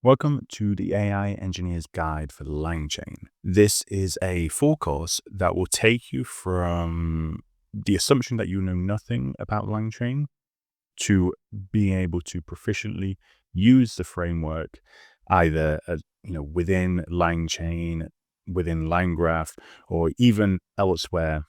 Welcome to the AI Engineer's Guide for LangChain. This is a full course that will take you from the assumption that you know nothing about LangChain to being able to proficiently use the framework either within LangChain, within LangGraph, or even elsewhere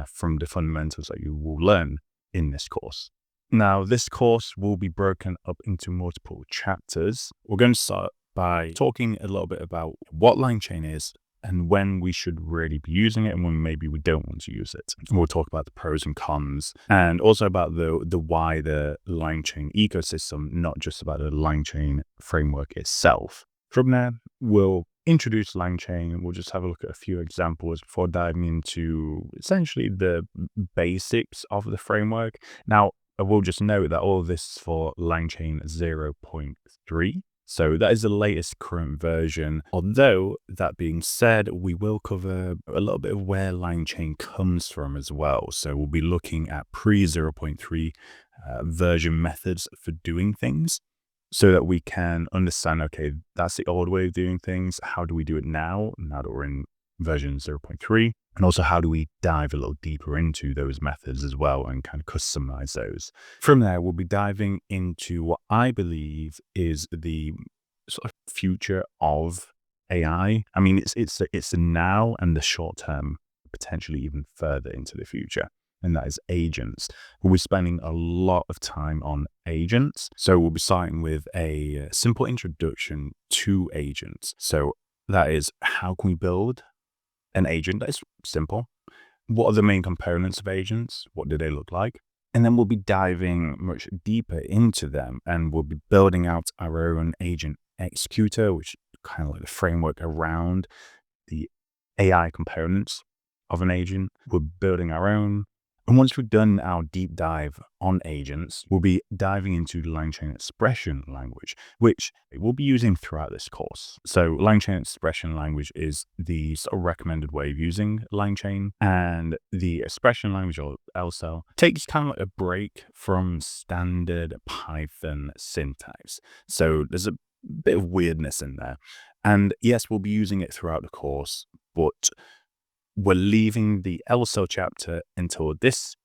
from the fundamentals that you will learn in this course. Now, this course will be broken up into multiple chapters. We're going to start by talking a little bit about what LangChain is and when we should really be using it and when maybe we don't want to use it. We'll talk about the pros and cons and also about the wider LangChain ecosystem, not just about the LangChain framework itself. From there, we'll introduce LangChain. We'll just have a look at a few examples before diving into essentially the basics of the framework. Now, I will just note that all of this is for LangChain 0.3. So that is the latest current version. Although that being said, we will cover a little bit of where LangChain comes from as well. So we'll be looking at pre-0.3 version methods for doing things so that we can understand, okay, that's the old way of doing things. How do we do it now that we're in version 0.3? And also, how do we dive a little deeper into those methods as well and kind of customize those? From there, we'll be diving into what I believe is the sort of future of AI. I mean, it's the now and the short term, potentially even further into the future. And that is agents. We'll be spending a lot of time on agents. So we'll be starting with a simple introduction to agents. So that is, how can we build an agent that is simple? What are the main components of agents? What do they look like? And then we'll be diving much deeper into them, and we'll be building out our own agent executor, which is kind of like the framework around the AI components of an agent. We're building our own. And once we've done our deep dive on agents, we'll be diving into the LangChain expression language, which we'll be using throughout this course. So LangChain expression language is the sort of recommended way of using LangChain, and the expression language, or LCEL, takes kind of like a break from standard Python syntax. So there's a bit of weirdness in there. And yes, we'll be using it throughout the course, but we're leaving the LCEL chapter until this,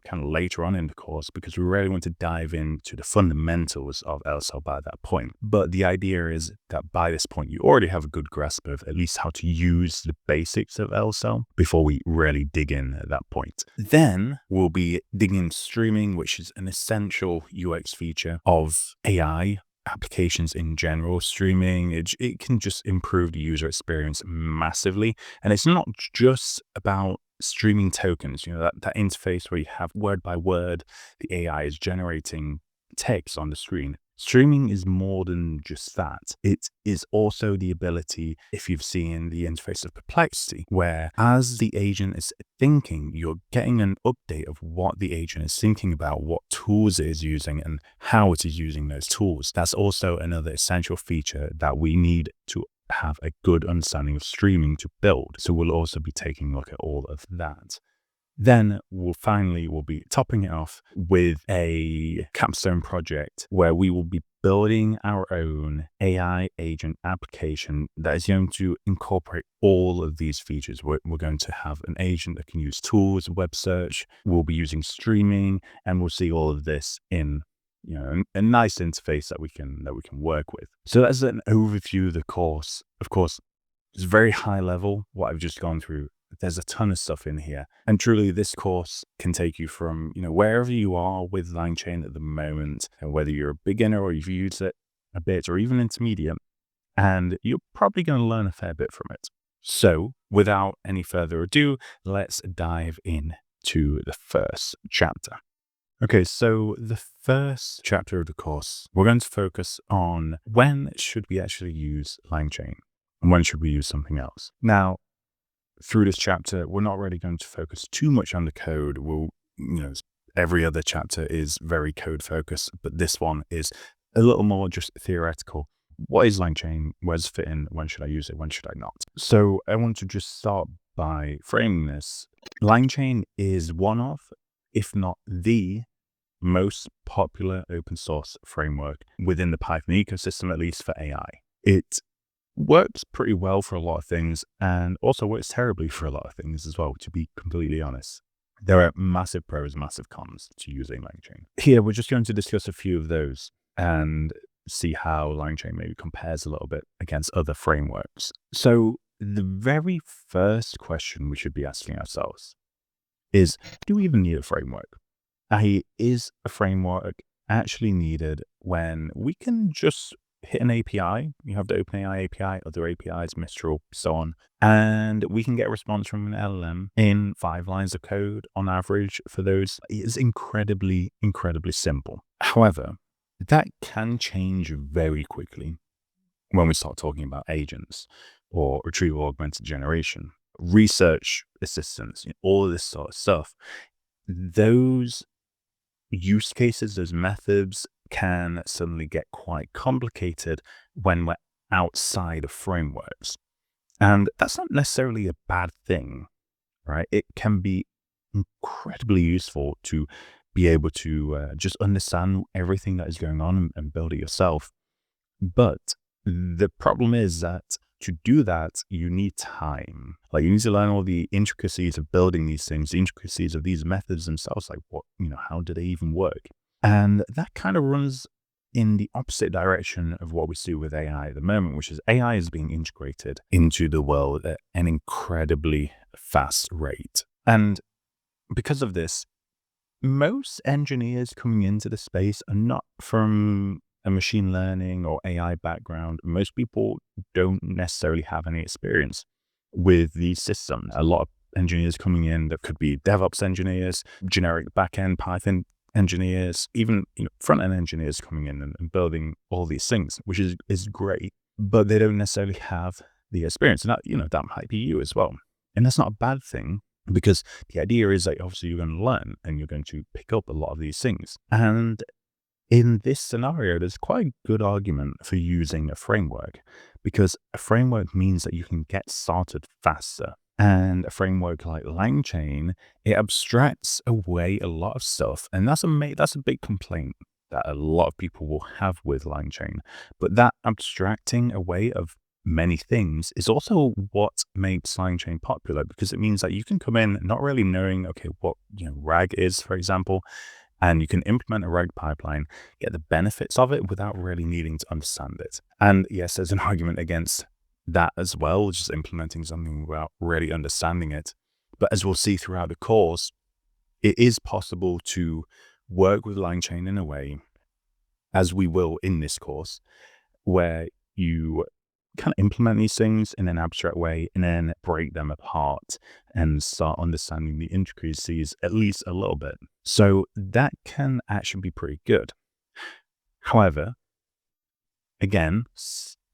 kind of later on in the course, because we really want to dive into the fundamentals of LCEL by that point. But the idea is that by this point, you already have a good grasp of at least how to use the basics of LCEL before we really dig in at that point. Then we'll be digging into streaming, which is an essential UX feature of AI applications in general. Streaming, it can just improve the user experience massively. And it's not just about streaming tokens, that interface where you have word by word, the AI is generating text on the screen. Streaming is more than just that. It is also the ability, if you've seen the interface of Perplexity, where as the agent is thinking, you're getting an update of what the agent is thinking about, what tools it is using, and how it is using those tools. That's also another essential feature that we need to have a good understanding of streaming to build. So we'll also be taking a look at all of that. Then we'll be topping it off with a capstone project where we will be building our own AI agent application that is going to incorporate all of these features. We're going to have an agent that can use tools, web search. We'll be using streaming, and we'll see all of this in a nice interface that we can work with. So that's an overview of the course. Of course, it's very high level, what I've just gone through. There's a ton of stuff in here. And truly, this course can take you from, wherever you are with LangChain at the moment, and whether you're a beginner or you've used it a bit or even intermediate, and you're probably going to learn a fair bit from it. So without any further ado, let's dive into the first chapter. Okay, so the first chapter of the course, we're going to focus on when should we actually use LangChain and when should we use something else. Now, through this chapter, we're not really going to focus too much on the code. Every other chapter is very code focused, but this one is a little more just theoretical. What is LangChain? Where does it fit in? When should I use it? When should I not? So I want to just start by framing this. LangChain is one of, if not the most popular open source framework within the Python ecosystem, at least for AI. It works pretty well for a lot of things and also works terribly for a lot of things as well, to be completely honest. There are massive pros, massive cons to using LangChain. Here, we're just going to discuss a few of those and see how LangChain maybe compares a little bit against other frameworks. So the very first question we should be asking ourselves is, do we even need a framework? Is a framework actually needed when we can just hit an API? You have the OpenAI API, other APIs, Mistral, so on, and we can get a response from an LLM in 5 lines of code on average for those. It's incredibly, incredibly simple. However, that can change very quickly when we start talking about agents or retrieval augmented generation, research assistants, all of this sort of stuff. Those use cases, those methods can suddenly get quite complicated when we're outside of frameworks. And that's not necessarily a bad thing, right? It can be incredibly useful to be able to just understand everything that is going on and build it yourself. But the problem is that to do that, you need time. Like, you need to learn all the intricacies of building these things, the intricacies of these methods themselves, like how do they even work? And that kind of runs in the opposite direction of what we see with AI at the moment, which is AI is being integrated into the world at an incredibly fast rate. And because of this, most engineers coming into the space are not from a machine learning or AI background. Most people don't necessarily have any experience with these systems. A lot of engineers coming in that could be DevOps engineers, generic backend Python engineers, even front-end engineers coming in and building all these things, which is great, but they don't necessarily have the experience. And that might be you as well. And that's not a bad thing, because the idea is that obviously you're going to learn and you're going to pick up a lot of these things. And in this scenario, there's quite a good argument for using a framework, because a framework means that you can get started faster. And a framework like LangChain, it abstracts away a lot of stuff. And that's a big complaint that a lot of people will have with LangChain. But that abstracting away of many things is also what makes LangChain popular, because it means that you can come in not really knowing, okay, what RAG is, for example, and you can implement a RAG pipeline, get the benefits of it without really needing to understand it. And yes, there's an argument against that as well, just implementing something without really understanding it. But as we'll see throughout the course, it is possible to work with LangChain in a way, as we will in this course, where you kind of implement these things in an abstract way and then break them apart and start understanding the intricacies at least a little bit. So that can actually be pretty good. However, again,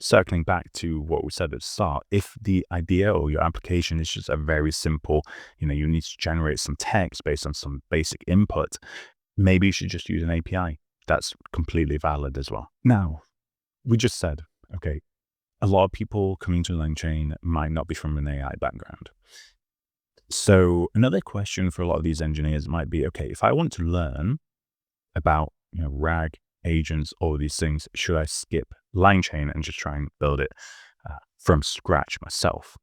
circling back to what we said at the start, if the idea or your application is just a very simple, you need to generate some text based on some basic input, maybe you should just use an API. That's completely valid as well. Now, we just said, okay, a lot of people coming to LangChain might not be from an AI background. So another question for a lot of these engineers might be, okay, if I want to learn about RAG, agents, all of these things, should I skip LangChain and just try and build it from scratch myself?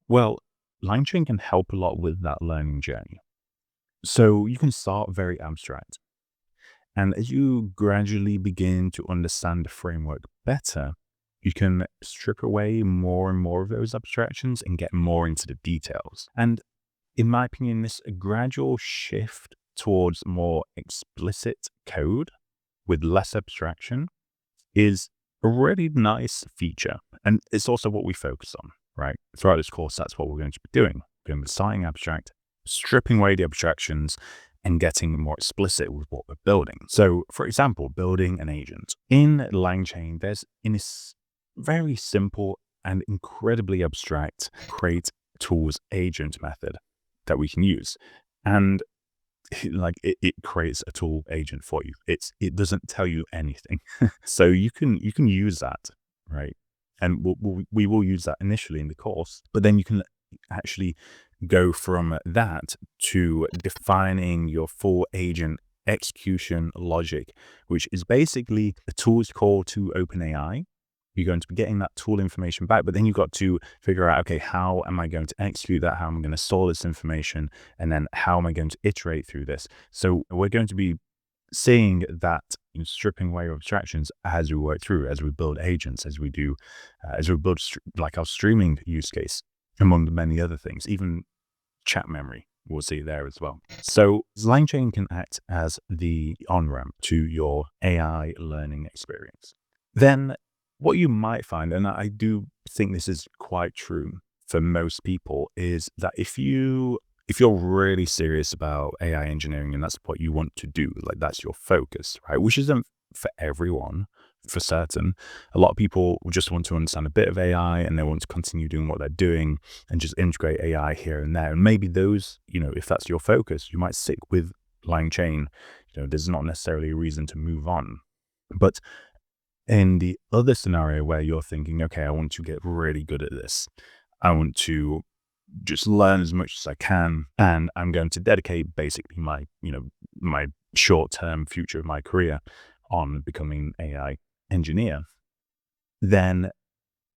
Well, LangChain can help a lot with that learning journey. So you can start very abstract. And as you gradually begin to understand the framework better, you can strip away more and more of those abstractions and get more into the details. And in my opinion, this gradual shift towards more explicit code with less abstraction is a really nice feature. And it's also what we focus on, right? Throughout this course, that's what we're going to be doing. We're going to be starting abstract, stripping away the abstractions, and getting more explicit with what we're building. So, for example, building an agent. In LangChain, there's this very simple and incredibly abstract create tools agent method that we can use. And it creates a tool agent for you. It doesn't tell you anything. So you can use that, right? And we will use that initially in the course, but then you can actually go from that to defining your full agent execution logic, which is basically a tool's call to OpenAI. you're going to be getting that tool information back, but then you've got to figure out, okay, how am I going to execute that? How am I going to store this information? And then how am I going to iterate through this? So we're going to be seeing that stripping away of abstractions as we work through, as we build agents, as we do, as we build like our streaming use case, among many other things, even chat memory. We'll see there as well. So LangChain can act as the on-ramp to your AI learning experience. Then what you might find, and I do think this is quite true for most people, is that if you're really serious about AI engineering and that's what you want to do, like that's your focus, right? Which isn't for everyone, for certain. A lot of people just want to understand a bit of AI and they want to continue doing what they're doing and just integrate AI here and there. And maybe those, if that's your focus, you might stick with LangChain. There's not necessarily a reason to move on. But in the other scenario where you're thinking, okay, I want to get really good at this. I want to just learn as much as I can, and I'm going to dedicate basically my short-term future of my career on becoming an AI engineer, then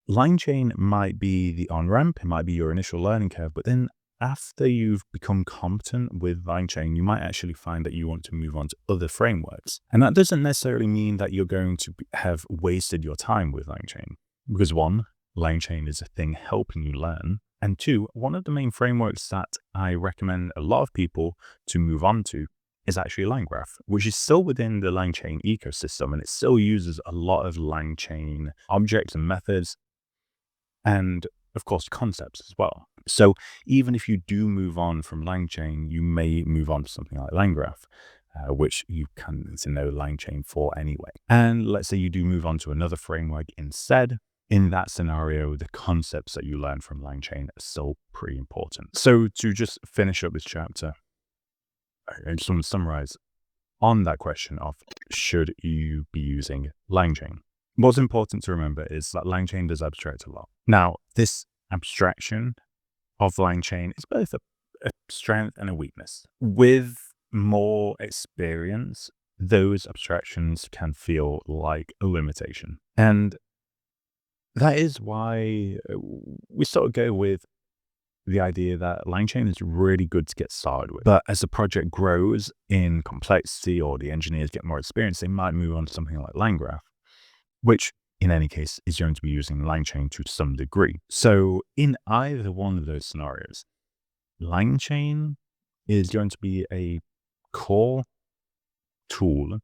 LangChain might be the on-ramp, it might be your initial learning curve, but then after you've become competent with LangChain, you might actually find that you want to move on to other frameworks. And that doesn't necessarily mean that you're going to have wasted your time with LangChain, because one, LangChain is a thing helping you learn. And two, one of the main frameworks that I recommend a lot of people to move on to is actually LangGraph, which is still within the LangChain ecosystem, and it still uses a lot of LangChain objects and methods, and of course concepts as well. So even if you do move on from LangChain, you may move on to something like LangGraph, which you can know LangChain for anyway. And let's say you do move on to another framework instead. In that scenario, the concepts that you learn from LangChain are still pretty important. So to just finish up this chapter, I just want to summarize on that question of should you be using LangChain? What's important to remember is that LangChain does abstract a lot. Now, this abstraction of LangChain is both a strength and a weakness. With more experience, those abstractions can feel like a limitation. And that is why we sort of go with the idea that LangChain is really good to get started with. But as the project grows in complexity or the engineers get more experience, they might move on to something like LangGraph, which in any case is going to be using LangChain to some degree. So in either one of those scenarios, LangChain is going to be a core tool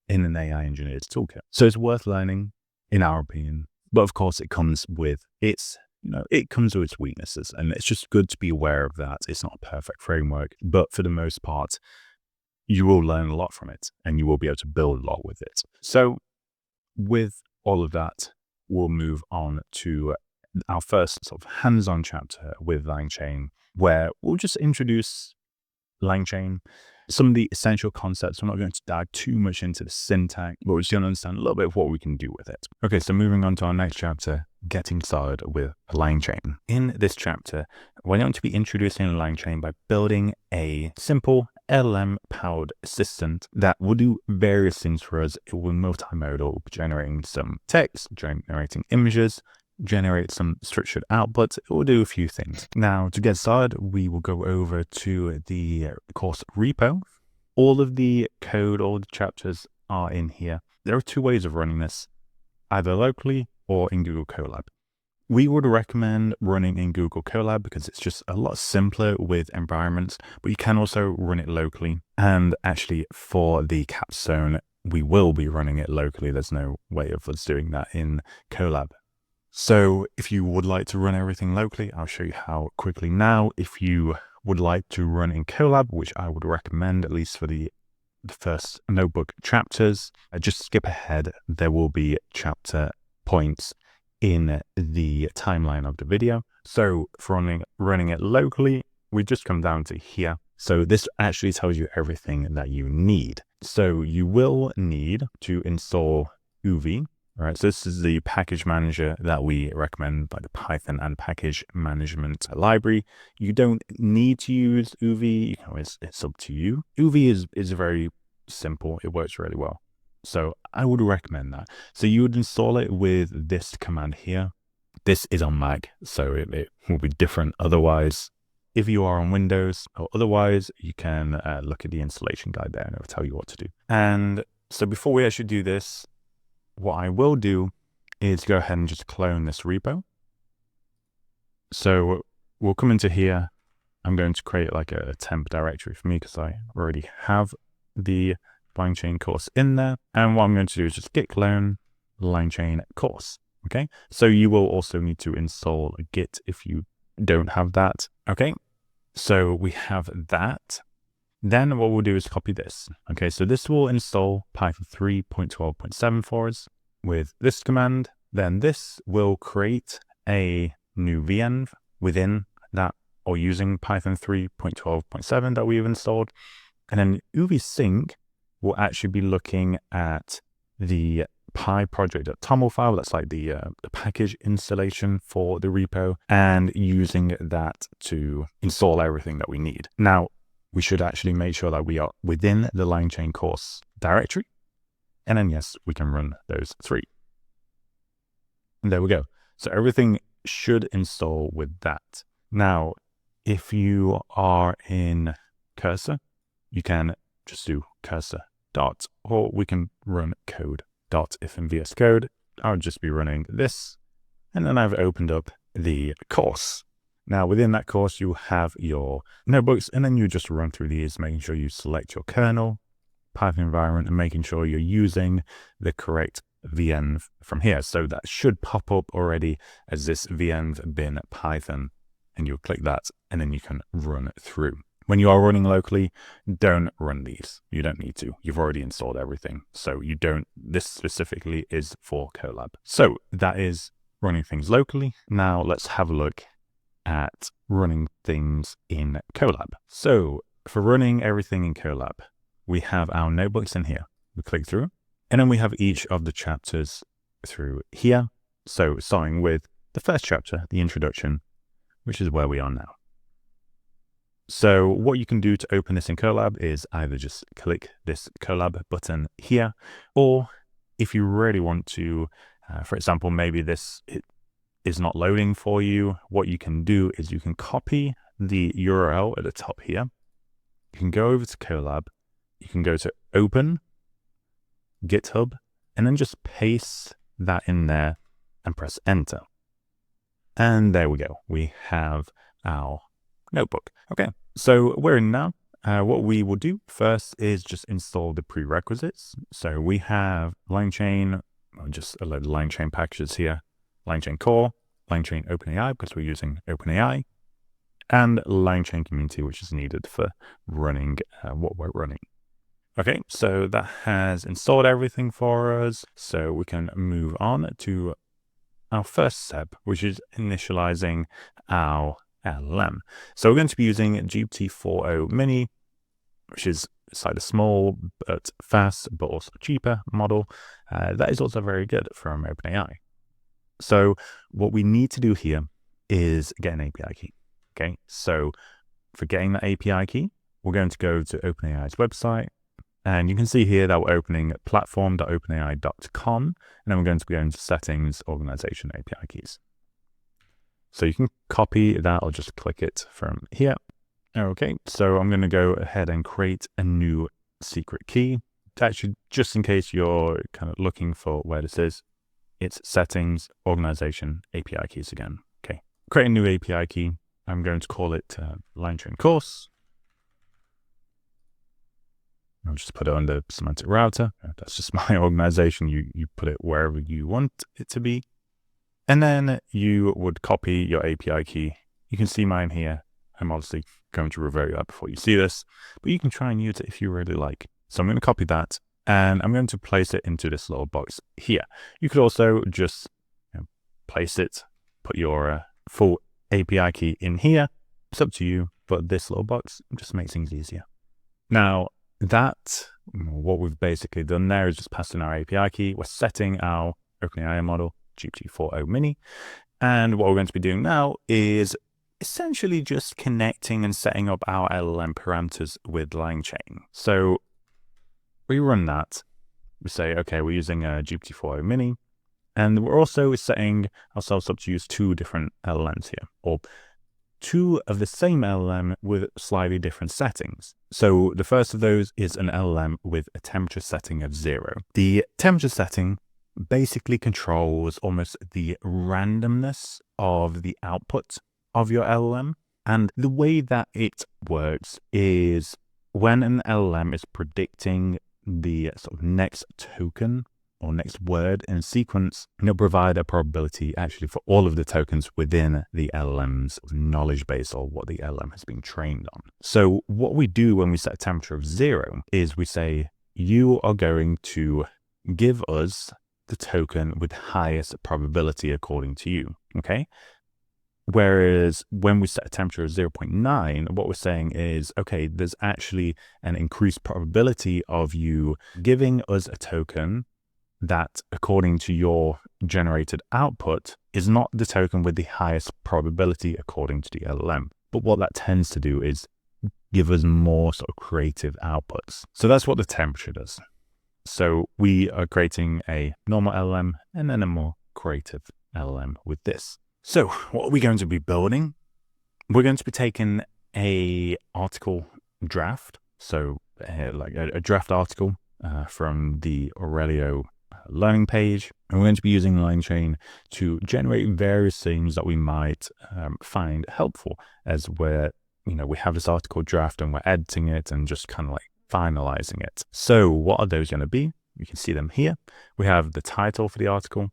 in an AI engineer's toolkit. So it's worth learning, in our opinion. But of course, it comes with its weaknesses, and it's just good to be aware of that. It's not a perfect framework, but for the most part, you will learn a lot from it, and you will be able to build a lot with it. So with all of that, we'll move on to our first sort of hands-on chapter with LangChain, where we'll just introduce LangChain, some of the essential concepts. We're not going to dive too much into the syntax, but we're just going to understand a little bit of what we can do with it. Okay, so moving on to our next chapter, getting started with LangChain. In this chapter, we're going to be introducing LangChain by building a simple LLM-powered assistant that will do various things for us. It will multimodal, generating some text, generating images, generate some structured outputs. It will do a few things. Now, to get started, we will go over to the course repo. All of the code, all the chapters are in here. There are two ways of running this, either locally or in Google Colab. We would recommend running in Google Colab because it's just a lot simpler with environments, but you can also run it locally. And actually for the capstone, we will be running it locally. There's no way of us doing that in Colab. So if you would like to run everything locally, I'll show you how quickly now. If you would like to run in Colab, which I would recommend at least for the first notebook chapters, just skip ahead. There will be chapter points in the timeline of the video. So for running it locally, we just come down to here. So this actually tells you everything that you need. So you will need to install UV. All right, so this is the package manager that we recommend, by the Python and package management library. You don't need to use UV, it's up to you. UV is very simple, it works really well. So I would recommend that. So you would install it with this command here. This is on Mac, so it will be different otherwise. If you are on Windows or otherwise, you can look at the installation guide there and it'll tell you what to do. And so before we actually do this, what I will do is go ahead and just clone this repo. So we'll come into here. I'm going to create like a temp directory for me because I already have the LangChain course in there. And what I'm going to do is just git clone LangChain course. Okay, so you will also need to install Git if you don't have that. Okay, so we have that. Then what we'll do is copy this. Okay, so this will install Python 3.12.7 for us with this command. Then this will create a new venv within that or using Python 3.12.7 that we've installed. And then UV-Sync will actually be looking at the PyProject.toml file. That's like the package installation for the repo, and using that to install everything that we need. Now, we should actually make sure that we are within the LangChain course directory. And then, yes, we can run those three. And there we go. So everything should install with that. Now, if you are in Cursor, you can just do cursor dot, or we can run code dot. If in VS Code, I would just be running this, and then I've opened up the course. Now within that course, you have your notebooks, and then you just run through these, making sure you select your kernel, Python environment, and making sure you're using the correct venv from here. So that should pop up already as this venv bin Python, and you'll click that, and then you can run through. When you are running locally, don't run these. You don't need to. You've already installed everything. So you don't, this specifically is for Colab. So that is running things locally. Now let's have a look at running things in Colab. So for running everything in Colab, we have our notebooks in here. We click through, and then we have each of the chapters through here. So starting with the first chapter, the introduction, which is where we are now. So what you can do to open this in Colab is either just click this Colab button here, or if you really want to, for example, maybe this is not loading for you, what you can do is you can copy the URL at the top here. You can go over to Colab, you can go to Open, GitHub, and then just paste that in there and press Enter. And there we go. We have our notebook. Okay, so we're in now. What we will do first is just install the prerequisites. So we have LangChain, just a load of LangChain packages here, LangChain Core, LangChain OpenAI, because we're using OpenAI, and LangChain Community, which is needed for running what we're running. Okay, so that has installed everything for us. So we can move on to our first step, which is initializing our LLM. So we're going to be using GPT-4o Mini, which is like a small but fast but also cheaper model. That is also very good from OpenAI. So what we need to do here is get an API key. Okay, so for getting that API key, we're going to go to OpenAI's website, and you can see here that we're opening platform.openai.com, and then we're going to go into settings, organization, API keys. So you can copy that or just click it from here. Okay, so I'm going to go ahead and create a new secret key. Actually, just in case you're kind of looking for where this is, it's settings, organization, API keys again. Okay, create a new API key. I'm going to call it LangChain course. I'll just put it under semantic router. That's just my organization. You put it wherever you want it to be. And then you would copy your API key. You can see mine here. I'm obviously going to revert that before you see this, but you can try and use it if you really like. So I'm going to copy that, and I'm going to place it into this little box here. You could also just place it, put your full API key in here. It's up to you, but this little box just makes things easier. Now, what we've basically done there is just passed in our API key. We're setting our OpenAI model, GPT-4o Mini. And what we're going to be doing now is essentially just connecting and setting up our LLM parameters with LangChain. So we run that. we say, okay, we're using a GPT-4o Mini, and we're also setting ourselves up to use 2 different LLMs here, or 2 of the same LLM with slightly different settings. So the first of those is an LLM with a temperature setting of 0. The temperature setting basically controls almost the randomness of the output of your LLM. And the way that it works is when an LLM is predicting the sort of next token or next word in sequence, it'll provide a probability actually for all of the tokens within the LLM's knowledge base, or what the LLM has been trained on. So what we do when we set a temperature of 0 is we say, you are going to give us the token with highest probability according to you, okay? Whereas when we set a temperature of 0.9, what we're saying is, okay, there's actually an increased probability of you giving us a token that, according to your generated output, is not the token with the highest probability according to the LLM. But what that tends to do is give us more sort of creative outputs. So that's what the temperature does. So we are creating a normal LLM and then a more creative LLM with this. So what are we going to be building? We're going to be taking a article draft. So like a draft article from the Aurelio learning page. And we're going to be using LangChain to generate various things that we might find helpful as we have this article draft and we're editing it and just kind of like finalizing it. So what are those going to be? You can see them here. We have the title for the article,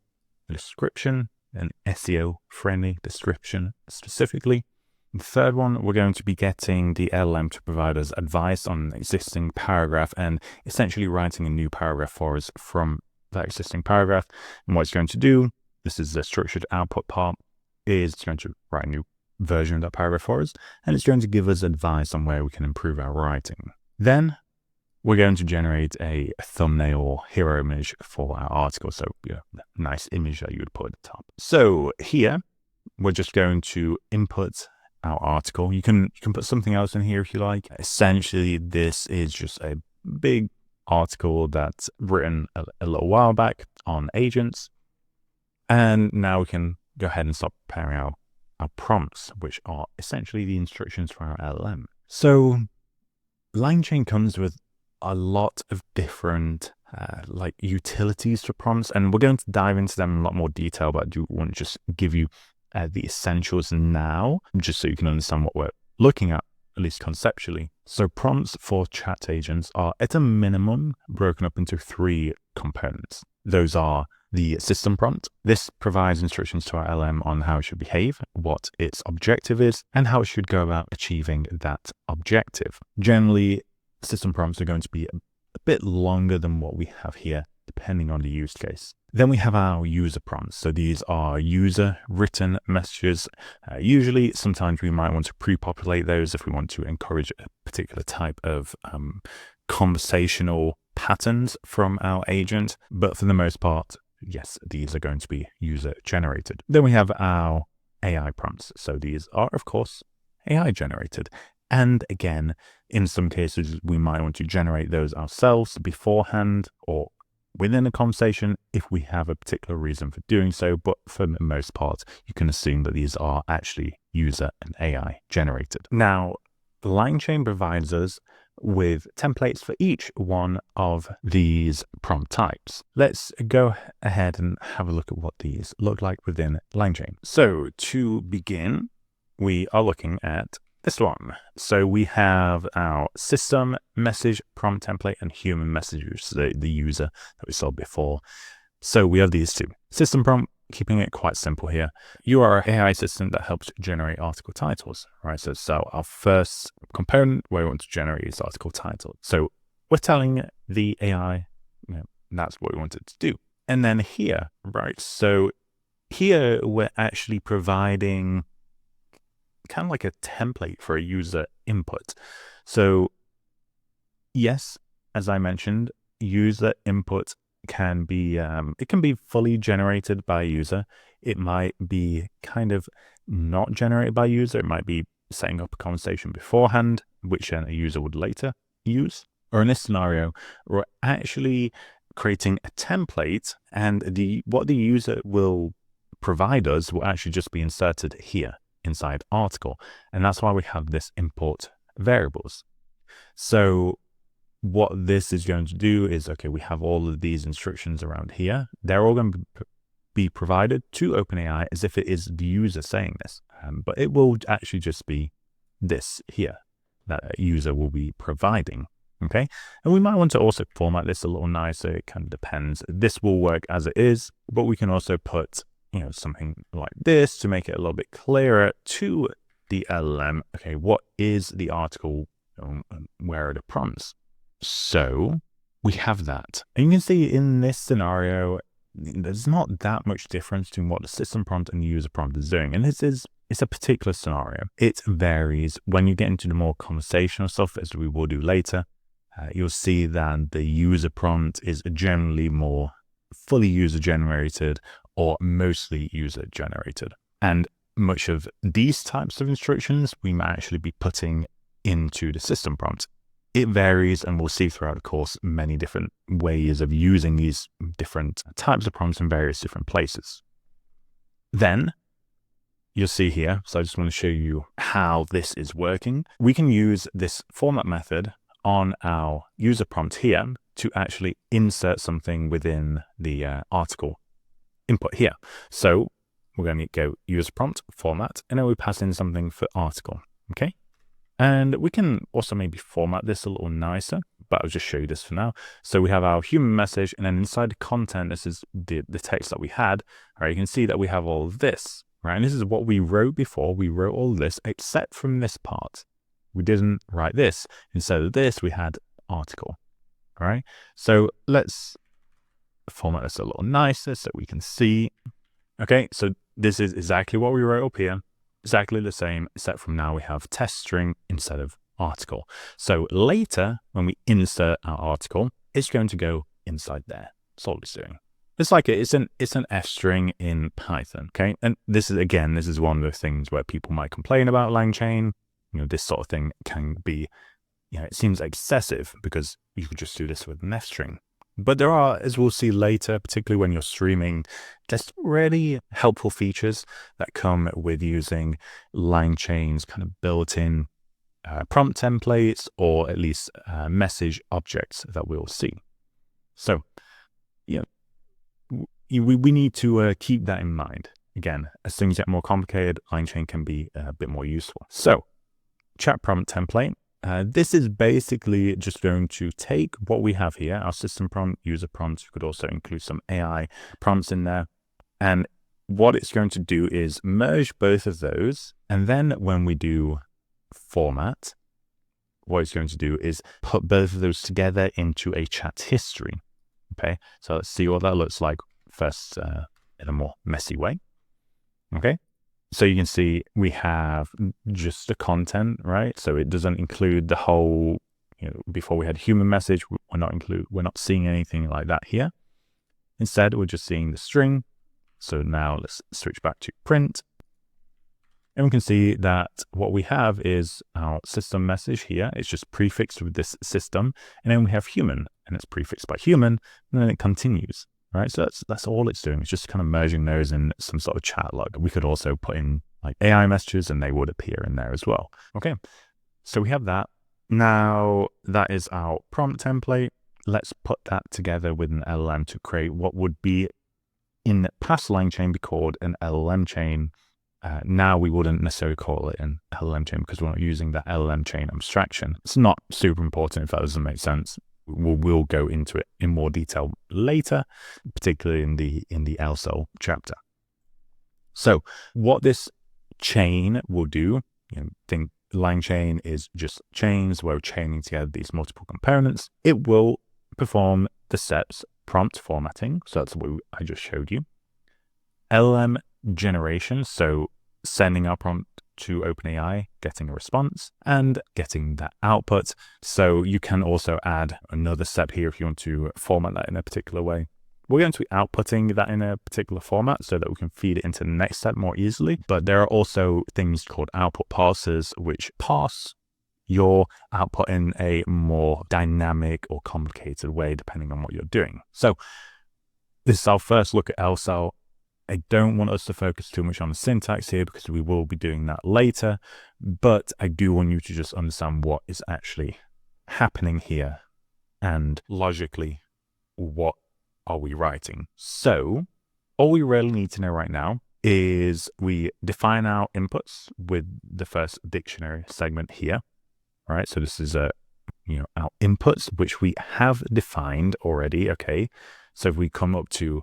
the description, an SEO-friendly description specifically. The third one, we're going to be getting the LLM to provide us advice on an existing paragraph and essentially writing a new paragraph for us from that existing paragraph. And what it's going to do, this is the structured output part, is it's going to write a new version of that paragraph for us, and it's going to give us advice on where we can improve our writing. Then we're going to generate a thumbnail or hero image for our article. So, nice image that you would put at the top. So here, we're just going to input our article. You can put something else in here if you like. Essentially, this is just a big article that's written a little while back on agents. And now we can go ahead and start preparing our prompts, which are essentially the instructions for our LLM. So LangChain comes with a lot of different utilities for prompts, and we're going to dive into them in a lot more detail, but I do want to just give you the essentials now, just so you can understand what we're looking at least conceptually. So prompts for chat agents are at a minimum broken up into 3 components. Those are the system prompt. This provides instructions to our LLM on how it should behave, what its objective is, and how it should go about achieving that objective. Generally, system prompts are going to be a bit longer than what we have here, depending on the use case. Then we have our user prompts. So these are user written messages. Usually, sometimes we might want to pre-populate those if we want to encourage a particular type of conversational patterns from our agent. But for the most part, yes, these are going to be user generated. Then we have our AI prompts. So these are, of course, AI generated. And again, in some cases, we might want to generate those ourselves beforehand or within a conversation if we have a particular reason for doing so. But for the most part, you can assume that these are actually user and AI generated. Now, LangChain provides us with templates for each one of these prompt types. Let's go ahead and have a look at what these look like within LangChain. So to begin, we are looking at this one. So we have our system message prompt template and human message, which is the user that we saw before. So we have these 2. System prompt, keeping it quite simple here. You are an AI system that helps generate article titles, right? So our first component where we want to generate is article title. So we're telling the AI, that's what we want it to do. And then here, right? So here we're actually providing kind of like a template for a user input. So yes, as I mentioned, user input can be, it can be fully generated by a user. It might be kind of not generated by a user. It might be setting up a conversation beforehand, which then a user would later use. Or in this scenario, we're actually creating a template, and what the user will provide us will actually just be inserted here inside article. And that's why we have this import variables. So what this is going to do is, okay, we have all of these instructions around here. They're all going to be provided to OpenAI as if it is the user saying this. But it will actually just be this here that a user will be providing. Okay, and we might want to also format this a little nicer. It kind of depends. This will work as it is, but we can also put, something like this to make it a little bit clearer to the LLM. Okay, what is the article? Where are the prompts? So we have that. And you can see in this scenario, there's not that much difference between what the system prompt and the user prompt is doing. And it's a particular scenario. It varies. When you get into the more conversational stuff, as we will do later, you'll see that the user prompt is generally more fully user generated or mostly user generated. And much of these types of instructions we might actually be putting into the system prompt. It varies, and we'll see throughout the course many different ways of using these different types of prompts in various different places. Then you'll see here, so I just want to show you how this is working. We can use this format method on our user prompt here to actually insert something within the article input here. So we're going to go user prompt format, and then we pass in something for article. Okay. And we can also maybe format this a little nicer, but I'll just show you this for now. So we have our human message, and then inside the content, this is the text that we had. All right, you can see that we have all this, right? And this is what we wrote before. We wrote all this except from this part. We didn't write this. Instead of this, we had article. All right. So let's format this a little nicer so we can see. Okay. So this is exactly what we wrote up here. Exactly the same, except from now we have test string instead of article. So later, when we insert our article, it's going to go inside there. That's all it's doing. It's like it's an F string in Python. Okay. And this is one of the things where people might complain about LangChain. This sort of thing can be, it seems excessive because you could just do this with an F string. But there are, as we'll see later, particularly when you're streaming, there's really helpful features that come with using LangChain's kind of built-in prompt templates, or at least message objects that we'll see. So, we need to keep that in mind. Again, as things get more complicated, LangChain can be a bit more useful. So, chat prompt template. This is basically just going to take what we have here, our system prompt, user prompts. You could also include some AI prompts in there. And what it's going to do is merge both of those. And then when we do format, what it's going to do is put both of those together into a chat history. Okay, so let's see what that looks like first in a more messy way. Okay. So you can see we have just the content, right? So it doesn't include the whole, before we had human message, we're not seeing anything like that here. Instead, we're just seeing the string. So now let's switch back to print. And we can see that what we have is our system message here. It's just prefixed with this system. And then we have human, and it's prefixed by human, and then it continues. Right, so that's all it's doing. It's just kind of merging those in some sort of chat log. We could also put in like AI messages, and they would appear in there as well. Okay, so we have that. Now that is our prompt template. Let's put that together with an LLM to create what would be in past LangChain be called an LLM chain. Now we wouldn't necessarily call it an LLM chain because we're not using that LLM chain abstraction. It's not super important if that doesn't make sense. We'll go into it in more detail later, particularly in the LCEL chapter. So what this chain will do, think LangChain is just chains. We're chaining together these multiple components. It will perform the steps prompt formatting. So that's what I just showed you. LLM generation. So sending our prompt to OpenAI, getting a response and getting that output. So you can also add another step here if you want to format that in a particular way. We're going to be outputting that in a particular format so that we can feed it into the next step more easily. But there are also things called output parsers, which parse you're outputting a more dynamic or complicated way depending on what you're doing. So this is our first look at LCEL. I don't want us to focus too much on the syntax here because we will be doing that later, but I do want you to just understand what is actually happening here and logically what are we writing. So all we really need to know right now is we define our inputs with the first dictionary segment here. All right, so this is our inputs, which we have defined already. Okay, so if we come up to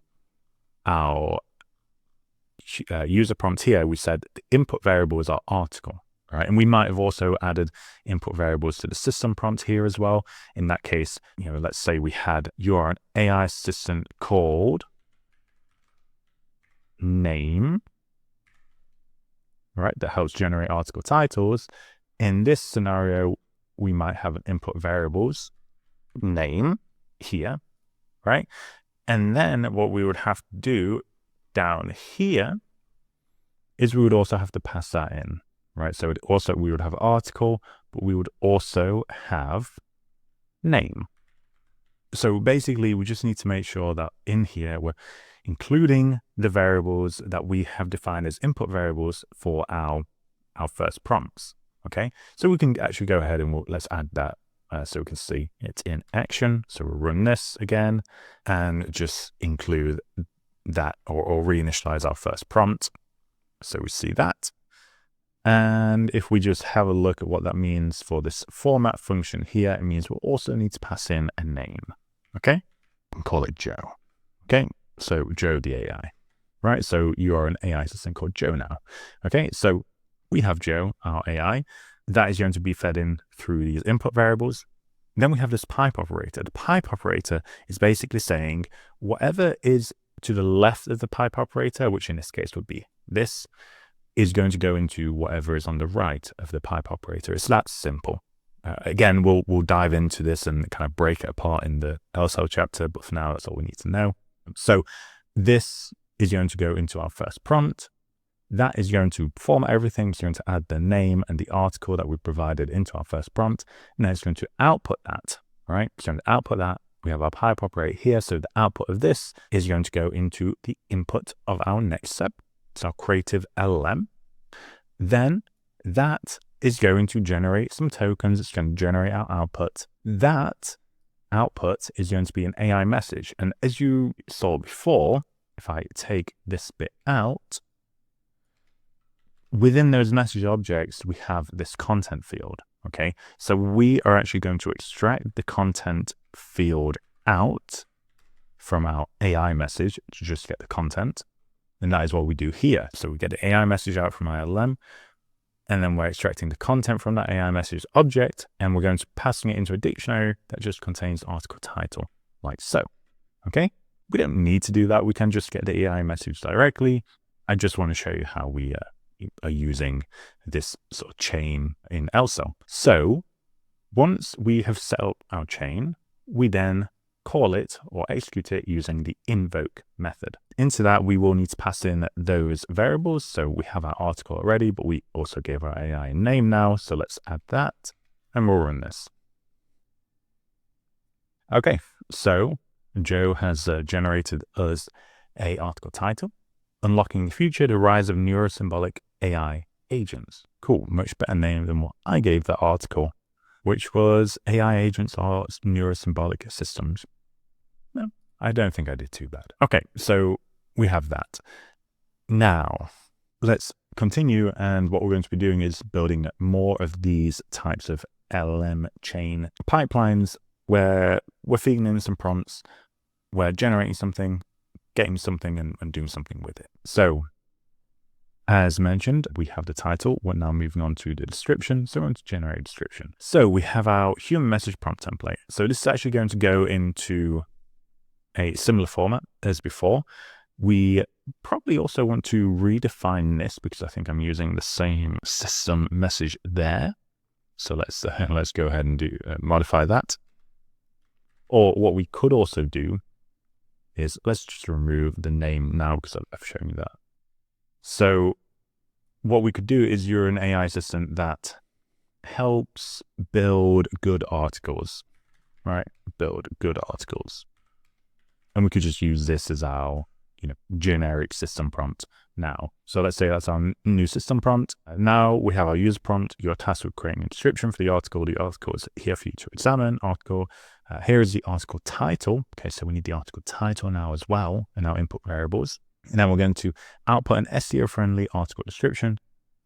our user prompt here, we said the input variable is our article, right? And we might have also added input variables to the system prompt here as well. In that case, let's say we had you're an AI assistant called name, right? That helps generate article titles. In this scenario, we might have an input variables name here, right? And then what we would have to do down here is we would also have to pass that in, right? So we would have article, but we would also have name. So basically, we just need to make sure that in here we're including the variables that we have defined as input variables for our first prompts. Okay, so we can actually go ahead and let's add that so we can see it's in action. So we'll run this again and just include that or reinitialize our first prompt. So we see that. And if we just have a look at what that means for this format function here, it means we'll also need to pass in a name. Okay, and call it Joe. Okay, so Joe the AI, right? So you are an AI assistant called Joe now. Okay, so we have Joe, our AI, that is going to be fed in through these input variables. Then we have this pipe operator. The pipe operator is basically saying whatever is to the left of the pipe operator, which in this case would be this, is going to go into whatever is on the right of the pipe operator. It's that simple. Again, we'll dive into this and kind of break it apart in the LCEL chapter, but for now, that's all we need to know. So this is going to go into our first prompt. That is going to format everything. It's going to add the name and the article that we provided into our first prompt. And then it's going to output that, right? It's going to output that. We have our pipe operator here. So the output of this is going to go into the input of our next step. It's our creative LLM. Then that is going to generate some tokens. It's going to generate our output. That output is going to be an AI message. And as you saw before, if I take this bit out, within those message objects, we have this content field, okay? So we are actually going to extract the content field out from our AI message to just get the content. And that is what we do here. So we get the AI message out from our LLM, and then we're extracting the content from that AI message object, and we're going to passing it into a dictionary that just contains article title, like so, okay? We don't need to do that. We can just get the AI message directly. I just want to show you how we are using this sort of chain in LCEL. So once we have set up our chain, we then call it or execute it using the invoke method. Into that, we will need to pass in those variables. So we have our article already, but we also gave our AI a name now. So let's add that and we'll run this. Okay, so Joe has generated us a article title, unlocking the future, the rise of neurosymbolic AI agents. Cool, much better name than what I gave that article, which was AI agents are neurosymbolic systems. No, I don't think I did too bad. Okay, so we have that. Now, let's continue, and what we're going to be doing is building more of these types of LLM chain pipelines where we're feeding in some prompts, we're generating something, getting something, and doing something with it. So, as mentioned, we have the title. We're now moving on to the description. So we're going to generate a description. So we have our human message prompt template. So this is actually going to go into a similar format as before. We probably also want to redefine this because I think I'm using the same system message there. So let's go ahead and modify that. Or what we could also do is let's just remove the name now because I've shown you that. So what we could do is you're an AI assistant that helps build good articles, right? Build good articles. And we could just use this as our, generic system prompt now. So let's say that's our new system prompt. Now we have our user prompt. You're tasked with creating a description for the article. The article is here for you to examine. Article. Here is the article title. Okay, so we need the article title now as well in our input variables. And then we're going to output an SEO-friendly article description.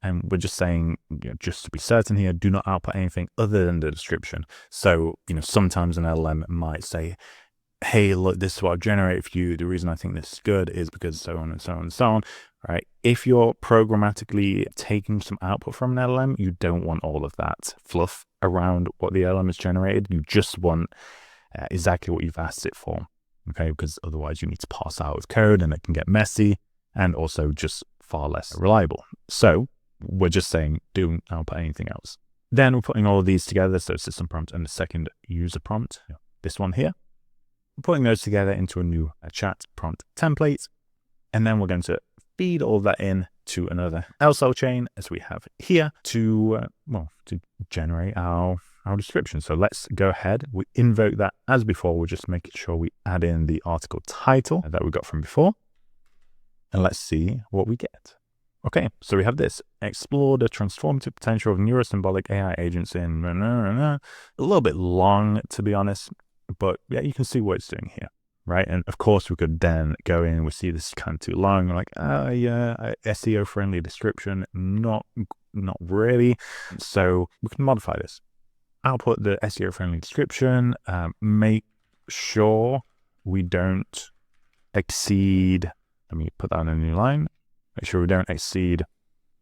And we're just saying, just to be certain here, do not output anything other than the description. So, sometimes an LLM might say, hey, look, this is what I've generated for you. The reason I think this is good is because so on and so on and so on, right? If you're programmatically taking some output from an LLM, you don't want all of that fluff around what the LLM has generated. You just want exactly what you've asked it for, okay? Because otherwise you need to parse out with code and it can get messy and also just far less reliable. So we're just saying, don't output anything else. Then we're putting all of these together. So system prompt and the second user prompt, this one here. We're putting those together into a new chat prompt template. And then we're going to feed all that in to another LCEL chain as we have here to generate our description. So let's go ahead. We invoke that as before. We're just making sure we add in the article title that we got from before. And let's see what we get. Okay, so we have this. Explore the transformative potential of neurosymbolic AI agents in a little bit long, to be honest. But yeah, you can see what it's doing here, right? And of course, we could then go in, we see this is kind of too long. We're like, SEO-friendly description, not really. So we can modify this. Output the SEO-friendly description. Make sure we don't exceed, let me put that on a new line. Make sure we don't exceed,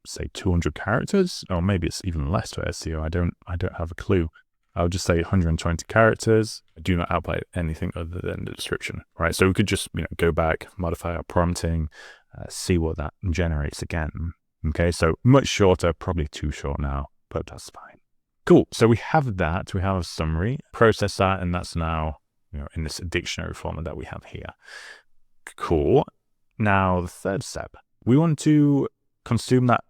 say, 200 characters, or maybe it's even less for SEO. I don't have a clue. I'll just say 120 characters. I do not output anything other than the description, right? So we could just, go back, modify our prompting, see what that generates again. Okay, so much shorter, probably too short now, but that's fine. Cool. So we have that. We have a summary, process that, and that's now, in this dictionary format that we have here. Cool. Now the third step, we want to consume that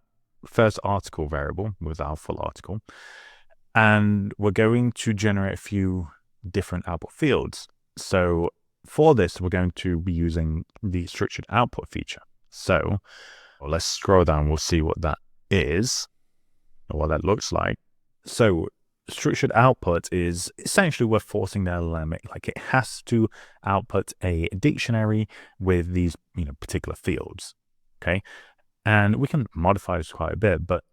first article variable with our full article. And we're going to generate a few different output fields. So for this, we're going to be using the structured output feature. So let's scroll down. We'll see what that is or what that looks like. So structured output is essentially we're forcing the LLM, like it has to output a dictionary with these, particular fields. Okay. And we can modify this quite a bit, but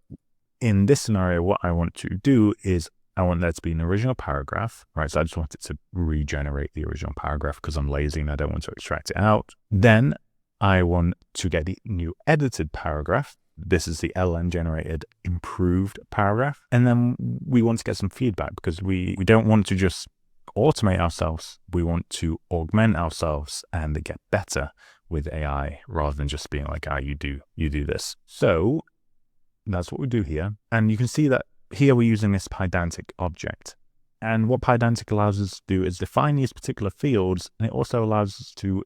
in this scenario, what I want to do is I want there to be an original paragraph, right? So I just want it to regenerate the original paragraph because I'm lazy and I don't want to extract it out. Then I want to get the new edited paragraph. This is the LLM generated improved paragraph. And then we want to get some feedback because we don't want to just automate ourselves. We want to augment ourselves and get better with AI rather than just being like, you do this. So that's what we do here. And you can see that here we're using this Pydantic object. And what Pydantic allows us to do is define these particular fields. And it also allows us to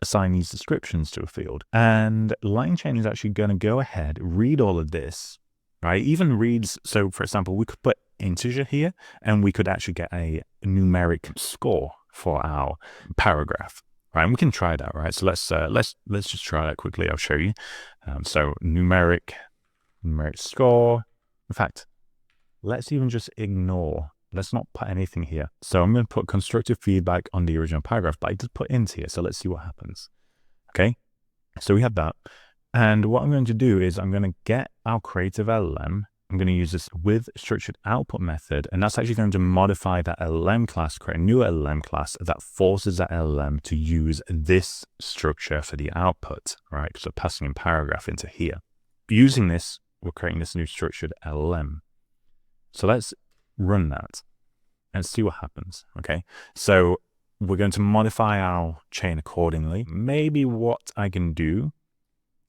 assign these descriptions to a field. And LangChain is actually going to go ahead, read all of this, right? Even reads, so for example, we could put integer here and we could actually get a numeric score for our paragraph. Right, and we can try that, right? So let's just try that quickly. I'll show you. So numeric score. In fact, let's even just ignore. Let's not put anything here. So I'm going to put constructive feedback on the original paragraph, but I just put int here. So let's see what happens. Okay, so we have that. And what I'm going to do is I'm going to get our creative LLM. I'm going to use this with structured output method, and that's actually going to modify that LLM class, create a new LLM class that forces that LLM to use this structure for the output, right? So passing in paragraph into here. Using this, we're creating this new structured LLM. So let's run that and see what happens, okay? So we're going to modify our chain accordingly. Maybe what I can do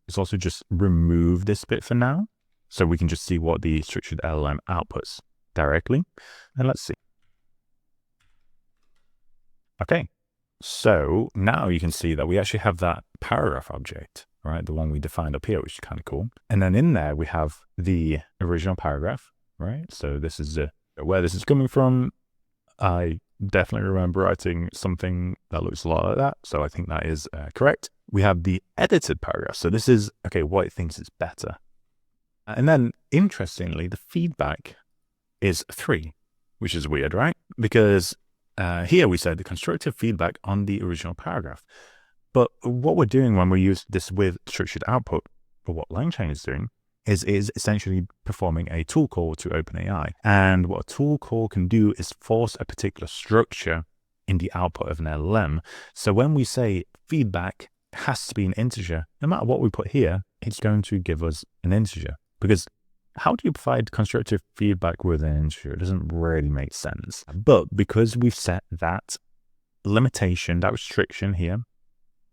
is also just remove this bit for now, so we can just see what the structured LLM outputs directly. And let's see. Okay, so now you can see that we actually have that paragraph object, right? The one we defined up here, which is kind of cool. And then in there, we have the original paragraph, right? So this is where this is coming from. I definitely remember writing something that looks a lot like that. So I think that is correct. We have the edited paragraph. So this is, okay, what it thinks is better. And then interestingly, the feedback is 3, which is weird, right? Because here we said the constructive feedback on the original paragraph. But what we're doing when we use this with structured output, or what LangChain is doing, is essentially performing a tool call to OpenAI. And what a tool call can do is force a particular structure in the output of an LLM. So when we say feedback has to be an integer, no matter what we put here, it's going to give us an integer. Because how do you provide constructive feedback with an integer? It doesn't really make sense. But because we've set that limitation, that restriction here,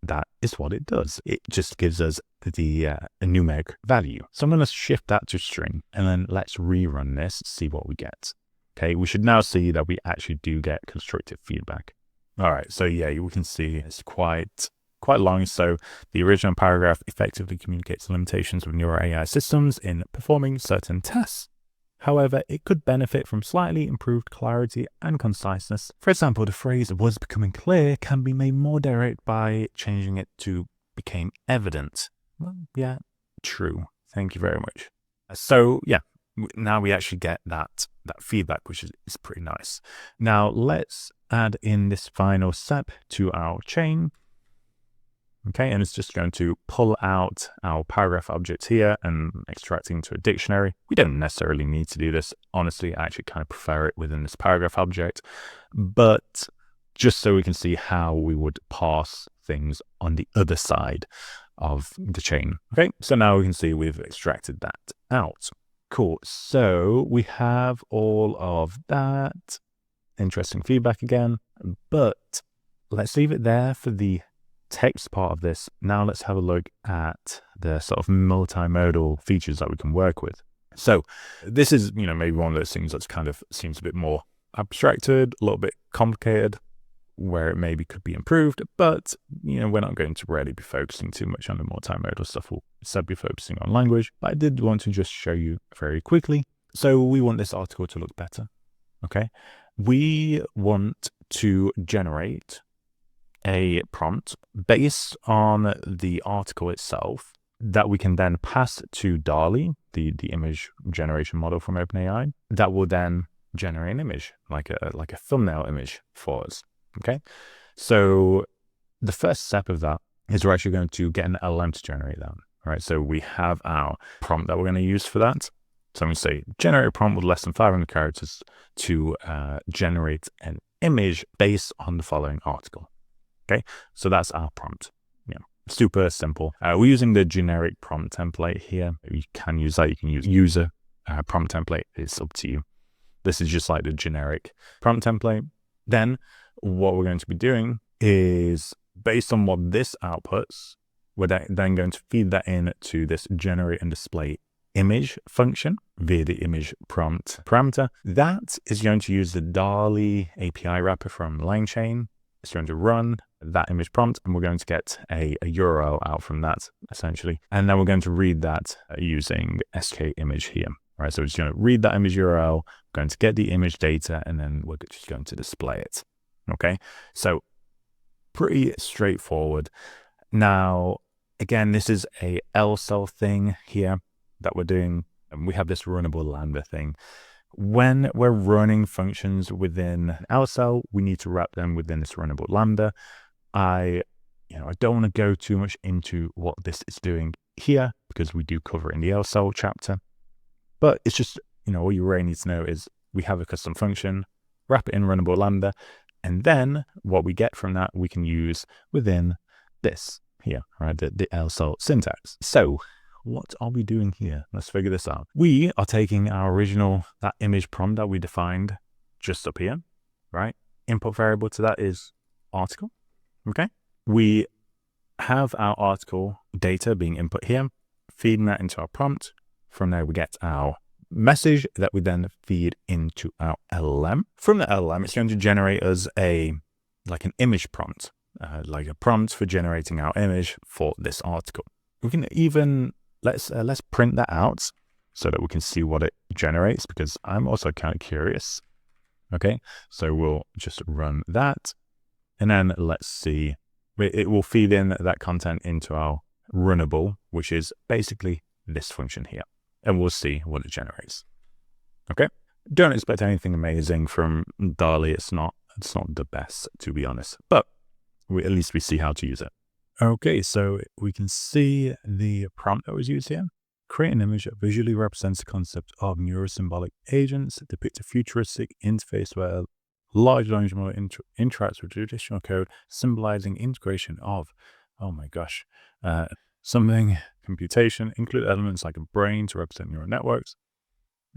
that is what it does. It just gives us the numeric value. So I'm going to shift that to string, and then let's rerun this, see what we get. Okay, we should now see that we actually do get constructive feedback. All right, so yeah, we can see it's quite long. So the original paragraph effectively communicates the limitations of neural AI systems in performing certain tasks. However, it could benefit from slightly improved clarity and conciseness. For example, the phrase "was becoming clear" can be made more direct by changing it to "became evident." Well, yeah, true. Thank you very much. So yeah, now we actually get that feedback, which is pretty nice. Now let's add in this final step to our chain. Okay, and it's just going to pull out our paragraph object here and extract it into a dictionary. We don't necessarily need to do this. Honestly, I actually kind of prefer it within this paragraph object, but just so we can see how we would parse things on the other side of the chain. Okay, so now we can see we've extracted that out. Cool, so we have all of that. Interesting feedback again, but let's leave it there for the text part of this. Now let's have a look at the sort of multimodal features that we can work with. So this is, maybe one of those things that's kind of seems a bit more abstracted, a little bit complicated, where it maybe could be improved, but, we're not going to really be focusing too much on the multimodal stuff. We'll instead be focusing on language, but I did want to just show you very quickly. So we want this article to look better, okay? We want to generate a prompt based on the article itself that we can then pass to DALL-E, the image generation model from OpenAI, that will then generate an image, like a thumbnail image for us. Okay, so the first step of that is we're actually going to get an LLM to generate that. All right, so we have our prompt that we're going to use for that. So I'm going to say generate a prompt with less than 500 characters to generate an image based on the following article. Okay, so that's our prompt. Super simple. We're using the generic prompt template here. You can use that. You can use user prompt template. It's up to you. This is just like the generic prompt template. Then what we're going to be doing is, based on what this outputs, we're then going to feed that in to this generate and display image function via the image prompt parameter. That is going to use the DALL-E API wrapper from LangChain. It's going to run that image prompt, and we're going to get a URL out from that, essentially. And then we're going to read that using skimage here. All right, so it's going to read that image URL, going to get the image data, and then we're just going to display it. Okay, so pretty straightforward. Now, again, this is a LCEL thing here that we're doing, and we have this RunnableLambda thing. When we're running functions within LCEL, we need to wrap them within this RunnableLambda. I don't want to go too much into what this is doing here because we do cover it in the LCEL chapter. But it's just, all you really need to know is we have a custom function, wrap it in RunnableLambda, and then what we get from that we can use within this here, right? The LCEL syntax. So what are we doing here? Let's figure this out. We are taking our original, that image prompt that we defined just up here, right? Input variable to that is article, okay? We have our article data being input here, feeding that into our prompt. From there, we get our message that we then feed into our LLM. From the LLM, it's going to generate us like an image prompt, like a prompt for generating our image for this article. We can even, let's print that out so that we can see what it generates, because I'm also kind of curious. Okay, so we'll just run that, and then let's see. It will feed in that content into our runnable, which is basically this function here, and we'll see what it generates. Okay, don't expect anything amazing from DALL-E. It's not the best, to be honest, but at least we see how to use it. Okay, so we can see the prompt that was used here. Create an image that visually represents the concept of neurosymbolic agents, depict a futuristic interface where large language model interacts with traditional code, symbolizing integration of, oh my gosh, something, computation, include elements like a brain to represent neural networks,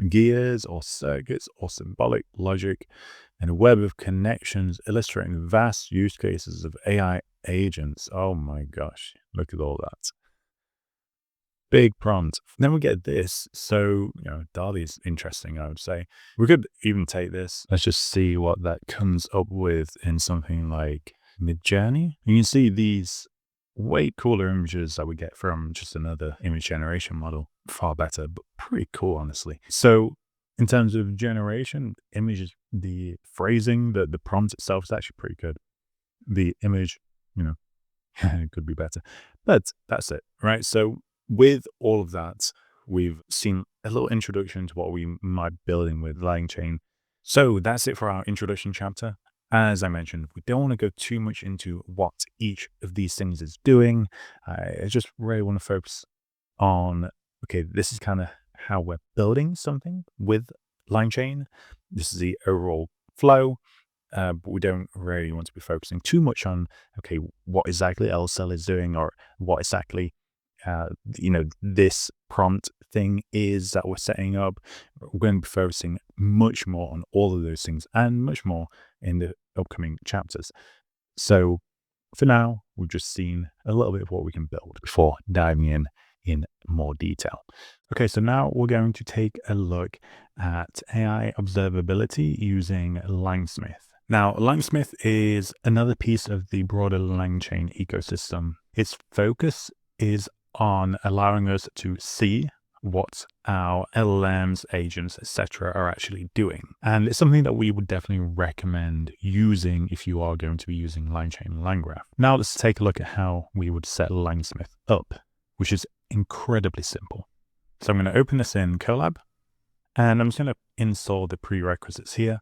gears or circuits or symbolic logic, and a web of connections illustrating vast use cases of AI agents. Oh my gosh, look at all that. Big prompt. Then we get this. So, DALL-E is interesting, I would say. We could even take this. Let's just see what that comes up with in something like Midjourney. You can see these way cooler images that we get from just another image generation model. Far better, but pretty cool, honestly. So in terms of generation, images, the phrasing, the prompt itself is actually pretty good. The image, it could be better, but that's it, right? So with all of that, we've seen a little introduction to what we might be building with LangChain. So that's it for our introduction chapter. As I mentioned, we don't want to go too much into what each of these things is doing. I just really want to focus on, okay, this is kind of how we're building something with LangChain. This is the overall flow. But we don't really want to be focusing too much on, okay, what exactly LCEL is doing, or what exactly this prompt thing is that we're setting up. We're going to be focusing much more on all of those things and much more in the upcoming chapters. So for now, we've just seen a little bit of what we can build before diving in more detail. Okay, so now we're going to take a look at AI observability using LangSmith. Now, LangSmith is another piece of the broader LangChain ecosystem. Its focus is on allowing us to see what our LLMs, agents, etc. are actually doing. And it's something that we would definitely recommend using if you are going to be using LangChain and LangGraph. Now let's take a look at how we would set LangSmith up, which is incredibly simple. So I'm going to open this in Colab, and I'm just going to install the prerequisites here.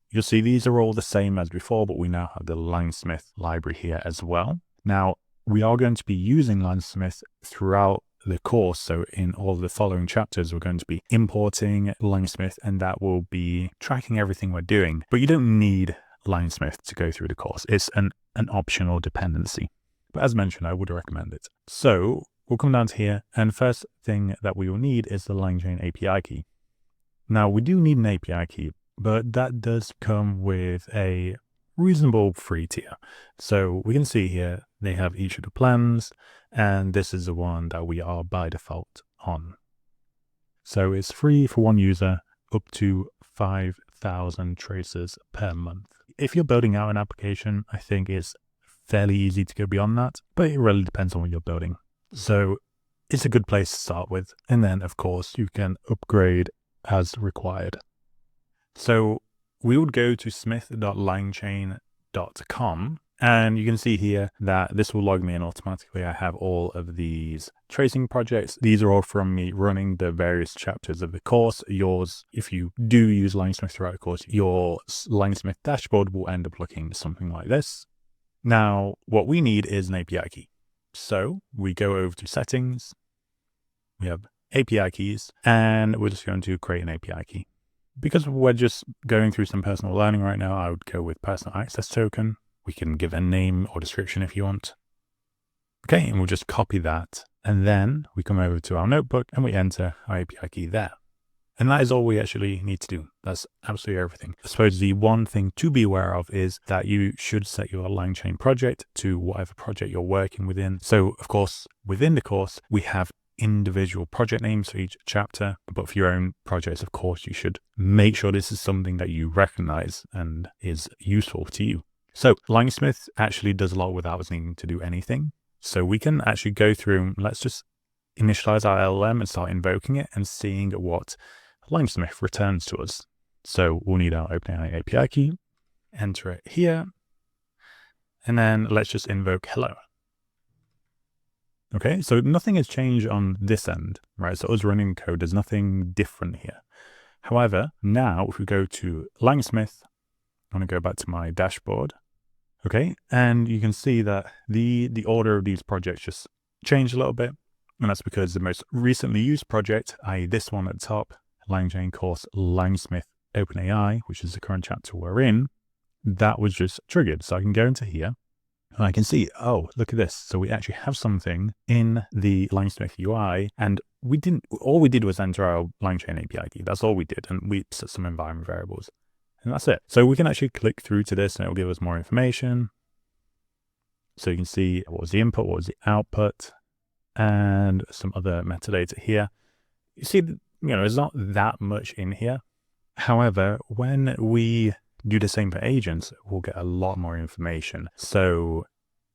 You'll see these are all the same as before, but we now have the LangSmith library here as well. Now, we are going to be using LangSmith throughout the course. So in all the following chapters, we're going to be importing LangSmith, and that will be tracking everything we're doing. But you don't need LangSmith to go through the course. It's an optional dependency. But as mentioned, I would recommend it. So we'll come down to here, and first thing that we will need is the LangChain API key. Now, we do need an API key, but that does come with a reasonable free tier. So we can see here, they have each of the plans, and this is the one that we are by default on. So it's free for one user up to 5,000 traces per month. If you're building out an application, I think it's fairly easy to go beyond that, but it really depends on what you're building. So it's a good place to start with. And then of course you can upgrade as required. So we would go to smith.langchain.com, and you can see here that this will log me in automatically. I have all of these tracing projects. These are all from me running the various chapters of the course. Yours, if you do use LangSmith throughout the course, your LangSmith dashboard will end up looking something like this. Now, what we need is an API key. So we go over to settings, we have API keys, and we're just going to create an API key. Because we're just going through some personal learning right now, I would go with personal access token. We can give a name or description if you want. Okay, and we'll just copy that. And then we come over to our notebook and we enter our API key there. And that is all we actually need to do. That's absolutely everything. I suppose the one thing to be aware of is that you should set your LangChain project to whatever project you're working within. So of course, within the course, we have individual project names for each chapter, but for your own projects, of course, you should make sure this is something that you recognize and is useful to you. So LangSmith actually does a lot without us needing to do anything. So we can actually go through, let's just initialize our LLM and start invoking it and seeing what LangSmith returns to us. So we'll need our OpenAI API key, enter it here, and then let's just invoke hello. Okay, so nothing has changed on this end, right? So us running code, there's nothing different here. However, now if we go to LangSmith, I'm going to go back to my dashboard. Okay, and you can see that the order of these projects just changed a little bit. And that's because the most recently used project, i.e. this one at the top, LangChain course LangSmith OpenAI, which is the current chapter we're in, that was just triggered. So I can go into here and I can see, oh, look at this. So we actually have something in the LangSmith UI, and all we did was enter our LangChain API key. That's all we did. And we set some environment variables. And that's it. So we can actually click through to this and it will give us more information. So you can see what was the input, what was the output, and some other metadata here. You see, there's not that much in here. However, when we do the same for agents, we'll get a lot more information. So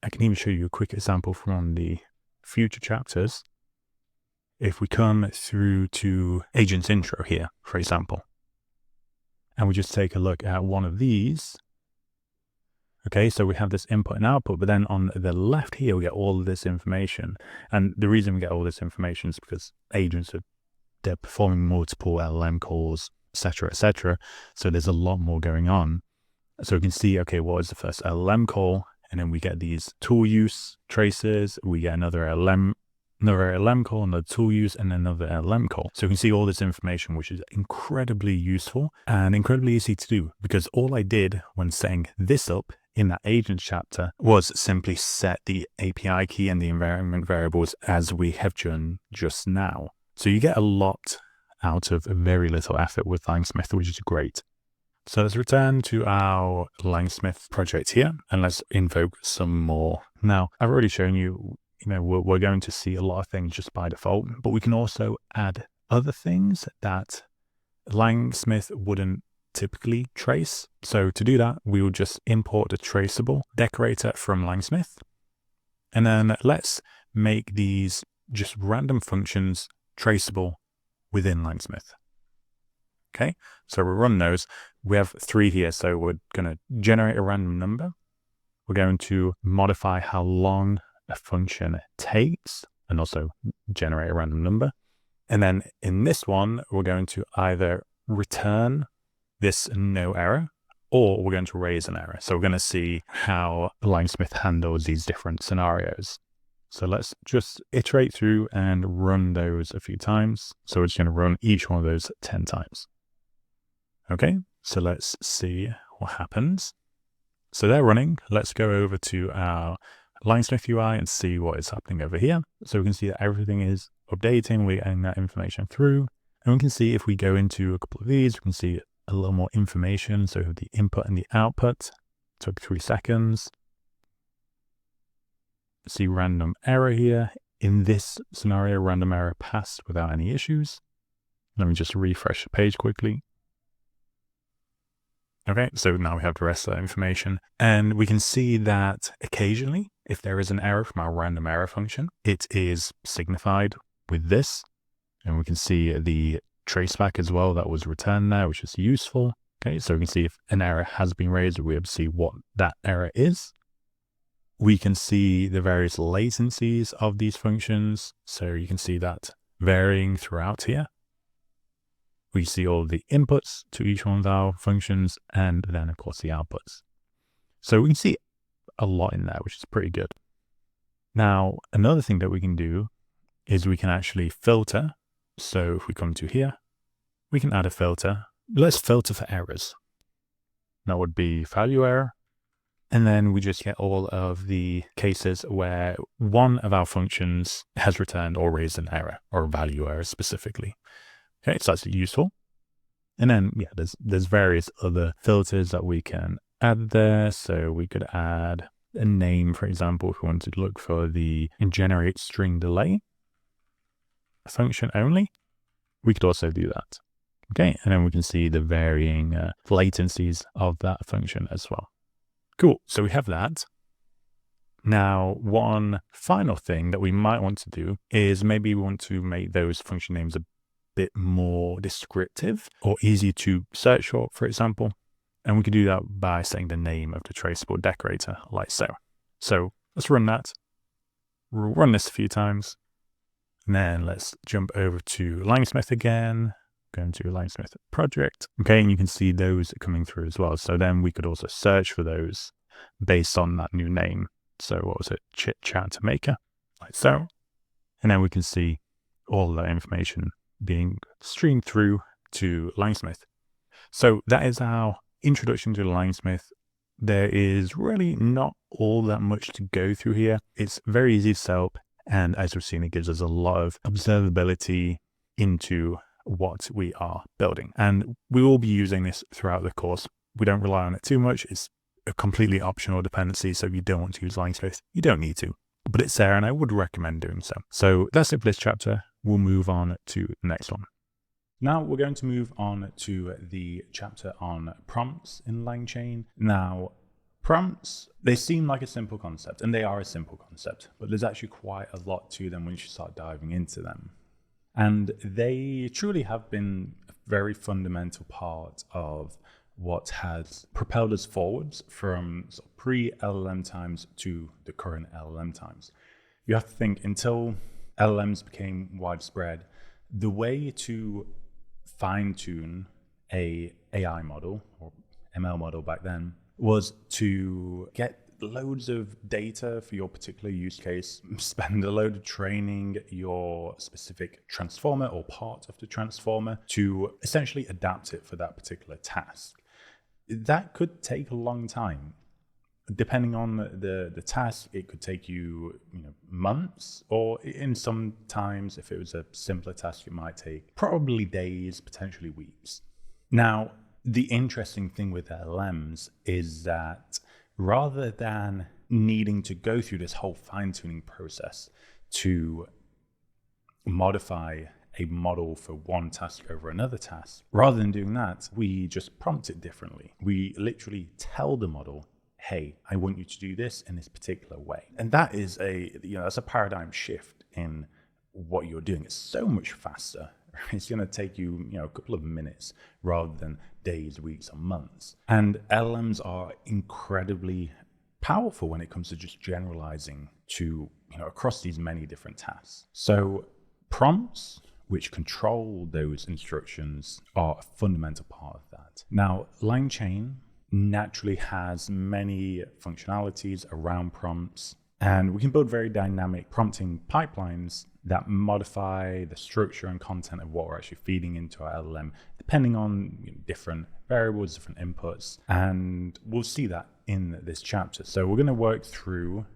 I can even show you a quick example from one of the future chapters. If we come through to agents intro here, for example, and we just take a look at one of these. Okay, so we have this input and output, but then on the left here, we get all of this information. And the reason we get all this information is because agents they're performing multiple LLM calls, etc., etc. So there's a lot more going on. So we can see, okay, what is the first LLM call? And then we get these tool use traces. We get another LLM call, another tool use, and another LLM call. So you can see all this information, which is incredibly useful and incredibly easy to do, because all I did when setting this up in that agent chapter was simply set the API key and the environment variables as we have done just now. So you get a lot out of very little effort with LangSmith, which is great. So let's return to our LangSmith project here, and let's invoke some more. Now, I've already shown you, we're going to see a lot of things just by default, but we can also add other things that LangSmith wouldn't typically trace. So to do that, we will just import the traceable decorator from LangSmith. And then let's make these just random functions traceable within LangSmith. Okay, so we'll run those. We have 3 here, so we're going to generate a random number. We're going to modify how long a function takes and also generate a random number. And then in this one, we're going to either return this no error, or we're going to raise an error. So we're going to see how LangSmith handles these different scenarios. So let's just iterate through and run those a few times. So we're just going to run each one of those 10 times. Okay, so let's see what happens. So they're running. Let's go over to our LangSmith UI and see what is happening over here. So we can see that everything is updating. We're getting that information through. And we can see if we go into a couple of these, we can see a little more information. So the input and the output took 3 seconds. See random error here. In this scenario, random error passed without any issues. Let me just refresh the page quickly. Okay, so now we have the rest of that information, and we can see that occasionally, if there is an error from our random error function, it is signified with this, and we can see the traceback as well that was returned there, which is useful. Okay, so we can see if an error has been raised, we'll be able to see what that error is. We can see the various latencies of these functions, so you can see that varying throughout here. We see all the inputs to each one of our functions, and then of course the outputs. So we can see a lot in there, which is pretty good. Now, another thing that we can do is we can actually filter. So if we come to here, we can add a filter. Let's filter for errors. That would be value error. And then we just get all of the cases where one of our functions has returned or raised an error, or value error specifically. Okay, so that's useful. And then, yeah, there's various other filters that we can add there. So we could add a name, for example, if we wanted to look for the generate string delay function only, we could also do that. Okay, and then we can see the varying latencies of that function as well. Cool, so we have that. Now, one final thing that we might want to do is maybe we want to make those function names a bit more descriptive or easy to search for example. And we could do that by setting the name of the traceable decorator like so. So let's run that. We'll run this a few times. And then let's jump over to LangSmith again, going to LangSmith project. Okay, and you can see those coming through as well. So then we could also search for those based on that new name. So what was it? Chit Chat Maker, like so. And then we can see all that information being streamed through to LangSmith. So that is our introduction to LangSmith. There is really not all that much to go through here. It's very easy to set up. And as we've seen, it gives us a lot of observability into what we are building. And we will be using this throughout the course. We don't rely on it too much. It's a completely optional dependency. So if you don't want to use LangSmith, you don't need to. But it's there and I would recommend doing so. So that's it for this chapter. We'll move on to the next one. Now we're going to move on to the chapter on prompts in LangChain. Now, prompts, they seem like a simple concept, and they are a simple concept, but there's actually quite a lot to them once you start diving into them. And they truly have been a very fundamental part of what has propelled us forwards from sort of pre-LLM times to the current LLM times. You have to think, until LLMs became widespread, the way to fine-tune a AI model or ML model back then was to get loads of data for your particular use case, spend a load of training your specific transformer or part of the transformer to essentially adapt it for that particular task. That could take a long time. Depending on the task, it could take you, months, or in some times, if it was a simpler task, it might take probably days, potentially weeks. Now, the interesting thing with LLMs is that rather than needing to go through this whole fine-tuning process to modify a model for one task over another task, rather than doing that, we just prompt it differently. We literally tell the model, hey, I want you to do this in this particular way. And that is that's a paradigm shift in what you're doing. It's so much faster. It's going to take you, a couple of minutes rather than days, weeks, or months. And LLMs are incredibly powerful when it comes to just generalizing to, across these many different tasks. So prompts, which control those instructions, are a fundamental part of that. Now, LangChain naturally has many functionalities around prompts, and we can build very dynamic prompting pipelines that modify the structure and content of what we're actually feeding into our LLM, depending on different variables, different inputs, and we'll see that in this chapter. So we're going to work through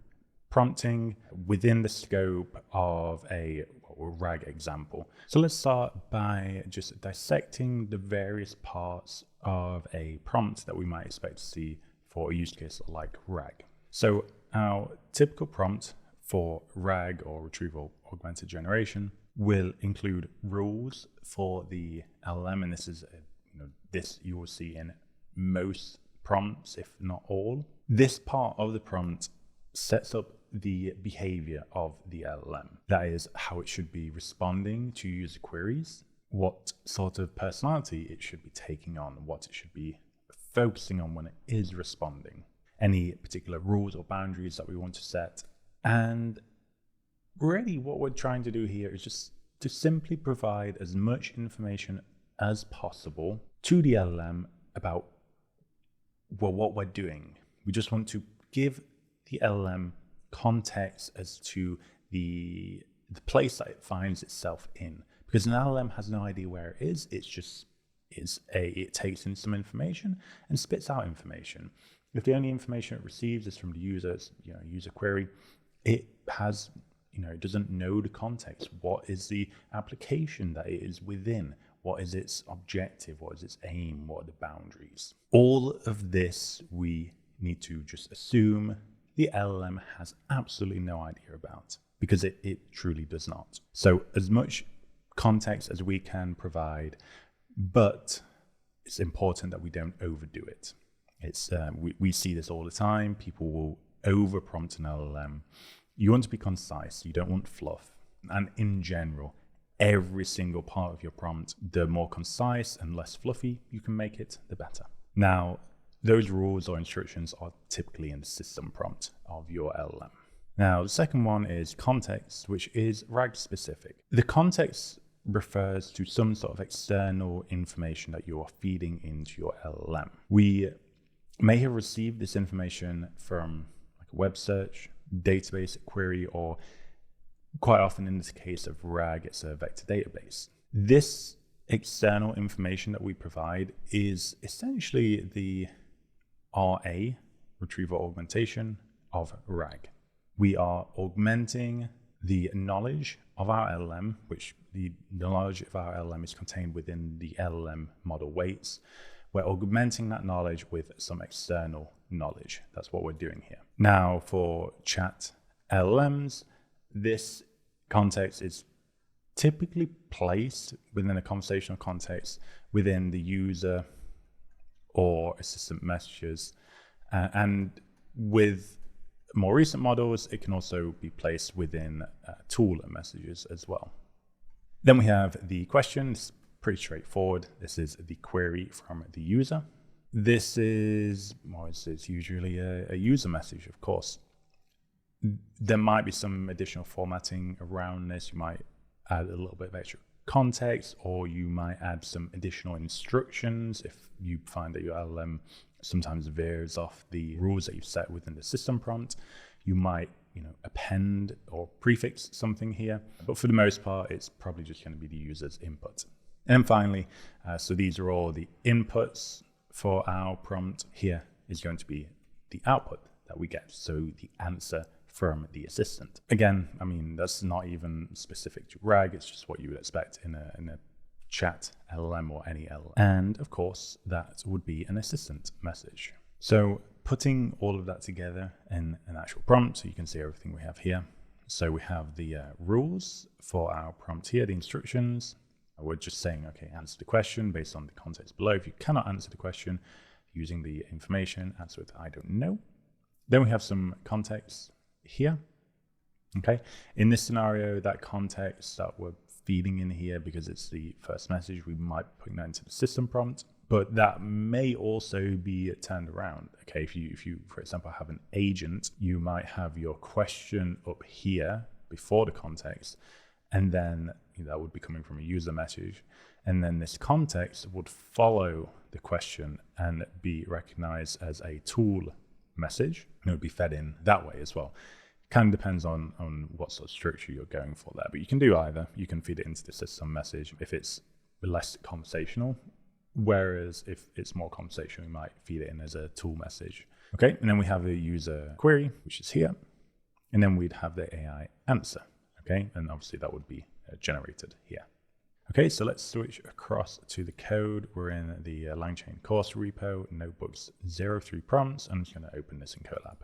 prompting within the scope of a RAG example. So let's start by just dissecting the various parts of a prompt that we might expect to see for a use case like RAG. So our typical prompt for RAG, or retrieval augmented generation, will include rules for the LLM, and this is this you will see in most prompts, if not all. This part of the prompt sets up the behavior of the LLM. That is how it should be responding to user queries, what sort of personality it should be taking on, what it should be focusing on when it is responding, any particular rules or boundaries that we want to set. And really what we're trying to do here is just to simply provide as much information as possible to the LLM about what we're doing. We just want to give the LLM context as to the place that it finds itself in, because an LLM has no idea where it is. It takes in some information and spits out information. If the only information it receives is from the user's user query, it has it doesn't know the context. What is the application that it is within? What is its objective? What is its aim? What are the boundaries? All of this we need to just assume the LLM has absolutely no idea about, because it truly does not. So as much context as we can provide, but it's important that we don't overdo it. We see this all the time. People will over prompt an LLM, you want to be concise. You don't want fluff. And in general, every single part of your prompt, the more concise and less fluffy you can make it, the better. Now, those rules or instructions are typically in the system prompt of your LLM. Now, the second one is context, which is RAG specific. The context refers to some sort of external information that you are feeding into your LLM. We may have received this information from like a web search, database query, or quite often in this case of RAG, it's a vector database. This external information that we provide is essentially the RA, retrieval augmentation, of RAG. We are augmenting the knowledge of our LLM, which the knowledge of our LLM is contained within the LLM model weights. We're augmenting that knowledge with some external knowledge. That's what we're doing here. Now, for chat LLMs, this context is typically placed within a conversational context within the user or assistant messages. And with more recent models, it can also be placed within tool messages as well. Then we have the question. It's pretty straightforward. This is the query from the user. This is, well, it's usually a user message, of course. There might be some additional formatting around this. You might add a little bit of extra context, or you might add some additional instructions if you find that your LLM sometimes veers off the rules that you've set within the system prompt. You might, append or prefix something here, but for the most part, it's probably just going to be the user's input. And then finally, so these are all the inputs for our prompt. Here is going to be the output that we get, so the answer from the assistant. Again, I mean, that's not even specific to RAG, it's just what you would expect in a chat LLM or any LLM. And of course, that would be an assistant message. So putting all of that together in an actual prompt, so you can see everything we have here. So we have the rules for our prompt here, the instructions. We're just saying, okay, answer the question based on the context below. If you cannot answer the question using the information, answer with I don't know. Then we have some context here. Okay, in this scenario, that context that we're feeding in here, because it's the first message, we might be putting that into the system prompt, but that may also be turned around. Okay, if you for example have an agent, you might have your question up here before the context, and then that would be coming from a user message, and then this context would follow the question and be recognized as a tool message, and it would be fed in that way as well. Kind of depends on what sort of structure you're going for there, but you can do either. You can feed it into the system message if it's less conversational, whereas if it's more conversational, you might feed it in as a tool message. Okay, and then we have a user query, which is here, and then we'd have the AI answer. Okay, and obviously that would be generated here. Okay, so let's switch across to the code. We're in the LangChain course repo, notebooks 03 prompts. I'm just going to open this in Colab.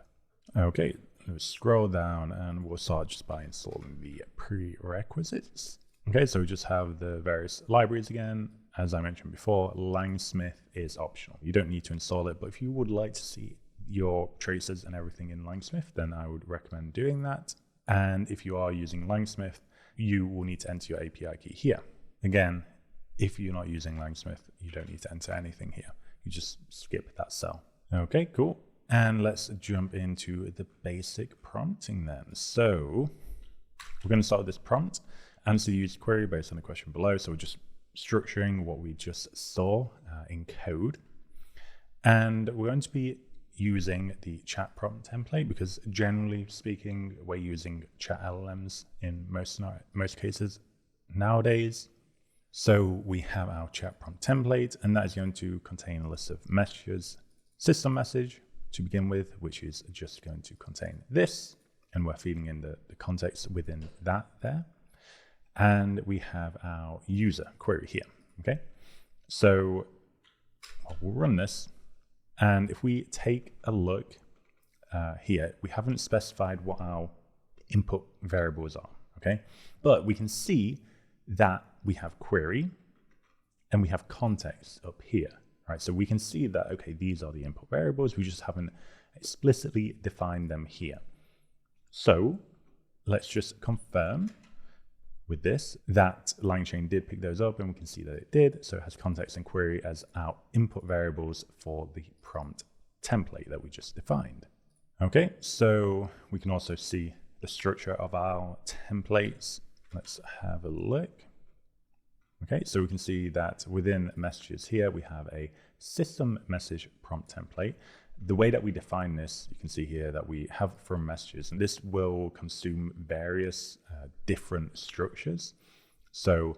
Okay, let's scroll down and we'll start just by installing the prerequisites. Okay, so we just have the various libraries again. As I mentioned before, LangSmith is optional. You don't need to install it, but if you would like to see your traces and everything in LangSmith, then I would recommend doing that. And if you are using LangSmith, you will need to enter your API key here. Again, if you're not using LangSmith, you don't need to enter anything here. You just skip that cell. Okay, cool. And let's jump into the basic prompting then. So we're going to start with this prompt. Answer the user query based on the question below. So we're just structuring what we just saw in code. And we're going to be using the chat prompt template because generally speaking, we're using chat LLMs in most cases nowadays. So we have our chat prompt template, and that is going to contain a list of messages, system message to begin with, which is just going to contain this, and we're feeding in the context within that there. And we have our user query here. Okay, so we'll run this. And if we take a look here, we haven't specified what our input variables are, okay? But we can see that we have query and we have context up here, right? So we can see that, okay, these are the input variables. We just haven't explicitly define them here. So let's just confirm with this that LangChain did pick those up, and we can see that it did. So it has context and query as our input variables for the prompt template that we just defined. Okay, so we can also see the structure of our templates. Let's have a look. Okay, so we can see that within messages here, we have a system message prompt template. The way that we define this, you can see here that we have from messages, and this will consume various different structures. So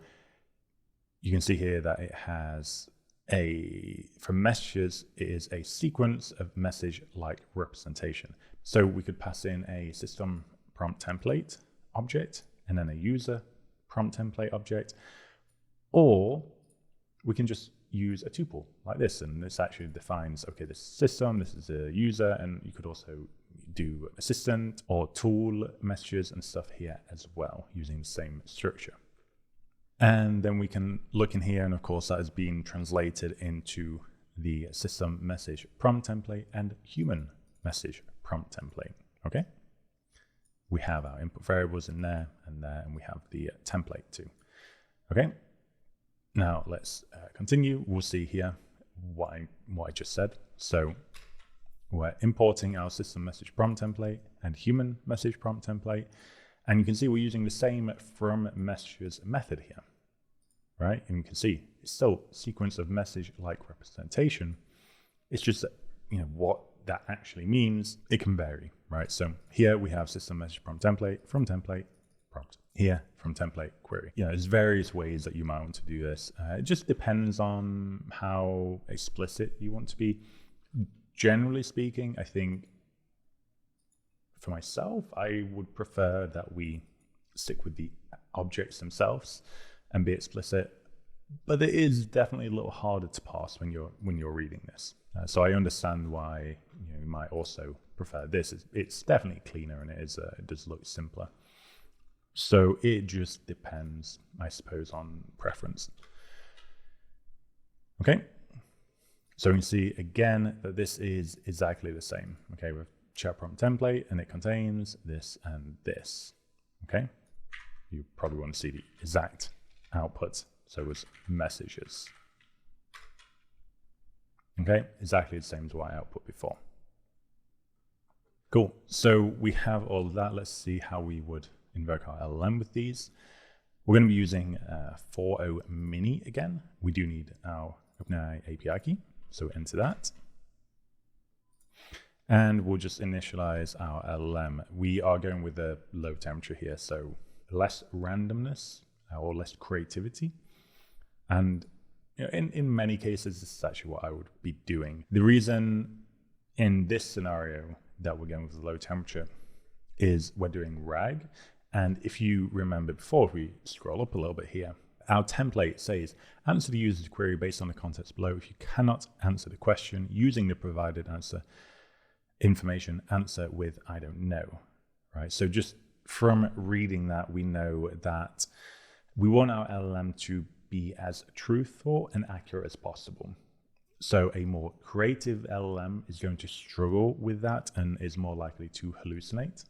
you can see here that it has from messages, it is a sequence of message-like representation. So we could pass in a system prompt template object and then a user prompt template object, or we can just use a tuple like this, and this actually defines, okay, this is system, this is a user, and you could also do assistant or tool messages and stuff here as well using the same structure. And then we can look in here, and of course that is being translated into the system message prompt template and human message prompt template. Okay, we have our input variables in there, and we have the template too. Okay, now let's continue. We'll see here what I just said. So we're importing our system message prompt template and human message prompt template, and you can see we're using the same from messages method here, right? And you can see it's still sequence of message-like representation. It's just that, what that actually means, it can vary, right? So here we have system message prompt template, from template, prompt. Here, from template, query. There's various ways that you might want to do this. It just depends on how explicit you want to be. Generally speaking, I think for myself, I would prefer that we stick with the objects themselves and be explicit, but it is definitely a little harder to parse when you're reading this. So I understand why you might also prefer this. It's definitely cleaner, and it does look simpler. So it just depends, I suppose, on preference. Okay, so you can see again that this is exactly the same. Okay, with chat prompt template, and it contains this and this. Okay, you probably want to see the exact output. So it's messages. Okay, exactly the same as what I output before. Cool, so we have all of that. Let's see how we would invoke our LLM with these. We're going to be using 4.0 mini again. We do need our OpenAI API key, so enter that. And we'll just initialize our LLM. We are going with a low temperature here, so less randomness or less creativity. And in many cases, this is actually what I would be doing. The reason in this scenario that we're going with low temperature is we're doing RAG. And if you remember before, if we scroll up a little bit here, our template says, answer the user's query based on the context below. If you cannot answer the question using the provided information, answer with I don't know, right? So just from reading that, we know that we want our LLM to be as truthful and accurate as possible. So a more creative LLM is going to struggle with that and is more likely to hallucinate.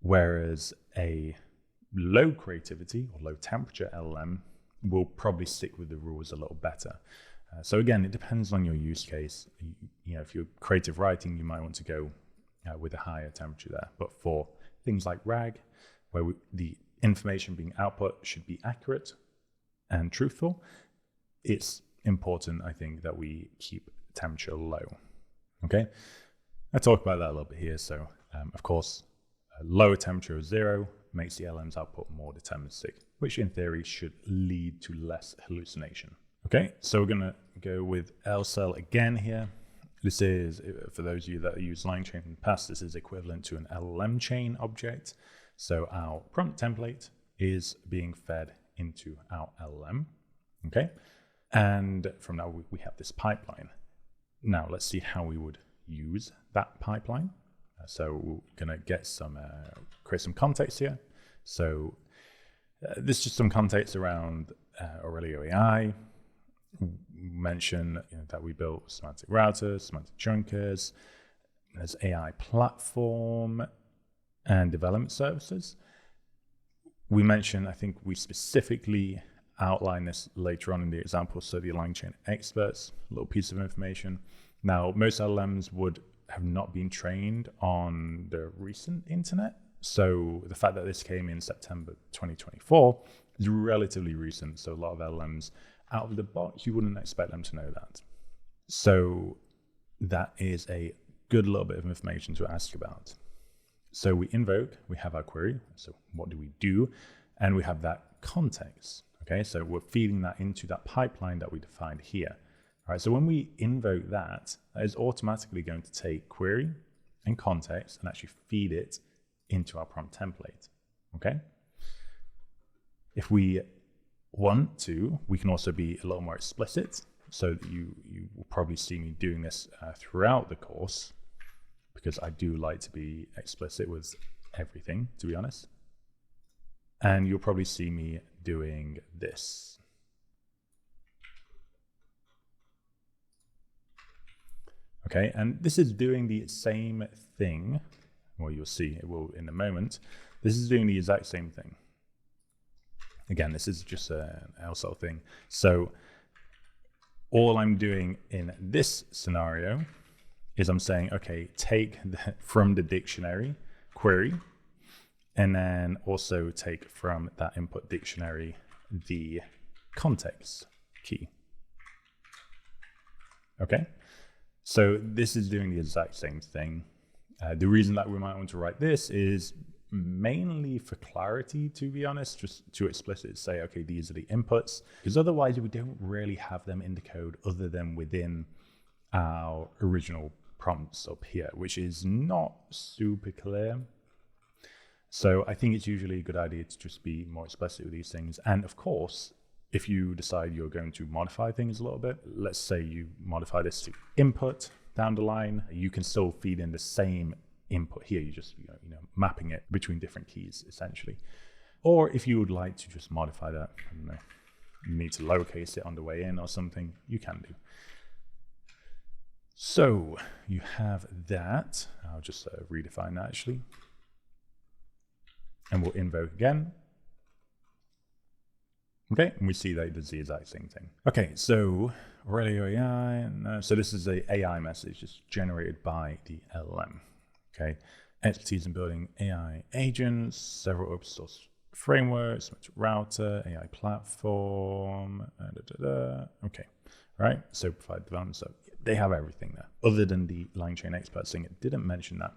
Whereas a low creativity or low temperature LLM will probably stick with the rules a little better. So again, it depends on your use case. If you're creative writing, you might want to go with a higher temperature there. But for things like RAG, where the information being output should be accurate and truthful, it's important, I think, that we keep temperature low. Okay, I talked about that a little bit here. So of course, a lower temperature of 0 makes the LLM's output more deterministic, which in theory should lead to less hallucination. Okay, so we're gonna go with LCEL again here. This is, for those of you that use LangChain in the past, this is equivalent to an LLM chain object. So our prompt template is being fed into our LLM, okay? And from now we have this pipeline. Now let's see how we would use that pipeline. So we're gonna get create some context here. So this is just some context around Aurelio AI. Mention that we built semantic routers, semantic chunkers, There's AI platform and development services. We mentioned, I think we specifically outline this later on in the example. So the LangChain experts, a little piece of information. Now, most LLMs would have not been trained on the recent internet. So the fact that this came in September 2024 is relatively recent. So a lot of LLMs out of the box, you wouldn't expect them to know that. So that is a good little bit of information to ask about. So we invoke, we have our query. So what do we do? And we have that context. Okay, so we're feeding that into that pipeline that we defined here. All right, so when we invoke that is automatically going to take query and context and actually feed it into our prompt template. Okay. If we want to, we can also be a little more explicit. So that you will probably see me doing this throughout the course, because I do like to be explicit with everything, to be honest. And you'll probably see me doing this. Okay, and this is doing the same thing. Well, you'll see it will in a moment. This is doing the exact same thing. Again, this is just an LCEL thing. So all I'm doing in this scenario is I'm saying, okay, take from the dictionary query, and then also take from that input dictionary the context key. Okay, so this is doing the exact same thing. The reason that we might want to write this is mainly for clarity, to be honest, just to explicitly say, okay, these are the inputs, because otherwise we don't really have them in the code other than within our original prompts up here, which is not super clear. So I think it's usually a good idea to just be more explicit with these things. And of course, if you decide you're going to modify things a little bit, let's say you modify this to input down the line, you can still feed in the same input here. You're just mapping it between different keys essentially. Or if you would like to just modify that, I don't know, you need to lowercase it on the way in or something, you can do. So you have that. I'll just redefine that actually. And we'll invoke again. Okay, and we see that it does the exact same thing. Okay, so radio AI, so this is a AI message just generated by the LLM. Okay, expertise in building AI agents, several open source frameworks, router, AI platform, okay, right? So provide development, so they have everything there. Other than the LangChain expert thing, it didn't mention that,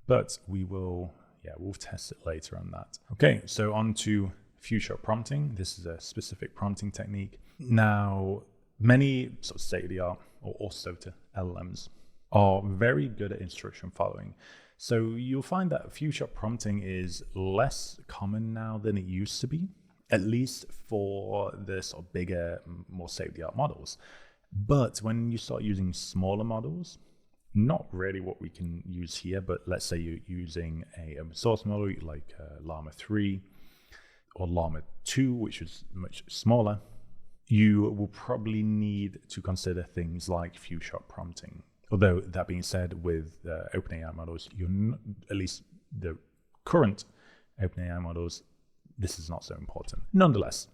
but we will, we'll test it later on that. Okay, so on to few-shot prompting. This is a specific prompting technique. Now, many sort of state-of-the-art or SOTA LLMs are very good at instruction following. So you'll find that few-shot prompting is less common now than it used to be, at least for the sort of bigger, more state-of-the-art models. But when you start using smaller models, not really what we can use here, but let's say you're using a open source model like Llama 3 or Llama 2, which is much smaller, you will probably need to consider things like few-shot prompting. Although that being said, with OpenAI models, at least the current OpenAI models, this is not so important. Nonetheless,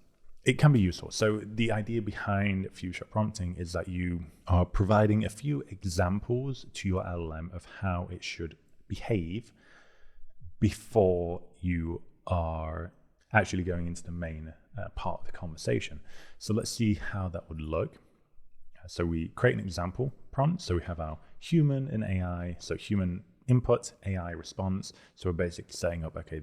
it can be useful. So the idea behind few-shot prompting is that you are providing a few examples to your LLM of how it should behave before you are actually going into the main part of the conversation. So let's see how that would look. So we create an example prompt. So we have our human and AI. So human input, AI response. So we're basically saying up, okay,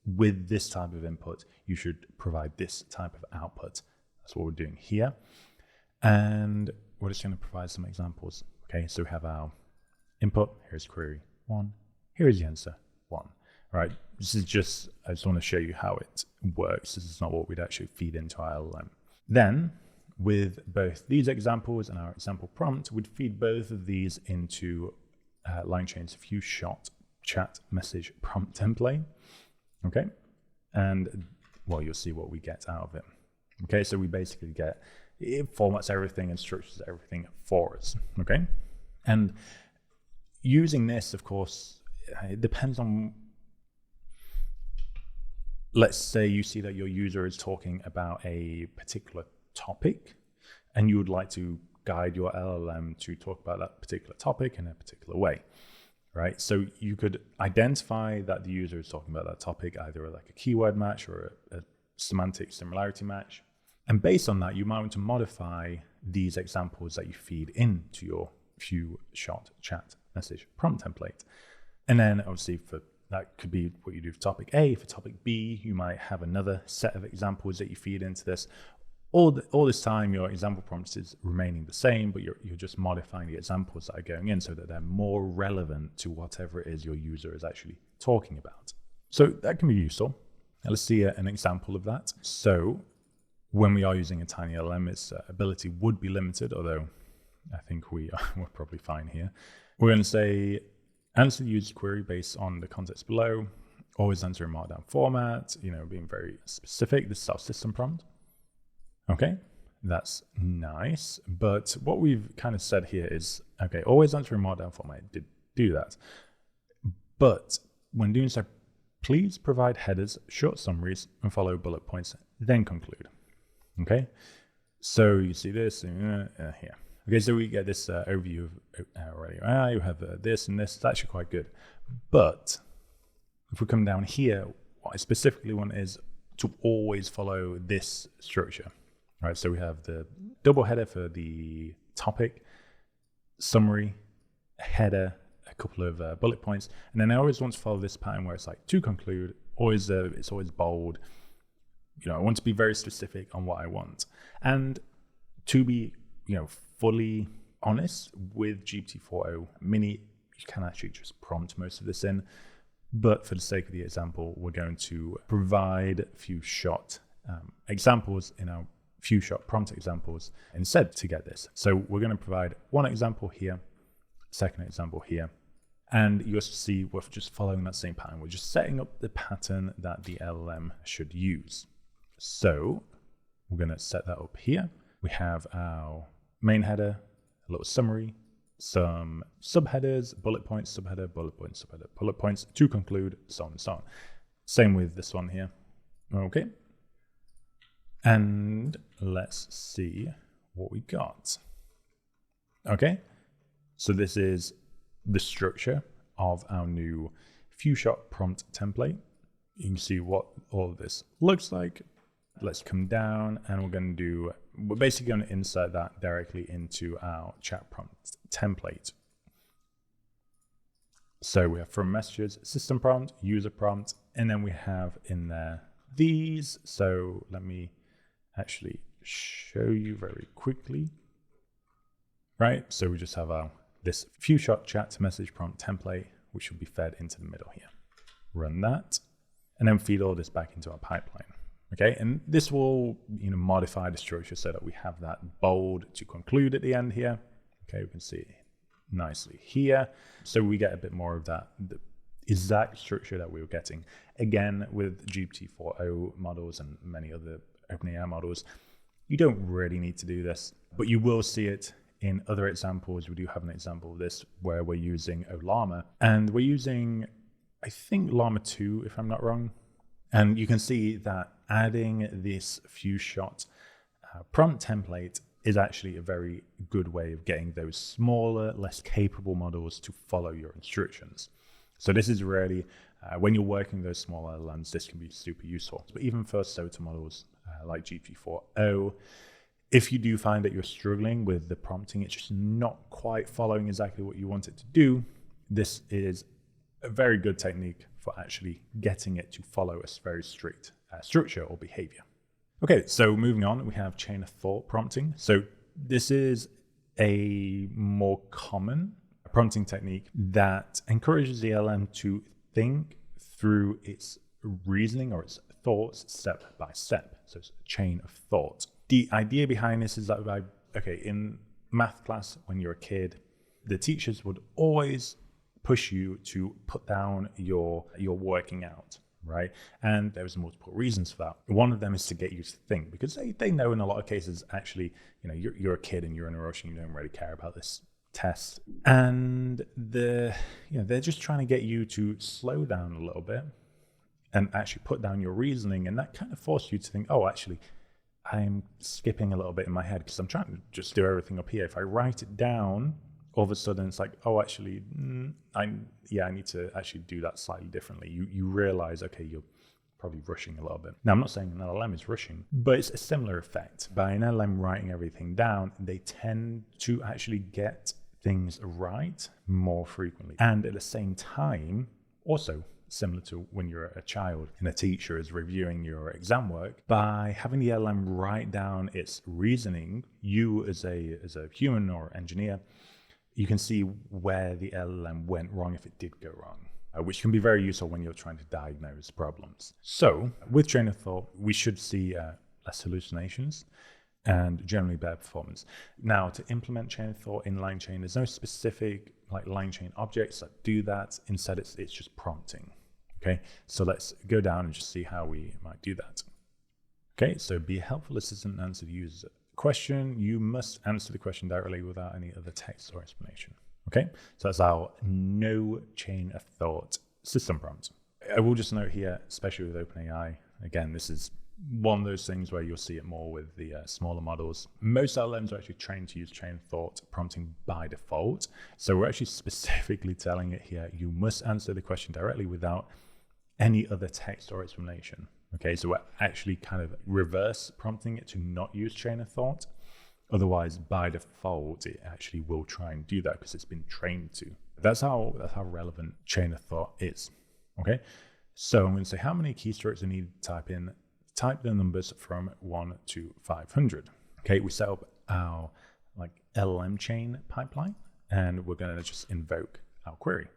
with this type of input, you should provide this type of output. That's what we're doing here. And we're just going to provide some examples. Okay, so we have our input. Here's query 1. Here is the answer 1. All right, this is just, I just want to show you how it works. This is not what we'd actually feed into our LLM. Then, with both these examples and our example prompt, we'd feed both of these into LangChain's few-shot chat message prompt template. Okay, and well, you'll see what we get out of it. Okay, so we basically get, it formats everything and structures everything for us. Okay, and using this, of course, it depends on, let's say you see that your user is talking about a particular topic and you would like to guide your LLM to talk about that particular topic in a particular way, right? So you could identify that the user is talking about that topic, either like a keyword match or a semantic similarity match. And based on that, you might want to modify these examples that you feed into your few-shot chat message prompt template. And then obviously that could be what you do for topic A. For topic B, you might have another set of examples that you feed into this. All this time, your example prompts is remaining the same, but you're just modifying the examples that are going in so that they're more relevant to whatever it is your user is actually talking about. So that can be useful. Now let's see an example of that. So when we are using a tiny LLM, its ability would be limited, although I think we're probably fine here. We're going to say, answer the user query based on the context below, always answer in markdown format, being very specific. This is our system prompt. Okay, that's nice. But what we've kind of said here is, okay, always answer in markdown format. It did do that. But when doing so, please provide headers, short summaries, and follow bullet points, then conclude. Okay, so you see this here. Okay, so we get this overview of already. You have this and this. It's actually quite good. But if we come down here, what I specifically want is to always follow this structure. Right, so we have the double header for the topic, summary, header, a couple of bullet points, and then I always want to follow this pattern where it's like to conclude. Always, it's always bold. I want to be very specific on what I want, and to be, fully honest with GPT-4o Mini, you can actually just prompt most of this in. But for the sake of the example, we're going to provide a few shot examples in our few shot prompt examples instead to get this. So we're going to provide one example here, second example here, and you'll see we're just following that same pattern. We're just setting up the pattern that the LLM should use. So we're going to set that up here. We have our main header, a little summary, some subheaders, bullet points, subheader, bullet points, subheader, bullet points to conclude, so on and so on. Same with this one here. Okay. And let's see what we got. Okay, so this is the structure of our new few-shot prompt template. You can see what all of this looks like. Let's come down and we're basically going to insert that directly into our chat prompt template. So we have from messages, system prompt, user prompt, and then we have in there these. So let me actually show you very quickly. Right, so we just have this few-shot chat to message prompt template, which will be fed into the middle here. Run that, and then feed all this back into our pipeline. Okay, and this will modify the structure so that we have that bold to conclude at the end here. Okay, we can see it nicely here. So we get a bit more of that, the exact structure that we were getting. Again, with GPT-4o models and many other OpenAI models, you don't really need to do this, but you will see it in other examples. We do have an example of this where we're using Ollama, and we're using, I think, Llama 2, if I'm not wrong. And you can see that adding this few-shot prompt template is actually a very good way of getting those smaller, less capable models to follow your instructions. So this is really, when you're working those smaller LLMs, this can be super useful. But even for SOTA models like GPT-4o, if you do find that you're struggling with the prompting, it's just not quite following exactly what you want it to do, this is a very good technique for actually getting it to follow a very strict structure or behavior. Okay, so moving on, we have chain of thought prompting. So this is a more common prompting technique that encourages the LLM to think through its reasoning or its thoughts step by step. So it's a chain of thought. The idea behind this is that, in math class, when you're a kid, the teachers would always push you to put down your working out, right? And there was multiple reasons for that. One of them is to get you to think, because they know in a lot of cases, actually, you're a kid and you're in a rush and you don't really care about this test. And they're just trying to get you to slow down a little bit and actually put down your reasoning. And that kind of forces you to think, oh, actually, I'm skipping a little bit in my head because I'm trying to just do everything up here. If I write it down, all of a sudden it's like, oh, actually, I need to actually do that slightly differently. You realize, okay, you're probably rushing a little bit. Now, I'm not saying an LLM is rushing, but it's a similar effect. By an LLM writing everything down, they tend to actually get things right more frequently. And at the same time, also similar to when you're a child and a teacher is reviewing your exam work, by having the LLM write down its reasoning, you as a human or engineer, you can see where the LLM went wrong if it did go wrong, which can be very useful when you're trying to diagnose problems. So with chain of thought, we should see less hallucinations and generally better performance. Now, to implement chain of thought in LangChain, there's no specific like LangChain objects that do that. Instead, it's just prompting. Okay, so let's go down and just see how we might do that. Okay, so be a helpful assistant and answer the user's question. You must answer the question directly without any other text or explanation. Okay, so that's our no chain of thought system prompt. I will just note here, especially with OpenAI, again, this is one of those things where you'll see it more with the smaller models. Most LLMs are actually trained to use chain of thought prompting by default. So we're actually specifically telling it here, you must answer the question directly without any other text or explanation. Okay, so we're actually kind of reverse prompting it to not use chain of thought. Otherwise, by default, it actually will try and do that because it's been trained to. That's how relevant chain of thought is. Okay, so I'm going to say how many keystrokes I need to type in. Type the numbers from 1 to 500. Okay, we set up our LLM chain pipeline, and we're going to just invoke our query,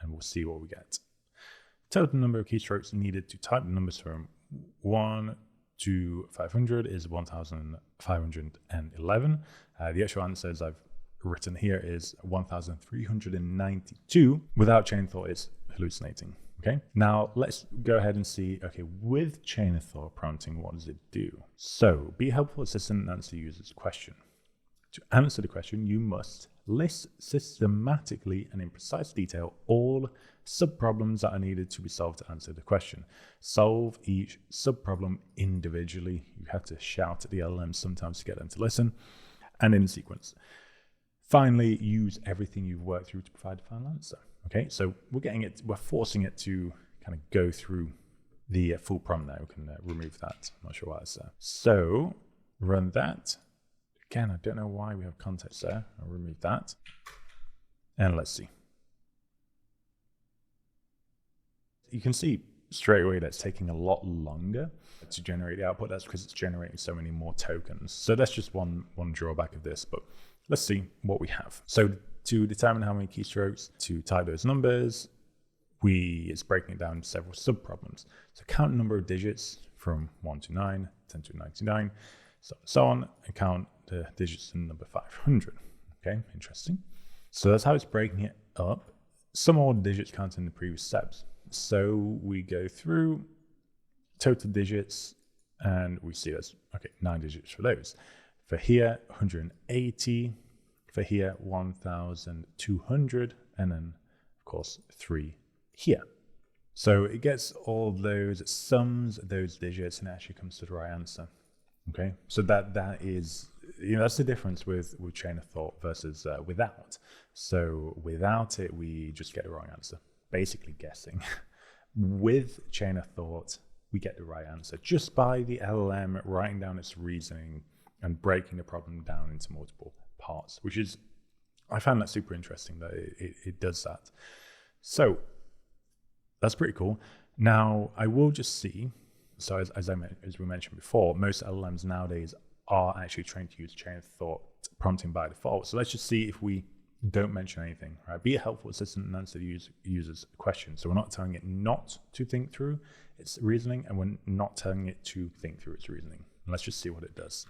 and we'll see what we get. Total number of keystrokes needed to type the numbers from 1 to 500 is 1,511. The actual answers I've written here is 1,392. Without chain of thought, it's hallucinating. Okay, now let's go ahead and see, okay, with chain of thought prompting, what does it do? So be a helpful assistant and answer the user's question. To answer the question, you must list systematically and in precise detail all subproblems that are needed to be solved to answer the question. Solve each subproblem individually. You have to shout at the LLM sometimes to get them to listen, and in sequence. Finally, use everything you've worked through to provide a final answer. Okay, so we're forcing it to kind of go through the full prompt now. We can remove that. I'm not sure why it's there. So run that. Again, I don't know why we have context there. I'll remove that. And let's see. You can see straight away that's taking a lot longer to generate the output. That's because it's generating so many more tokens. So that's just one drawback of this, but let's see what we have. So to determine how many keystrokes to type those numbers, it's breaking it down into several subproblems. So count the number of digits from 1 to 9, 10 to 99, so on, and count the digits in number 500. Okay, interesting. So that's how it's breaking it up. Some more digits counted in the previous steps. So we go through total digits and we see that's, okay, 9 digits for those. For here, 180. For here, 1,200. And then, of course, 3 here. So it gets all those, it sums those digits and actually comes to the right answer. Okay, so that is, that's the difference with chain of thought versus without. So without it, we just get the wrong answer, basically guessing. With chain of thought, we get the right answer just by the LLM writing down its reasoning and breaking the problem down into multiple parts, which is, I found that super interesting that it does that. So that's pretty cool. Now I will just see, so as we mentioned before, most LLMs nowadays are actually trained to use chain of thought prompting by default. So let's just see if we don't mention anything, right? Be a helpful assistant and answer the user's question. So we're not telling it not to think through its reasoning, and we're not telling it to think through its reasoning. And let's just see what it does.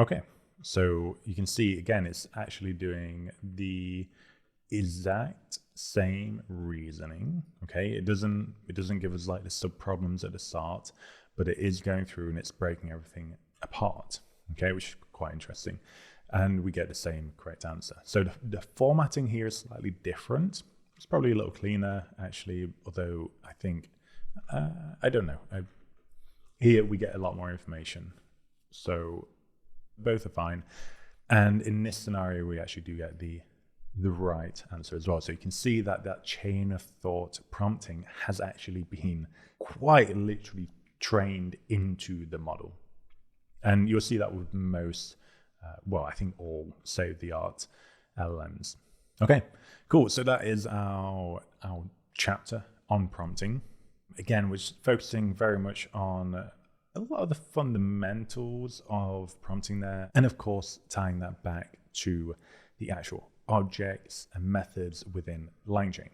Okay, so you can see, again, it's actually doing the exact same reasoning. Okay, it doesn't give us like the subproblems at the start, but it is going through and it's breaking everything apart. Okay, which is quite interesting. and we get the same correct answer. So the formatting here is slightly different. It's probably a little cleaner, actually, although I think, I don't know. Here we get a lot more information. So both are fine. And in this scenario, we actually do get the right answer as well. So you can see that that chain of thought prompting has actually been quite literally trained into the model. And you'll see that with most, well, I think all state-of-the-art LLMs. Okay, cool. So that is our chapter on prompting. Again, we're focusing very much on a lot of the fundamentals of prompting there, and of course, tying that back to the actual objects and methods within LangChain.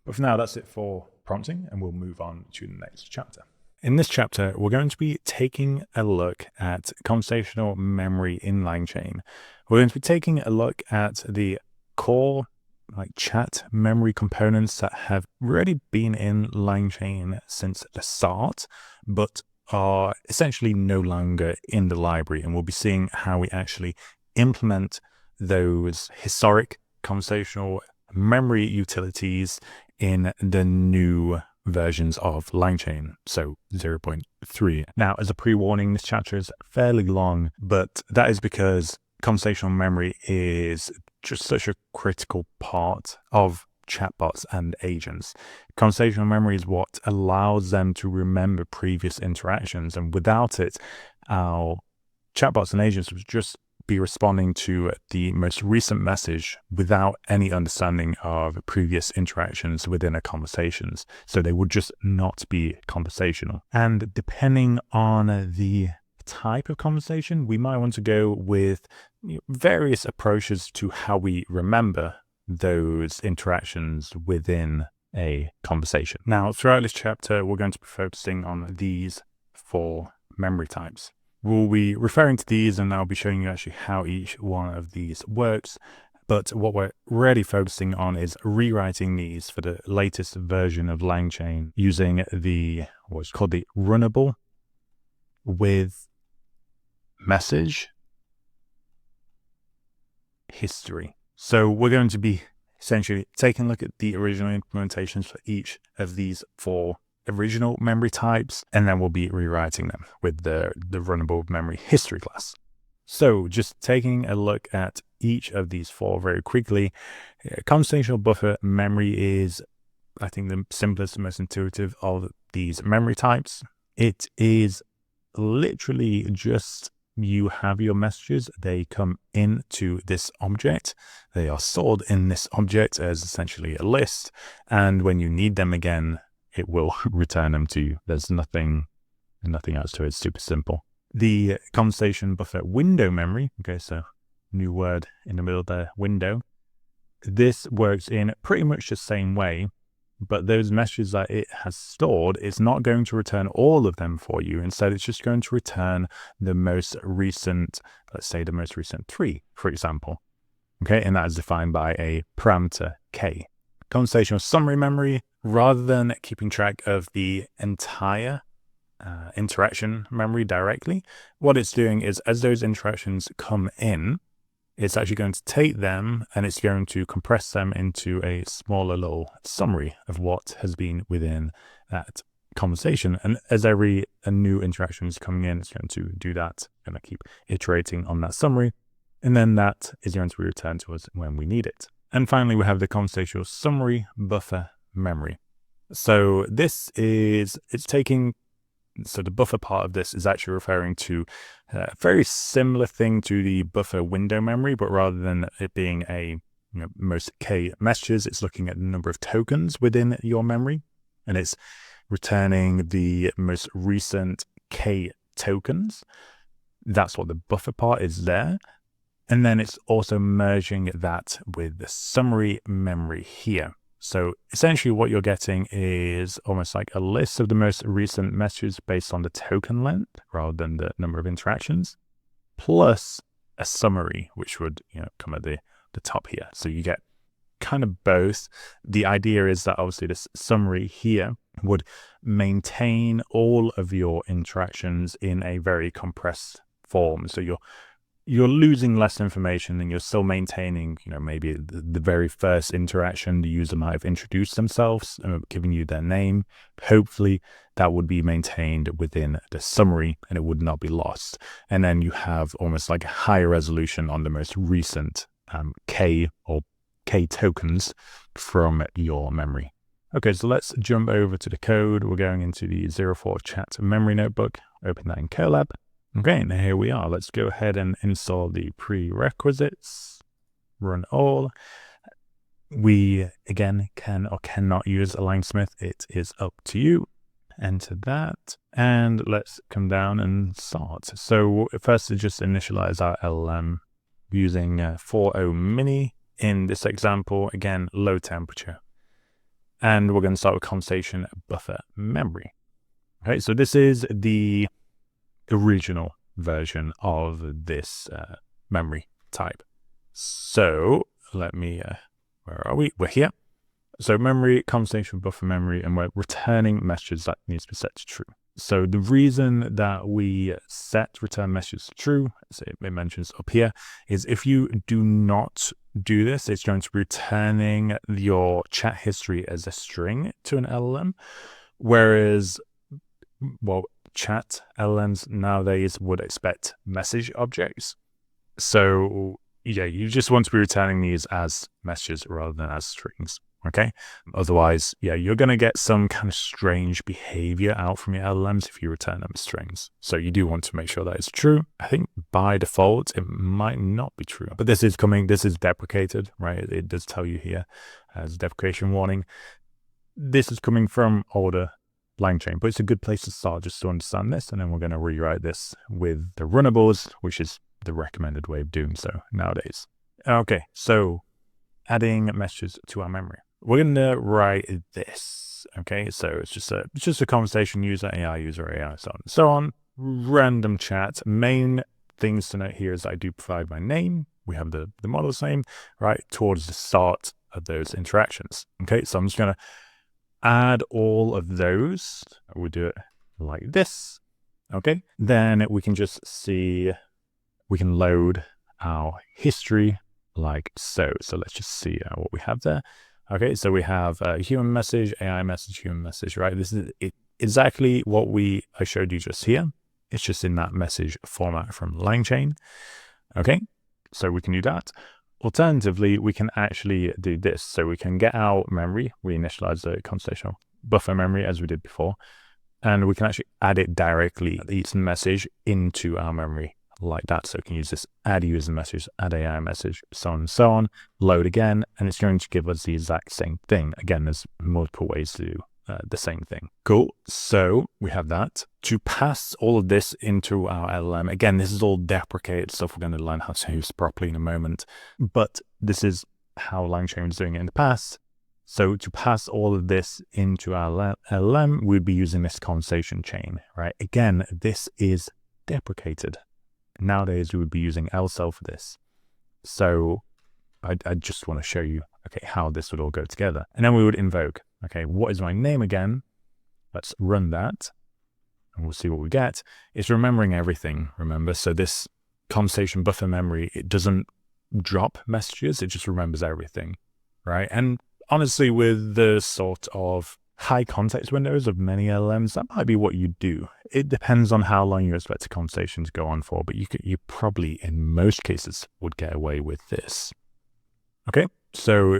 But for now, that's it for prompting, and we'll move on to the next chapter. In this chapter, we're going to be taking a look at conversational memory in LangChain. We're going to be taking a look at the core chat memory components that have already been in LangChain since the start, but are essentially no longer in the library. And we'll be seeing how we actually implement those historic conversational memory utilities in the new versions of LangChain, so 0.3. Now, as a pre-warning, this chapter is fairly long, but that is because conversational memory is just such a critical part of chatbots and agents. Conversational memory is what allows them to remember previous interactions, and without it, our chatbots and agents would just be responding to the most recent message without any understanding of previous interactions within a conversations. So they would just not be conversational. And depending on the type of conversation, we might want to go with various approaches to how we remember those interactions within a conversation. Now, throughout this chapter, we're going to be focusing on these 4 memory types. We'll be referring to these, and I'll be showing you actually how each one of these works. But what we're really focusing on is rewriting these for the latest version of LangChain using what's called the Runnable with message history. So we're going to be essentially taking a look at the original implementations for each of these 4 original memory types, and then we'll be rewriting them with the Runnable memory history class. So just taking a look at each of these 4 very quickly. Conversational buffer memory is, I think, the simplest and most intuitive of these memory types. It is literally just you have your messages, they come into this object, they are stored in this object as essentially a list, and when you need them again, it will return them to you. There's nothing else to it. It's super simple. The conversation buffer window memory, okay, so new word in the middle there, window. This works in pretty much the same way, but those messages that it has stored, it's not going to return all of them for you. Instead, it's just going to return the most recent, let's say the most recent 3, for example. Okay, and that is defined by a parameter k. Conversational summary memory, rather than keeping track of the entire interaction memory directly, what it's doing is as those interactions come in, it's actually going to take them and it's going to compress them into a smaller little summary of what has been within that conversation. And as a new interaction is coming in, it's going to do that, going to keep iterating on that summary. And then that is going to be returned to us when we need it. And finally, we have the conversational summary buffer memory. So this is, so the buffer part of this is actually referring to a very similar thing to the buffer window memory, but rather than it being a most k messages, it's looking at the number of tokens within your memory, and it's returning the most recent k tokens. That's what the buffer part is there. And then it's also merging that with the summary memory here. So essentially what you're getting is almost like a list of the most recent messages based on the token length rather than the number of interactions, plus a summary, which would come at the top here. So you get kind of both. The idea is that obviously this summary here would maintain all of your interactions in a very compressed form. So you're you're losing less information and you're still maintaining, maybe the very first interaction, the user might have introduced themselves, giving you their name. Hopefully that would be maintained within the summary and it would not be lost. And then you have almost like a higher resolution on the most recent K or K tokens from your memory. Okay, so let's jump over to the code. We're going into the 04 chat memory notebook, open that in Colab. Okay, and here we are. Let's go ahead and install the prerequisites, run all. We, again, can or cannot use a LangSmith. It is up to you. Enter that, and let's come down and start. So first, just initialize our LLM using 4.0 mini. In this example, again, low temperature. And we're going to start with ConversationBufferMemory. Okay, so this is the original version of this memory type. So let me, where are we? We're here. So memory, ConversationBufferMemory, and we're returning messages that needs to be set to true. So the reason that we set return messages to true, as it mentions up here, is if you do not do this, it's going to be returning your chat history as a string to an LLM, whereas, well, chat LLMs nowadays would expect message objects. So yeah, you just want to be returning these as messages rather than as strings. Okay. Otherwise, yeah, you're going to get some kind of strange behavior out from your LLMs if you return them as strings. So you do want to make sure that is true. I think by default, it might not be true, but this is coming. This is deprecated, right? It does tell you here as a deprecation warning. This is coming from older LangChain, but it's a good place to start just to understand this. And then we're going to rewrite this with the runnables, which is the recommended way of doing so nowadays. Okay. So adding messages to our memory. We're going to write this. Okay. So it's just a conversation user, AI, so on and so on. Random chat. Main things to note here is I do provide my name. We have the model's name right towards the start of those interactions. Okay. So I'm just going to add all of those. We'll do it like this. Okay. Then we can just see, we can load our history like so. So let's just see what we have there. Okay. So we have human message, AI message, human message, right? This is exactly what I showed you just here. It's just in that message format from LangChain. Okay. So we can do that. Alternatively, we can actually do this. So we can get our memory, we initialize the conversational buffer memory as we did before, and we can actually add it directly, each message into our memory like that. So we can use this add user message, add AI message, so on and so on, load again, and it's going to give us the exact same thing. Again, there's multiple ways to do the same thing. Cool. So we have that. To pass all of this into our LLM, again, this is all deprecated stuff we're going to learn how to use properly in a moment, but this is how LangChain was doing it in the past. So to pass all of this into our LLM, we'd be using this conversation chain, right? Again, this is deprecated. Nowadays, we would be using LCEL for this. So I just want to show you, okay, how this would all go together. And then we would invoke, okay, what is my name again? Let's run that and we'll see what we get. It's remembering everything, remember? So this conversation buffer memory, it doesn't drop messages. It just remembers everything, right? And honestly, with the sort of high context windows of many LLMs, that might be what you do. It depends on how long you expect a conversation to go on for, but you probably, in most cases, would get away with this. Okay, so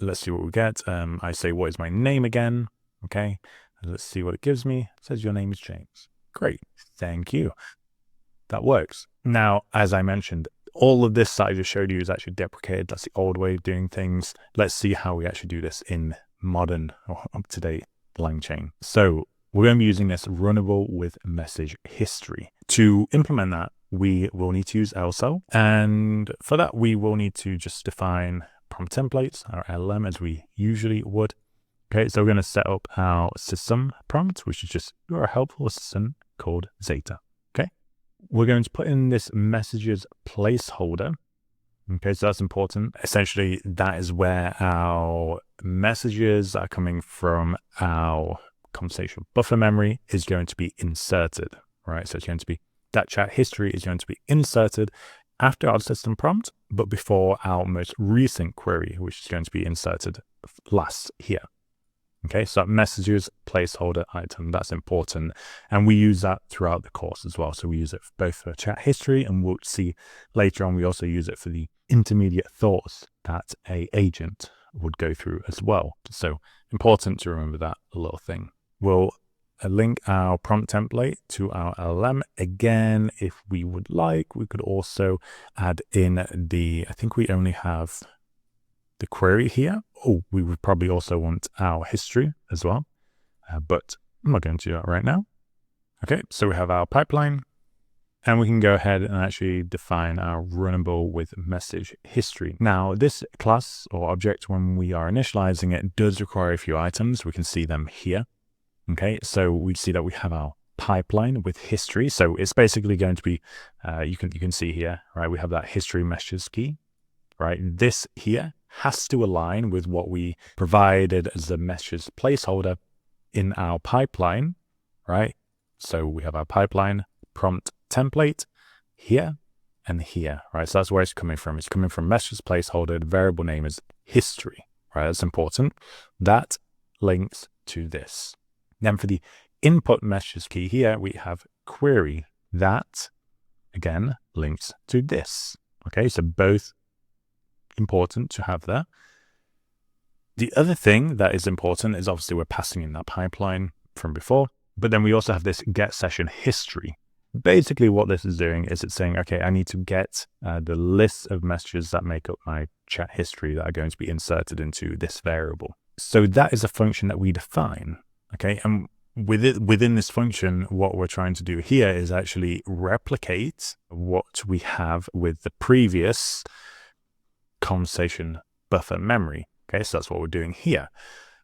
let's see what we get. I say, what is my name again? Okay, let's see what it gives me. It says your name is James. Great, thank you. That works. Now, as I mentioned, all of this that I just showed you is actually deprecated. That's the old way of doing things. Let's see how we actually do this in modern or up-to-date LangChain. So we're going to be using this runnable with message history. To implement that, we will need to use LCEL. And for that, we will need to just define prompt templates, our LLM, as we usually would. Okay, so we're going to set up our system prompt, which is just your helpful assistant called Zeta. Okay, we're going to put in this messages placeholder. Okay, so that's important. Essentially, that is where our messages are coming from. Our conversation buffer memory is going to be inserted, right? So it's going to be that chat history is going to be inserted after our system prompt, but before our most recent query, which is going to be inserted last here. Okay, so messages, placeholder item, that's important. And we use that throughout the course as well. So we use it both for chat history, and we'll see later on, we also use it for the intermediate thoughts that an agent would go through as well. So important to remember that little thing. We'll link our prompt template to our LLM. Again, if we would like, we could also add in I think we only have the query here. Oh, we would probably also want our history as well, but I'm not going to do that right now. Okay, so we have our pipeline, and we can go ahead and actually define our runnable with message history. Now, this class or object, when we are initializing it, does require a few items. We can see them here. Okay, so we see that we have our pipeline with history. So it's basically going to be, you can see here, right? We have that history messages key, right? This here has to align with what we provided as the messages placeholder in our pipeline, right? So we have our pipeline prompt template here and here, right? So that's where it's coming from. It's coming from messages placeholder. The variable name is history, right? That's important. That links to this. Then for the input messages key here, we have query. That, again, links to this. Okay, so both important to have there. The other thing that is important is obviously we're passing in that pipeline from before, but then we also have this get session history. Basically what this is doing is it's saying, okay, I need to get the list of messages that make up my chat history that are going to be inserted into this variable. So that is a function that we define. Okay, and within this function, what we're trying to do here is actually replicate what we have with the previous conversation buffer memory. Okay, so that's what we're doing here.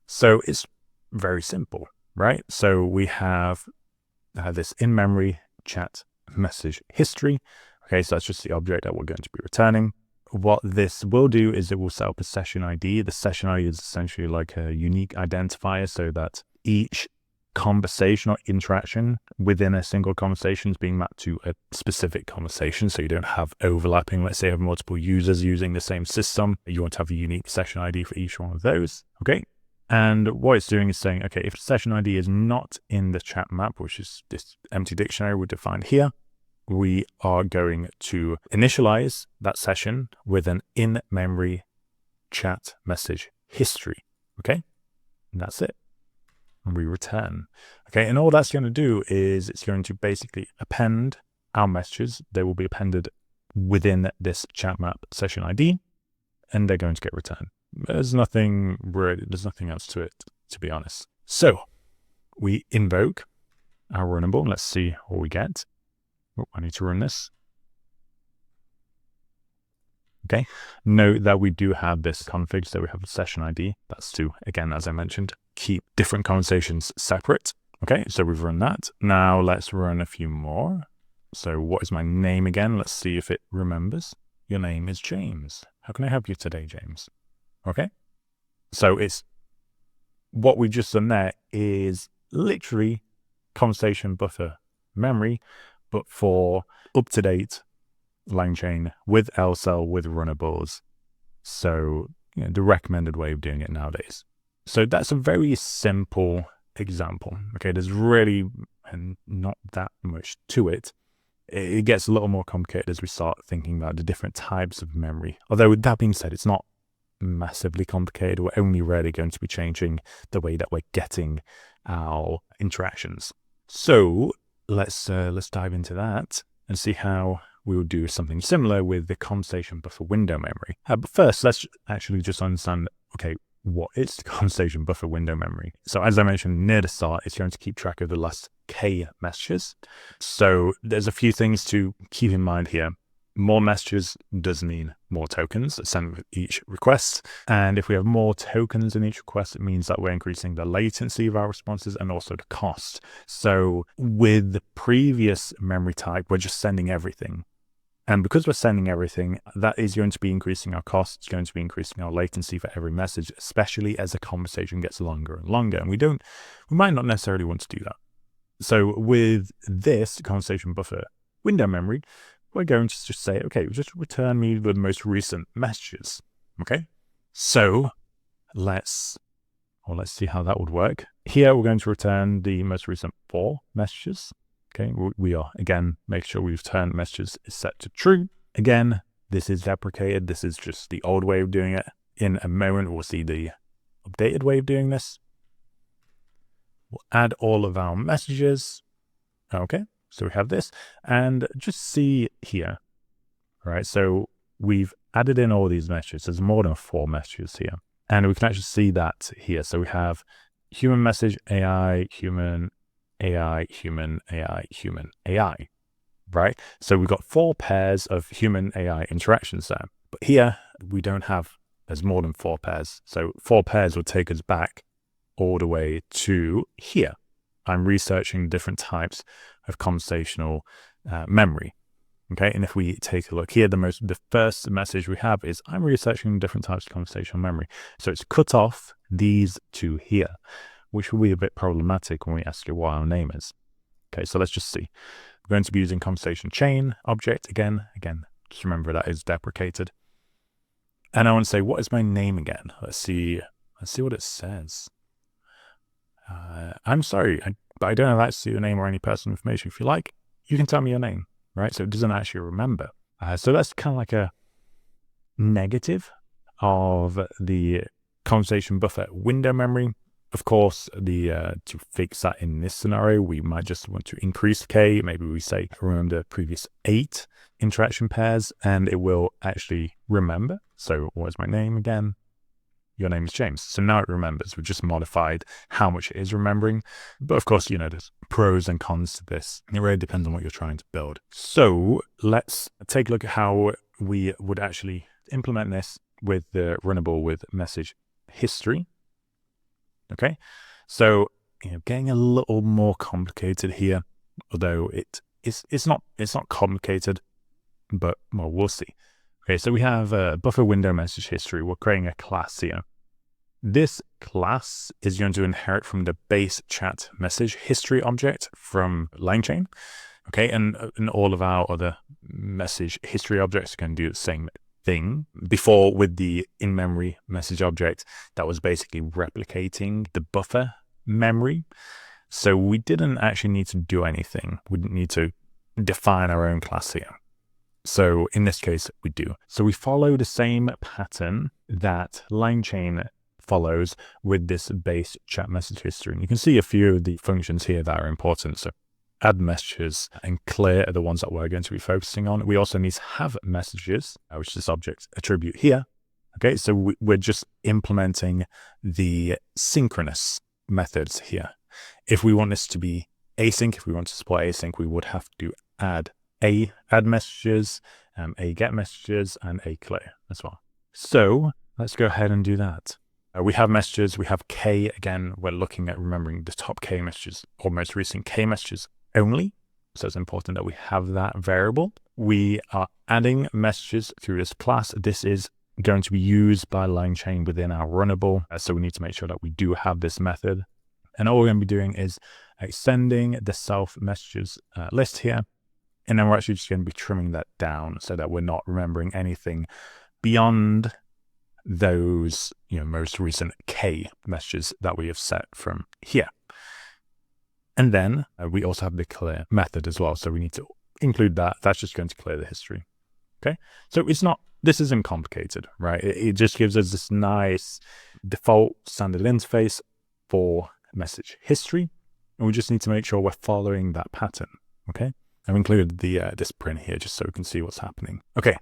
So it's very simple, right? So we have this in-memory chat message history. Okay, so that's just the object that we're going to be returning. What this will do is it will set up a session ID. The session ID is essentially like a unique identifier so that each conversation or interaction within a single conversation is being mapped to a specific conversation. So you don't have overlapping. Let's say you have multiple users using the same system. You want to have a unique session ID for each one of those. Okay. And what it's doing is saying, okay, if the session ID is not in the chat map, which is this empty dictionary we defined here, we are going to initialize that session with an in-memory chat message history. Okay. And that's it. And we return. Okay, and all that's going to do is it's going to basically append our messages. They will be appended within this chat map session ID, and they're going to get returned. There's nothing else to it, to be honest. So we invoke our runnable. Let's see what we get. Oh, I need to run this. Okay, note that we do have this config, so we have a session ID. That's to, again, as I mentioned, keep different conversations separate. Okay, so we've run that. Now let's run a few more. So what is my name again? Let's see if it remembers. Your name is James. How can I help you today, James? Okay, so it's what we've just done there is literally ConversationBufferMemory, but for up-to-date LangChain with LCEL with runnables. So, the recommended way of doing it nowadays. So that's a very simple example. Okay, there's really not that much to it. It gets a little more complicated as we start thinking about the different types of memory. Although with that being said, it's not massively complicated. We're only really going to be changing the way that we're getting our interactions. So let's dive into that and see how we will do something similar with the ConversationBufferWindowMemory. But first, let's actually just understand, okay, what is the ConversationBufferWindowMemory? So as I mentioned near the start, it's going to keep track of the last K messages. So there's a few things to keep in mind here. More messages does mean more tokens sent with each request. And if we have more tokens in each request, it means that we're increasing the latency of our responses and also the cost. So with the previous memory type, we're just sending everything. And because we're sending everything, that is going to be increasing our costs. It's going to be increasing our latency for every message, especially as the conversation gets longer and longer. And we might not necessarily want to do that. So with this conversation buffer window memory, we're going to just say, okay, just return me the most recent messages. Okay, so let's see how that would work. Here, we're going to return the most recent 4 messages. Okay, we are, again, make sure we've turned messages is set to true. Again, this is deprecated. This is just the old way of doing it. In a moment, we'll see the updated way of doing this. We'll add all of our messages. Okay, so we have this. And just see here, right? So we've added in all these messages. There's more than 4 messages here. And we can actually see that here. So we have human message, AI, human, AI, human, AI, human, AI, right? So we've got 4 pairs of human AI interactions there. But here we don't have, there's more than 4 pairs. So 4 pairs would take us back all the way to here. I'm researching different types of conversational memory. Okay, and if we take a look here, the first message we have is I'm researching different types of conversational memory. So it's cut off these 2 here, which will be a bit problematic when we ask you what our name is. Okay, so let's just see. We're going to be using conversation chain object again. Just remember that is deprecated. And I want to say, what is my name again? Let's see what it says. I'm sorry, but I don't have access to your name or any personal information. If you like, you can tell me your name. Right, so it doesn't actually remember. So that's kind of like a negative of the conversation buffer window memory. Of course, to fix that in this scenario, we might just want to increase K. Maybe we say remember the previous 8 interaction pairs, and it will actually remember. So what's my name again? Your name is James. So now it remembers. We've just modified how much it is remembering. But of course, there's pros and cons to this. It really depends on what you're trying to build. So let's take a look at how we would actually implement this with the Runnable with message history. Okay, so getting a little more complicated here, although it's not complicated, but well, we'll see. Okay, so we have a buffer window message history. We're creating a class here. This class is going to inherit from the base chat message history object from LangChain. Okay, and all of our other message history objects can do the same thing. Before, with the in-memory message object, that was basically replicating the buffer memory. So we didn't actually need to do anything. We didn't need to define our own class here. So in this case, we do. So we follow the same pattern that LangChain follows with this base chat message history. And you can see a few of the functions here that are important. So add messages and clear are the ones that we're going to be focusing on. We also need to have messages, which is this object attribute here. Okay, so we're just implementing the synchronous methods here. If we want this to be async, if we want to support async, we would have to add messages, get messages, and clear as well. So let's go ahead and do that. We have messages, we have K. Again, we're looking at remembering the top K messages or most recent K messages only. So it's important that we have that variable. We are adding messages through this class. This is going to be used by LangChain within our Runnable. So we need to make sure that we do have this method. And all we're going to be doing is extending the self messages list here. And then we're actually just going to be trimming that down so that we're not remembering anything beyond those, most recent K messages that we have set from here. And then we also have the clear method as well. So we need to include that. That's just going to clear the history. Okay. So this isn't complicated, right? It just gives us this nice default standard interface for message history. And we just need to make sure we're following that pattern. Okay. I've included this print here just so we can see what's happening. Okay,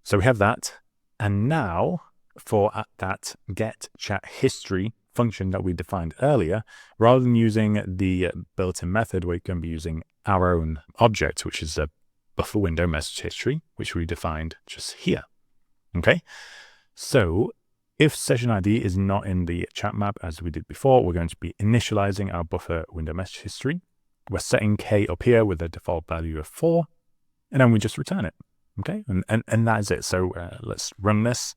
so we have that. And now for that get chat history function that we defined earlier, rather than using the built-in method, we're going to be using our own object, which is a buffer window message history, which we defined just here. Okay, so if session ID is not in the chat map as we did before, we're going to be initializing our buffer window message history. We're setting K up here with a default value of 4, and then we just return it. Okay, and that is it. So let's run this.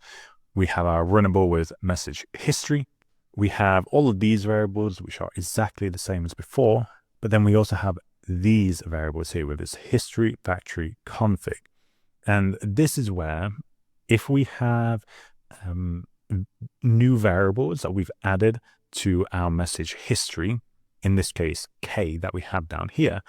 We have our Runnable with message history. We have all of these variables, which are exactly the same as before, but then we also have these variables here with this history, factory, config. And this is where if we have new variables that we've added to our message history, in this case, K that we have down here,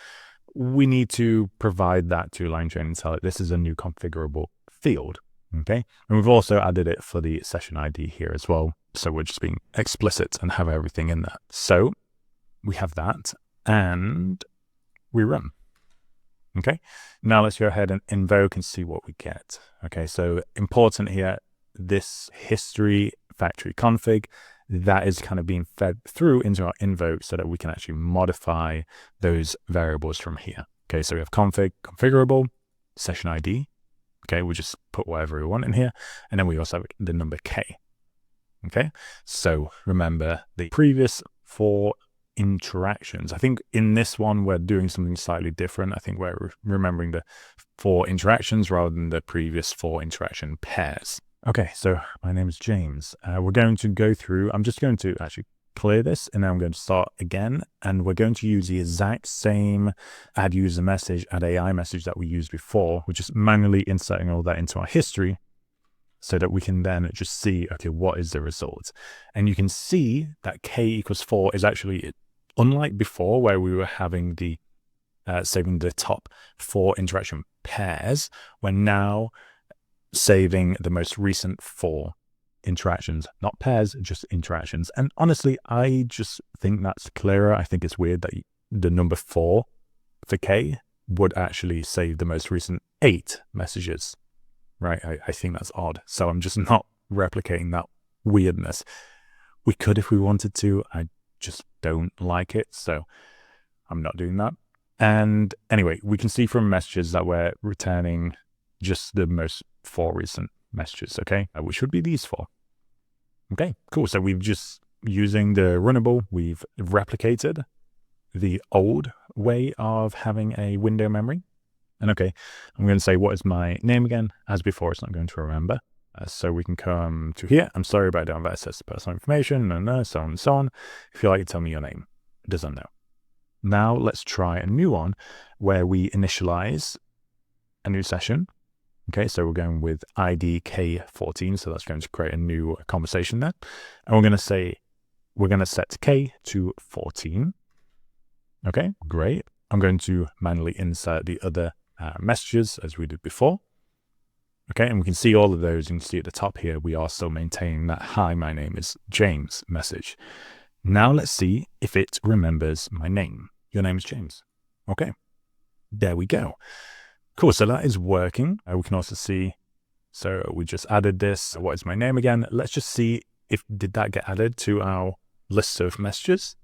we need to provide that to LangChain and tell it this is a new configurable field. Okay. And we've also added it for the session ID here as well. So we're just being explicit and have everything in that. So we have that and we run. Okay. Now let's go ahead and invoke and see what we get. Okay. So important here, this history factory config, that is kind of being fed through into our invoke so that we can actually modify those variables from here. Okay, so we have config, configurable, session ID. Okay, we just put whatever we want in here. And then we also have the number K. Okay, so remember the previous 4 interactions. I think in this one, we're doing something slightly different. I think we're remembering the 4 interactions rather than the previous 4 interaction pairs. Okay, so my name is James. We're going to go through, I'm just going to actually clear this and then I'm going to start again. And we're going to use the exact same add user message, add AI message that we used before. We're just manually inserting all that into our history so that we can then just see, okay, what is the result? And you can see that K equals 4 is actually, unlike before where we were having the, saving the top 4 interaction pairs, we're now saving the most recent 4 interactions, not pairs, just interactions. And honestly, I just think that's clearer. I think it's weird that the number 4 for K would actually save the most recent 8 messages, right? I think that's odd. So I'm just not replicating that weirdness. We could if we wanted to. I just don't like it. So I'm not doing that. And anyway, we can see from messages that we're returning just the most 4 recent messages, okay? Which would be these 4. Okay, cool. So we've just, using the runnable, we've replicated the old way of having a window memory. And okay, I'm going to say, what is my name again? As before, it's not going to remember. So we can come to here. I'm sorry, but I don't have access to personal information, and so on and so on. If you like to tell me your name, it doesn't know. Now let's try a new one where we initialize a new session. Okay, so we're going with ID K14, so that's going to create a new conversation there. And we're going to say, we're going to set K to 14. Okay, great. I'm going to manually insert the other messages as we did before. Okay, and we can see all of those. You can see at the top here, we are still maintaining that hi, my name is James message. Now let's see if it remembers my name. Your name is James. Okay, there we go. Cool, so that is working. We can also see, so we just added this. What is my name again? Let's just see if did that get added to our list of messages,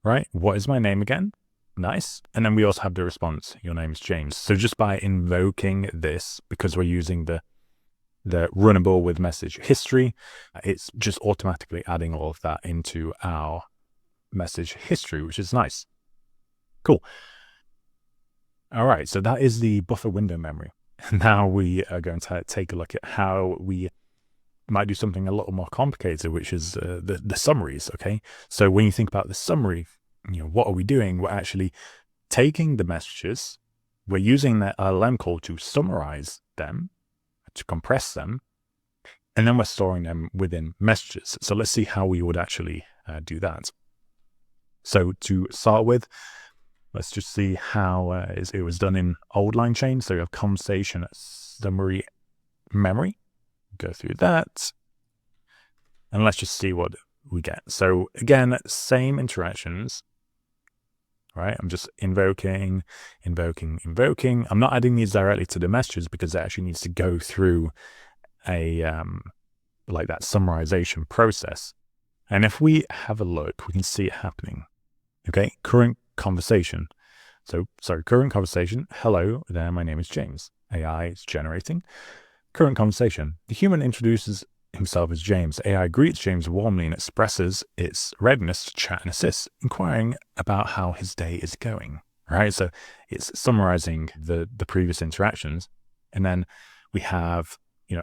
right? What is my name again? Nice. And then we also have the response, your name is James. So just by invoking this, because we're using the runnable with message history, it's just automatically adding all of that into our message history, which is nice. Cool. All right, so that is the buffer window memory. Now we are going to take a look at how we might do something a little more complicated, which is the summaries, okay? So when you think about the summary, what are we doing? We're actually taking the messages, we're using the LLM call to summarize them, to compress them, and then we're storing them within messages. So let's see how we would actually do that. So to start with, let's just see how it was done in old LangChain. So you have ConversationSummaryMemory. Go through that. And let's just see what we get. So again, same interactions, right? I'm just invoking. I'm not adding these directly to the messages because it actually needs to go through a, like that summarization process. And if we have a look, we can see it happening. Okay, current conversation. So, sorry, current conversation. Hello there, my name is James. AI is generating. Current conversation. The human introduces himself as James. AI greets James warmly and expresses its readiness to chat and assist, inquiring about how his day is going. Right, so it's summarizing the previous interactions. And then we have,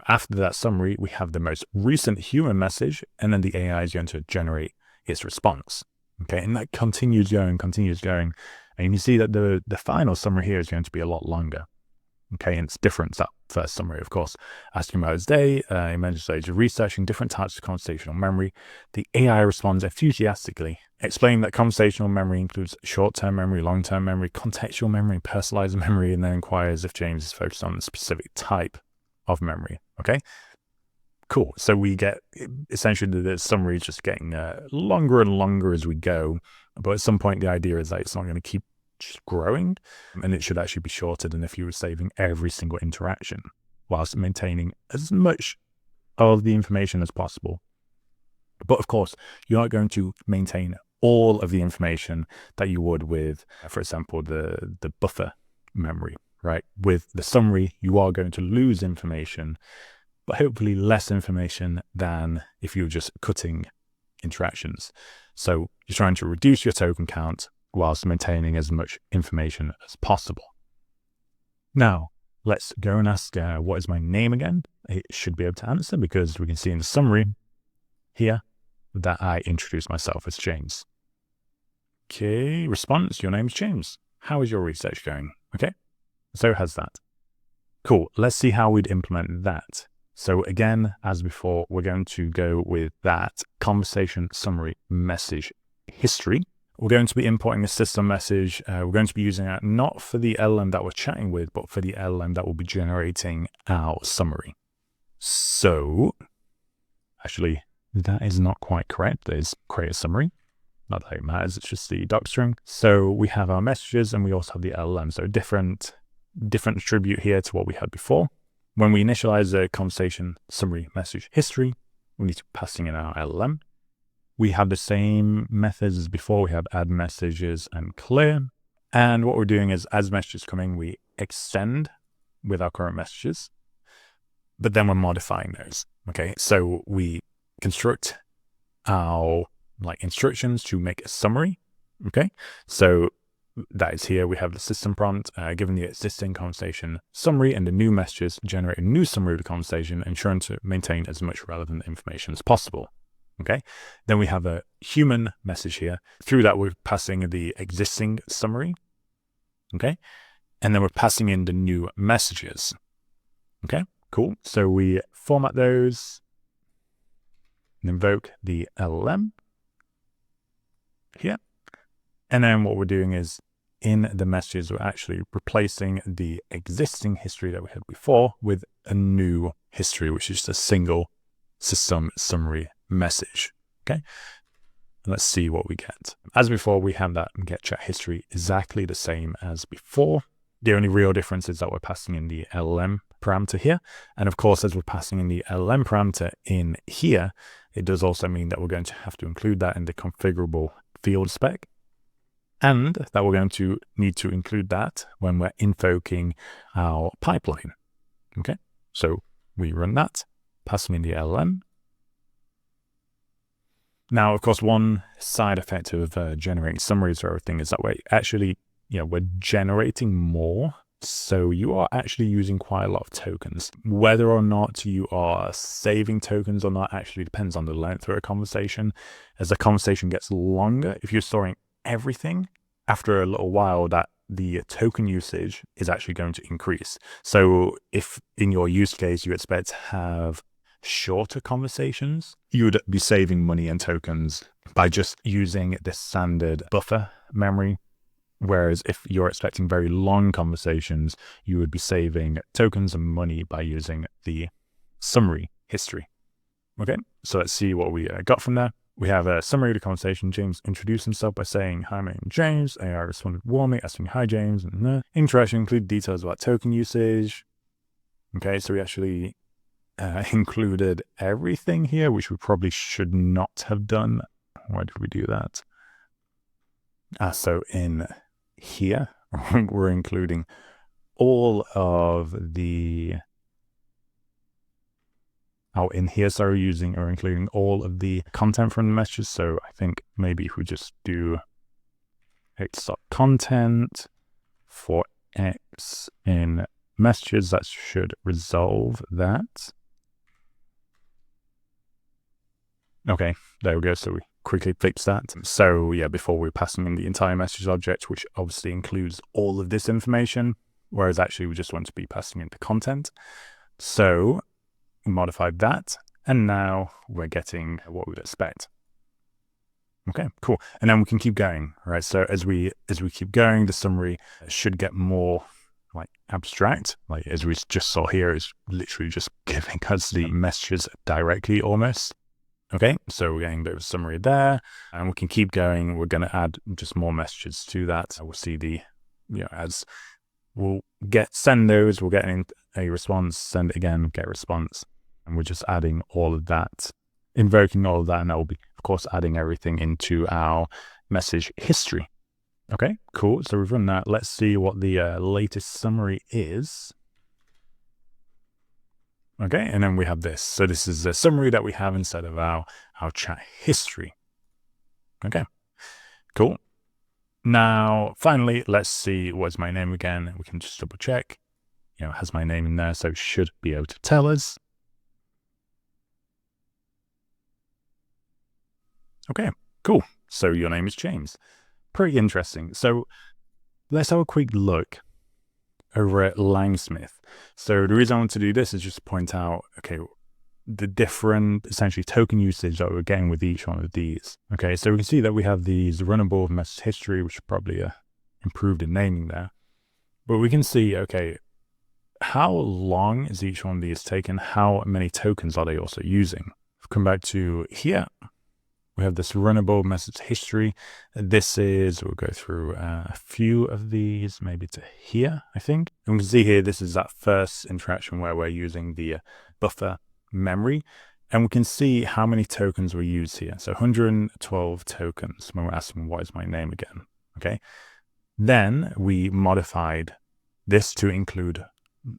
after that summary, we have the most recent human message, and then the AI is going to generate its response. Okay, and that continues going. And you can see that the final summary here is going to be a lot longer. Okay, and it's different to that first summary, of course. Asking about his day, he mentions that he's researching different types of conversational memory. The AI responds enthusiastically, explaining that conversational memory includes short-term memory, long-term memory, contextual memory, personalized memory, and then inquires if James is focused on a specific type of memory. Okay, cool. So we get essentially the summary is just getting longer and longer as we go. But at some point, the idea is that it's not going to keep just growing, and it should actually be shorter than if you were saving every single interaction whilst maintaining as much of the information as possible. But of course, you're not going to maintain all of the information that you would with, for example, the buffer memory, right? With the summary, you are going to lose information, but hopefully less information than if you were just cutting interactions. So you're trying to reduce your token count whilst maintaining as much information as possible. Now, let's go and ask, what is my name again? It should be able to answer because we can see in the summary here that I introduced myself as James. Okay, response, your name's James. How is your research going? Okay, so how's that? Cool, let's see how we'd implement that. So again, as before, we're going to go with that conversation summary message history. We're going to be importing a system message. We're going to be using that not for the LLM that we're chatting with, but for the LLM that will be generating our summary. So actually, that is not quite correct. There's create a summary. Not that it matters. It's just the doc string. So we have our messages and we also have the LLM. So different attribute here to what we had before. When we initialize the conversation summary message history, we need to be passing in our LLM. We have the same methods as before. We have add messages and clear. And what we're doing is as messages come in, we extend with our current messages, but then we're modifying those. Okay, so we construct our instructions to make a summary. Okay, so that is here. We have the system prompt, given the existing conversation summary and the new messages, generate a new summary of the conversation, ensuring to maintain as much relevant information as possible. Okay, then we have a human message here. Through that, we're passing the existing summary. Okay, and then we're passing in the new messages. Okay, cool. So we format those and invoke the LLM here. And then what we're doing is in the messages, we're actually replacing the existing history that we had before with a new history, which is just a single system summary message. Okay, and let's see what we get. As before, we have that get chat history exactly the same as before. The only real difference is that we're passing in the LLM parameter here. And of course, as we're passing in the LLM parameter in here, it does also mean that we're going to have to include that in the configurable field spec. And that we're going to need to include that when we're invoking our pipeline. Okay, so we run that, passing in the LLM. Now, of course, one side effect of generating summaries for everything is that we're actually, we're generating more. So you are actually using quite a lot of tokens. Whether or not you are saving tokens or not actually depends on the length of a conversation. As the conversation gets longer, if you're storing everything, after a little while, that the token usage is actually going to increase. So if in your use case, you expect to have shorter conversations, you would be saving money and tokens by just using the standard buffer memory. Whereas if you're expecting very long conversations, you would be saving tokens and money by using the summary history. Okay, so let's see what we got from there. We have a summary of the conversation. James introduced himself by saying, "Hi, my name is James." AI responded warmly, asking, "Hi, James." And interaction included details about token usage. Okay, so we actually included everything here, which we probably should not have done. Why did we do that? So in here, we're including all of the including all of the content from the messages. So I think maybe if we just do x.content for x in messages, that should resolve that. Okay, there we go. So we quickly fix that. So yeah, before we're passing in the entire message object, which obviously includes all of this information, whereas actually we just want to be passing in the content. So we modified that, and now we're getting what we'd expect. Okay, cool. And then we can keep going, right? So as we keep going, the summary should get more like abstract. Like as we just saw here, is literally just giving us the messages directly almost. Okay, so we're getting a bit of a summary there, and we can keep going. We're going to add just more messages to that. We'll see the, as we'll send those, we'll get a response, send it again, get a response. And we're just adding all of that, invoking all of that, and that will be, of course, adding everything into our message history. Okay, cool. So we've run that. Let's see what the latest summary is. Okay, and then we have this. So this is a summary that we have instead of our chat history. Okay, cool. Now, finally, let's see what's my name again. We can just double check. It has my name in there, so it should be able to tell us. Okay, cool. So your name is James. Pretty interesting. So let's have a quick look over at LangSmith. So the reason I want to do this is just point out, okay, the different essentially token usage that we're getting with each one of these. Okay, so we can see that we have these runnable message history, which is probably improved in naming there. But we can see, okay, how long is each one of these taken? How many tokens are they also using? If we come back to here, we have this runnable message history. This is, we'll go through a few of these, maybe to here, I think. And we can see here, this is that first interaction where we're using the buffer memory. And we can see how many tokens were used here. So 112 tokens when we're asking, what is my name again? Okay. Then we modified this to include,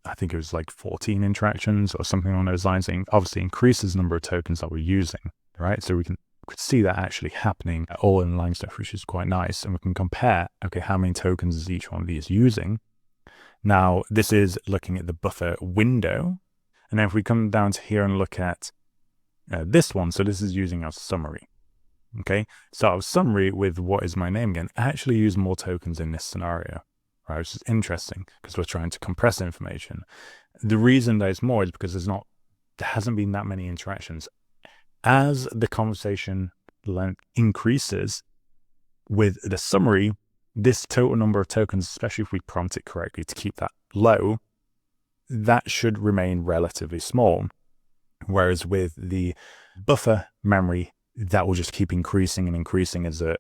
I think it was like 14 interactions or something along those lines. It obviously increases the number of tokens that we're using, right? So we could see that actually happening all in LangSmith, which is quite nice. And we can compare, okay, how many tokens is each one of these using? Now, this is looking at the buffer window. And then if we come down to here and look at this one, so this is using our summary. Okay, so our summary with what is my name again, actually use more tokens in this scenario, right? Which is interesting because we're trying to compress information. The reason there's more is because there hasn't been that many interactions. As the conversation length increases with the summary, this total number of tokens, especially if we prompt it correctly to keep that low, that should remain relatively small. Whereas with the buffer memory, that will just keep increasing and increasing as the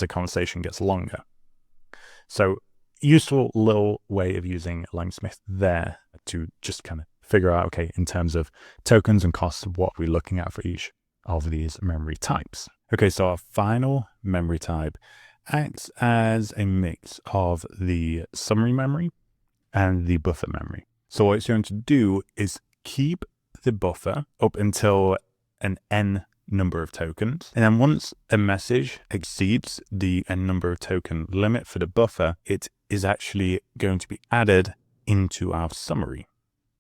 conversation gets longer. So useful little way of using LangSmith there to just kind of figure out, okay, in terms of tokens and costs, what we're looking at for each of these memory types. Okay, so our final memory type acts as a mix of the summary memory and the buffer memory. So what it's going to do is keep the buffer up until an n number of tokens. And then once a message exceeds the n number of token limit for the buffer, it is actually going to be added into our summary.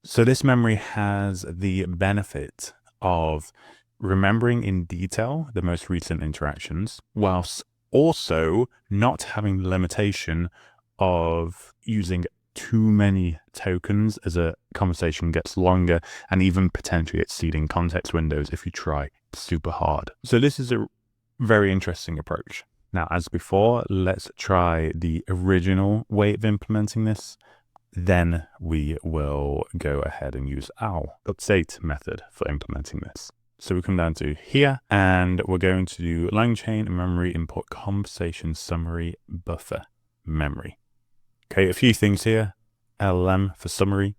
So this memory has the benefit of remembering in detail the most recent interactions, whilst also not having the limitation of using too many tokens as a conversation gets longer and even potentially exceeding context windows if you try super hard. So this is a very interesting approach. Now, as before, let's try the original way of implementing this. Then we will go ahead and use our update method for implementing this. So we come down to here and we're going to do LangChain memory import ConversationSummaryBufferMemory. Okay, a few things here. LLM for summary.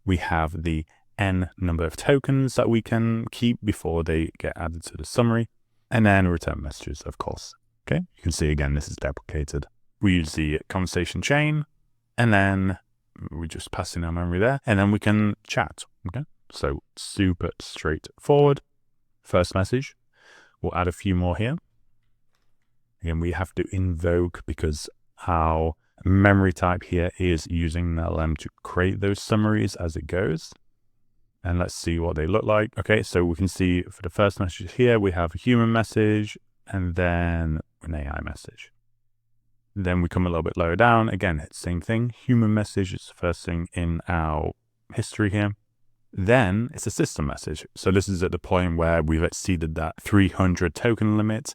We have the n number of tokens that we can keep before they get added to the summary. And then return messages, of course. Okay, you can see again, this is deprecated. We use the conversation chain and then we just pass in our memory there and then we can chat. Okay, so super straightforward. First message, we'll add a few more here. Again, we have to invoke because our memory type here is using the LLM to create those summaries as it goes. And let's see what they look like. Okay, so we can see for the first message here, we have a human message, and then an AI message. Then we come a little bit lower down. Again, it's the same thing. Human message is the first thing in our history here. Then it's a system message. So this is at the point where we've exceeded that 300 token limit,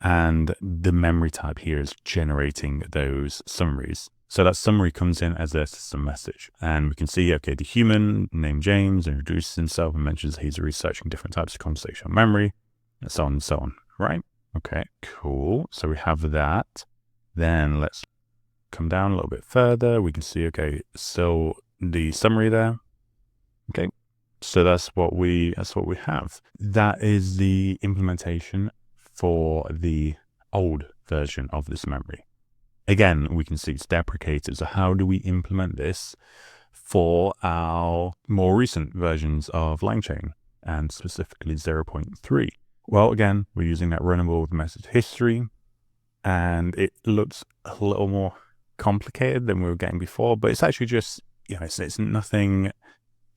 and the memory type here is generating those summaries. So that summary comes in as a system message. And we can see, okay, the human named James introduces himself and mentions he's researching different types of conversational memory, and so on and so on, right? Okay, cool. So we have that. Then let's come down a little bit further. We can see, okay, so the summary there. Okay, so that's what we have. That is the implementation for the old version of this memory. Again, we can see it's deprecated. So how do we implement this for our more recent versions of LangChain, and specifically 0.3? Well, again, we're using that runnable with message history, and it looks a little more complicated than we were getting before, but it's actually just, it's nothing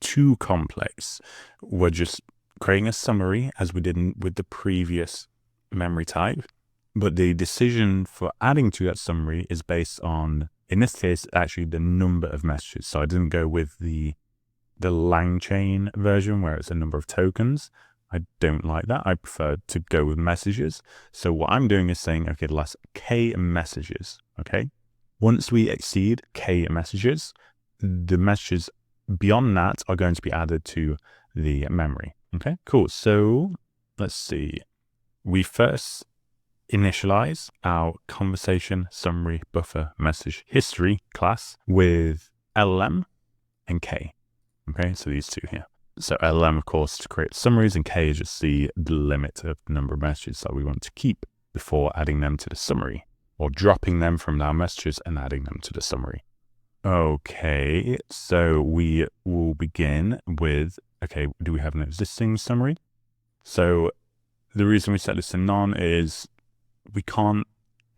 too complex. We're just creating a summary as we did with the previous memory type, but the decision for adding to that summary is based on, in this case, actually the number of messages. So I didn't go with the LangChain version where it's a number of tokens. I don't like that. I prefer to go with messages. So what I'm doing is saying, okay, the last K messages, okay? Once we exceed K messages, the messages beyond that are going to be added to the memory. Okay, cool. So let's see. We first initialize our conversation summary buffer message history class with LLM and K. Okay, so these two here. So LLM, of course, to create summaries, and K is just the limit of the number of messages that we want to keep before adding them to the summary, or dropping them from our messages and adding them to the summary. Okay, so we will begin with, okay, do we have an existing summary? So the reason we set this to none is we can't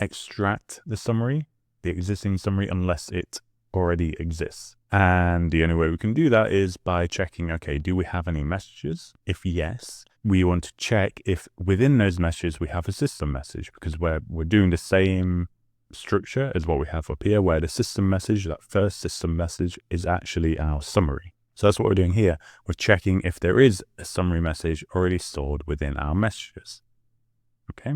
extract the summary, the existing summary, unless it already exists. And the only way we can do that is by checking, okay, do we have any messages? If yes, we want to check if within those messages we have a system message, because we're doing the same structure as what we have up here, where the system message, that first system message, is actually our summary. So that's what we're doing here. We're checking if there is a summary message already stored within our messages. Okay.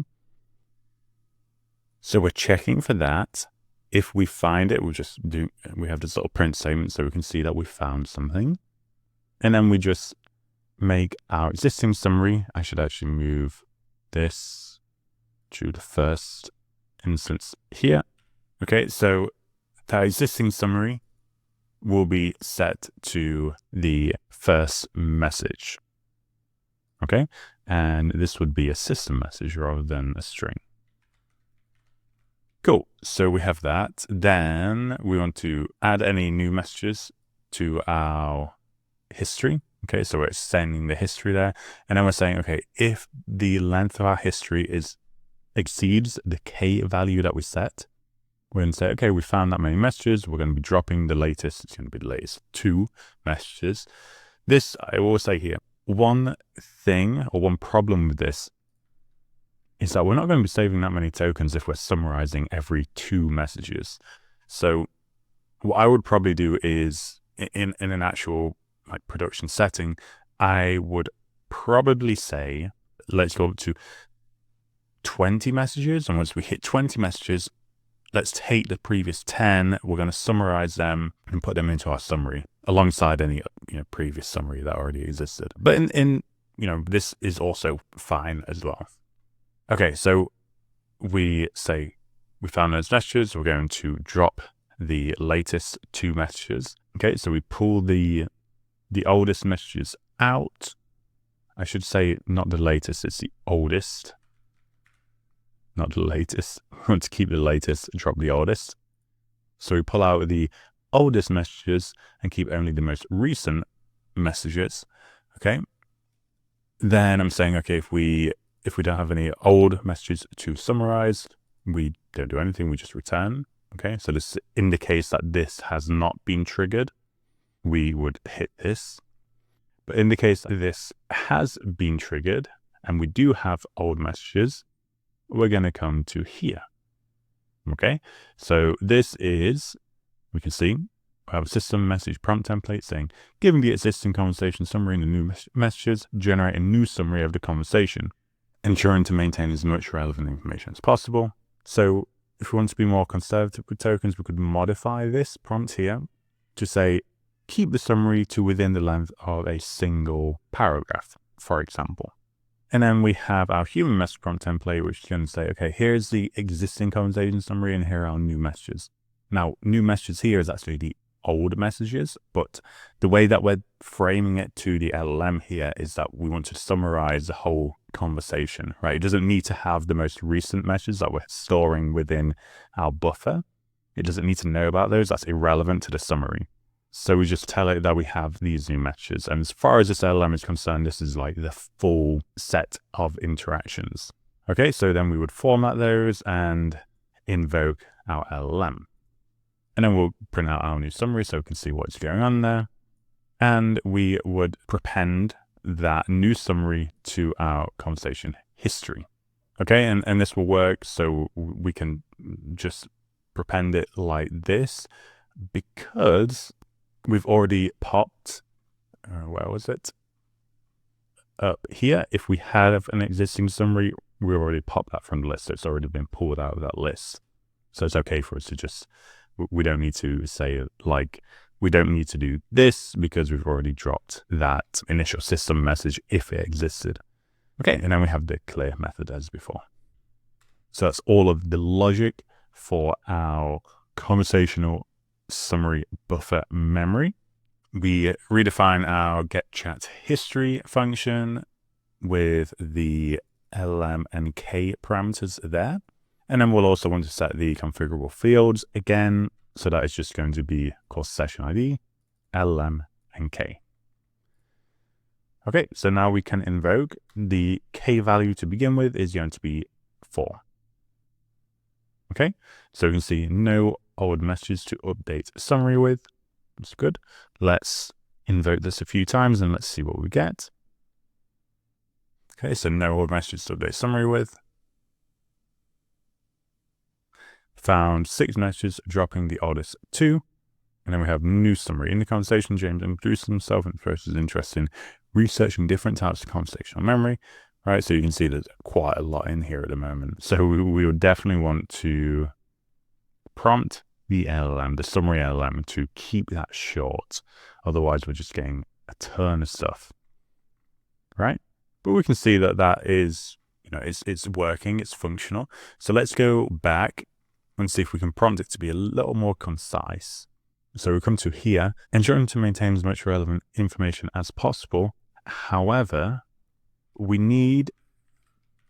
So we're checking for that. If we find it, we have this little print statement so we can see that we found something. And then we just make our existing summary. I should actually move this to the first instance here. Okay, so that existing summary will be set to the first message. Okay, and this would be a system message rather than a string. Cool, so we have that. Then we want to add any new messages to our history. Okay, so we're extending the history there. And then we're saying, okay, if the length of our history exceeds the K value that we set, we're going to say, okay, we found that many messages. We're going to be dropping the latest. It's going to be the latest 2 messages. This, I will say here, one thing or one problem with this is that we're not going to be saving that many tokens if we're summarizing every 2 messages. So what I would probably do is in an actual production setting, I would probably say, let's go up to 20 messages. And once we hit 20 messages, let's take the previous 10. We're going to summarize them and put them into our summary alongside any previous summary that already existed. But in this is also fine as well. Okay, so we say we found those messages. We're going to drop the latest 2 messages. Okay, so we pull the oldest messages out. I should say not the latest, it's the oldest. Not the latest. We want to keep the latest and drop the oldest. So we pull out the oldest messages and keep only the most recent messages. Okay. Then I'm saying, okay, if we don't have any old messages to summarize, we don't do anything, we just return. Okay, so this indicates that this has not been triggered. We would hit this. But in the case that this has been triggered and we do have old messages, we're going to come to here. Okay, so this is, we can see, we have a system message prompt template saying, given the existing conversation summary and the new messages, generate a new summary of the conversation, ensuring to maintain as much relevant information as possible. So if we want to be more conservative with tokens, we could modify this prompt here to say, keep the summary to within the length of a single paragraph, for example. And then we have our human message prompt template, which is going to say, okay, here's the existing conversation summary and here are our new messages. Now, new messages here is actually the old messages, but the way that we're framing it to the LLM here is that we want to summarize the whole conversation, right? It doesn't need to have the most recent messages that we're storing within our buffer. It doesn't need to know about those. That's irrelevant to the summary. So we just tell it that we have these new messages. And as far as this LLM is concerned, this is like the full set of interactions. Okay, so then we would format those and invoke our LLM. And then we'll print out our new summary so we can see what's going on there. And we would prepend that new summary to our conversation history. Okay, and this will work, so we can just prepend it like this because we've already popped, where was it? Up here. If we have an existing summary, we already popped that from the list. So it's already been pulled out of that list. So it's okay for us to just, we don't need to say like, we don't need to do this because we've already dropped that initial system message if it existed. Okay, and then we have the clear method as before. So that's all of the logic for our conversational summary buffer memory. We redefine our get chat history function with the LLM and K parameters there. And then we'll also want to set the configurable fields again. So that is just going to be, of course, session ID, LLM, and K. Okay, so now we can invoke the K value to begin with is going to be 4. Okay, so you can see no old messages to update summary with. That's good. Let's invoke this a few times and let's see what we get. Okay, so no old messages to update summary with. Found 6 messages, dropping the oldest 2. And then we have new summary. In the conversation, James introduced himself and first was interested in researching different types of conversational memory. Right, so you can see there's quite a lot in here at the moment. So we would definitely want to prompt the LLM, the summary LLM, to keep that short. Otherwise, we're just getting a ton of stuff, right? But we can see that that is, you know, it's working, it's functional. So let's go back and see if we can prompt it to be a little more concise. So we come to here, ensuring to maintain as much relevant information as possible. However, we need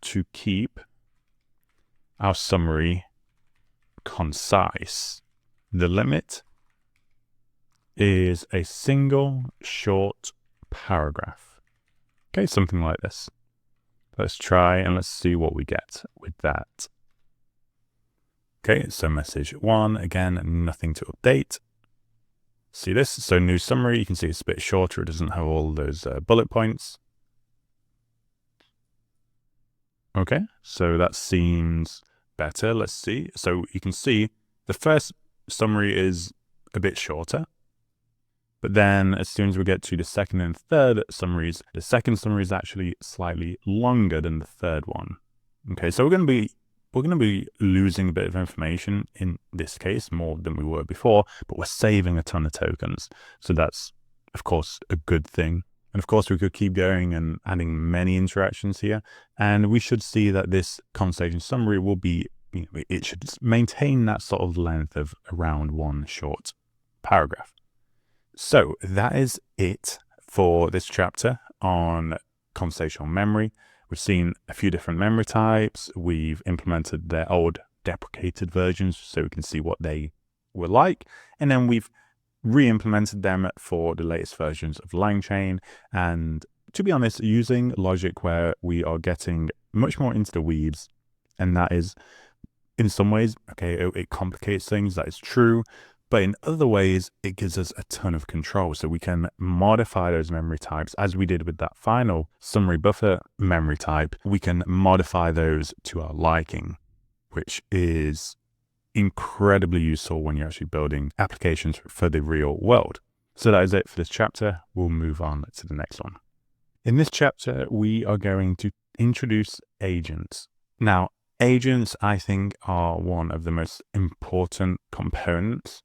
to keep our summary concise. The limit is a single short paragraph. Okay, something like this. Let's try and let's see what we get with that. Okay, so message 1, again, nothing to update. See this? So new summary, you can see it's a bit shorter. It doesn't have all those bullet points. Okay, so that seems better. Let's see. So you can see the first summary is a bit shorter, but then as soon as we get to the second and third summaries, the second summary is actually slightly longer than the third one. Okay, so we're going to be losing a bit of information in this case, more than we were before, but we're saving a ton of tokens. So that's, of course, a good thing. And of course, we could keep going and adding many interactions here. And we should see that this conversation summary will be, you know, it should maintain that sort of length of around 1 short paragraph. So that is it for this chapter on conversational memory. We've seen a few different memory types. We've implemented their old deprecated versions so we can see what they were like. And then we've re-implemented them for the latest versions of LangChain. And to be honest, using logic where we are getting much more into the weeds. And that is, in some ways, okay, it complicates things. That is true. But in other ways, it gives us a ton of control. So we can modify those memory types as we did with that final summary buffer memory type. We can modify those to our liking, which is incredibly useful when you're actually building applications for the real world. So that is it for this chapter. We'll move on to the next one. In this chapter, we are going to introduce agents. Now, agents, I think, are one of the most important components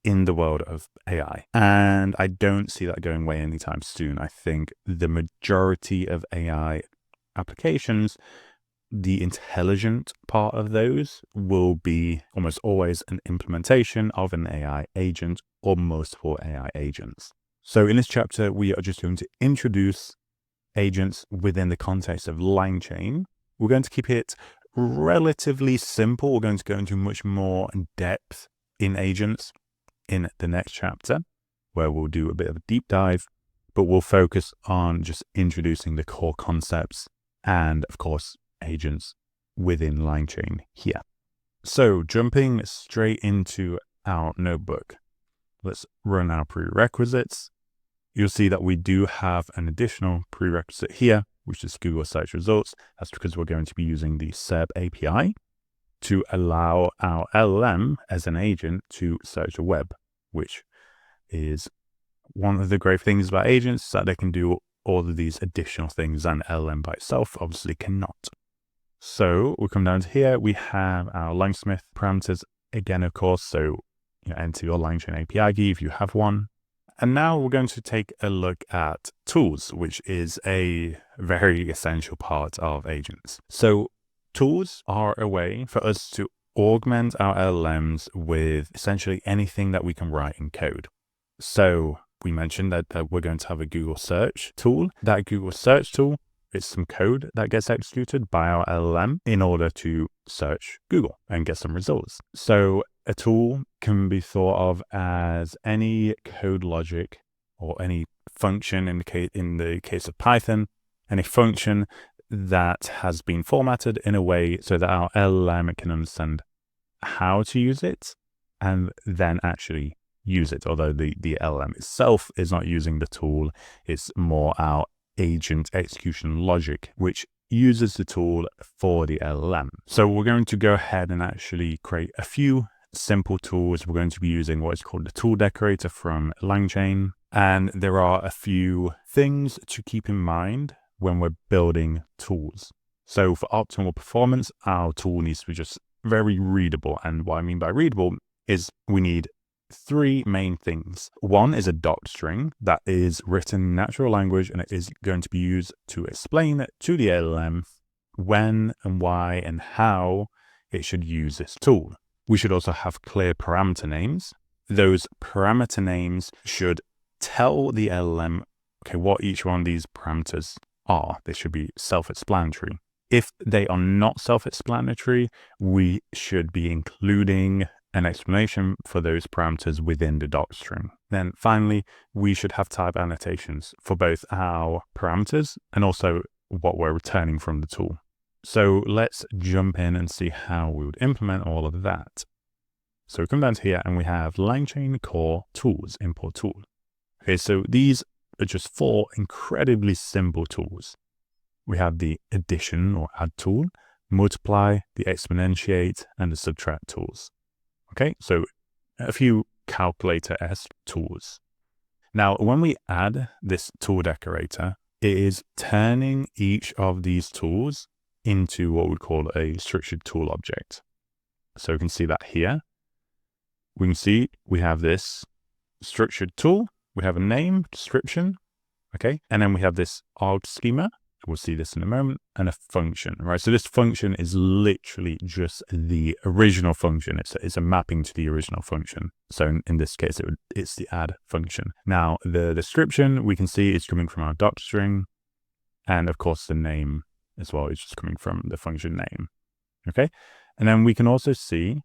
in the world of AI. And I don't see that going away anytime soon. I think the majority of AI applications, the intelligent part of those will be almost always an implementation of an AI agent or multiple AI agents. So in this chapter, we are just going to introduce agents within the context of LangChain. We're going to keep it relatively simple. We're going to go into much more depth in agents in the next chapter, where we'll do a bit of a deep dive, but we'll focus on just introducing the core concepts and, of course, agents within LangChain here. So jumping straight into our notebook, let's run our prerequisites. You'll see that we do have an additional prerequisite here, which is Google search results. That's because we're going to be using the SerpAPI to allow our LLM as an agent to search the web, which is one of the great things about agents, is that they can do all of these additional things that an LLM by itself obviously cannot. So we'll come down to here. We have our LangSmith parameters again, of course. So enter your LangChain API key if you have one. And now we're going to take a look at tools, which is a very essential part of agents. So tools are a way for us to augment our LLMs with essentially anything that we can write in code. So we mentioned that we're going to have a Google search tool. That Google search tool is some code that gets executed by our LLM in order to search Google and get some results. So a tool can be thought of as any code logic or any function in the case of Python, any function that has been formatted in a way so that our LLM can understand how to use it and then actually use it. Although the LLM itself is not using the tool, it's more our agent execution logic, which uses the tool for the LLM. So we're going to go ahead and actually create a few simple tools. We're going to be using what is called the tool decorator from LangChain. And there are a few things to keep in mind when we're building tools. So for optimal performance, our tool needs to be just very readable. And what I mean by readable is we need three main things. One is a doc string that is written in natural language, and it is going to be used to explain to the LLM when and why and how it should use this tool. We should also have clear parameter names. Those parameter names should tell the LLM, okay, what each one of these parameters are. They should be self-explanatory. If they are not self-explanatory, we should be including an explanation for those parameters within the doc string. Then finally, we should have type annotations for both our parameters and also what we're returning from the tool. So let's jump in and see how we would implement all of that. So we come down to here and we have LangChain core tools, import tool. Okay, so these are just four incredibly simple tools. We have the addition or add tool, multiply, the exponentiate, and the subtract tools. Okay, so a few calculator-esque tools. Now, when we add this tool decorator, it is turning each of these tools into what we call a structured tool object. So we can see that here. We can see we have this structured tool. We have a name, description, okay? And then we have this arg schema. We'll see this in a moment, and a function, right? So this function is literally just the original function. It's a mapping to the original function. So in this case, it's the add function. Now, the description we can see is coming from our doc string. And of course, the name as well is just coming from the function name, okay? And then we can also see,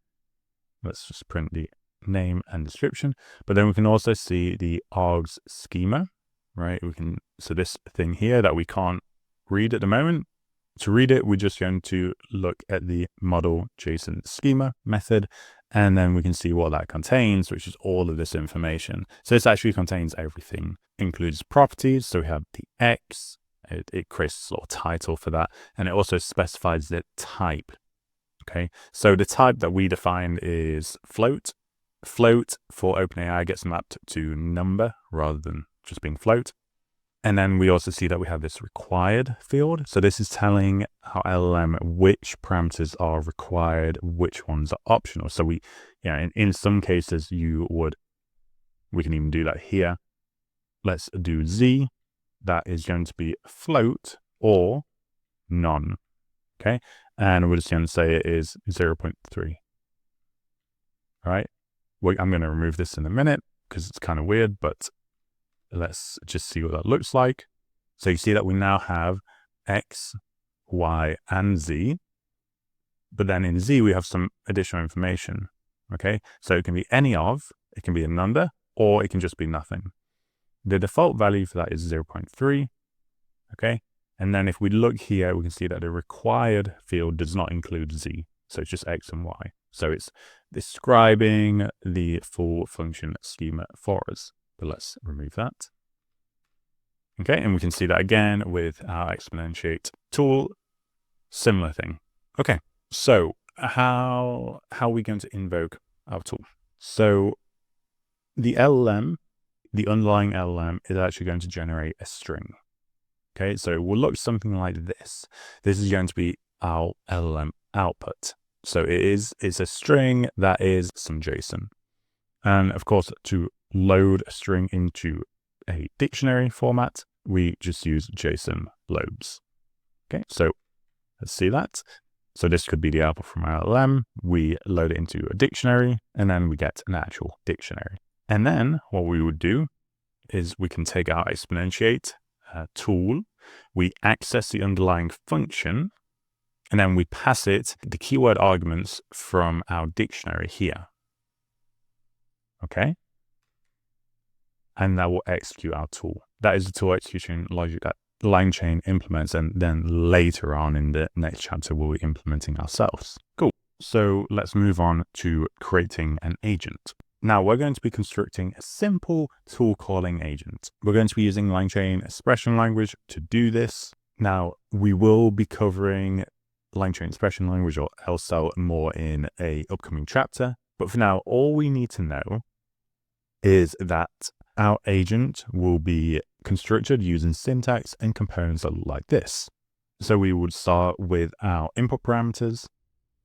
let's just print the name and description, but then we can also see the args schema, right? So this thing here that we can't read at the moment, to read it, we're just going to look at the model JSON schema method, And then we can see what that contains, which is all of this information. So this actually contains everything. It includes properties. So we have the X, it creates a little title for that. And it also specifies the type. Okay, so the type that we defined is float. Float for OpenAI gets mapped to number rather than just being float. And then we also see that we have this required field. So this is telling our LLM which parameters are required, which ones are optional. So we, in some cases we can even do that here. Let's do Z. That is going to be float or none. Okay. And we're just going to say it is 0.3. All right. I'm going to remove this in a minute because it's kind of weird, but let's just see what that looks like. So you see that we now have X, Y, and Z. But then in Z, we have some additional information. Okay. So it can be any of, it can be a number, or it can just be nothing. The default value for that is 0.3. Okay. And then if we look here, we can see that the required field does not include Z. So it's just X and Y. So it's describing the full function schema for us. But let's remove that. Okay, and we can see that again with our exponentiate tool. Similar thing. Okay, so how are we going to invoke our tool? So the LLM, the underlying LLM, is actually going to generate a string. Okay, so it will look something like this. This is going to be our LLM output. So it's a string that is some JSON. And of course, to load a string into a dictionary format, we just use JSON loads. Okay, so let's see that. So this could be the output from our LLM. We load it into a dictionary, and then we get an actual dictionary. And then what we would do is we can take our exponentiate tool, we access the underlying function, and then we pass it the keyword arguments from our dictionary here. Okay. And that will execute our tool. That is the tool execution logic that LangChain implements, and then later on in the next chapter, we'll be implementing ourselves. Cool. So let's move on to creating an agent. Now we're going to be constructing a simple tool calling agent. We're going to be using LangChain expression language to do this. Now we will be covering LangChain expression language, or LCEL, more in a upcoming chapter. But for now, all we need to know is that our agent will be constructed using syntax and components that look like this. So we would start with our input parameters.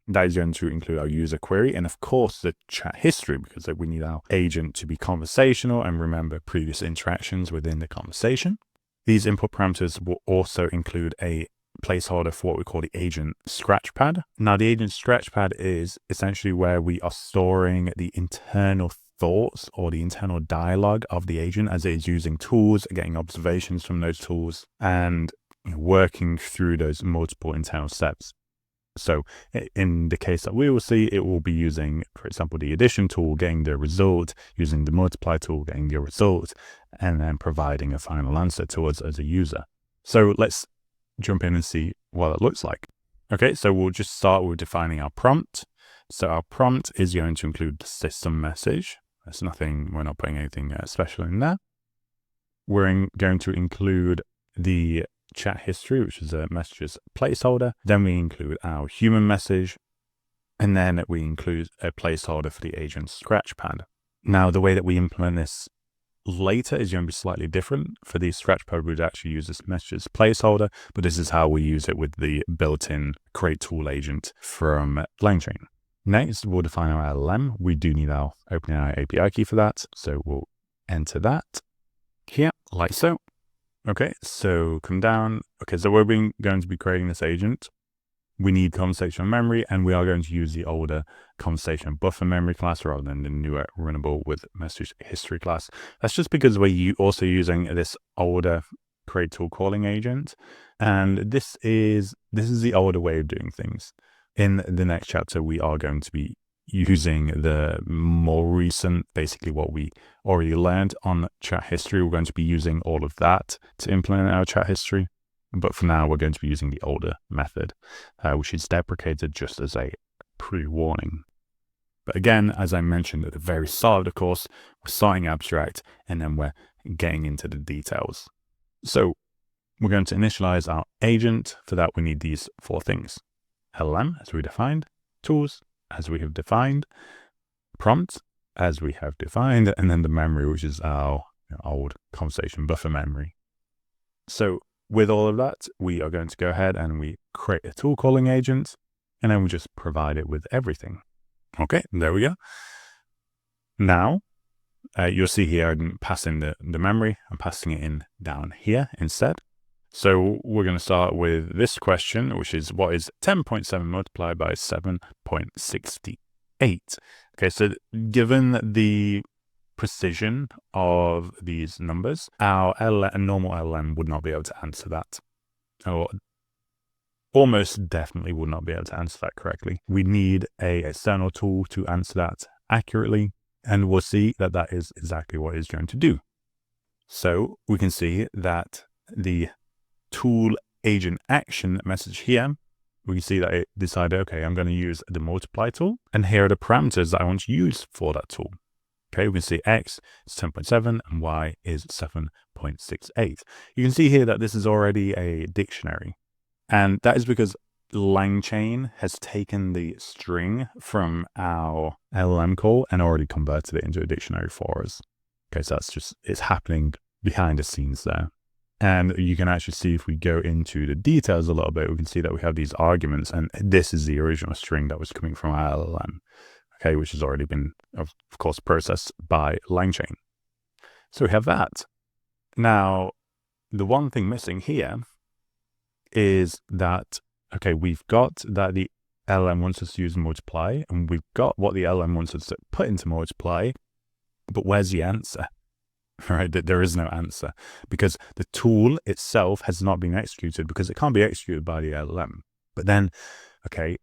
That is going to include our user query and of course the chat history, because we need our agent to be conversational and remember previous interactions within the conversation. These input parameters will also include a placeholder for what we call the agent scratchpad. Now the agent scratchpad is essentially where we are storing the internal thoughts or the internal dialogue of the agent as it is using tools, getting observations from those tools, and working through those multiple internal steps. So in the case that we will see, it will be using, for example, the addition tool, getting the result, using the multiply tool, getting the result, and then providing a final answer to us as a user. So let's jump in and see what it looks like. Okay, so we'll just start with defining our prompt. So our prompt is going to include the system message. There's nothing, we're not putting anything special in there. We're going to include the chat history, which is a messages placeholder. Then we include our human message, and then we include a placeholder for the agent scratchpad. Now, the way that we implement this later is going to be slightly different. For the scratchpad, we'd actually use this messages placeholder, but this is how we use it with the built-in create tool agent from LangChain. Next, we'll define our LLM. We do need our OpenAI API key for that, so we'll enter that here, like so. Okay, so come down. Okay, so we're going to be creating this agent. We need conversation memory, and we are going to use the older ConversationBufferMemory class rather than the newer Runnable with message history class. That's just because we're also using this older create tool calling agent, and this is the older way of doing things. In the next chapter, we are going to be using the more recent, basically what we already learned on chat history. We're going to be using all of that to implement our chat history. But for now, we're going to be using the older method, which is deprecated just as a pre-warning. But again, as I mentioned at the very start of the course, we're starting abstract and then we're getting into the details. So we're going to initialize our agent. For that, we need these 4 things. LLM, as we defined, tools, as we have defined, prompt, as we have defined, and then the memory, which is our old conversation buffer memory. So with all of that, we are going to go ahead and we create a tool calling agent, and then we just provide it with everything. Okay, there we go. Now, you'll see here, I didn't pass in the memory. I'm passing it in down here instead. So we're going to start with this question, which is what is 10.7 multiplied by 7.68? Okay, so given the precision of these numbers, our normal LLM would not be able to answer that, or almost definitely would not be able to answer that correctly. We need an external tool to answer that accurately, and we'll see that that is exactly what it's going to do. So we can see that the tool agent action message here, we can see that it decided, okay, I'm going to use the multiply tool, and here are the parameters that I want to use for that tool. Okay, we can see X is 10.7 and Y is 7.68. You can see here that this is already a dictionary, and that is because LangChain has taken the string from our LLM call and already converted it into a dictionary for us. Okay, so that's just, it's happening behind the scenes there. And you can actually see if we go into the details a little bit, we can see that we have these arguments, and this is the original string that was coming from our LLM, okay, which has already been, of course, processed by LangChain. So we have that. Now, the one thing missing here is that, okay, we've got that the LLM wants us to use multiply, and we've got what the LLM wants us to put into multiply, but where's the answer? Right, that there is no answer because the tool itself has not been executed because it can't be executed by the LLM. But then, okay,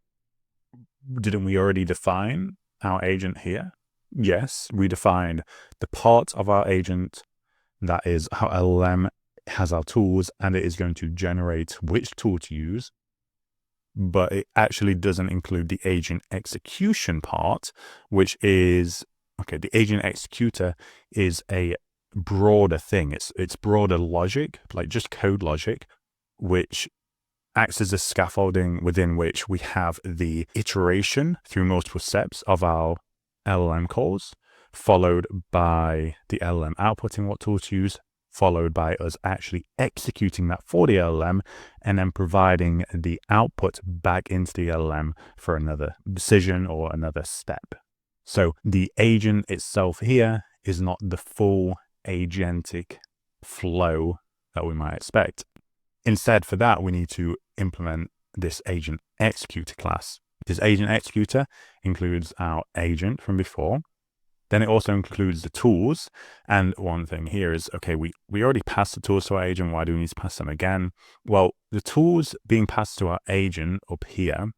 didn't we already define our agent here? Yes, we defined the part of our agent that is how LLM has our tools, and it is going to generate which tool to use, but it actually doesn't include the agent execution part, which is, okay, the agent executor is a broader thing. It's broader logic, like just code logic, which acts as a scaffolding within which we have the iteration through multiple steps of our LLM calls, followed by the LLM outputting what tool to use, followed by us actually executing that for the LLM, and then providing the output back into the LLM for another decision or another step. So the agent itself here is not the full agentic flow that we might expect. Instead, for that, we need to implement this agent executor class. This agent executor includes our agent from before. Then it also includes the tools. And one thing here is, okay, we already passed the tools to our agent. Why do we need to pass them again? Well, the tools being passed to our agent up here,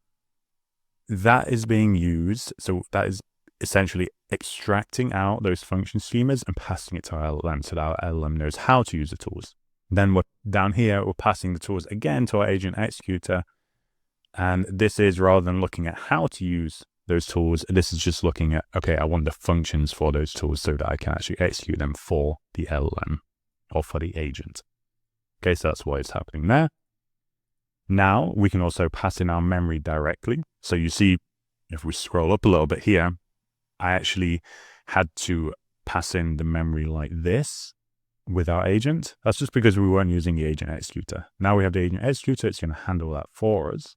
that is being used. So that is essentially extracting out those function schemas and passing it to our LLM so that our LLM knows how to use the tools. Then we're down here, we're passing the tools again to our agent executor. And this is, rather than looking at how to use those tools, this is just looking at, okay, I want the functions for those tools so that I can actually execute them for the LLM or for the agent. Okay, so that's what is happening there. Now we can also pass in our memory directly. So you see, if we scroll up a little bit here, I actually had to pass in the memory like this with our agent. That's just because we weren't using the agent executor. Now we have the agent executor, it's going to handle that for us.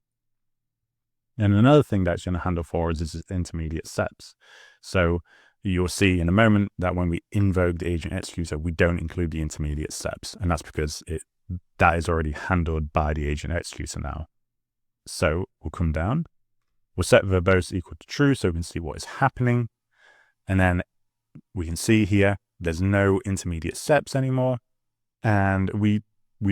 And another thing that's going to handle for us is its intermediate steps. So you'll see in a moment that when we invoke the agent executor, we don't include the intermediate steps. And that's because that is already handled by the agent executor now. So we'll come down, we'll set verbose equal to true so we can see what is happening. And then we can see here, there's no intermediate steps anymore. And we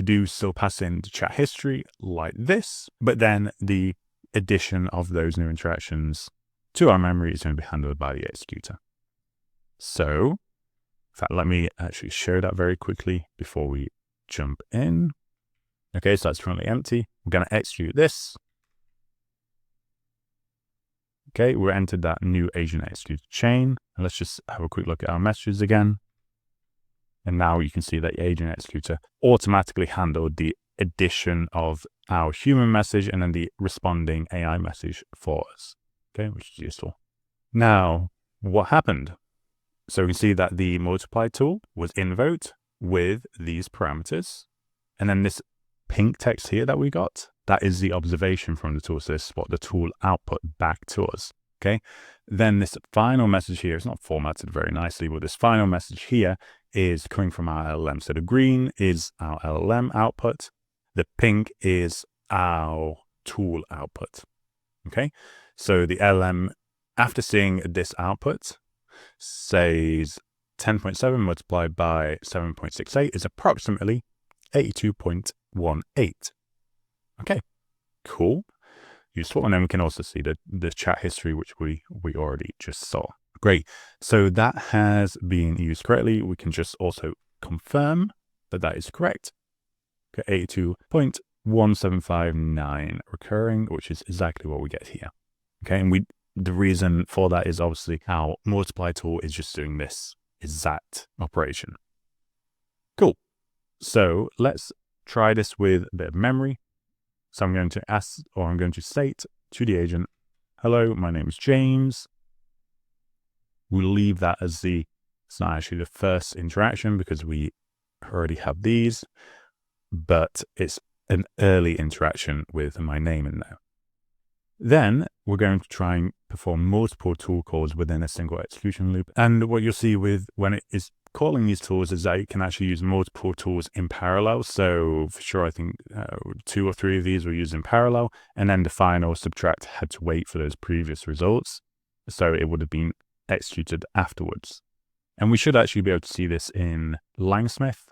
do still pass in the chat history like this, but then the addition of those new interactions to our memory is going to be handled by the executor. So, in fact, let me actually show that very quickly before we jump in. Okay, so that's currently empty. We're going to execute this. Okay, we entered that new agent executor chain. And let's just have a quick look at our messages again. And now you can see that the agent executor automatically handled the addition of our human message and then the responding AI message for us. Okay, which is useful. Now, what happened? So we can see that the multiply tool was invoked with these parameters. And then this pink text here that we got, that is the observation from the tool. So this is what the tool output back to us. Okay. Then this final message here is not formatted very nicely, but this final message here is coming from our LLM. So the green is our LLM output. The pink is our tool output. Okay. So the LLM, after seeing this output, says 10.7 multiplied by 7.68 is approximately 82.18. Okay, cool, useful. And then we can also see the chat history, which we already just saw. Great. So that has been used correctly. We can just also confirm that that is correct. Okay, 82.1759 recurring, which is exactly what we get here. Okay, and the reason for that is obviously our multiply tool is just doing this exact operation. Cool. So let's try this with a bit of memory. So I'm going to ask, or I'm going to state to the agent, hello, my name is James. We'll leave that as it's not actually the first interaction because we already have these, but it's an early interaction with my name in there. Then we're going to try and perform multiple tool calls within a single execution loop. And what you'll see when it is calling these tools is that it can actually use multiple tools in parallel. So for sure, I think 2 or 3 of these were used in parallel. And then the final subtract had to wait for those previous results. So it would have been executed afterwards. And we should actually be able to see this in LangSmith.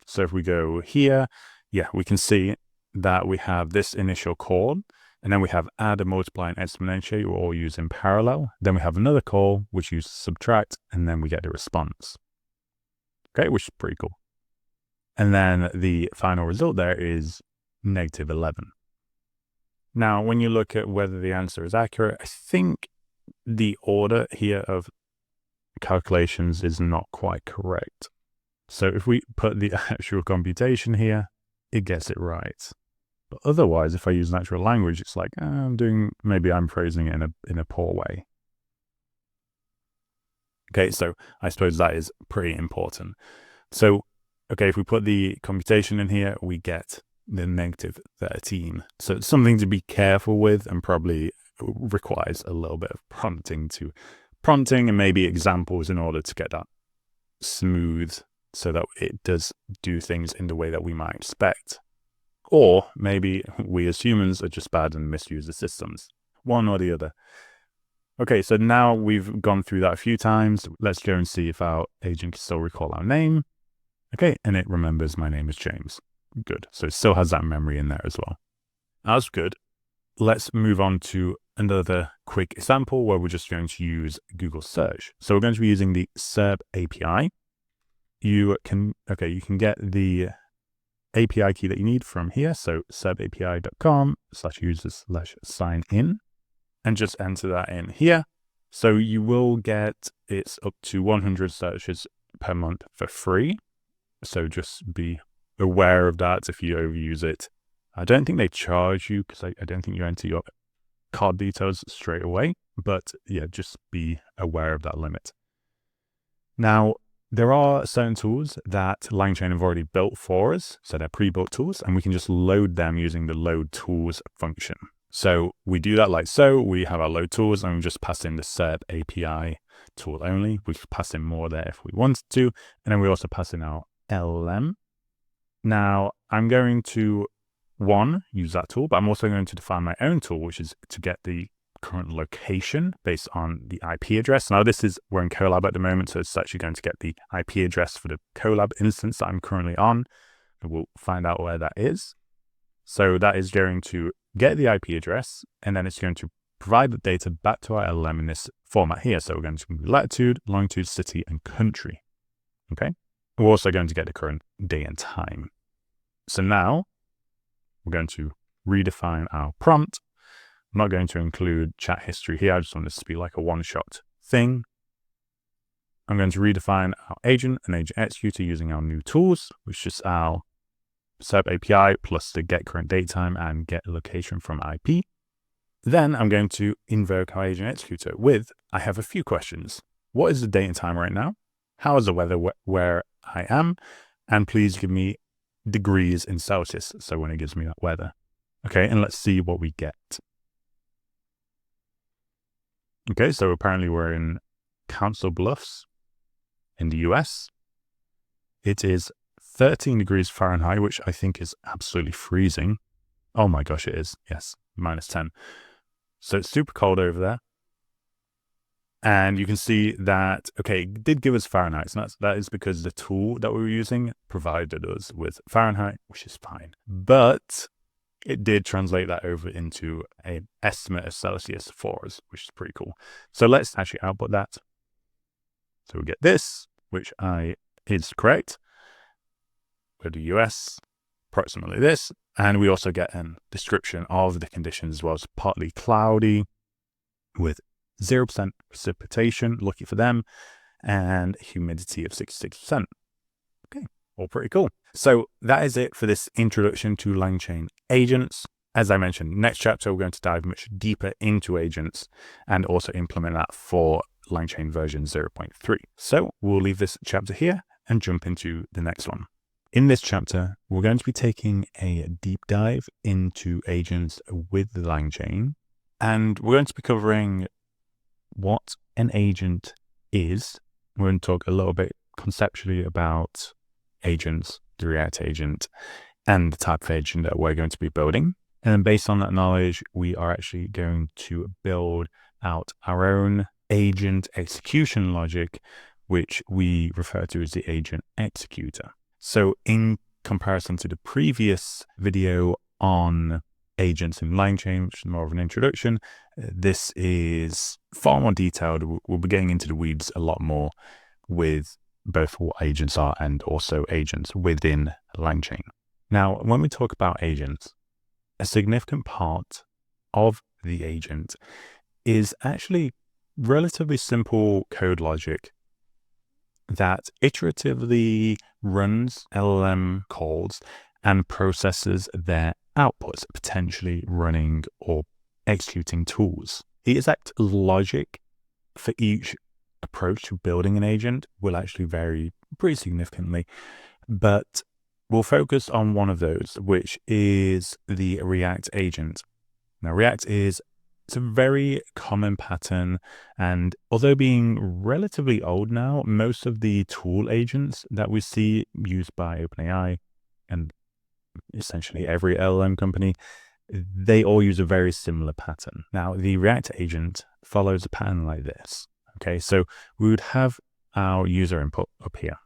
So if we go here, yeah, we can see that we have this initial call. And then we have add, a multiply, and exponentiate, we're all used in parallel. Then we have another call, which uses subtract, and then we get the response. Okay, which is pretty cool. And then the final result there is -11. Now, when you look at whether the answer is accurate, I think the order here of calculations is not quite correct. So if we put the actual computation here, it gets it right. But otherwise, if I use natural language, it's like, maybe I'm phrasing it in a poor way. Okay, so I suppose that is pretty important. So, okay, if we put the computation in here, we get the -13. So it's something to be careful with and probably requires a little bit of prompting and maybe examples in order to get that smooth so that it does do things in the way that we might expect. Or maybe we as humans are just bad and misuse the systems. One or the other. Okay, so now we've gone through that a few times. Let's go and see if our agent can still recall our name. Okay, and it remembers my name is James. Good. So it still has that memory in there as well. That's good. Let's move on to another quick example where we're just going to use Google search. So we're going to be using the SerpAPI. You can get the API key that you need from here. So serpapi.com/users/sign-in and just enter that in here. So you will get, it's up to 100 searches per month for free. So just be aware of that if you overuse it. I don't think they charge you because I don't think you enter your card details straight away, but yeah, just be aware of that limit. Now, there are certain tools that LangChain have already built for us. So they're pre-built tools and we can just load them using the load tools function. So we do that like so. We have our load tools and we just pass in the SerpAPI tool only. We could pass in more there if we wanted to. And then we also pass in our LLM. Now I'm going to use that tool, but I'm also going to define my own tool, which is to get the current location based on the IP address. Now we're in Colab at the moment, so it's actually going to get the IP address for the Colab instance that I'm currently on. And we'll find out where that is. So that is going to get the IP address, and then it's going to provide the data back to our LLM in this format here. So we're going to do latitude, longitude, city, and country. Okay. We're also going to get the current day and time. So now we're going to redefine our prompt. I'm not going to include chat history here. I just want this to be like a one-shot thing. I'm going to redefine our agent and agent executor using our new tools, which is our SerpAPI plus the get current datetime and get location from IP. Then I'm going to invoke our agent executor with, I have a few questions. What is the date and time right now? How is the weather where I am? And please give me degrees in Celsius. So when it gives me that weather. Okay, and let's see what we get. Okay, so apparently we're in Council Bluffs in the US. It is 13 degrees Fahrenheit, which I think is absolutely freezing. Oh my gosh, it is. Yes, -10. So it's super cold over there. And you can see that, okay, it did give us Fahrenheit. So that is because the tool that we were using provided us with Fahrenheit, which is fine. But it did translate that over into an estimate of Celsius for us, which is pretty cool. So let's actually output that. So we get this, which is correct. Go to US, approximately this. And we also get a description of the conditions as well. It's partly cloudy with 0% precipitation, lucky for them, and humidity of 66%. Okay, all pretty cool. So that is it for this introduction to LangChain agents. As I mentioned, next chapter, we're going to dive much deeper into agents and also implement that for LangChain version 0.3. So we'll leave this chapter here and jump into the next one. In this chapter, we're going to be taking a deep dive into agents with the LangChain, and we're going to be covering what an agent is. We're going to talk a little bit conceptually about agents, the React agent, and the type of agent that we're going to be building. And then based on that knowledge, we are actually going to build out our own agent execution logic, which we refer to as the agent executor. So in comparison to the previous video on agents in LangChain, which is more of an introduction, this is far more detailed. We'll be getting into the weeds a lot more with both what agents are and also agents within LangChain. Now, when we talk about agents, a significant part of the agent is actually relatively simple code logic that iteratively runs LLM calls and processes their outputs, potentially running or executing tools. The exact logic for each approach to building an agent will actually vary pretty significantly, but we'll focus on one of those, which is the React agent. Now, React it's a very common pattern, and although being relatively old now, most of the tool agents that we see used by OpenAI and essentially every LLM company, they all use a very similar pattern. Now, the React agent follows a pattern like this. Okay, so we would have our user input up here.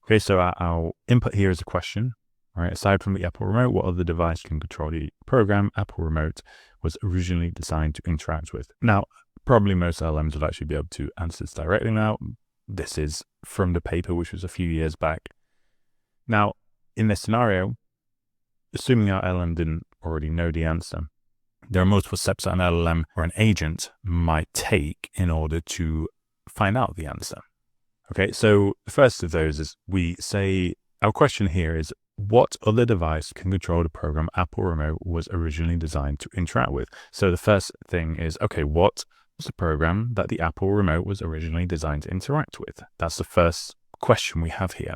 Okay, so our input here is a question. All right, aside from the Apple Remote, what other device can control the program Apple Remote was originally designed to interact with? Now, probably most LLMs would actually be able to answer this directly now. This is from the paper, which was a few years back. Now, in this scenario, assuming our LLM didn't already know the answer, there are multiple steps that an LLM or an agent might take in order to find out the answer. Okay, so the first of those is we say, our question here is, what other device can control the program Apple Remote was originally designed to interact with? So the first thing is, okay, what was the program that the Apple Remote was originally designed to interact with? That's the first question we have here.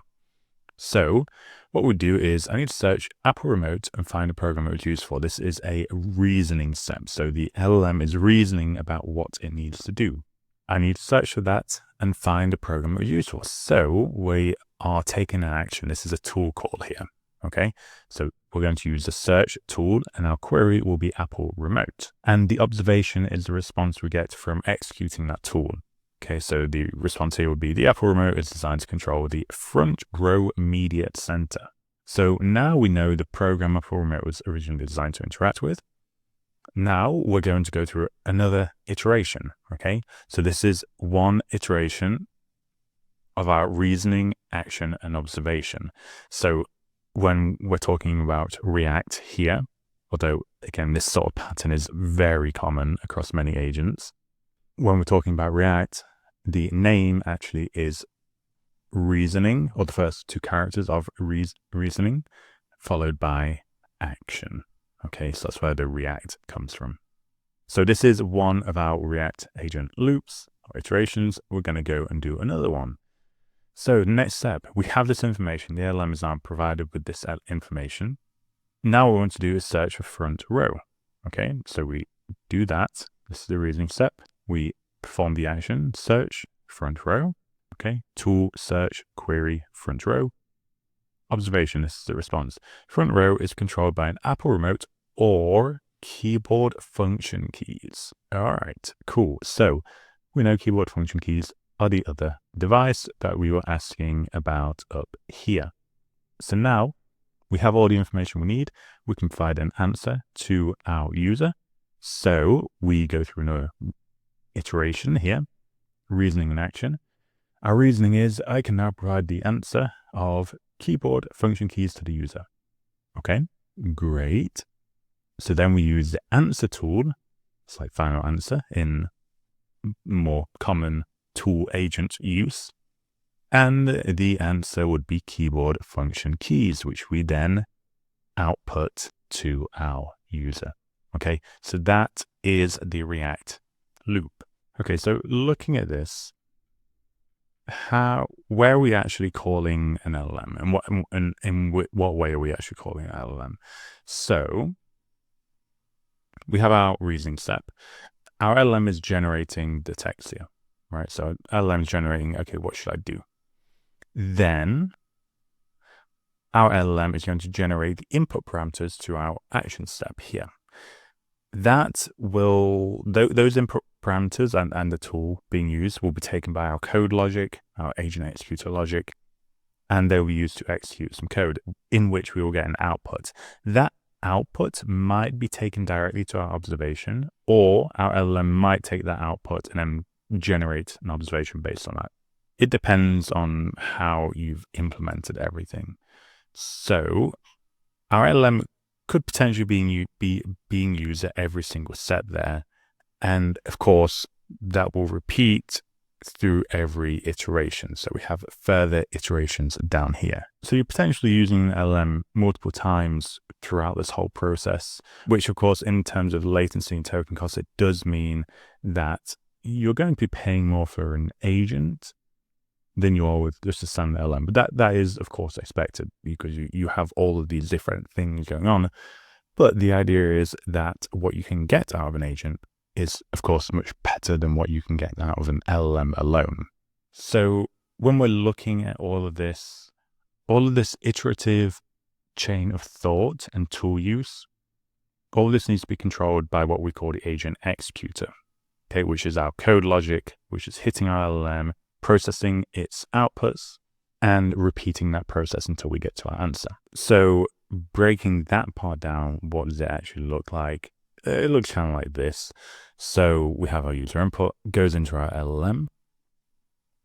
So what we do is I need to search Apple Remote and find a program it was used for. This is a reasoning step. So the LLM is reasoning about what it needs to do. I need to search for that and find a program it was used for. So we are taking an action. This is a tool call here. Okay, so we're going to use the search tool and our query will be Apple Remote. And the observation is the response we get from executing that tool. Okay, so the response here would be the Apple Remote is designed to control the front row immediate center. So now we know the program Apple Remote was originally designed to interact with. Now we're going to go through another iteration. Okay, so this is one iteration of our reasoning, action, and observation. So when we're talking about React here, although again, this sort of pattern is very common across many agents. When we're talking about React, the name actually is reasoning, or the first two characters of reasoning, followed by action. Okay, so that's where the React comes from. So this is one of our React agent loops or iterations. We're going to go and do another one. So next step, we have this information. The LLM is now provided with this information. Now what we want to do is search for front row. Okay, so we do that. This is the reasoning step. We perform the action, search front row. Okay, tool, search, query, front row. Observation, this is the response. Front row is controlled by an Apple remote or keyboard function keys. All right, cool. So we know keyboard function keys are the other device that we were asking about up here. So now we have all the information we need. We can provide an answer to our user. So we go through another iteration here, reasoning and action. Our reasoning is I can now provide the answer of keyboard function keys to the user. Okay, great. So then we use the answer tool. It's like final answer in more common tool agent use. And the answer would be keyboard function keys, which we then output to our user. Okay, so that is the React loop. Okay, so looking at this, where are we actually calling an LLM, and in what way are we actually calling an LLM? So we have our reasoning step. Our LLM is generating the text here, right? So LLM is generating, okay, what should I do? Then our LLM is going to generate the input parameters to our action step here. That will, those input parameters and the tool being used will be taken by our code logic, our agent executor logic, and they will be used to execute some code in which we will get an output. That output might be taken directly to our observation, or our LLM might take that output and then generate an observation based on that. It depends on how you've implemented everything. So our LLM could potentially be being used at every single step there. And of course, that will repeat through every iteration. So we have further iterations down here. So you're potentially using LLM multiple times throughout this whole process, which of course, in terms of latency and token cost, it does mean that you're going to be paying more for an agent than you are with just a standard LLM. But that is, of course, expected because you have all of these different things going on. But the idea is that what you can get out of an agent is, of course, much better than what you can get out of an LLM alone. So when we're looking at all of this iterative chain of thought and tool use, all of this needs to be controlled by what we call the agent executor, okay, which is our code logic, which is hitting our LLM, processing its outputs, and repeating that process until we get to our answer. So breaking that part down, what does it actually look like? It looks kind of like this. So we have our user input, goes into our LLM,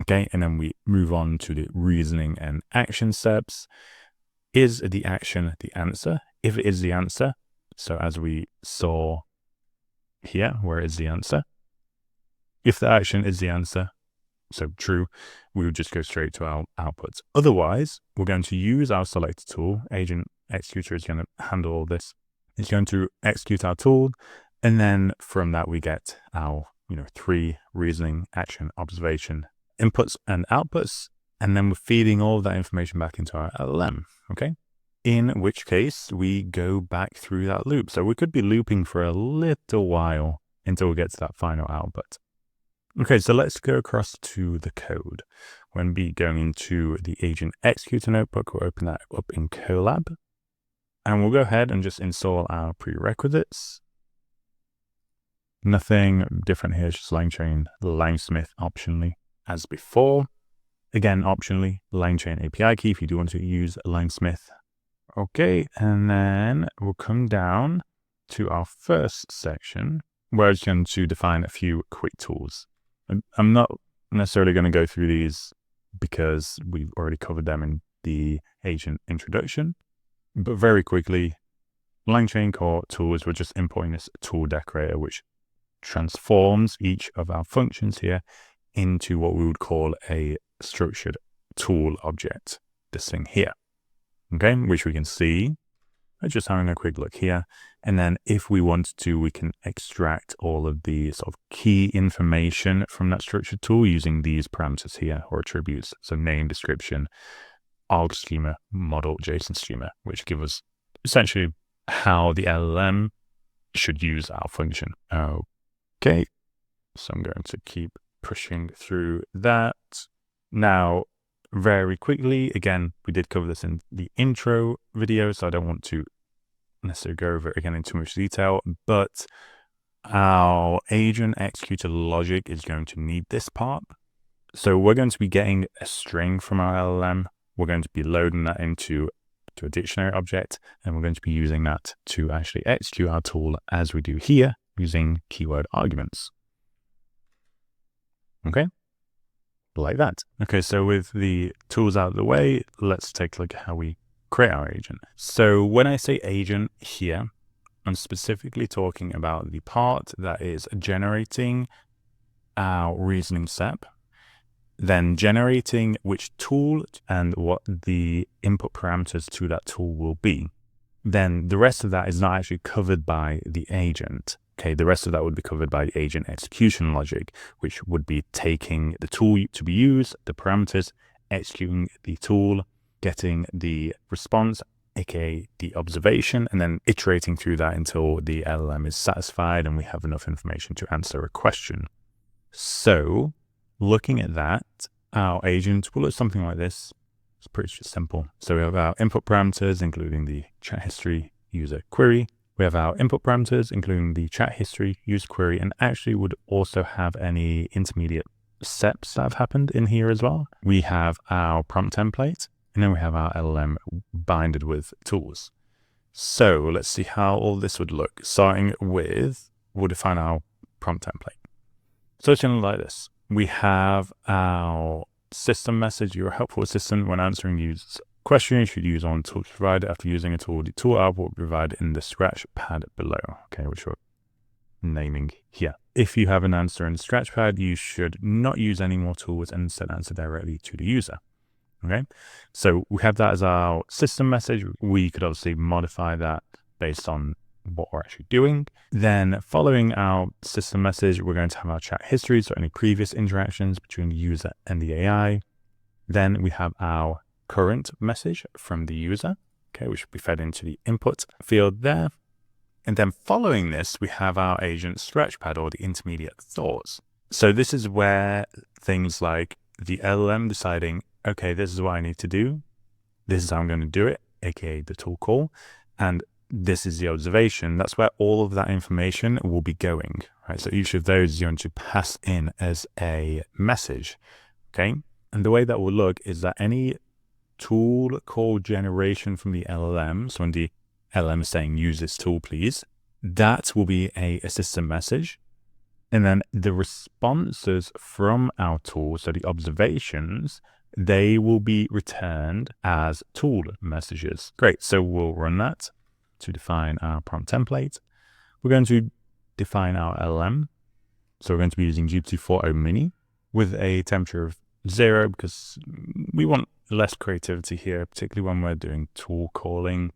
okay, and then we move on to the reasoning and action steps. Is the action the answer? If it is the answer, so as we saw here, where is the answer? If the action is the answer, so true, we would just go straight to our outputs. Otherwise, we're going to use our selector tool. Agent executor is going to handle all this. It's going to execute our tool, and then from that we get our 3 reasoning, action, observation, inputs and outputs, and then we're feeding all of that information back into our LLM, okay? In which case we go back through that loop. So we could be looping for a little while until we get to that final output. Okay, so let's go across to the code. We're going to be going into the agent executor notebook. We'll open that up in Colab. And we'll go ahead and just install our prerequisites. Nothing different here, just LangChain LangSmith optionally as before. Again, optionally, LangChain API key if you do want to use LangSmith. Okay, and then we'll come down to our first section where it's going to define a few quick tools. I'm not necessarily going to go through these because we've already covered them in the agent introduction. But very quickly, LangChain core tools, we're just importing this tool decorator, which transforms each of our functions here into what we would call a structured tool object, this thing here, okay, which we can see. Just having a quick look here. And then if we want to, we can extract all of the sort of key information from that structured tool using these parameters here, or attributes. So name, description, arg schema, model, JSON schema, which give us essentially how the LLM should use our function. Okay, so I'm going to keep pushing through that. Now, very quickly, again, we did cover this in the intro video, so I don't want to necessarily go over it again in too much detail, but our agent executor logic is going to need this part. So we're going to be getting a string from our LLM. We're going to be loading that into a dictionary object, and we're going to be using that to actually execute our tool as we do here using keyword arguments. Okay, like that. Okay, so with the tools out of the way, let's take a look at how we create our agent. So when I say agent here, I'm specifically talking about the part that is generating our reasoning step, then generating which tool and what the input parameters to that tool will be. Then the rest of that is not actually covered by the agent. Okay, the rest of that would be covered by the agent execution logic, which would be taking the tool to be used, the parameters, executing the tool, getting the response, aka the observation, and then iterating through that until the LLM is satisfied and we have enough information to answer a question. So looking at that, our agent will look something like this. It's pretty simple. So we have our input parameters, including the chat history user query. We have our input parameters, including the chat history user query, and actually would also have any intermediate steps that have happened in here as well. We have our prompt template, and then we have our LLM binded with tools. So let's see how all this would look. Starting with, we'll define our prompt template. So it's going to look like this. We have our system message. You're a helpful assistant when answering users' question you should use on tool provided. After using a tool, the tool output will be provided in the scratch pad below, okay, which we're naming here. If you have an answer in the scratch pad, you should not use any more tools and instead answer directly to the user. Okay, so we have that as our system message. We could obviously modify that based on what we're actually doing. Then following our system message, we're going to have our chat history, so any previous interactions between the user and the AI. Then we have our current message from the user, okay, which will be fed into the input field there. And then following this, we have our agent scratchpad, or the intermediate thoughts. So this is where things like the LLM deciding, okay, this is what I need to do. This is how I'm going to do it, aka the tool call. And this is the observation. That's where all of that information will be going, right? So each of those is going to pass in as a message, okay? And the way that will look is that any tool call generation from the LLM, so when the LLM is saying, use this tool, please, that will be a system message. And then the responses from our tool, so the observations, they will be returned as tool messages. Great, so we'll run that to define our prompt template. We're going to define our LLM. So we're going to be using GPT-4o Mini with a temperature of 0 because we want less creativity here, particularly when we're doing tool calling.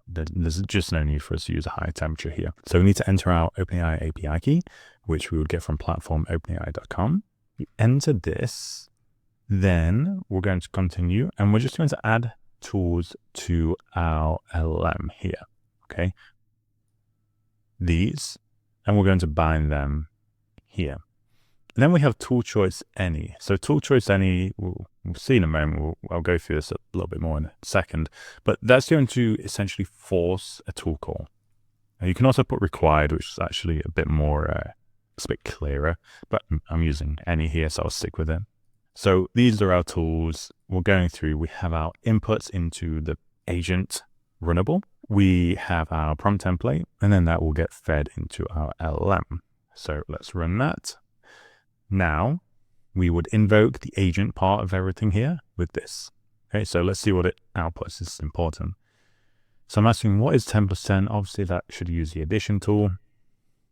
There's just no need for us to use a high temperature here. So we need to enter our OpenAI API key, which we would get from platform openai.com. We enter this, then we're going to continue, and we're just going to add tools to our LLM here, okay? These, and we're going to bind them here. And then we have tool choice any. So tool choice any, we'll see in a moment. I'll go through this a little bit more in a second, but that's going to essentially force a tool call. Now you can also put required, which is actually a bit more, it's a bit clearer, but I'm using any here, so I'll stick with it. So these are our tools. We're going through, we have our inputs into the agent Runnable. We have our prompt template, and then that will get fed into our LLM. So let's run that. Now we would invoke the agent part of everything here with this. Okay, so let's see what it outputs. This is important. So I'm asking, what is 10%? Obviously, that should use the addition tool.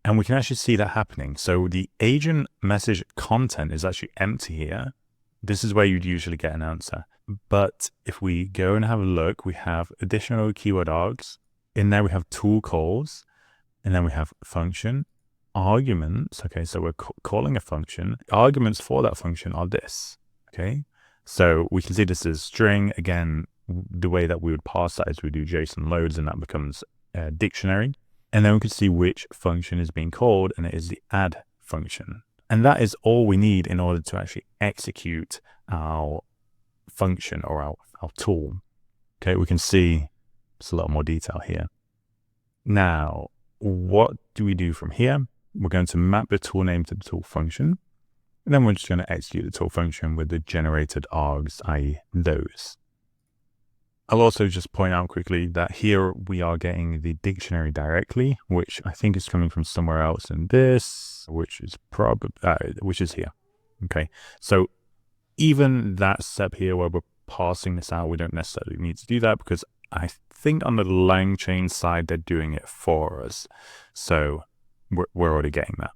And we can actually see that happening. So the agent message content is actually empty here. This is where you'd usually get an answer. But if we go and have a look, we have additional keyword args. In there, we have tool calls, and then we have function, arguments. Okay, so we're calling a function. Arguments for that function are this. Okay, so we can see this is string. Again, the way that we would parse that is we do JSON loads, and that becomes a dictionary. And then we can see which function is being called, and it is the add function. And that is all we need in order to actually execute our function or our tool. Okay, we can see it's a lot more detail here. Now, what do we do from here? We're going to map the tool name to the tool function. And then we're just going to execute the tool function with the generated args, i.e. those. I'll also just point out quickly that here we are getting the dictionary directly, which I think is coming from somewhere else in this, which is here. Okay, so even that step here where we're parsing this out, we don't necessarily need to do that because I think on the LangChain side, they're doing it for us. So we're already getting that.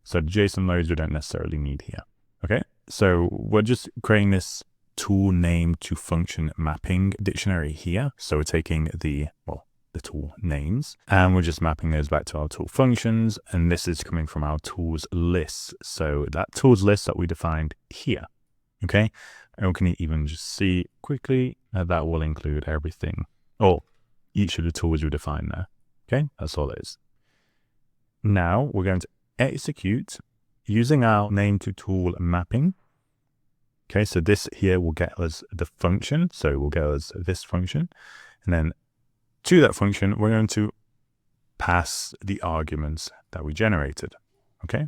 So the JSON loads we don't necessarily need here. Okay, so we're just creating this tool name to function mapping dictionary here. So we're taking the tool names and we're just mapping those back to our tool functions. And this is coming from our tools list. So that tools list that we defined here. Okay, and we can even just see quickly that will include everything or each of the tools we define there. Okay, that's all it is. Now we're going to execute using our name to tool mapping. Okay, so this here will get us the function. So we'll get us this function. And then to that function, we're going to pass the arguments that we generated. Okay,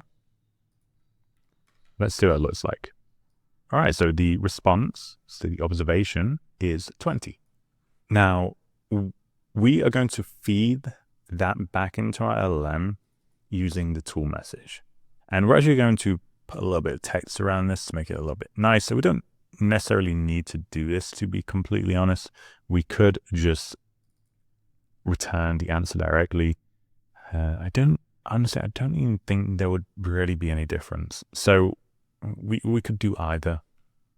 let's see what it looks like. All right, so the response, so the observation is 20. Now, we are going to feed that back into our LLM using the tool message. And we're actually going to put a little bit of text around this to make it a little bit nicer. We don't necessarily need to do this, to be completely honest. We could just return the answer directly. I don't even think there would really be any difference. So we could do either.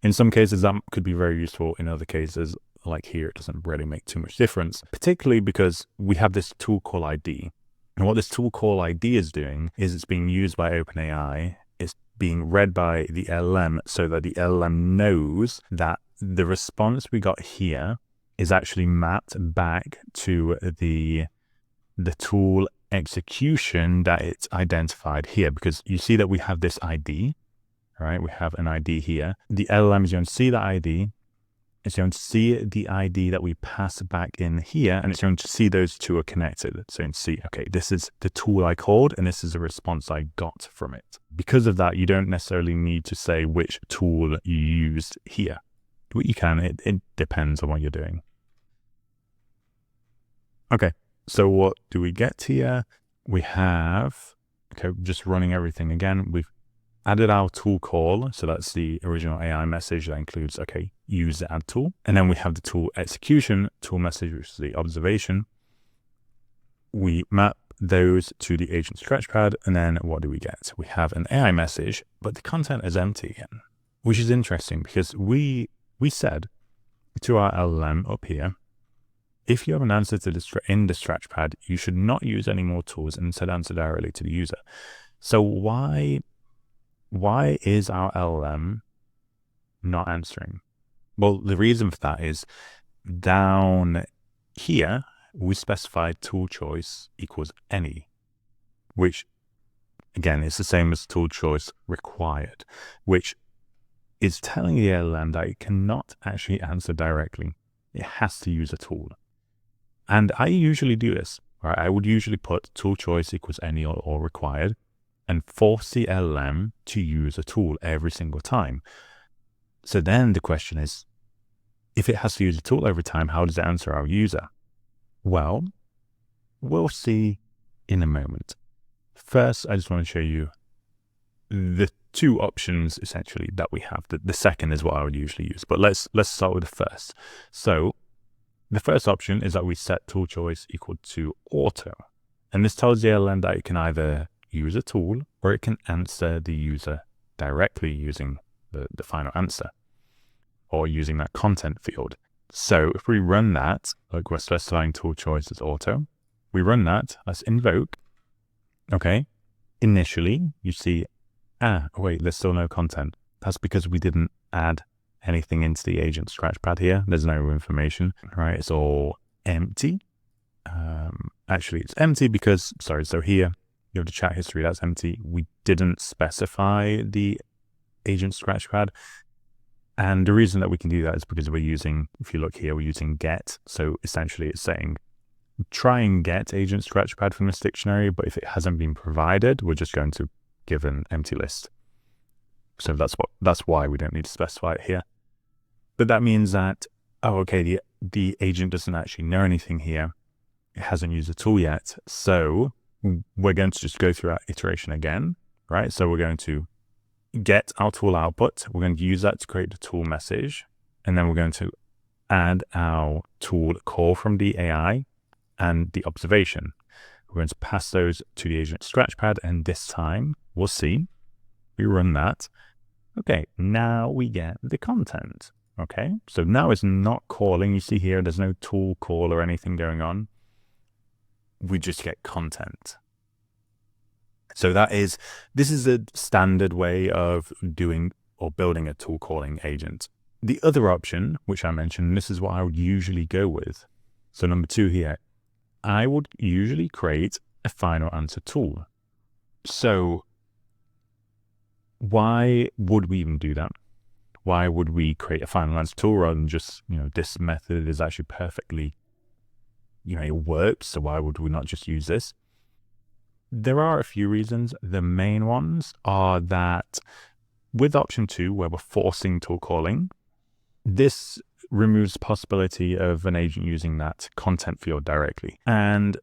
In some cases, that could be very useful. In other cases, like here, it doesn't really make too much difference, particularly because we have this tool call ID. And what this tool call ID is doing is it's being used by OpenAI. It's being read by the LLM so that the LLM knows that the response we got here is actually mapped back to the tool execution that it's identified here. Because you see that we have this ID, right? We have an ID here. The LLM is going to see the ID. It's going to see the ID that we pass back in here, and it's going to see those two are connected. So you can see, okay, this is the tool I called, and this is the response I got from it. Because of that, you don't necessarily need to say which tool you used here. What you can, it depends on what you're doing. Okay, so what do we get here? We have, okay, just running everything again. We've added our tool call. So that's the original AI message that includes, okay, use the add tool. And then we have the tool execution tool message, which is the observation. We map those to the agent scratchpad. And then what do we get? We have an AI message, but the content is empty again, which is interesting because we said to our LLM up here, if you have an answer to in the scratchpad, you should not use any more tools and instead answer directly to the user. So why is our LLM not answering? Well, the reason for that is down here, we specified tool choice equals any, which again, is the same as tool choice required, which is telling the LLM that it cannot actually answer directly. It has to use a tool. And I usually do this, right? I would usually put tool choice equals any or required and force the LLM to use a tool every single time. So then the question is, if it has to use a tool every time, how does it answer our user? Well, we'll see in a moment. First, I just want to show you the two options essentially that we have. The second is what I would usually use, but let's start with the first. So The first option is that we set tool choice equal to auto. And this tells the LLM that it can either use a tool or it can answer the user directly using the final answer or using that content field. So if we run that, like we're specifying tool choice as auto, we run that, let's invoke. Okay. Initially, you see, wait, there's still no content. That's because we didn't add anything into the agent scratchpad here. There's no information, right? It's all empty. Actually, it's empty because, so here you have the chat history, that's empty. We didn't specify the agent scratchpad. And the reason that we can do that is because we're using, if you look here, we're using get. So essentially it's saying, try and get agent scratchpad from this dictionary, but if it hasn't been provided, we're just going to give an empty list. So that's why we don't need to specify it here. But that means that, the agent doesn't actually know anything here. It hasn't used a tool yet. So we're going to just go through our iteration again, right? So we're going to get our tool output. We're going to use that to create the tool message. And then we're going to add our tool call from the AI and the observation. We're going to pass those to the agent scratchpad. And this time we'll see, we run that. Okay, now we get the content. Okay, so now it's not calling. You see here, there's no tool call or anything going on. We just get content. So this is a standard way of doing or building a tool calling agent. The other option, which I mentioned, this is what I would usually go with. So number 2 here, I would usually create a final answer tool. So why would we even do that? Why would we create a final answer tool rather than just, this method is actually perfectly, it works. So why would we not just use this? There are a few reasons. The main ones are that with option 2, where we're forcing tool calling, this removes the possibility of an agent using that content field directly. And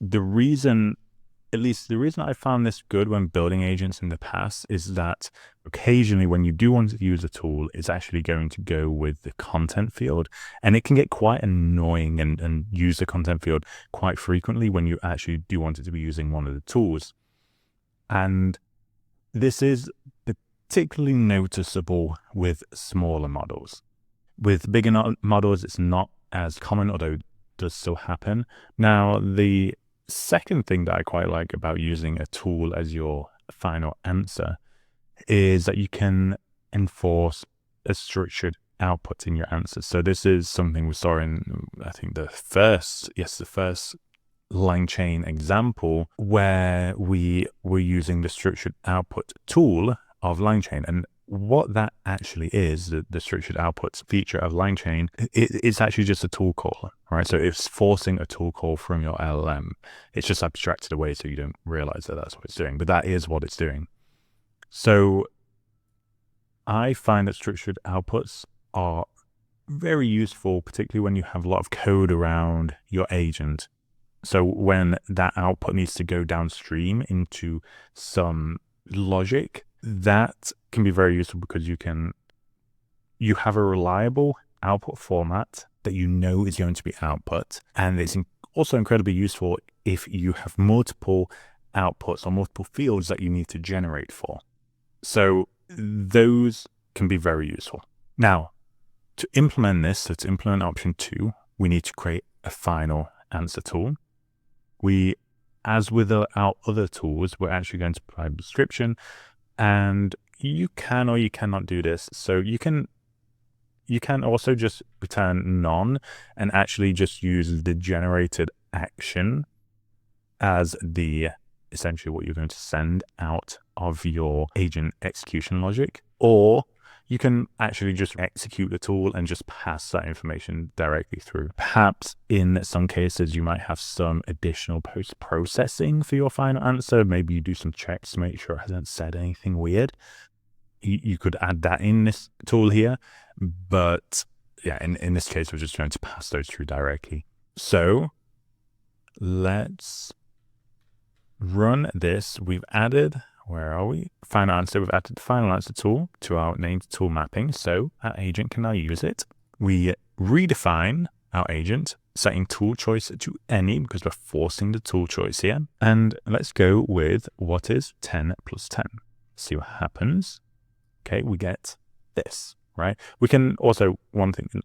the reason I found this good when building agents in the past is that occasionally when you do want to use a tool, it's actually going to go with the content field. And it can get quite annoying and use the content field quite frequently when you actually do want it to be using one of the tools. And this is particularly noticeable with smaller models. With bigger models, it's not as common, although it does still happen. Now, the second thing that I quite like about using a tool as your final answer is that you can enforce a structured output in your answers. So this is something we saw in, I think, the first LangChain example, where we were using the structured output tool of LangChain. And what that actually is, the structured outputs feature of LangChain, it's actually just a tool call, right? So it's forcing a tool call from your LLM. It's just abstracted away so you don't realize that that's what it's doing, but that is what it's doing. So I find that structured outputs are very useful, particularly when you have a lot of code around your agent. So when that output needs to go downstream into some logic, that can be very useful because you have a reliable output format that is going to be output. And it's also incredibly useful if you have multiple outputs or multiple fields that you need to generate for. So those can be very useful. Now, to implement this, so to implement option 2, we need to create a final answer tool. As with our other tools, we're actually going to provide a description. And you can or you cannot do this. So you can also just return none and actually just use the generated action as essentially what you're going to send out of your agent execution logic. Or you can actually just execute the tool and just pass that information directly through. Perhaps in some cases, you might have some additional post-processing for your final answer. Maybe you do some checks to make sure it hasn't said anything weird. You could add that in this tool here. But yeah, in this case, we're just going to pass those through directly. So let's run this. We've added, where are we? Final answer. We've added the final answer tool to our named tool mapping. So our agent can now use it. We redefine our agent, setting tool choice to any because we're forcing the tool choice here. And let's go with what is 10 plus 10. See what happens. Okay, we get this, right? We can also,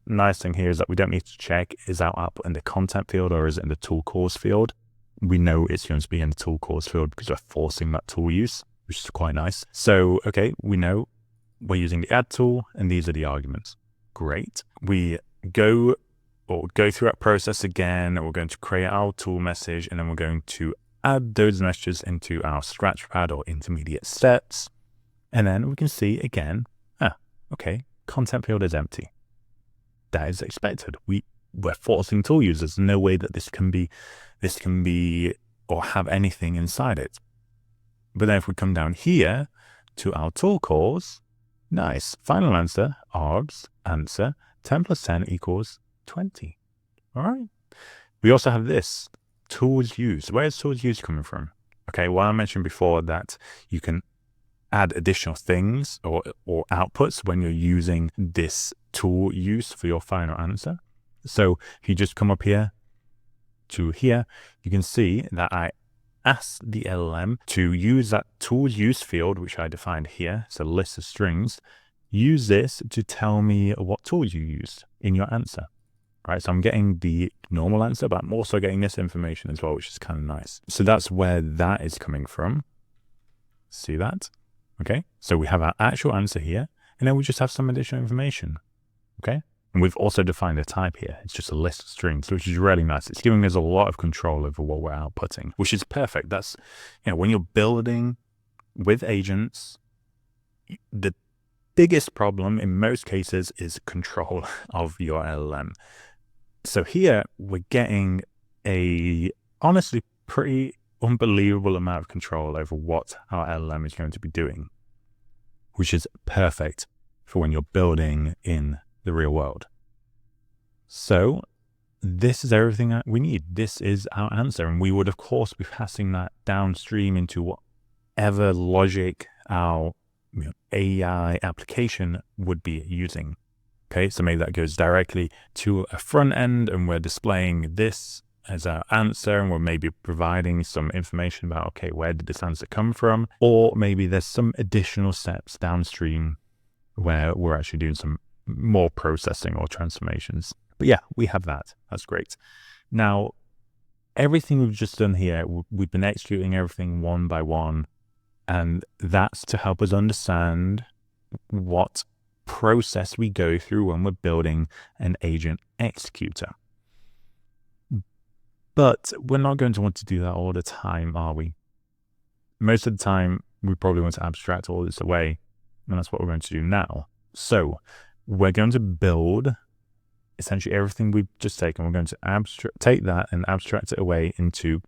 nice thing here is that we don't need to check, is our output in the content field or is it in the tool calls field? We know it's going to be in the tool calls field because we're forcing that tool use, which is quite nice. So, okay, we know we're using the add tool and these are the arguments. Great. We go through that process again. We're going to create our tool message and then we're going to add those messages into our scratchpad or intermediate steps. And then we can see again, okay, content field is empty. That is expected. We're forcing tool users. No way that this can be or have anything inside it. But then if we come down here to our tool calls, nice. Final answer, args, answer, 10 plus 10 equals 20. All right. We also have this, tools used. Where is tools used coming from? Okay, well, I mentioned before that you can add additional things or outputs when you're using this tool use for your final answer. So if you just come up here to here, you can see that I asked the LLM to use that tools use field, which I defined here. It's a list of strings. Use this to tell me what tools you used in your answer. Right, so I'm getting the normal answer, but I'm also getting this information as well, which is kind of nice. So that's where that is coming from. See that? Okay, so we have our actual answer here, and then we just have some additional information. Okay, and we've also defined a type here. It's just a list of strings, which is really nice. It's giving us a lot of control over what we're outputting, which is perfect. That's, when you're building with agents, the biggest problem in most cases is control of your LLM. So here we're getting a honestly pretty unbelievable amount of control over what our LLM is going to be doing, which is perfect for when you're building in the real world. So this is everything that we need. This is our answer. And we would, of course, be passing that downstream into whatever logic our AI application would be using. Okay, so maybe that goes directly to a front end and we're displaying this as our answer and we're maybe providing some information about, okay, where did this answer come from? Or maybe there's some additional steps downstream where we're actually doing some more processing or transformations. But yeah, we have that. That's great. Now, everything we've just done here, we've been executing everything one by one, and that's to help us understand what process we go through when we're building an agent executor. But we're not going to want to do that all the time, are we? Most of the time, we probably want to abstract all this away, and that's what we're going to do now. So we're going to build essentially everything we've just taken. We're going to take that and abstract it away into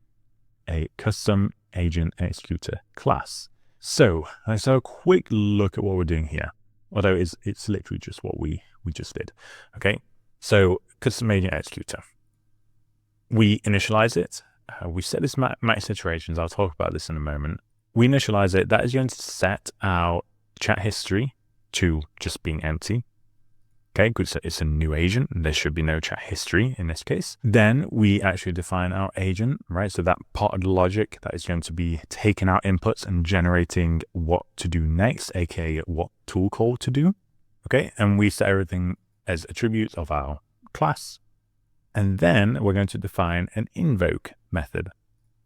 a custom agent executor class. So let's have a quick look at what we're doing here. Although it's literally just what we just did. Okay, so custom agent executor. We initialize it. We set this max iterations. I'll talk about this in a moment. We initialize it. That is going to set our chat history to just being empty. Okay, good. So it's a new agent. There should be no chat history in this case. Then we actually define our agent, right? So that part of the logic that is going to be taking our inputs and generating what to do next, aka what tool call to do. Okay, and we set everything as attributes of our class. And then we're going to define an invoke method.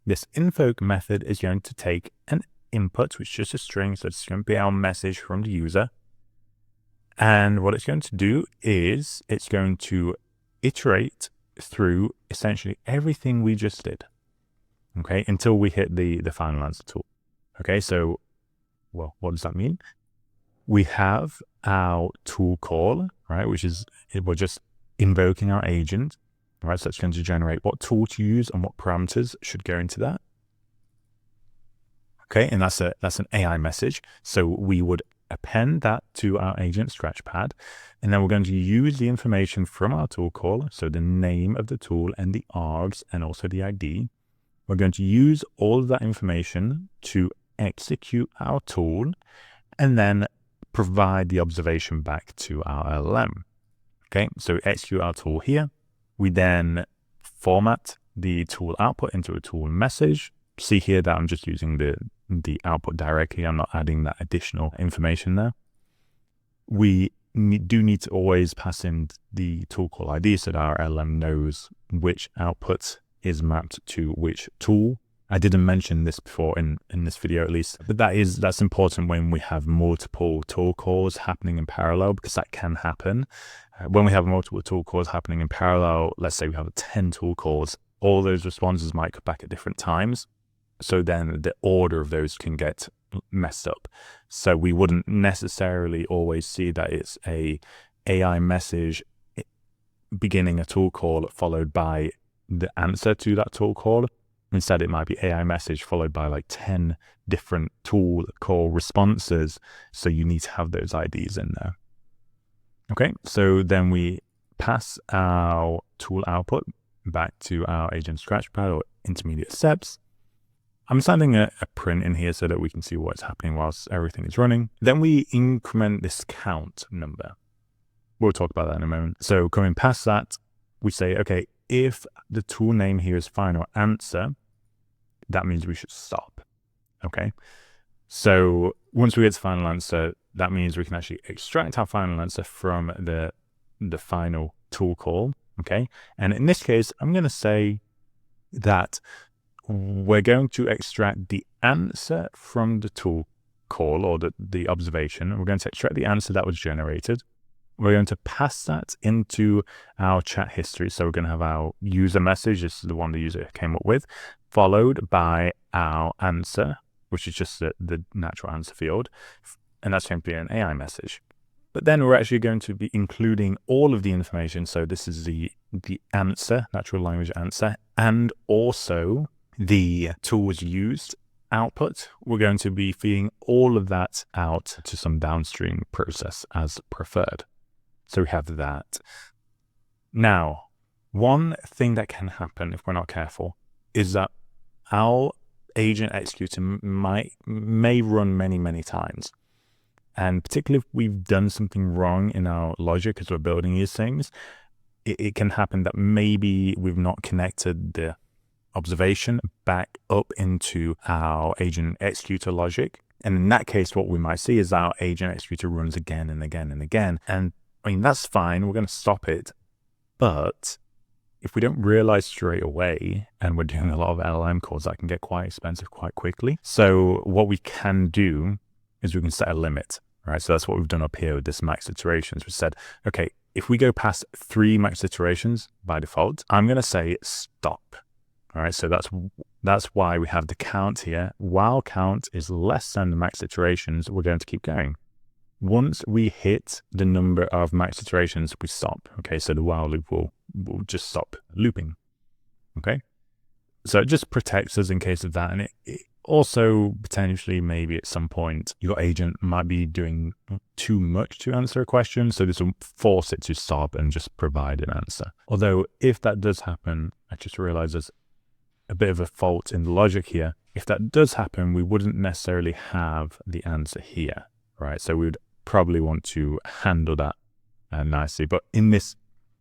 This invoke method is going to take an input, which is just a string. So it's going to be our message from the user. And what it's going to do is it's going to iterate through essentially everything we just did. Okay, until we hit the final answer tool. Okay, so, well, what does that mean? We have our tool call, right, which is, we're just invoking our agent. Right, so it's going to generate what tool to use and what parameters should go into that. Okay, and that's an AI message. So we would append that to our agent scratchpad, and then we're going to use the information from our tool call, so the name of the tool and the args and also the ID. We're going to use all of that information to execute our tool and then provide the observation back to our LLM. Okay, so execute our tool here. We then format the tool output into a tool message. See here that I'm just using the output directly. I'm not adding that additional information there. We do need to always pass in the tool call ID so that our LLM knows which output is mapped to which tool. I didn't mention this before in this video at least, but that's important when we have multiple tool calls happening in parallel, because that can happen. When we have multiple tool calls happening in parallel, let's say we have 10 tool calls, all those responses might come back at different times. So then the order of those can get messed up. So we wouldn't necessarily always see that it's a AI message beginning a tool call followed by the answer to that tool call. Instead, it might be AI message followed by like 10 different tool call responses. So you need to have those IDs in there. Okay, so then we pass our tool output back to our agent scratchpad or intermediate steps. I'm sending a print in here so that we can see what's happening whilst everything is running. Then we increment this count number. We'll talk about that in a moment. So coming past that, we say, okay, if the tool name here is final answer, that means we should stop. Okay. So once we get to final answer, that means we can actually extract our final answer from the final tool call. Okay. And in this case, I'm going to say that we're going to extract the answer from the tool call or the observation. We're going to extract the answer that was generated. We're going to pass that into our chat history. So we're going to have our user message. This is the one the user came up with, followed by our answer, which is just the natural answer field. And that's going to be an AI message. But then we're actually going to be including all of the information. So this is the answer, natural language answer, and also the tools used output. We're going to be feeding all of that out to some downstream process as preferred. So we have that. Now, one thing that can happen if we're not careful is that our agent executor may run many times. And particularly if we've done something wrong in our logic as we're building these things, it can happen that maybe we've not connected the observation back up into our agent executor logic. And in that case, what we might see is our agent executor runs again and again and again. And I mean, that's fine. We're going to stop it. But if we don't realize straight away, and we're doing a lot of LLM calls, that can get quite expensive quite quickly. So what we can do is we can set a limit, right? So that's what we've done up here with this max iterations. We said, okay, if we go past 3 max iterations by default, I'm going to say stop. All right, so that's why we have the count here. While count is less than the max iterations, we're going to keep going. Once we hit the number of max iterations, we stop. Okay, so the while loop will just stop looping. Okay, so it just protects us in case of that. And it also potentially maybe at some point your agent might be doing too much to answer a question. So this will force it to stop and just provide an answer. Although if that does happen, I just realized there's a bit of a fault in the logic here. If that does happen, we wouldn't necessarily have the answer here, right? So we would probably want to handle that nicely. But in this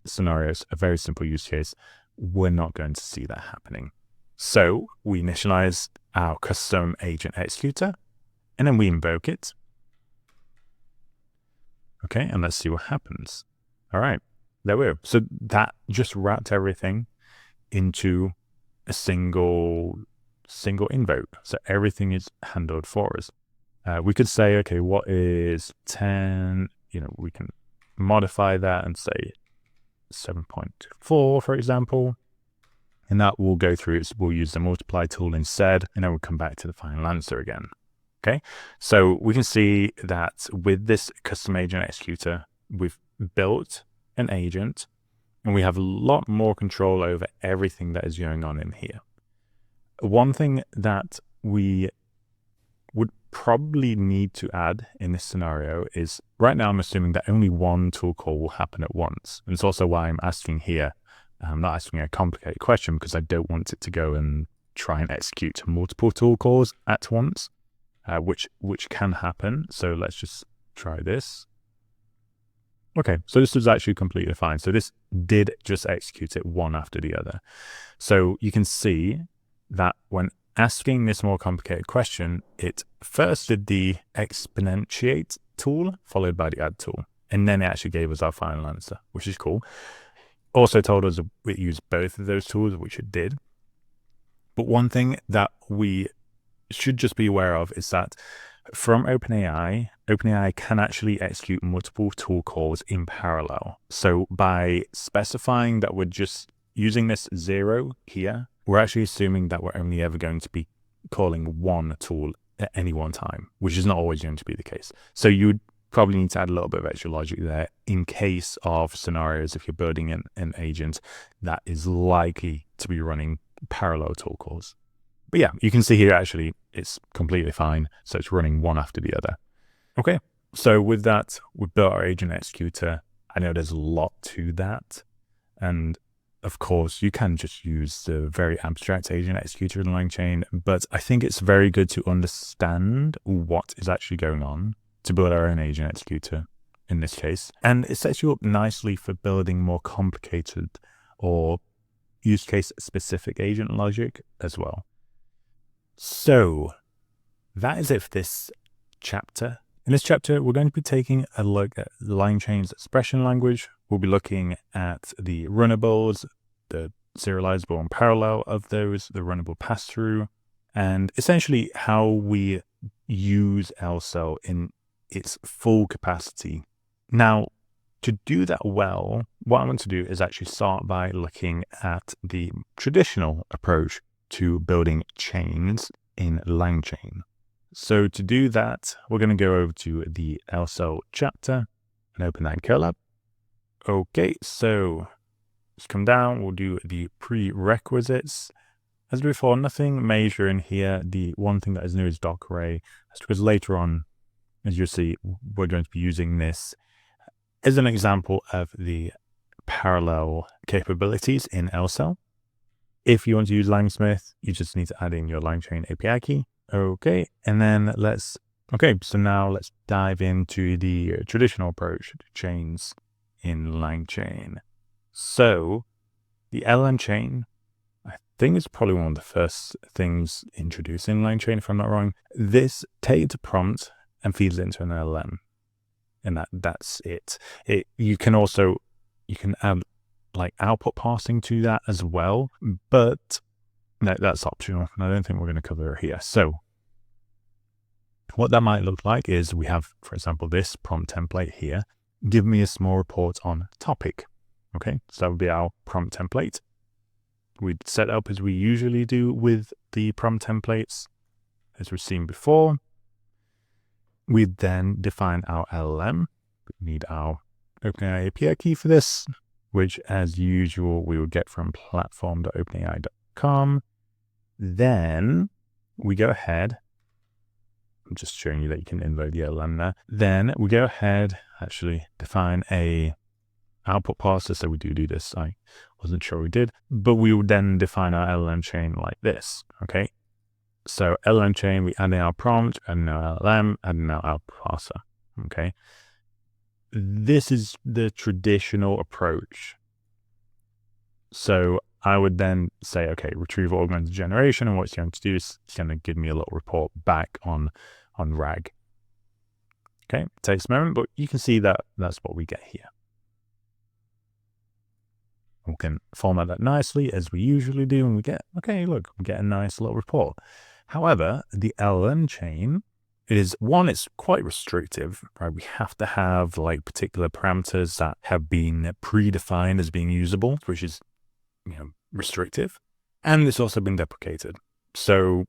scenario, it's a very simple use case. We're not going to see that happening. So we initialize our custom agent executor, and then we invoke it. Okay, and let's see what happens. All right, there we go. So that just wrapped everything into a single invoke. So everything is handled for us. We could say, okay, what is 10? We can modify that and say 7.4, for example. And that will go through it. We'll use the multiply tool instead, and then we'll come back to the final answer again. Okay, so we can see that with this custom agent executor, we've built an agent, and we have a lot more control over everything that is going on in here. One thing that we would probably need to add in this scenario is, right now I'm assuming that only one tool call will happen at once. And it's also why I'm asking here, I'm not asking a complicated question, because I don't want it to go and try and execute multiple tool calls at once, which can happen. So let's just try this. Okay, so this was actually completely fine. So this did just execute it one after the other. So you can see that when asking this more complicated question, it first did the exponentiate tool, followed by the add tool. And then it actually gave us our final answer, which is cool. Also told us it used both of those tools, which it did. But one thing that we should just be aware of is that from OpenAI can actually execute multiple tool calls in parallel. So by specifying that we're just using this 0 here, we're actually assuming that we're only ever going to be calling one tool at any one time, which is not always going to be the case. So you would probably need to add a little bit of extra logic there in case of scenarios if you're building an agent that is likely to be running parallel tool calls. But yeah, you can see here actually it's completely fine. So it's running one after the other. Okay, so with that, we've built our agent executor. I know there's a lot to that. And of course, you can just use the very abstract agent executor in LangChain, but I think it's very good to understand what is actually going on to build our own agent executor in this case. And it sets you up nicely for building more complicated or use case specific agent logic as well. So that is it for this chapter. In this chapter, we're going to be taking a look at LangChain's expression language. We'll be looking at the runnables, the serializable and parallel of those, the runnable pass-through, and essentially how we use LCEL in its full capacity. Now, to do that well, what I want to do is actually start by looking at the traditional approach to building chains in LangChain. So to do that, we're going to go over to the LCEL chapter and open that in Colab. Okay, so let's come down. We'll do the prerequisites. As before, nothing major in here. The one thing that is new is doc array. That's because later on, as you'll see, we're going to be using this as an example of the parallel capabilities in LCEL. If you want to use LangSmith, you just need to add in your LangChain API key. Okay, and then so now let's dive into the traditional approach to chains in LangChain. So the LLM chain, I think it's probably one of the first things introduced in LangChain, if I'm not wrong. This takes a prompt and feeds it into an LLM, and that's it. You can add like output parsing to that as well, but that's optional, and I don't think we're going to cover it here. So what that might look like is we have, for example, this prompt template here. Give me a small report on topic. Okay, so that would be our prompt template. We'd set up as we usually do with the prompt templates, as we've seen before. We'd then define our LLM. We need our OpenAI API key for this, which as usual, we would get from platform.openai.com. Then we go ahead, I'm just showing you that you can invoke the LLM there. Then we go ahead, actually define a output parser. So we do this. I wasn't sure we did, but we would then define our LLM chain like this. Okay. So LLM chain, we add in our prompt, add in our LLM, add in our output parser. Okay. This is the traditional approach. So I would then say, okay, retrieve augmented generation, and what it's going to do is it's going to give me a little report back on RAG. Okay, it takes a moment, but you can see that that's what we get here. We can format that nicely as we usually do, and we get, okay, look, we get a nice little report. However, the LLM chain is one, it's quite restrictive, right? We have to have like particular parameters that have been predefined as being usable, which is, restrictive. And it's also been deprecated. So,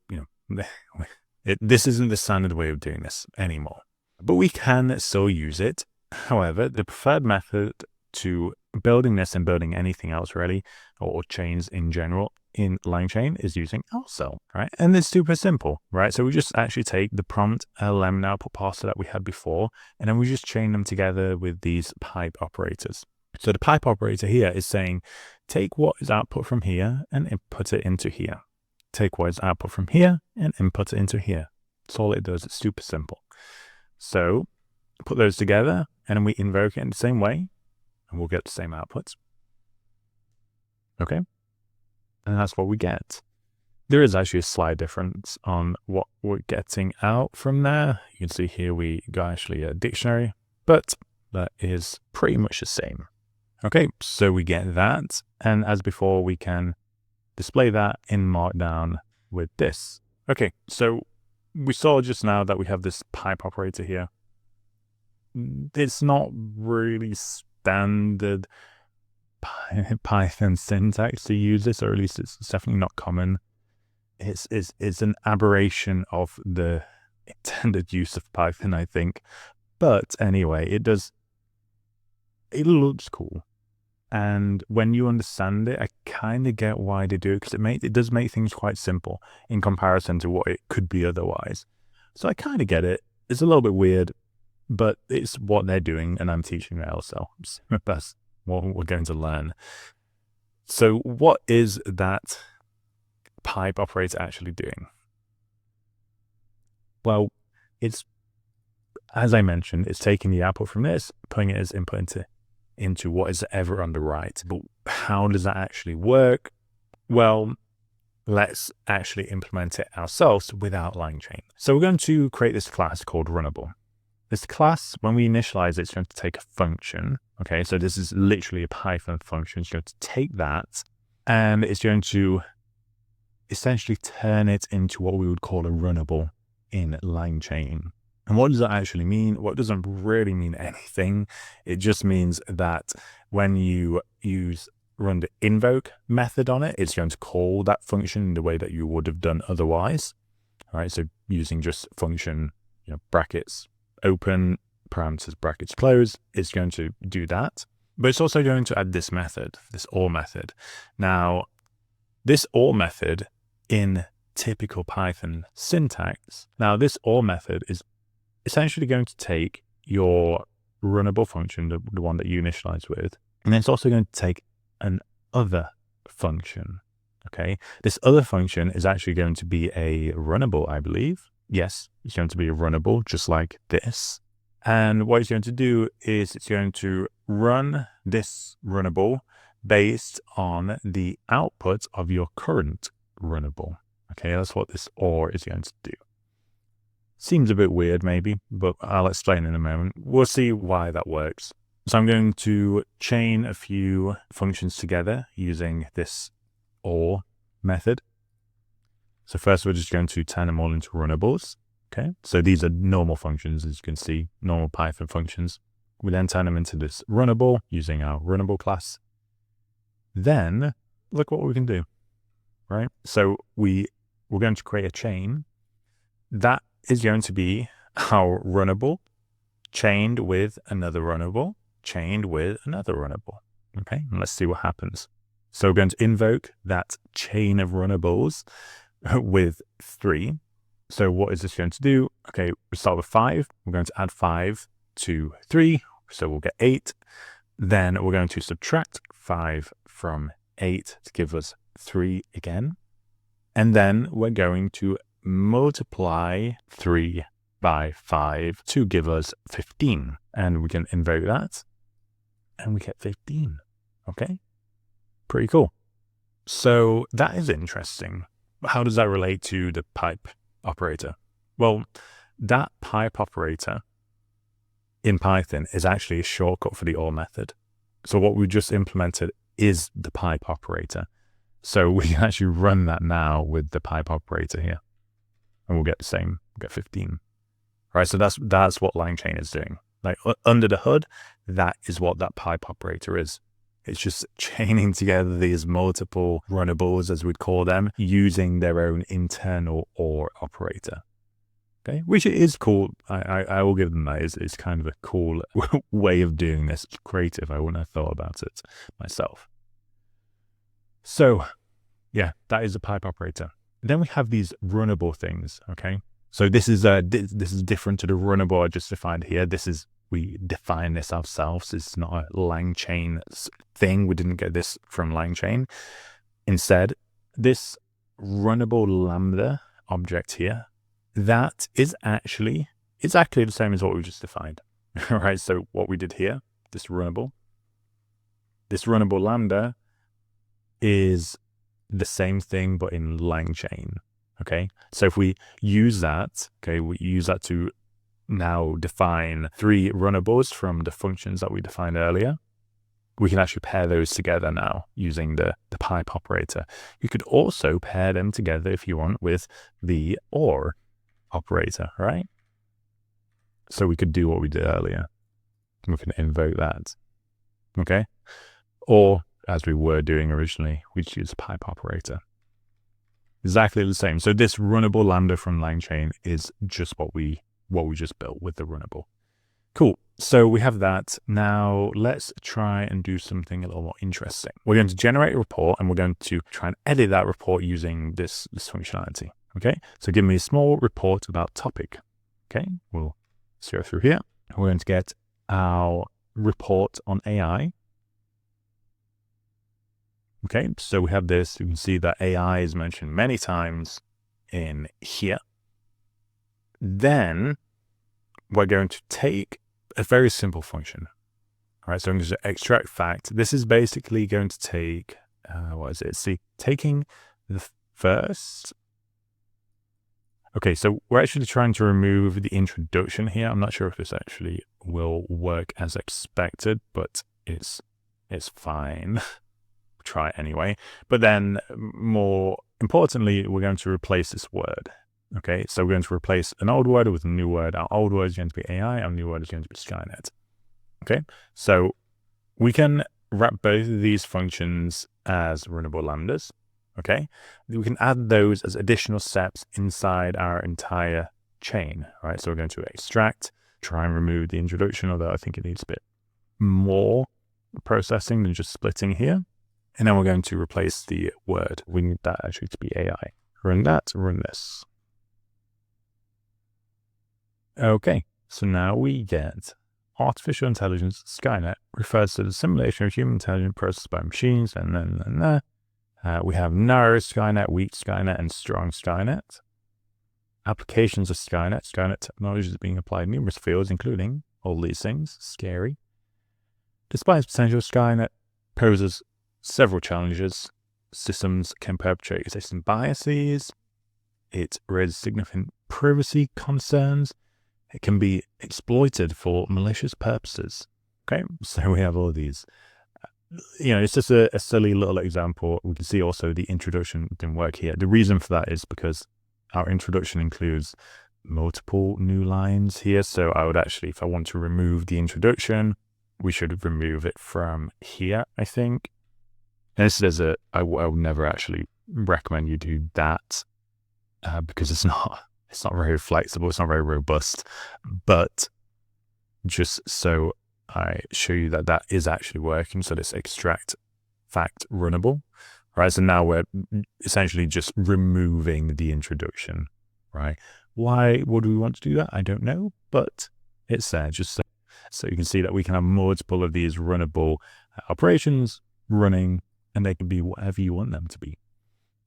this isn't the standard way of doing this anymore, but we can still use it. However, the preferred method to building this and building anything else really, or chains in general in LangChain, is using LCEL, right? And it's super simple, right? So we just actually take the prompt LLM and output parser that we had before, and then we just chain them together with these pipe operators. So the pipe operator here is saying, take what is output from here and input it into here. Take what is output from here and input it into here. That's all it does. It's super simple. So put those together, and then we invoke it in the same way, and we'll get the same outputs. Okay, and that's what we get. There is actually a slight difference on what we're getting out from there. You can see here we got actually a dictionary, but that is pretty much the same. Okay, so we get that, and as before, we can display that in Markdown with this. Okay, so we saw just now that we have this pipe operator here. It's not really standard Python syntax to use this, or at least it's definitely not common. It's an aberration of the intended use of Python, I think. But anyway, it looks cool. And when you understand it, I kind of get why they do it, because it does make things quite simple in comparison to what it could be otherwise. So I kind of get it. It's a little bit weird, but it's what they're doing, and I'm teaching the LCEL. That's what we're going to learn. So what is that pipe operator actually doing? Well, it's, as I mentioned, it's taking the output from this, putting it as input into what is ever on the right. But how does that actually work? Well, let's actually implement it ourselves without LangChain. So we're going to create this class called Runnable. This class, when we initialize it, it's going to take a function. Okay, so this is literally a Python function. It's going to take that, and it's going to essentially turn it into what we would call a runnable in LangChain. And what does that actually mean? Well, it doesn't really mean anything. It just means that when you run the invoke method on it, it's going to call that function in the way that you would have done otherwise. All right, so using just function, brackets open, parameters, brackets close, it's going to do that. But it's also going to add this method, this OR method. Now, this OR method in typical Python syntax, now this OR method is essentially going to take your runnable function, the one that you initialize with, and then it's also going to take an other function. Okay, this other function is actually going to be a runnable, I believe. Yes, it's going to be a runnable, just like this. And what it's going to do is it's going to run this runnable based on the output of your current runnable. Okay, that's what this OR is going to do. Seems a bit weird maybe, but I'll explain in a moment. We'll see why that works. So I'm going to chain a few functions together using this OR method. So first we're just going to turn them all into runnables. Okay, so these are normal functions, as you can see, normal Python functions. We then turn them into this runnable using our runnable class. Then look what we can do, right? So we're going to create a chain that is going to be our runnable chained with another runnable, chained with another runnable. Okay, and let's see what happens. So we're going to invoke that chain of runnables with 3. So what is this going to do? Okay, we start with 5. We're going to add 5 to 3. So we'll get 8. Then we're going to subtract 5 from 8 to give us 3 again. And then we're going to multiply 3 by 5 to give us 15. And we can invoke that. And we get 15. Okay, pretty cool. So that is interesting. How does that relate to the pipe operator? Well, that pipe operator in Python is actually a shortcut for the OR method. So what we just implemented is the pipe operator. So we can actually run that now with the pipe operator here, and we'll get the same, we'll get 15. Right, so that's what LangChain is doing. Like under the hood, that is what that pipe operator is. It's just chaining together these multiple runnables, as we'd call them, using their own internal OR operator. Okay, which is cool. I will give them that. It's kind of a cool way of doing this. It's creative. I wouldn't have thought about it myself. So yeah, that is a pipe operator. Then we have these runnable things. Okay, so this is different to the runnable I just defined here. We define this ourselves. It's not a LangChain thing. We didn't get this from LangChain. Instead, this RunnableLambda object here, that is actually exactly the same as what we just defined. All right, so what we did here, this RunnableLambda is the same thing, but in LangChain. Okay, so if we use that, okay, we use that to now define 3 runnables from the functions that we defined earlier. We can actually pair those together now using the pipe operator. You could also pair them together if you want with the OR operator, right? So we could do what we did earlier. We can invoke that, okay? Or, as we were doing originally, we'd use a pipe operator. Exactly the same. So this RunnableLambda from LangChain is just what we just built with the Runnable. Cool. So we have that. Now let's try and do something a little more interesting. We're going to generate a report, and we're going to try and edit that report using this functionality. Okay. So give me a small report about topic. Okay. We'll go through here. We're going to get our report on AI. Okay. So we have this. You can see that AI is mentioned many times in here. Then we're going to take a very simple function. All right, so I'm going to extract fact. This is basically going to take, taking the first. Okay, so we're actually trying to remove the introduction here. I'm not sure if this actually will work as expected, but it's fine. Try it anyway. But then more importantly, we're going to replace this word. Okay, so we're going to replace an old word with a new word. Our old word is going to be AI, our new word is going to be Skynet. Okay, so we can wrap both of these functions as runnable lambdas. Okay, we can add those as additional steps inside our entire chain. Right, so we're going to extract, try and remove the introduction, although I think it needs a bit more processing than just splitting here. And then we're going to replace the word. We need that actually to be AI. Run that, run this. Okay, so now we get artificial intelligence Skynet refers to the simulation of human intelligence processed by machines, and then we have narrow Skynet, weak Skynet, and strong Skynet. Applications of Skynet. Skynet technology is being applied in numerous fields, including all these things. Scary. Despite its potential, Skynet poses several challenges. Systems can perpetrate existing biases. It raises significant privacy concerns. It can be exploited for malicious purposes. Okay, so we have all these. It's just a silly little example. We can see also the introduction didn't work here. The reason for that is because our introduction includes multiple new lines here. So I would actually, if I want to remove the introduction, we should remove it from here, I think. And this is I would never actually recommend you do that because it's not very flexible. It's not very robust, but just so I show you that is actually working. So this extract fact runnable, right? So now we're essentially just removing the introduction, right? Why would we want to do that? I don't know, but it's there just so you can see that we can have multiple of these runnable operations running, and they can be whatever you want them to be.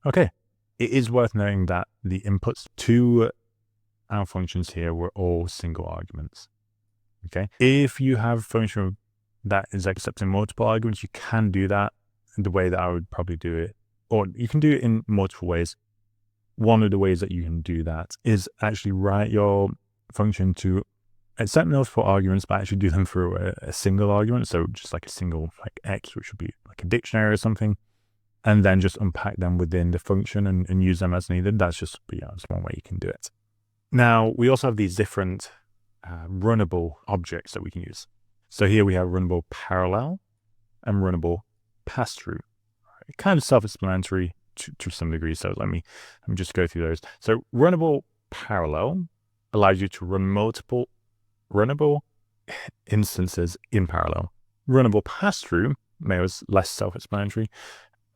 Okay. It is worth noting that the inputs to our functions here were all single arguments. Okay. If you have a function that is accepting multiple arguments, you can do that the way that I would probably do it, or you can do it in multiple ways. One of the ways that you can do that is actually write your function to accept multiple arguments, but actually do them through a single argument. So just like a single X, which would be like a dictionary or something, and then just unpack them within the function and use them as needed. That's just that's one way you can do it. Now, we also have these different runnable objects that we can use. So here we have runnable parallel and runnable pass-through. Right. Kind of self-explanatory to some degree. So let me just go through those. So runnable parallel allows you to run multiple runnable instances in parallel. Runnable pass-through, maybe it's less self-explanatory,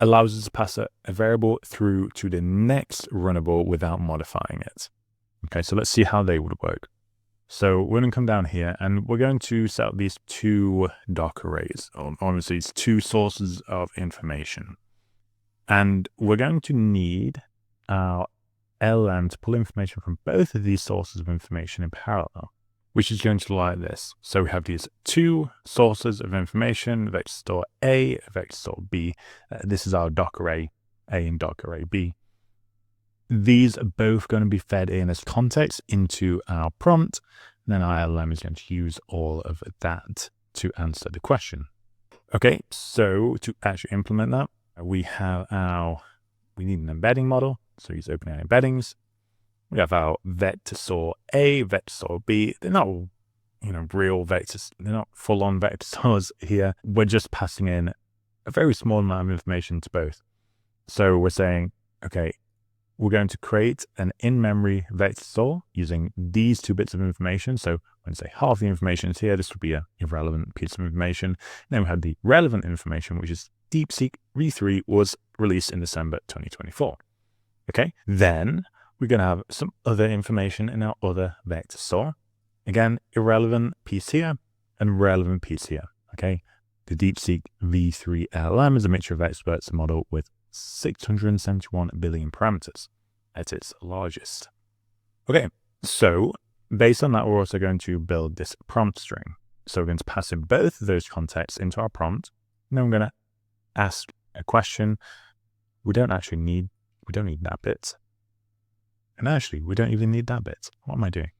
allows us to pass a variable through to the next runnable without modifying it. Okay, so let's see how they would work. So we're going to come down here and we're going to set up these 2 Docker arrays, or obviously these 2 sources of information. And we're going to need our LLM to pull information from both of these sources of information in parallel. which is going to look like this. So we have these two sources of information, vector store A, vector store B. This is our Docker A and Docker A B. These are both going to be fed in as context into our prompt. And then our LLM is going to use all of that to answer the question. Okay, so to actually implement that, we need an embedding model. So use OpenAI embeddings. We have our vector store A, vector store B. They're not, real vectors. They're not full-on vector stores here. We're just passing in a very small amount of information to both. So we're saying, okay, we're going to create an in-memory vector store using these 2 bits of information. So when say half the information is here, this would be an irrelevant piece of information. Then we have the relevant information, which is DeepSeek v3 was released in December 2024. Okay, then we're going to have some other information in our other vector store. Again, irrelevant piece here and relevant piece here. Okay, the DeepSeek v3 LLM is a mixture of experts model with 671 billion parameters at its largest. Okay, so based on that, we're also going to build this prompt string. So we're going to pass in both of those contexts into our prompt. And then we're going to ask a question. We don't need that bit. And actually, we don't even need that bit. What am I doing?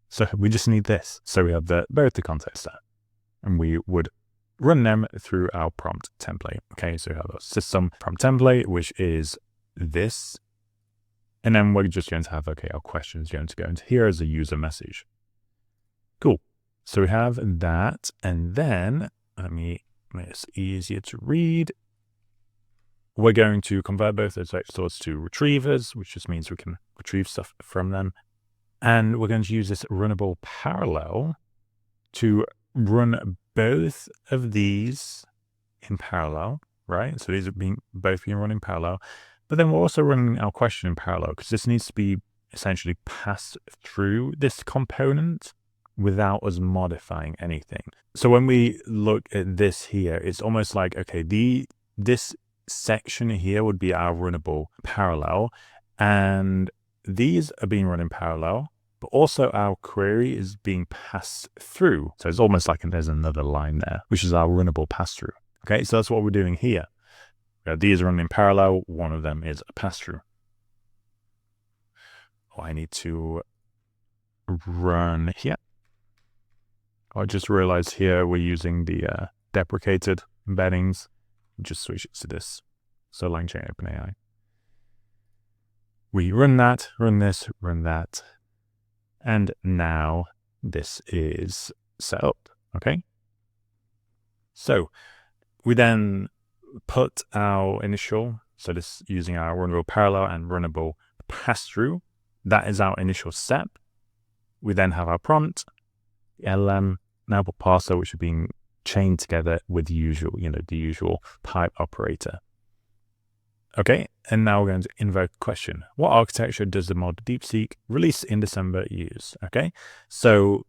So we just need this. So we have both the contexts there. And we would run them through our prompt template. Okay, so we have a system prompt template, which is this. And then we're just going to have, our question is going to go into here as a user message. Cool. So we have that. And then let me make this easier to read. We're going to convert both those vector stores to retrievers, which just means we can retrieve stuff from them. And we're going to use this runnable parallel to run both of these in parallel, right? So these are both being run in parallel, but then we're also running our question in parallel because this needs to be essentially passed through this component without us modifying anything. So when we look at this here, it's almost like, this section here would be our runnable parallel, and these are being run in parallel, but also our query is being passed through. So it's almost like there's another line there, which is our runnable pass-through. Okay, so that's what we're doing here. These are running in parallel. One of them is a pass-through. Oh, I need to run here. I just realized here we're using the deprecated embeddings. Just switch it to this. So LangChain OpenAI. We run that, run this, run that. And now this is set up, okay? So we then put our initial, so this using our runnable parallel and runnable pass-through, that is our initial step. We then have our prompt, the LLM enable parser, which are being chained together with the usual pipe operator. Okay, and now we're going to invoke question. What architecture does the model DeepSeek released in December use? Okay, so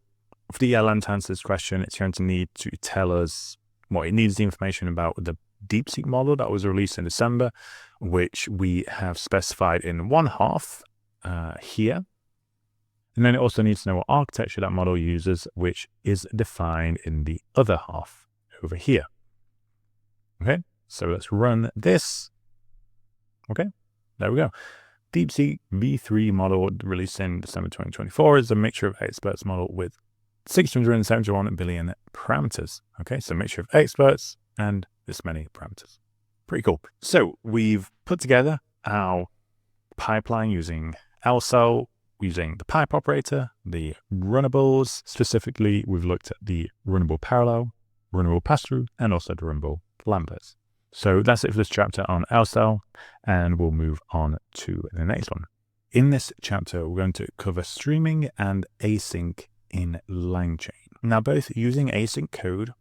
for the LLM to answer this question, it's going to need to tell us it needs the information about the DeepSeek model that was released in December, which we have specified in 1/2 here. And then it also needs to know what architecture that model uses, which is defined in the other half over here. Okay, so let's run this. Okay, there we go. DeepSeek v3 model released in December 2024 is a mixture of experts model with 671 billion parameters. Okay, so mixture of experts and this many parameters. Pretty cool. So we've put together our pipeline using LCEL, using the pipe operator, the runnables. Specifically, we've looked at the runnable parallel, runnable pass-through, and also the runnable lambdas. So that's it for this chapter on LCEL, and we'll move on to the next one. In this chapter, we're going to cover streaming and async in LangChain. Now, both using async code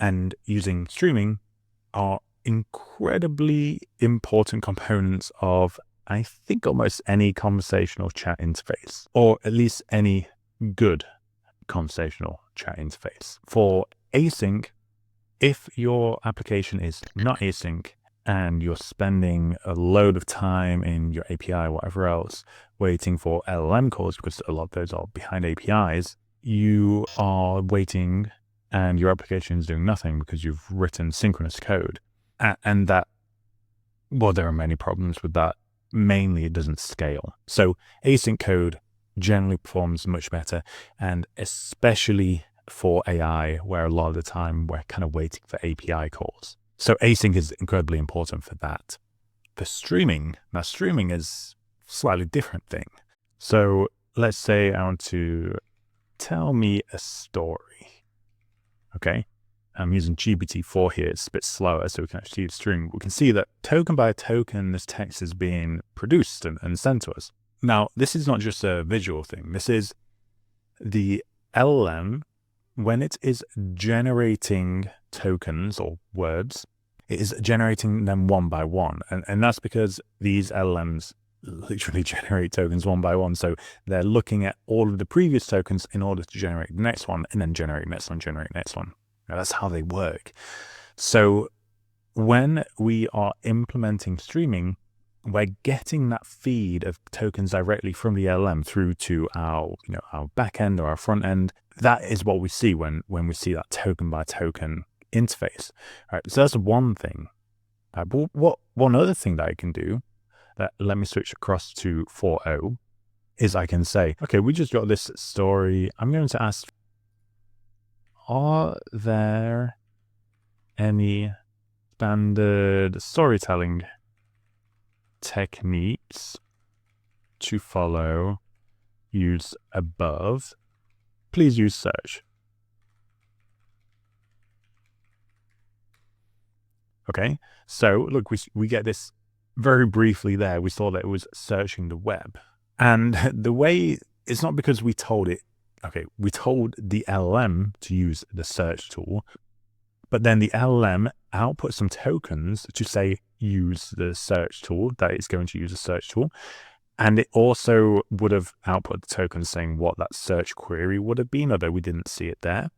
and using streaming are incredibly important components of, I think, almost any conversational chat interface, or at least any good conversational chat interface. For async, if your application is not async and you're spending a load of time in your API or whatever else waiting for LLM calls, because a lot of those are behind APIs, you are waiting and your application is doing nothing because you've written synchronous code. And that, well, there are many problems with that. Mainly, it doesn't scale. So async code generally performs much better, and especially for AI, where a lot of the time we're kind of waiting for API calls. So async is incredibly important for that. For streaming, now streaming is a slightly different thing. So let's say I want to tell me a story. Okay, I'm using GPT-4 here. It's a bit slower, so we can actually use string. We can see that token by token, this text is being produced and sent to us. Now, this is not just a visual thing. This is the LLM, when it is generating tokens or words, it is generating them one by one. And that's because these LLMs literally generate tokens one by one. So they're looking at all of the previous tokens in order to generate the next one, and then generate the next one, generate the next one. Now, that's how they work. So when we are implementing streaming, we're getting that feed of tokens directly from the LLM through to our back end or our front end. That is what we see when we see that token by token interface. All right, so that's one thing. But one other thing that I can do, let me switch across to 4.0, is I can say, okay, we just got this story. I'm going to ask, are there any standard storytelling techniques to follow used above? Please use search. Okay, so look, we get this very briefly there. We saw that it was searching the web. And the way, it's not because we told it, okay, we told the LLM to use the search tool, but then the LLM outputs some tokens to say, use the search tool, that it's going to use a search tool. And it also would have output the tokens saying what that search query would have been, although we didn't see it there.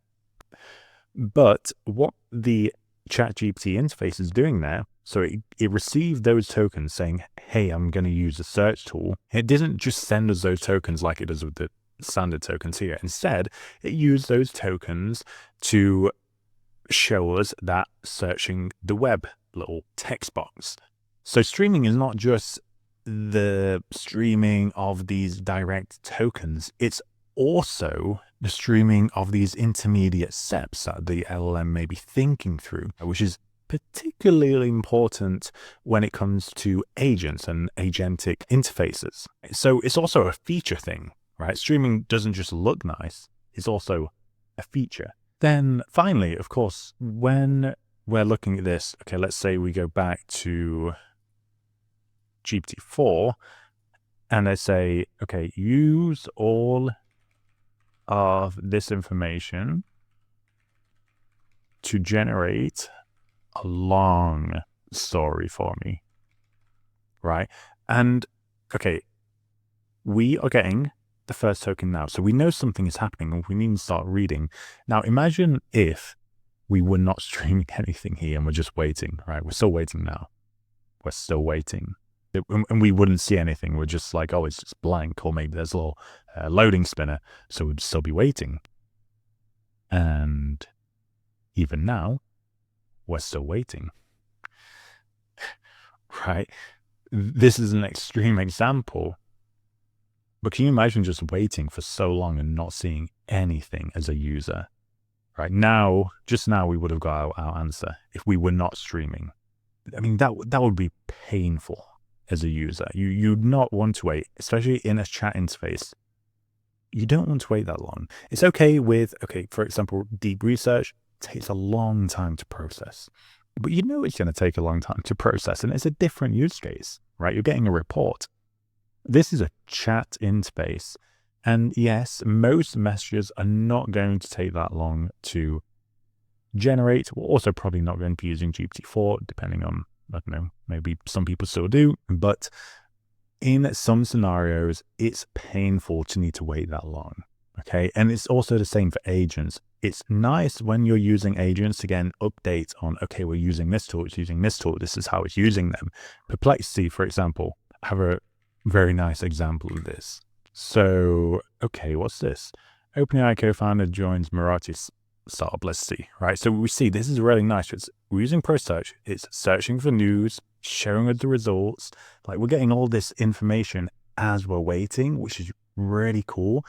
But what the ChatGPT interface is doing there, so it received those tokens saying, hey, I'm going to use a search tool. It didn't just send us those tokens like it does with the standard tokens here. Instead, it used those tokens to show us that searching the web little text box. So streaming is not just the streaming of these direct tokens, it's also the streaming of these intermediate steps that the LLM may be thinking through, which is particularly important when it comes to agents and agentic interfaces. So it's also a feature thing, right? Streaming doesn't just look nice, it's also a feature. Then finally, of course, when we're looking at this, okay, let's say we go back to GPT-4 and I say, okay, use all of this information to generate a long story for me, right? And okay, we are getting the first token now. So we know something is happening and we need to start reading. Now imagine if we were not streaming anything here and we're just waiting, right? We're still waiting now. We're still waiting. And we wouldn't see anything. We're just like, oh, it's just blank, or maybe there's a little loading spinner. So we'd still be waiting. And even now, we're still waiting, right? This is an extreme example, but can you imagine just waiting for so long and not seeing anything as a user, right? Now, just now, we would have got our answer if we were not streaming. I mean, that would be painful as a user. You'd not want to wait, especially in a chat interface. You don't want to wait that long. It's okay with, for example, deep research takes a long time to process, but you know it's going to take a long time to process, and it's a different use case, right? You're getting a report. This is a chat interface, and yes, most messages are not going to take that long to generate. We're also probably not going to be using GPT-4, depending on, I don't know, maybe some people still do, but in some scenarios, it's painful to need to wait that long, okay? And it's also the same for agents. It's nice when you're using agents to get an update on, okay, we're using this tool, it's using this tool, this is how it's using them. Perplexity, for example, have a very nice example of this. So, okay, what's this? OpenAI co-founder joins Marathi startup. Let's see, right? So we see this is really nice. We're using Pro Search. It's searching for news, showing us the results. Like we're getting all this information as we're waiting, which is really cool.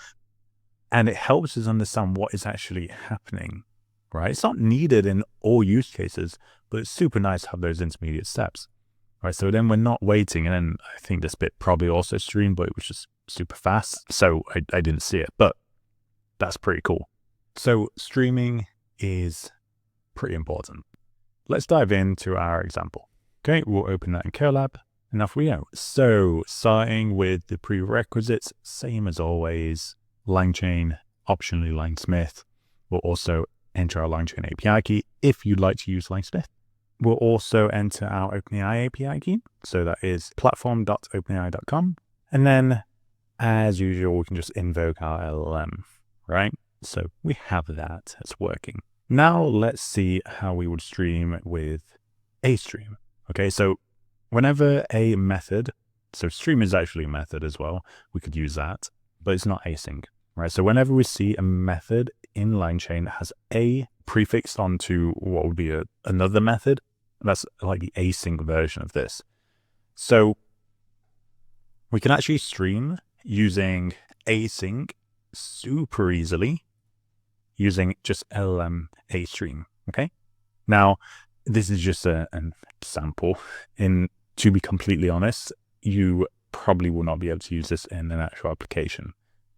And it helps us understand what is actually happening, right? It's not needed in all use cases, but it's super nice to have those intermediate steps, right? So then we're not waiting. And then I think this bit probably also streamed, but it was just super fast. So I didn't see it, but that's pretty cool. So streaming is pretty important. Let's dive into our example. Okay, we'll open that in Colab, and off we go. So starting with the prerequisites, same as always, LangChain, optionally LangSmith. We'll also enter our LangChain API key if you'd like to use LangSmith. We'll also enter our OpenAI API key. So that is platform.openai.com. And then, as usual, we can just invoke our LLM, right? So we have that, it's working. Now let's see how we would stream with a stream. Okay, so whenever a method, so stream is actually a method as well, we could use that, but it's not async, right? So whenever we see a method in LangChain that has a prefixed onto what would be another method, that's like the async version of this. So we can actually stream using async super easily using just LLM a stream. Okay. Now, this is just an example. To be completely honest, you probably will not be able to use this in an actual application,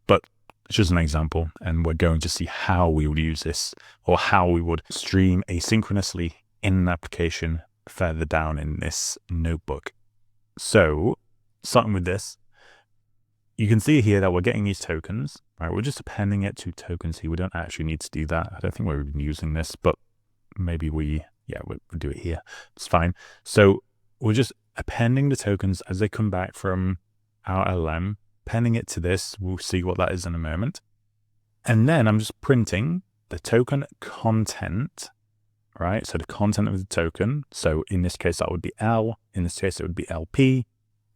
but it's just an example. And we're going to see how we would use this or how we would stream asynchronously in an application further down in this notebook. So starting with this, you can see here that we're getting these tokens, right? We're just appending it to tokens here. We don't actually need to do that. I don't think we're even using this, but maybe we'll do it here. It's fine. So we're just appending the tokens as they come back from our LLM, appending it to this. We'll see what that is in a moment. And then I'm just printing the token content, right? So the content of the token. So in this case, that would be L. In this case, it would be LP.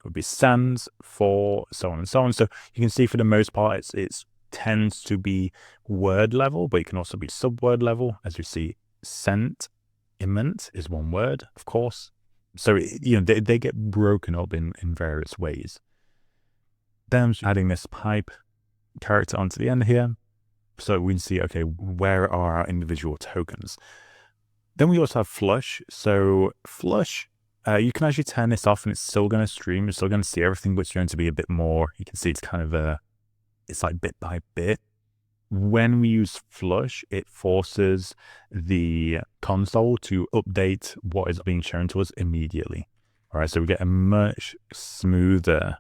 Would be sans, for, so on and so on. So you can see for the most part, it tends to be word level, but it can also be sub-word level. As you see, sentiment is one word, of course. So, they get broken up in various ways. Then I'm adding this pipe character onto the end here. So we can see, okay, where are our individual tokens? Then we also have flush. So flush, you can actually turn this off and it's still going to stream. You're still going to see everything, but it's going to be a bit more, you can see it's kind of it's like bit by bit. When we use flush, it forces the console to update what is being shown to us immediately. All right, so we get a much smoother,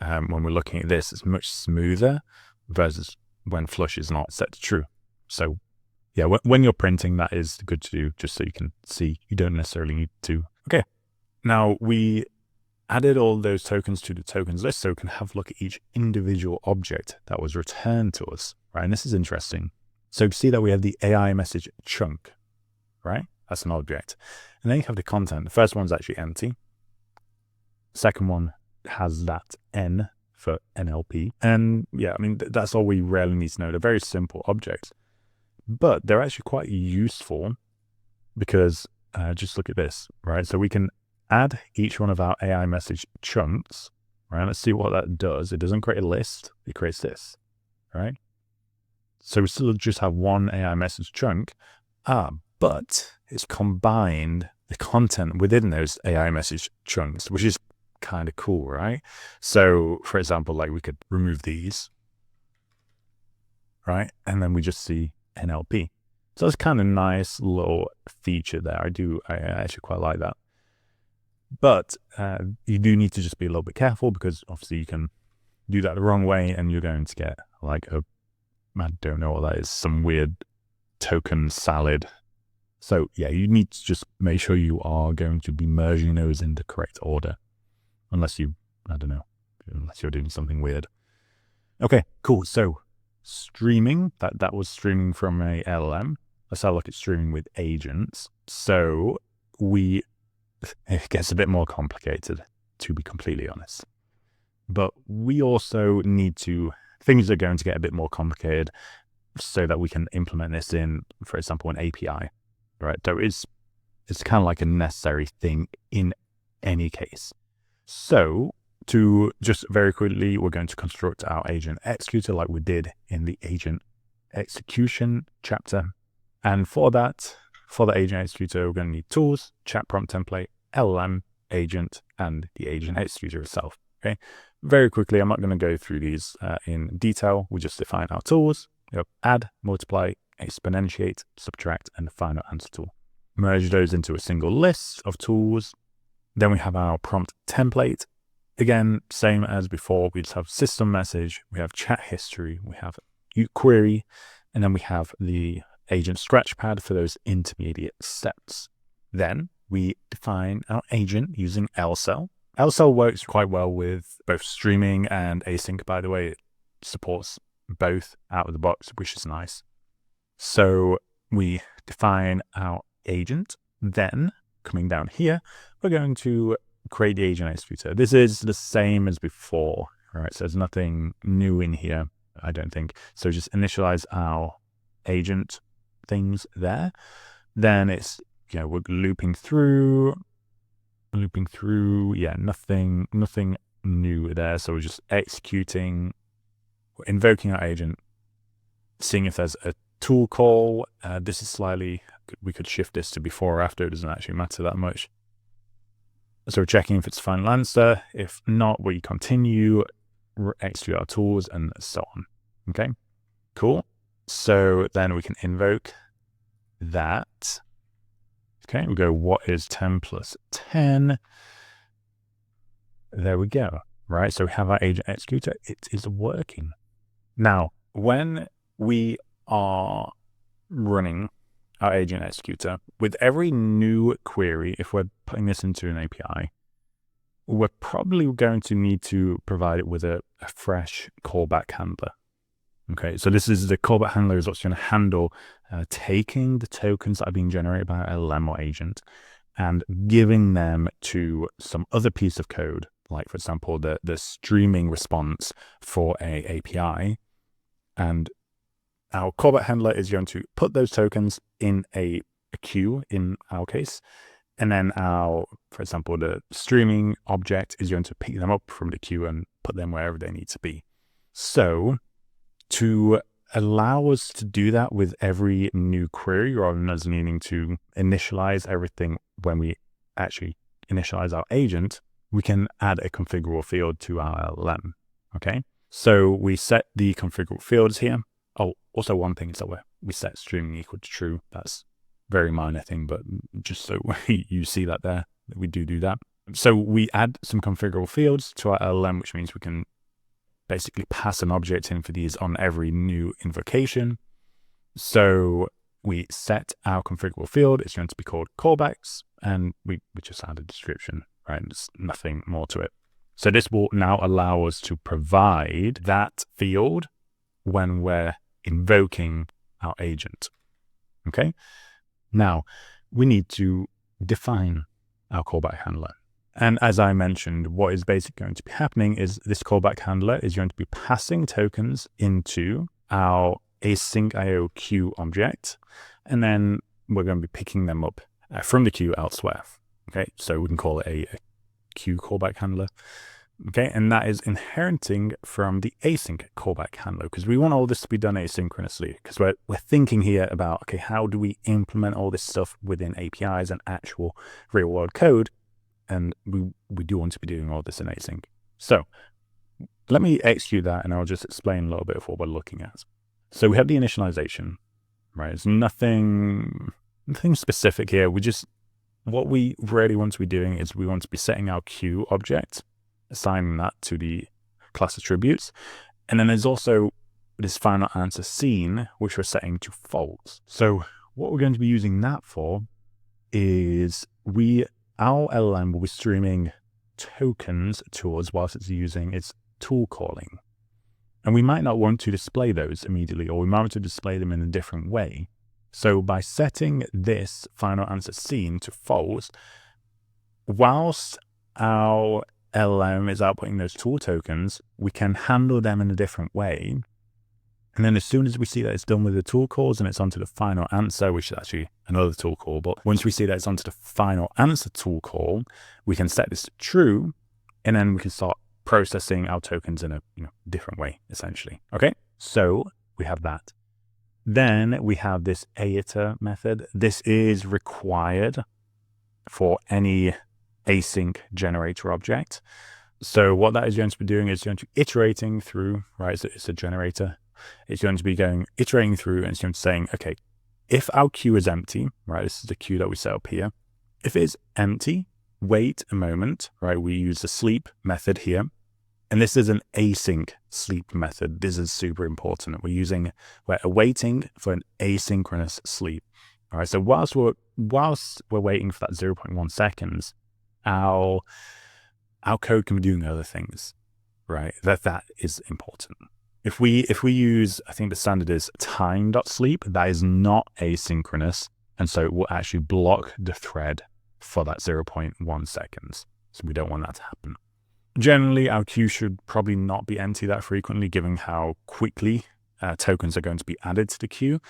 when we're looking at this, it's much smoother versus when flush is not set to true. So yeah, when you're printing, that is good to do, just so you can see. You don't necessarily need to. Okay. Now we added all those tokens to the tokens list, so we can have a look at each individual object that was returned to us, right? And this is interesting. So you see that we have the AI message chunk, right? That's an object. And then you have the content. The first one's actually empty. The second one has that N for NLP. And yeah, I mean, that's all we really need to know. They're very simple objects, but they're actually quite useful because just look at this, right? So we can add each one of our AI message chunks, right? Let's see what that does. It doesn't create a list. It creates this, right? So we still just have one AI message chunk, but it's combined the content within those AI message chunks, which is kind of cool, right? So for example, like we could remove these, right? And then we just see NLP. So it's kind of nice little feature there. I actually quite like that. But you do need to just be a little bit careful because obviously you can do that the wrong way and you're going to get like I don't know what that is, some weird token salad. So yeah, you need to just make sure you are going to be merging those in the correct order. Unless unless you're doing something weird. Okay, cool. So streaming, that was streaming from a LLM. Let's have a look at streaming with agents. So it gets a bit more complicated, to be completely honest. But we also need to things are going to get a bit more complicated so that we can implement this in, for example, an API, right? So it's kind of like a necessary thing in any case. So to just very quickly, we're going to construct our agent executor like we did in the agent execution chapter. And for the agent executor, we're going to need tools, chat prompt template, LLM, agent, and the agent executor itself. Okay. Very quickly, I'm not going to go through these in detail. We just define our tools. We have add, multiply, exponentiate, subtract, and the final answer tool. Merge those into a single list of tools. Then we have our prompt template. Again, same as before, we just have system message, we have chat history, we have query, and then we have the agent scratchpad for those intermediate steps. Then we define our agent using LCEL. LCEL works quite well with both streaming and async, by the way. It supports both out of the box, which is nice. So we define our agent. Then coming down here, we're going to create the agent executor. This is the same as before, right? So there's nothing new in here, I don't think. So just initialize our agent things there. Then it's, we're looping through, yeah, nothing new there. So we're just executing, we're invoking our agent, seeing if there's a tool call. This is slightly, we could shift this to before or after. It doesn't actually matter that much. So we're checking if it's final answer. If not, we continue, execute our tools, and so on. Okay, cool. So then we can invoke that. Okay, we go, what is 10 plus 10? There we go, right? So we have our agent executor. It is working. Now, when we are running our agent executor, with every new query, if we're putting this into an API, we're probably going to need to provide it with a fresh callback handler. Okay, so this is the callback handler is what's going to handle taking the tokens that are being generated by our LLM or agent and giving them to some other piece of code, like, for example, the streaming response for a API. And our callback handler is going to put those tokens in a queue in our case. And then for example, the streaming object is going to pick them up from the queue and put them wherever they need to be. So to allow us to do that with every new query, rather than us needing to initialize everything when we actually initialize our agent, we can add a configurable field to our LLM. Okay, so we set the configurable fields here. Oh, also one thing is that we set streaming equal to true. That's a very minor thing, but just so you see that there, that we do that. So we add some configurable fields to our LLM, which means we can basically pass an object in for these on every new invocation. So we set our configurable field. It's going to be called callbacks, and we just add a description, right? There's nothing more to it. So this will now allow us to provide that field when we're invoking our agent. Okay. Now we need to define our callback handler. And as I mentioned, what is basically going to be happening is this callback handler is going to be passing tokens into our async IO queue object, and then we're going to be picking them up from the queue elsewhere. Okay, so we can call it a queue callback handler. Okay, and that is inheriting from the async callback handler, because we want all this to be done asynchronously, because we're thinking here about, okay, how do we implement all this stuff within APIs and actual real world code? And we do want to be doing all this in async. So let me execute that, and I'll just explain a little bit of what we're looking at. So we have the initialization, right? There's nothing specific here. What we really want to be doing is we want to be setting our queue object, assigning that to the class attributes. And then there's also this final answer scene, which we're setting to false. So what we're going to be using that for is our LLM will be streaming tokens to us whilst it's using its tool calling. And we might not want to display those immediately, or we might want to display them in a different way. So by setting this final answer scene to false, whilst our LLM is outputting those tool tokens, we can handle them in a different way. And then as soon as we see that it's done with the tool calls and it's onto the final answer, which is actually another tool call, but once we see that it's onto the final answer tool call, we can set this to true, and then we can start processing our tokens in a different way, essentially. Okay, so we have that. Then we have this Executor method. This is required for any async generator object. So what that is going to be doing is going to be iterating through, right? So it's a generator. It's going to be iterating through, and it's going to be saying, okay, if our queue is empty, right? This is the queue that we set up here. If it is empty, wait a moment, right? We use the sleep method here. And this is an async sleep method. This is super important. We're awaiting for an asynchronous sleep. All right. So whilst we're waiting for that 0.1 seconds, our code can be doing other things, right? That is important. If we use, I think the standard is time.sleep, that is not asynchronous. And so it will actually block the thread for that 0.1 seconds. So we don't want that to happen. Generally, our queue should probably not be empty that frequently, given how quickly tokens are going to be added to the queue.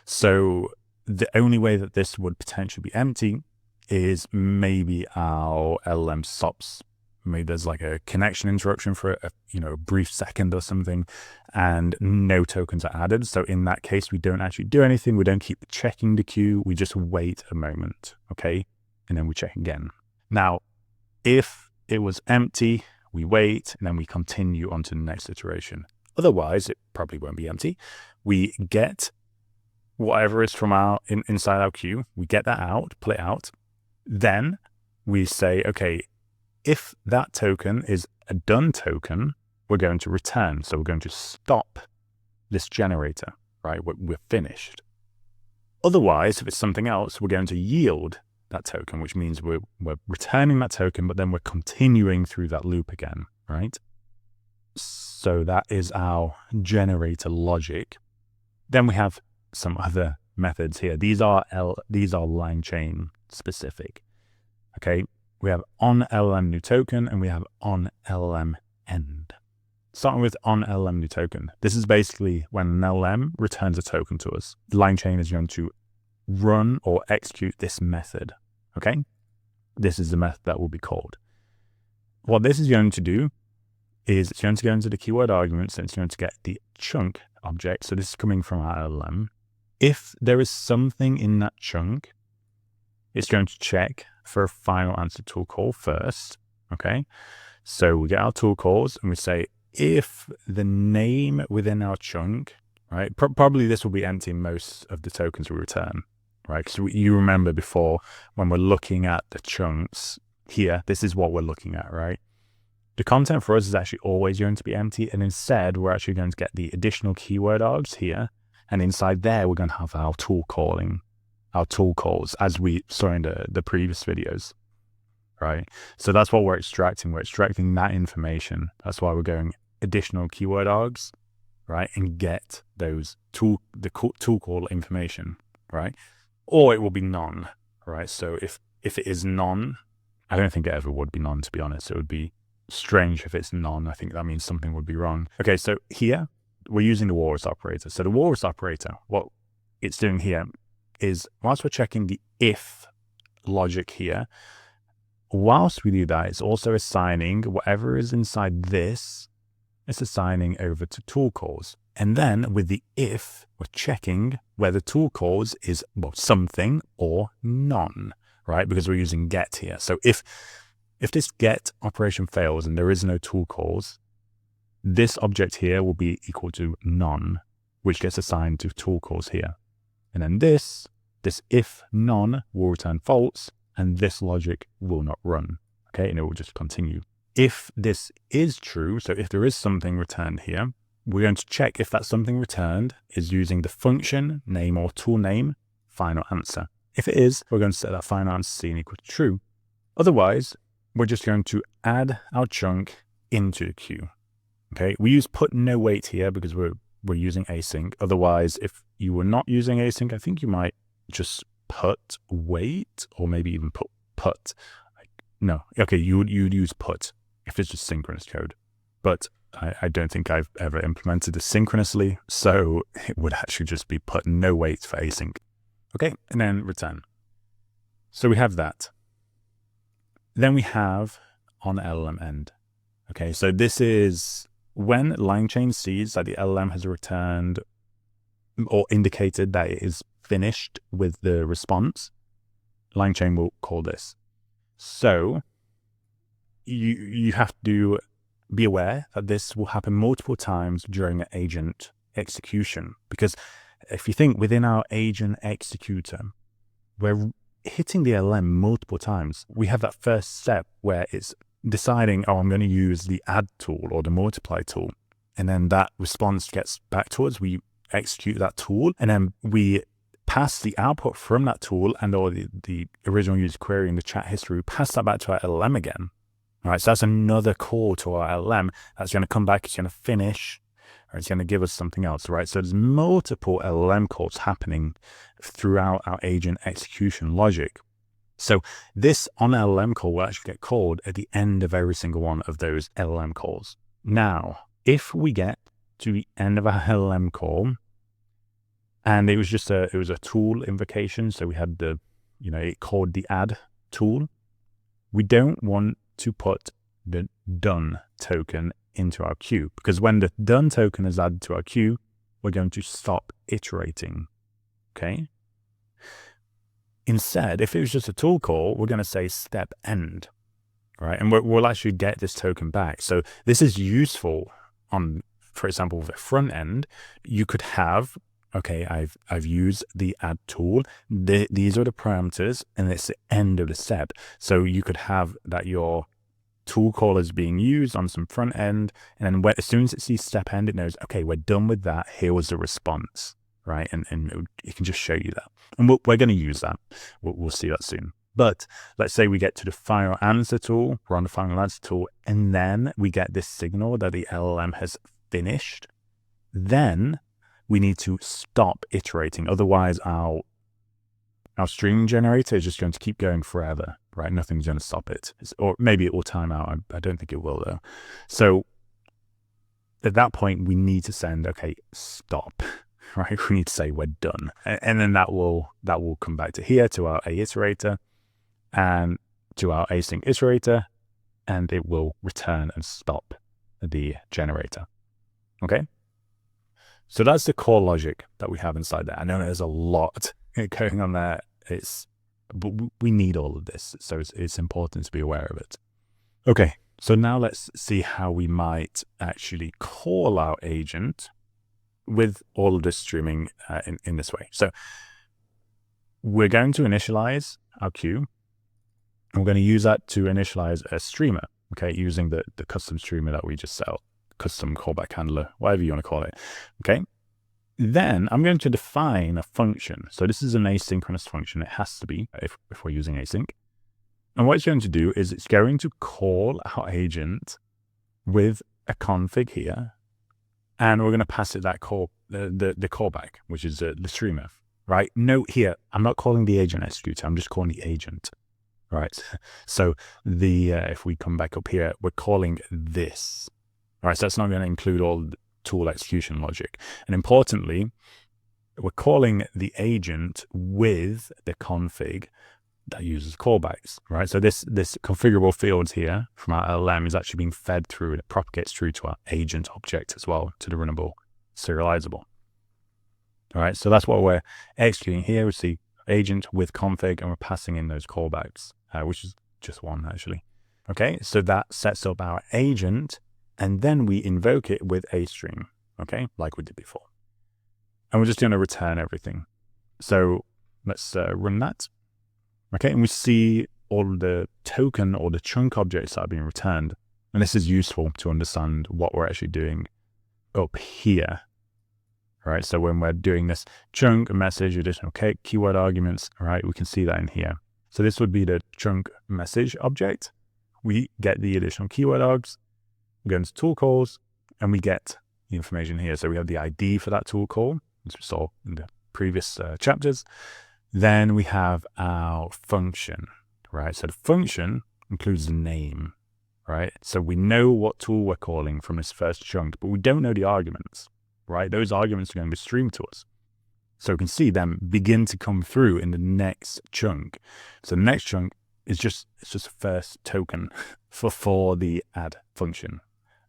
So the only way that this would potentially be empty is maybe our LLM stops. Maybe there's like a connection interruption for a brief second or something, and no tokens are added. So in that case, we don't actually do anything. We don't keep checking the queue. We just wait a moment, okay? And then we check again. Now, if it was empty, we wait, and then we continue on to the next iteration. Otherwise, it probably won't be empty. We get whatever is from inside our queue. We get that out, pull it out. Then we say, okay, if that token is a done token, we're going to return. So we're going to stop this generator, right? We're finished. Otherwise, if it's something else, we're going to yield that token, which means we're returning that token, but then we're continuing through that loop again, right? So that is our generator logic. Then we have some other methods here. These are LangChain specific. Okay, we have on LLM new token and we have on LLM end. Starting with on LLM new token. This is basically when an LLM returns a token to us. LangChain is going to run or execute this method. Okay, this is the method that will be called. What this is going to do is it's going to go into the keyword arguments and it's going to get the chunk object. So this is coming from our LLM. If there is something in that chunk, it's going to check for a final answer tool call first. Okay, so we get our tool calls and we say, if the name within our chunk, right, probably this will be empty most of the tokens we return, right? Because you remember before when we're looking at the chunks here, this is what we're looking at, right? The content for us is actually always going to be empty. And instead, we're actually going to get the additional keyword args here. And inside there, we're going to have our tool calls as we saw in the previous videos, right? So that's what we're extracting. We're extracting that information. That's why we're going additional keyword args, right? And get those tool call information, right? Or it will be none, right? So if it is none, I don't think it ever would be none, to be honest. It would be strange if it's none. I think that means something would be wrong. Okay, so here we're using the walrus operator. So the walrus operator, what it's doing here is whilst we're checking the if logic here, whilst we do that, it's also assigning whatever is inside this, it's assigning over to tool calls. And then with the if, we're checking whether tool calls is something or none, right? Because we're using get here. So if this get operation fails and there is no tool calls, this object here will be equal to none, which gets assigned to tool calls here. And then this if none will return false, and this logic will not run, okay? And it will just continue. If this is true, so if there is something returned here, we're going to check if that something returned is using the function name or tool name final answer. If it is, we're going to set that final answer scene equal to true. Otherwise, we're just going to add our chunk into the queue. Okay, we use put no wait here because we're using async. Otherwise, if you were not using async, I think you might just put wait, or maybe even put. No, okay, you'd use put. if it's just synchronous code. But I don't think I've ever implemented this synchronously, so it would actually just be put no weight for async. Okay, and then return. So we have that. Then we have on LLM end. Okay, so this is when LangChain sees that the LLM has returned or indicated that it is finished with the response, LangChain will call this. So you have to be aware that this will happen multiple times during an agent execution, because if you think within our agent executor, we're hitting the LLM multiple times. We have that first step where it's deciding, oh, I'm going to use the add tool or the multiply tool. And then that response gets back to us. We execute that tool, and then we pass the output from that tool and or the original user query in the chat history, we pass that back to our LLM again. All right, so that's another call to our LLM that's going to come back, it's going to finish, or it's going to give us something else, right? So there's multiple LLM calls happening throughout our agent execution logic. So this on LLM call will actually get called at the end of every single one of those LLM calls. Now, if we get to the end of our LLM call, and it was just a tool invocation, so we had the, it called the add tool, we don't want to put the done token into our queue, because when the done token is added to our queue, we're going to stop iterating, okay? Instead, if it was just a tool call, we're going to say step end, right? And we'll actually get this token back. So this is useful on, for example, the front end. You could have, okay, I've used the add tool. These are the parameters, and it's the end of the step. So you could have that your tool call is being used on some front end, and then as soon as it sees step end, it knows, okay, we're done with that. Here was the response, right? And it can just show you that. And we're going to use that. We'll see that soon. But let's say we get to the final answer tool, we're on the final answer tool, and then we get this signal that the LLM has finished. Then we need to stop iterating. Otherwise, our streaming generator is just going to keep going forever, right? Nothing's going to stop it. Or maybe it will time out. I don't think it will, though. So at that point, we need to send, okay, stop, right? We need to say we're done. And then that will come back to here, to our A iterator and to our async iterator, and it will return and stop the generator, okay? So that's the core logic that we have inside there. I know there's a lot going on there. But we need all of this, so it's important to be aware of it. Okay, so now let's see how we might actually call our agent with all of this streaming in this way. So we're going to initialize our queue, and we're going to use that to initialize a streamer, okay, using the custom streamer that we just set up, custom callback handler, whatever you want to call it, okay? Then I'm going to define a function. So this is an asynchronous function. It has to be if we're using async. And what it's going to do is it's going to call our agent with a config here, and we're going to pass it that call, the callback, which is the streamer, right? Note here, I'm not calling the agent executor. I'm just calling the agent, right? So if we come back up here, we're calling this, right? So that's not going to include all the tool execution logic. And importantly, we're calling the agent with the config that uses callbacks, right? So this configurable field here from our LLM is actually being fed through, and it propagates through to our agent object as well, to the runnable serializable. All right, so that's what we're executing here. We see agent with config, and we're passing in those callbacks, which is just one actually. Okay, so that sets up our agent, and then we invoke it with a stream, okay, like we did before. And we're just going to return everything. So let's run that. Okay, and we see all the token or the chunk objects that are being returned. And this is useful to understand what we're actually doing up here. All right, so when we're doing this chunk message, additional keyword arguments, all right, we can see that in here. So this would be the chunk message object. We get the additional keyword args, we go into tool calls, and we get the information here. So we have the ID for that tool call, as we saw in the previous chapters. Then we have our function, right? So the function includes the name, right? So we know what tool we're calling from this first chunk, but we don't know the arguments, right? Those arguments are going to be streamed to us. So we can see them begin to come through in the next chunk. So the next chunk is just a first token for the add function,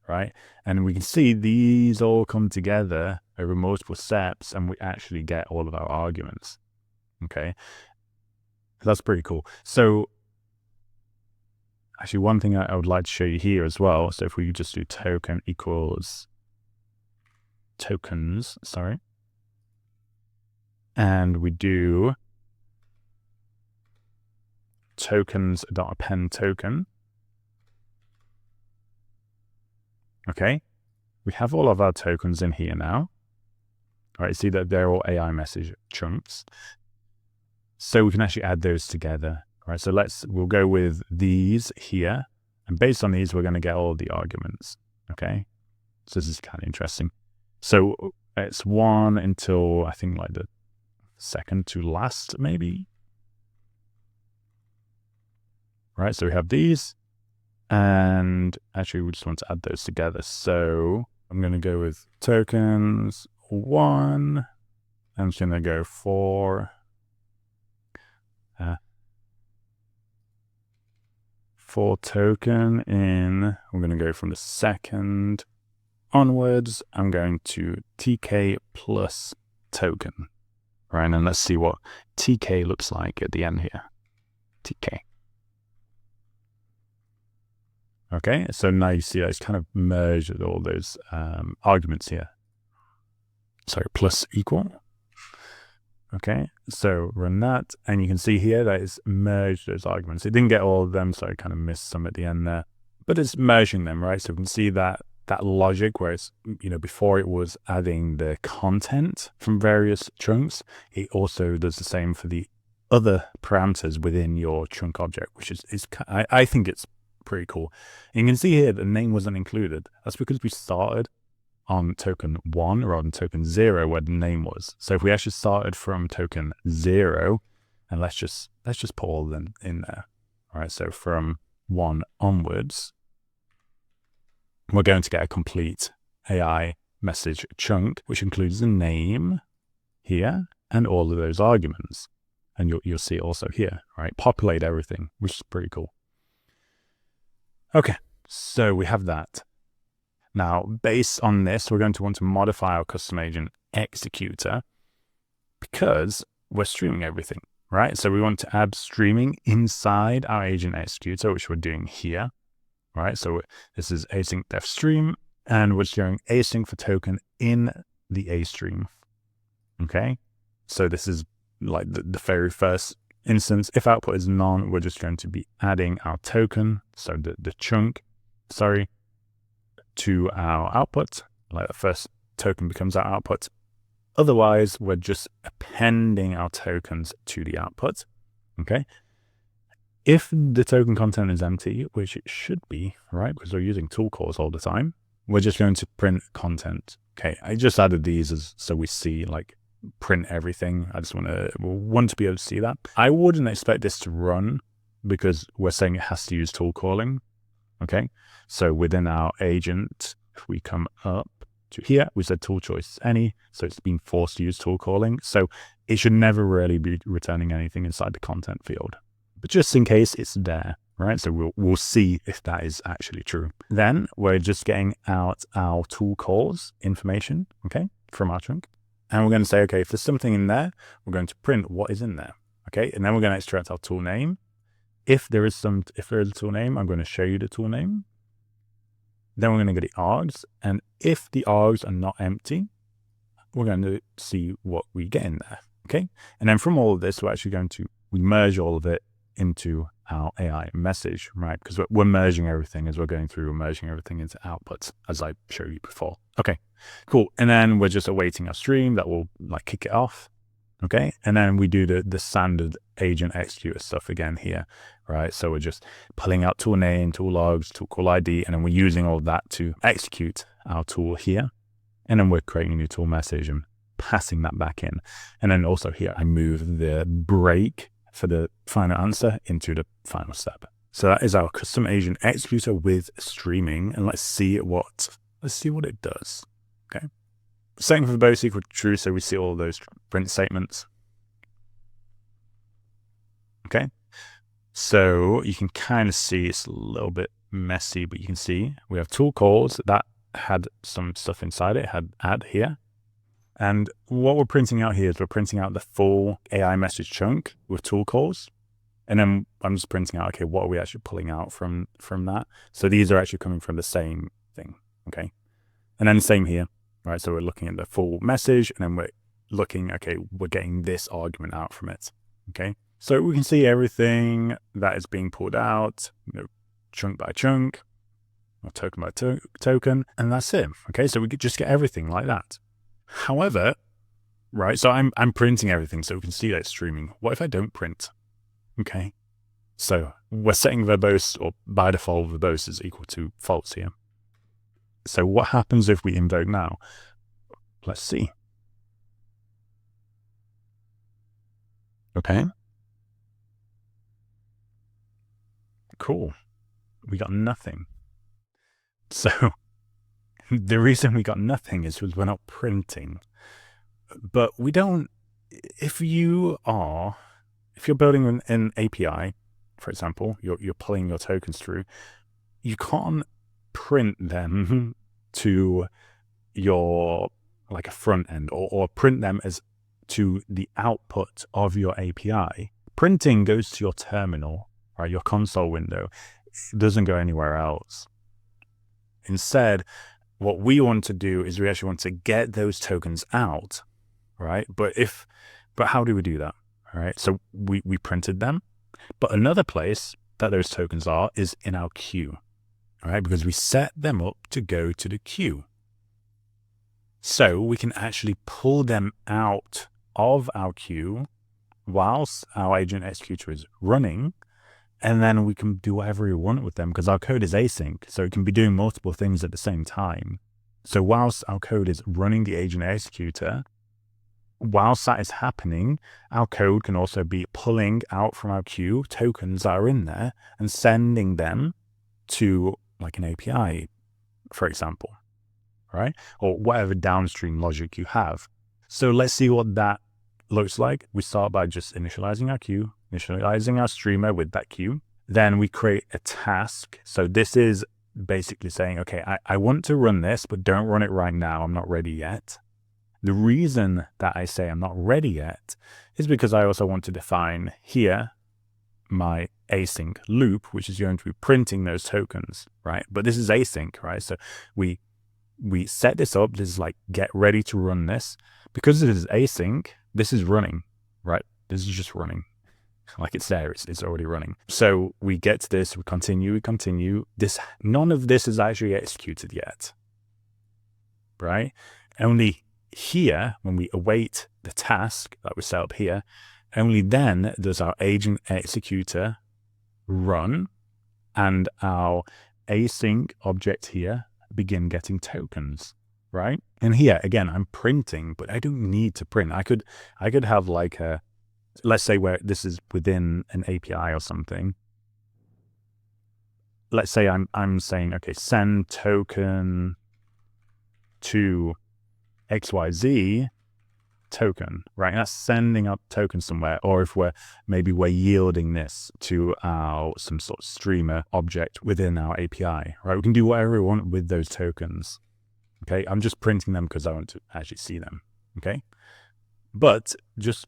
right? And we can see these all come together over multiple steps, and we actually get all of our arguments. Okay, that's pretty cool. So actually, one thing I would like to show you here as well. So if we just do token equals tokens, sorry, and we do tokens.append token. Okay, we have all of our tokens in here now. All right, see that they're all AI message chunks. So we can actually add those together. All right, so we'll go with these here. And based on these, we're going to get all the arguments. Okay, so this is kind of interesting. So it's 1 until I think like the second to last, maybe. Right, so we have these. And actually, we just want to add those together. So I'm going to go with tokens 1. I'm just going to go for token in. We're going to go from the second onwards. I'm going to TK plus token. Right, and let's see what TK looks like at the end here. TK. Okay, so now you see that it's kind of merged with all those arguments here. Sorry, plus equal. Okay, so run that, and you can see here that it's merged those arguments. It didn't get all of them, so I kind of missed some at the end there. But it's merging them, right? So we can see that logic where it's, before it was adding the content from various chunks, it also does the same for the other parameters within your chunk object, which is I think it's pretty cool. And you can see here the name wasn't included. That's because we started on token 1 rather than token 0 where the name was. So if we actually started from token 0, and let's just put all of them in there. All right, so from 1 onwards, we're going to get a complete AI message chunk, which includes the name here and all of those arguments. And you'll see it also here, right? Populate everything, which is pretty cool. Okay, so we have that. Now, based on this, we're going to want to modify our custom agent executor because we're streaming everything, right? So we want to add streaming inside our agent executor, which we're doing here, right? So this is async def stream, and we're doing async for token in the A stream, okay? So this is like the very first instance. If output is none, we're just going to be adding our token, so the chunk, sorry, to our output, like the first token becomes our output. Otherwise, we're just appending our tokens to the output, okay? If the token content is empty, which it should be, right, because we're using tool calls all the time, we're just going to print content. Okay, I just added these so we see, like, print everything. I just want to be able to see that. I wouldn't expect this to run because we're saying it has to use tool calling, okay? So within our agent, if we come up to here, we said tool choice any, so it's been forced to use tool calling. So it should never really be returning anything inside the content field. But just in case, it's there, right? So we'll see if that is actually true. Then we're just getting out our tool calls information, okay, from our chunk. And we're going to say, okay, if there's something in there, we're going to print what is in there, okay? And then we're going to extract our tool name. If there is a tool name, I'm going to show you the tool name. Then we're going to get the args, and if the args are not empty, we're going to see what we get in there, okay? And then from all of this, we're actually going to merge all of it into our AI message, right? Because we're merging everything as we're going through, we're merging everything into outputs, as I showed you before. Okay, cool. And then we're just awaiting our stream that will like kick it off, okay? And then we do the standard agent executor stuff again here, right? So we're just pulling out tool name, tool logs, tool call ID, and then we're using all that to execute our tool here. And then we're creating a new tool message and passing that back in. And then also here, I move the break for the final answer into the final step. So that is our custom agent executor with streaming, and let's see what it does. Okay, setting for both equal to true, so we see all those print statements. Okay, so you can kind of see it's a little bit messy, but you can see we have tool calls that had some stuff inside it, had add here. And what we're printing out here is we're printing out the full AI message chunk with tool calls. And then I'm just printing out, okay, what are we actually pulling out from that? So these are actually coming from the same thing, okay? And then the same here, right? So we're looking at the full message, and then we're looking, okay, we're getting this argument out from it, okay? So we can see everything that is being pulled out, chunk by chunk, or token by token, and that's it, okay? So we could just get everything like that. However, right, so I'm printing everything so we can see that it's streaming. What if I don't print? Okay, so we're setting verbose, or by default verbose is equal to false here. So what happens if we invoke now? Let's see. Okay, cool, we got nothing. So the reason we got nothing is because we're not printing. But we don't, if you're building an API, for example, you're pulling your tokens through, you can't print them to your, like a front end, or print them as to the output of your API. Printing goes to your terminal, right? Your console window. It doesn't go anywhere else. Instead, what we want to do is we actually want to get those tokens out, right? But how do we do that? All right, so we printed them, but another place that those tokens are is in our queue, all right? Because we set them up to go to the queue. So we can actually pull them out of our queue whilst our agent executor is running, and then we can do whatever we want with them because our code is async, so it can be doing multiple things at the same time. So whilst our code is running the agent executor, whilst that is happening, our code can also be pulling out from our queue tokens that are in there and sending them to like an API, for example, right? Or whatever downstream logic you have. So let's see what that looks like. We start by just initializing our queue, initializing our streamer with that queue. Then we create a task. So this is basically saying, okay, I want to run this, but don't run it right now. I'm not ready yet. The reason that I say I'm not ready yet is because I also want to define here my async loop, which is going to be printing those tokens, right? But this is async, right? So we set this up. This is like, get ready to run this. Because it is async, this is running, right? This is just running. Like it's there, it's already running. So we get to this, we continue. None of this is actually executed yet, right? Only here, when we await the task that we set up here, only then does our agent executor run and our async object here begin getting tokens, right? And here, again, I'm printing, but I don't need to print. I could have like let's say where this is within an API or something. Let's say I'm saying, okay, send token to XYZ token, right? That's sending up tokens somewhere. Or if we're yielding this to some sort of streamer object within our API, right? We can do whatever we want with those tokens. Okay, I'm just printing them because I want to actually see them. Okay, but just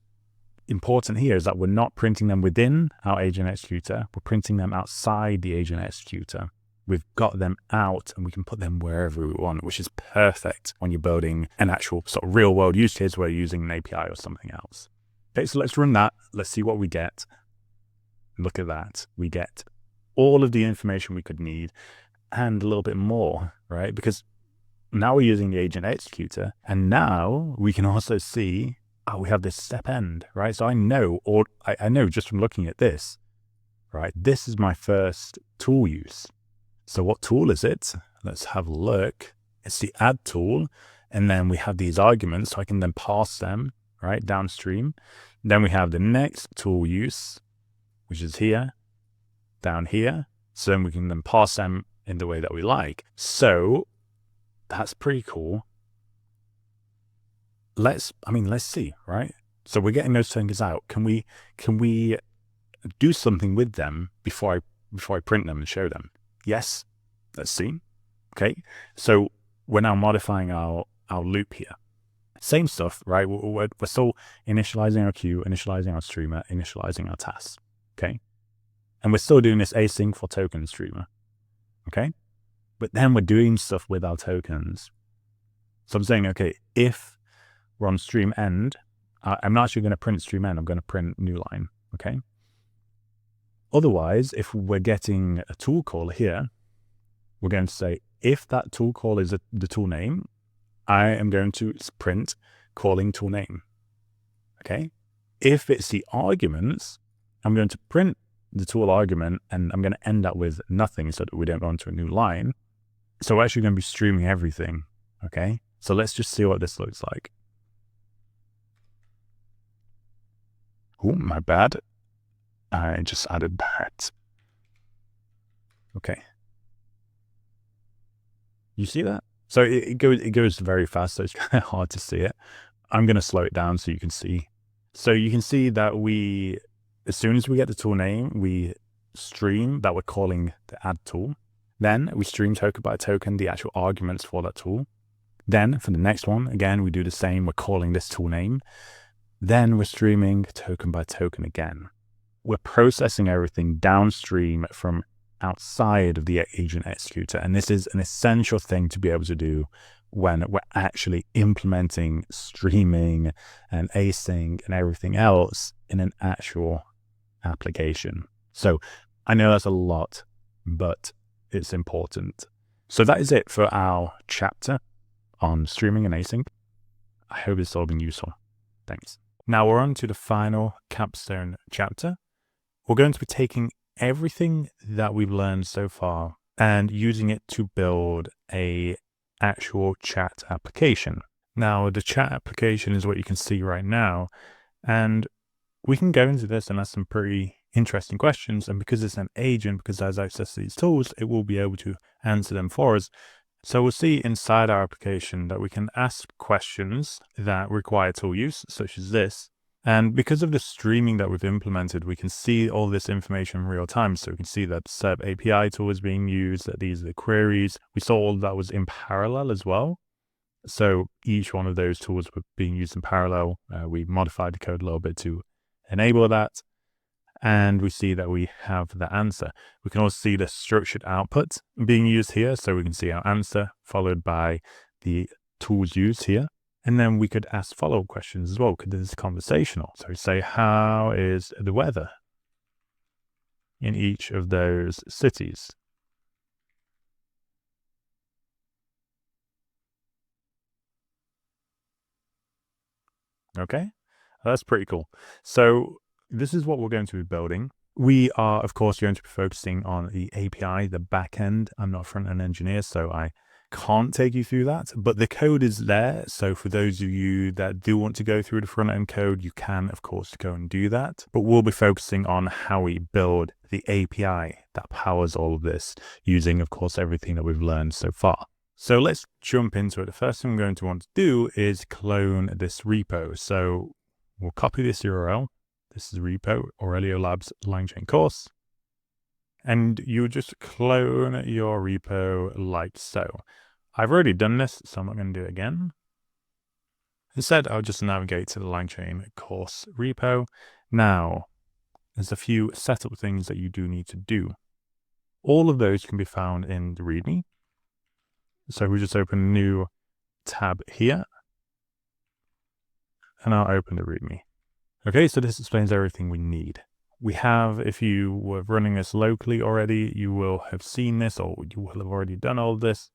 important here is that we're not printing them within our agent executor. We're printing them outside the agent executor. We've got them out and we can put them wherever we want, which is perfect when you're building an actual sort of real world use case where you're using an API or something else. Okay, so let's run that. Let's see what we get. Look at that. We get all of the information we could need and a little bit more, right? Because now we're using the agent executor, and now we can also see, we have this step end, right? So I know just from looking at this, right? This is my first tool use. So what tool is it? Let's have a look. It's the add tool. And then we have these arguments, so I can then pass them, right, downstream. Then we have the next tool use, which is here. down here. So then we can then parse them in the way that we like. So that's pretty cool. Let's see, right? So we're getting those tokens out. Can we do something with them before I print them and show them? Yes. Let's see. Okay. So we're now modifying our loop here. Same stuff, right? We're still initializing our queue, initializing our streamer, initializing our tasks. Okay. And we're still doing this async for token streamer. Okay. But then we're doing stuff with our tokens. So I'm saying, okay, if we're on stream end, I'm not actually going to print stream end. I'm going to print new line. Okay. Otherwise, if we're getting a tool call here, we're going to say, if that tool call is the tool name, I am going to print calling tool name. Okay. If it's the arguments, I'm going to print the tool argument, and I'm going to end up with nothing so that we don't go into a new line. So we're actually going to be streaming everything. Okay. So let's just see what this looks like. Oh, my bad. I just added that. Okay. You see that? So it goes very fast, so it's kind of hard to see it. I'm going to slow it down so you can see. So you can see that as soon as we get the tool name, we stream that we're calling the add tool. Then we stream token by token, the actual arguments for that tool. Then for the next one, again, we do the same. We're calling this tool name. Then we're streaming token by token again. We're processing everything downstream from outside of the agent executor. And this is an essential thing to be able to do when we're actually implementing streaming and async and everything else in an actual application. So I know that's a lot, but it's important. So that is it for our chapter on streaming and async. I hope it's all been useful. Thanks. Now we're on to the final capstone chapter. We're going to be taking everything that we've learned so far and using it to build a actual chat application. Now the chat application is what you can see right now, and we can go into this and ask some pretty interesting questions. And because it's an agent, because it has access to these tools, it will be able to answer them for us. So we'll see inside our application that we can ask questions that require tool use, such as this. And because of the streaming that we've implemented, we can see all this information in real time. So we can see that SerpAPI tool is being used, that these are the queries. We saw all that was in parallel as well. So each one of those tools were being used in parallel. We modified the code a little bit to enable that. And we see that we have the answer. We can also see the structured output being used here. So we can see our answer followed by the tools used here. And then we could ask follow-up questions as well, because this is conversational. So we say, how is the weather in each of those cities? Okay, that's pretty cool. So this is what we're going to be building. We are, of course, going to be focusing on the API, the backend. I'm not a front-end engineer, so I can't take you through that, but the code is there. So for those of you that do want to go through the front-end code, you can, of course, go and do that. But we'll be focusing on how we build the API that powers all of this, using, of course, everything that we've learned so far. So let's jump into it. The first thing I'm going to want to do is clone this repo. So we'll copy this URL. This is repo, Aurelio Labs LangChain course. And you just clone your repo like so. I've already done this, so I'm not going to do it again. Instead, I'll just navigate to the LangChain course repo. Now, there's a few setup things that you do need to do. All of those can be found in the README. So we just open a new tab here, and I'll open the README. Okay, so this explains everything we need. We have, if you were running this locally already, you will have seen this, or you will have already done all of this.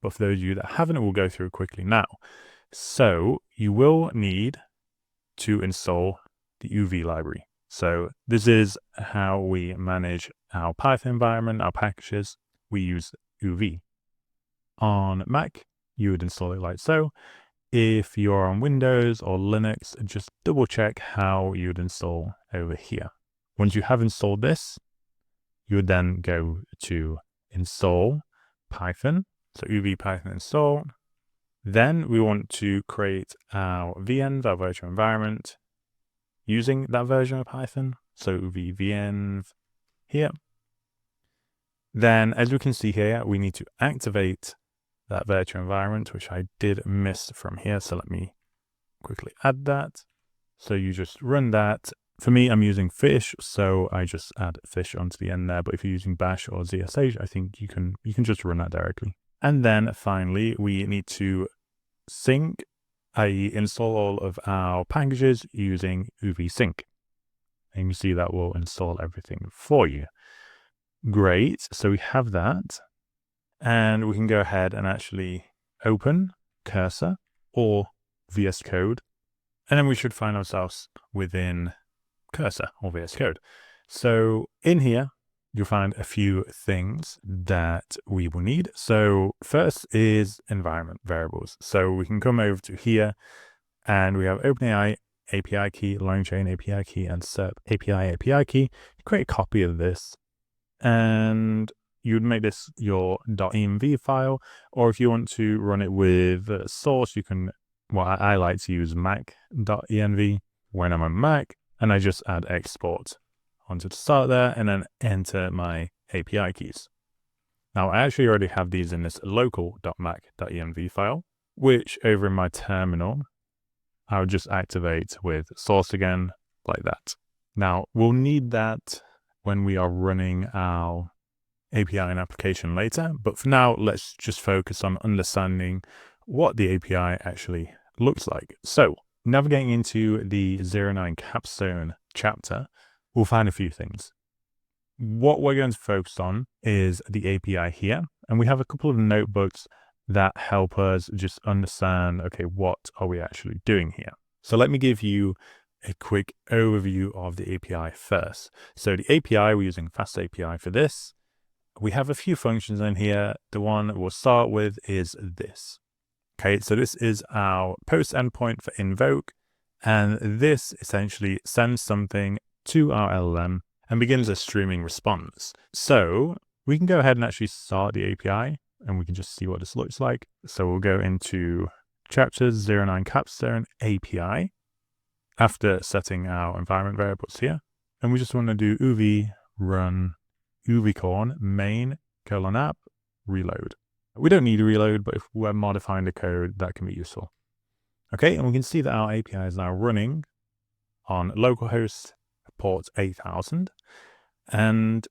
But for those of you that haven't, we'll go through it quickly now. So you will need to install the UV library. So this is how we manage our Python environment, our packages. We use UV. On Mac, you would install it like so. If you're on Windows or Linux, just double check how you would install over here. Once you have installed this, you would then go to install Python. So uv Python install. Then we want to create our VNV, our virtual environment, using that version of Python. So VNV here. Then, as we can see here, we need to activate that virtual environment, which I did miss from here. So let me quickly add that. So you just run that. For me, I'm using fish, so I just add fish onto the end there. But if you're using bash or ZSH, I think you can just run that directly. And then finally, we need to sync, i.e. install all of our packages using uvsync. And you see that will install everything for you. Great, so we have that. And we can go ahead and actually open Cursor or VS Code. And then we should find ourselves within Cursor or VS Code. So in here, you'll find a few things that we will need. So first is environment variables. So we can come over to here and we have OpenAI API key, LangChain API key, and SerpAPI API key. Create a copy of this and you'd make this your .env file, or if you want to run it with source, you can, well, I like to use mac.env when I'm on Mac, and I just add export onto the start there and then enter my API keys. Now I actually already have these in this local.mac.env file, which over in my terminal, I would just activate with source again, like that. Now we'll need that when we are running our API and application later, but for now, let's just focus on understanding what the API actually looks like. So navigating into the 09 Capstone chapter, we'll find a few things. What we're going to focus on is the API here, and we have a couple of notebooks that help us just understand, okay, what are we actually doing here? So let me give you a quick overview of the API first. So the API, we're using FastAPI for this. We have a few functions in here. The one we'll start with is this. Okay, so this is our post endpoint for invoke, and this essentially sends something to our LLM and begins a streaming response. So we can go ahead and actually start the API, and we can just see what this looks like. So we'll go into chapters 09 Capstone API after setting our environment variables here, and we just want to do uv run uvcorn main :app reload. We don't need a reload, but if we're modifying the code, that can be useful. Okay, and we can see that our API is now running on localhost port 8000. And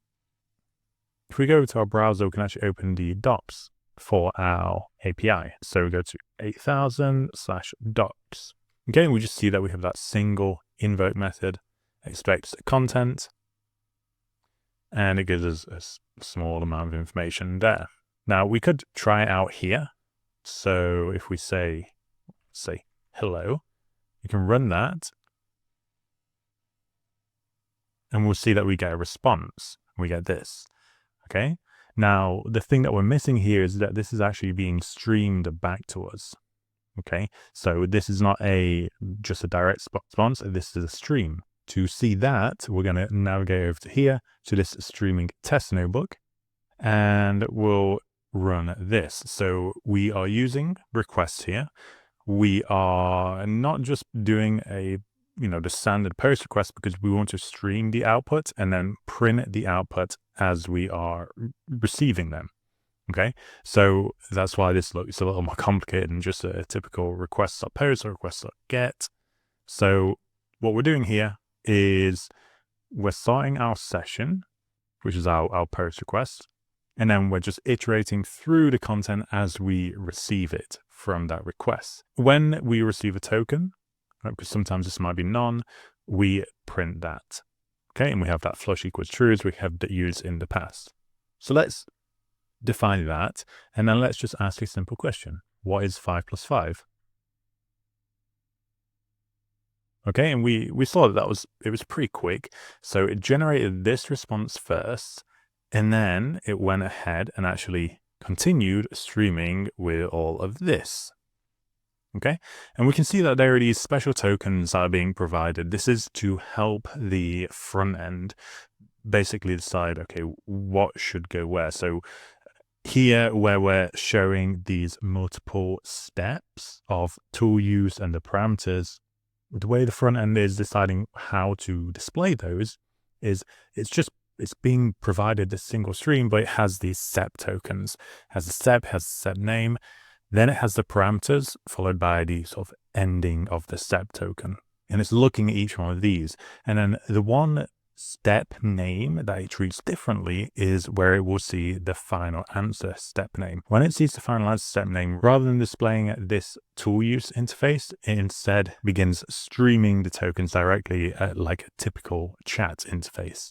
if we go to our browser, we can actually open the docs for our API. So we go to 8000/docs. Okay, and we just see that we have that single invoke method, expects content, and it gives us a small amount of information there. Now we could try it out here. So if we say hello, you can run that, and we'll see that we get a response. We get this. Okay. Now the thing that we're missing here is that this is actually being streamed back to us. Okay, so this is not just a direct response. This is a stream. To see that, we're going to navigate over to here to this streaming test notebook, and we'll run this. So we are using requests here. We are not just doing the standard post request, because we want to stream the output and then print the output as we are receiving them. Okay, so that's why this looks a little more complicated than just a typical request.post or request.get. So what we're doing here is we're starting our session, which is our post request, and then we're just iterating through the content as we receive it from that request. When we receive a token, because sometimes this might be none, we print that. Okay, and we have that flush equals true as we have used in the past. So let's define that, and then let's just ask a simple question. What is 5 plus 5? Okay, and we saw that it was pretty quick. So it generated this response first, and then it went ahead and actually continued streaming with all of this. Okay, and we can see that there are these special tokens that are being provided. This is to help the front end basically decide, okay, what should go where. So here where we're showing these multiple steps of tool use and the parameters, the way the front end is deciding how to display those is it's being provided a single stream, but it has these SEP tokens, has a SEP name, then it has the parameters followed by the sort of ending of the SEP token. And it's looking at each one of these. And then the one step name that it treats differently is where it will see the final answer step name. When it sees the final answer step name, rather than displaying this tool use interface, it instead begins streaming the tokens directly at like a typical chat interface.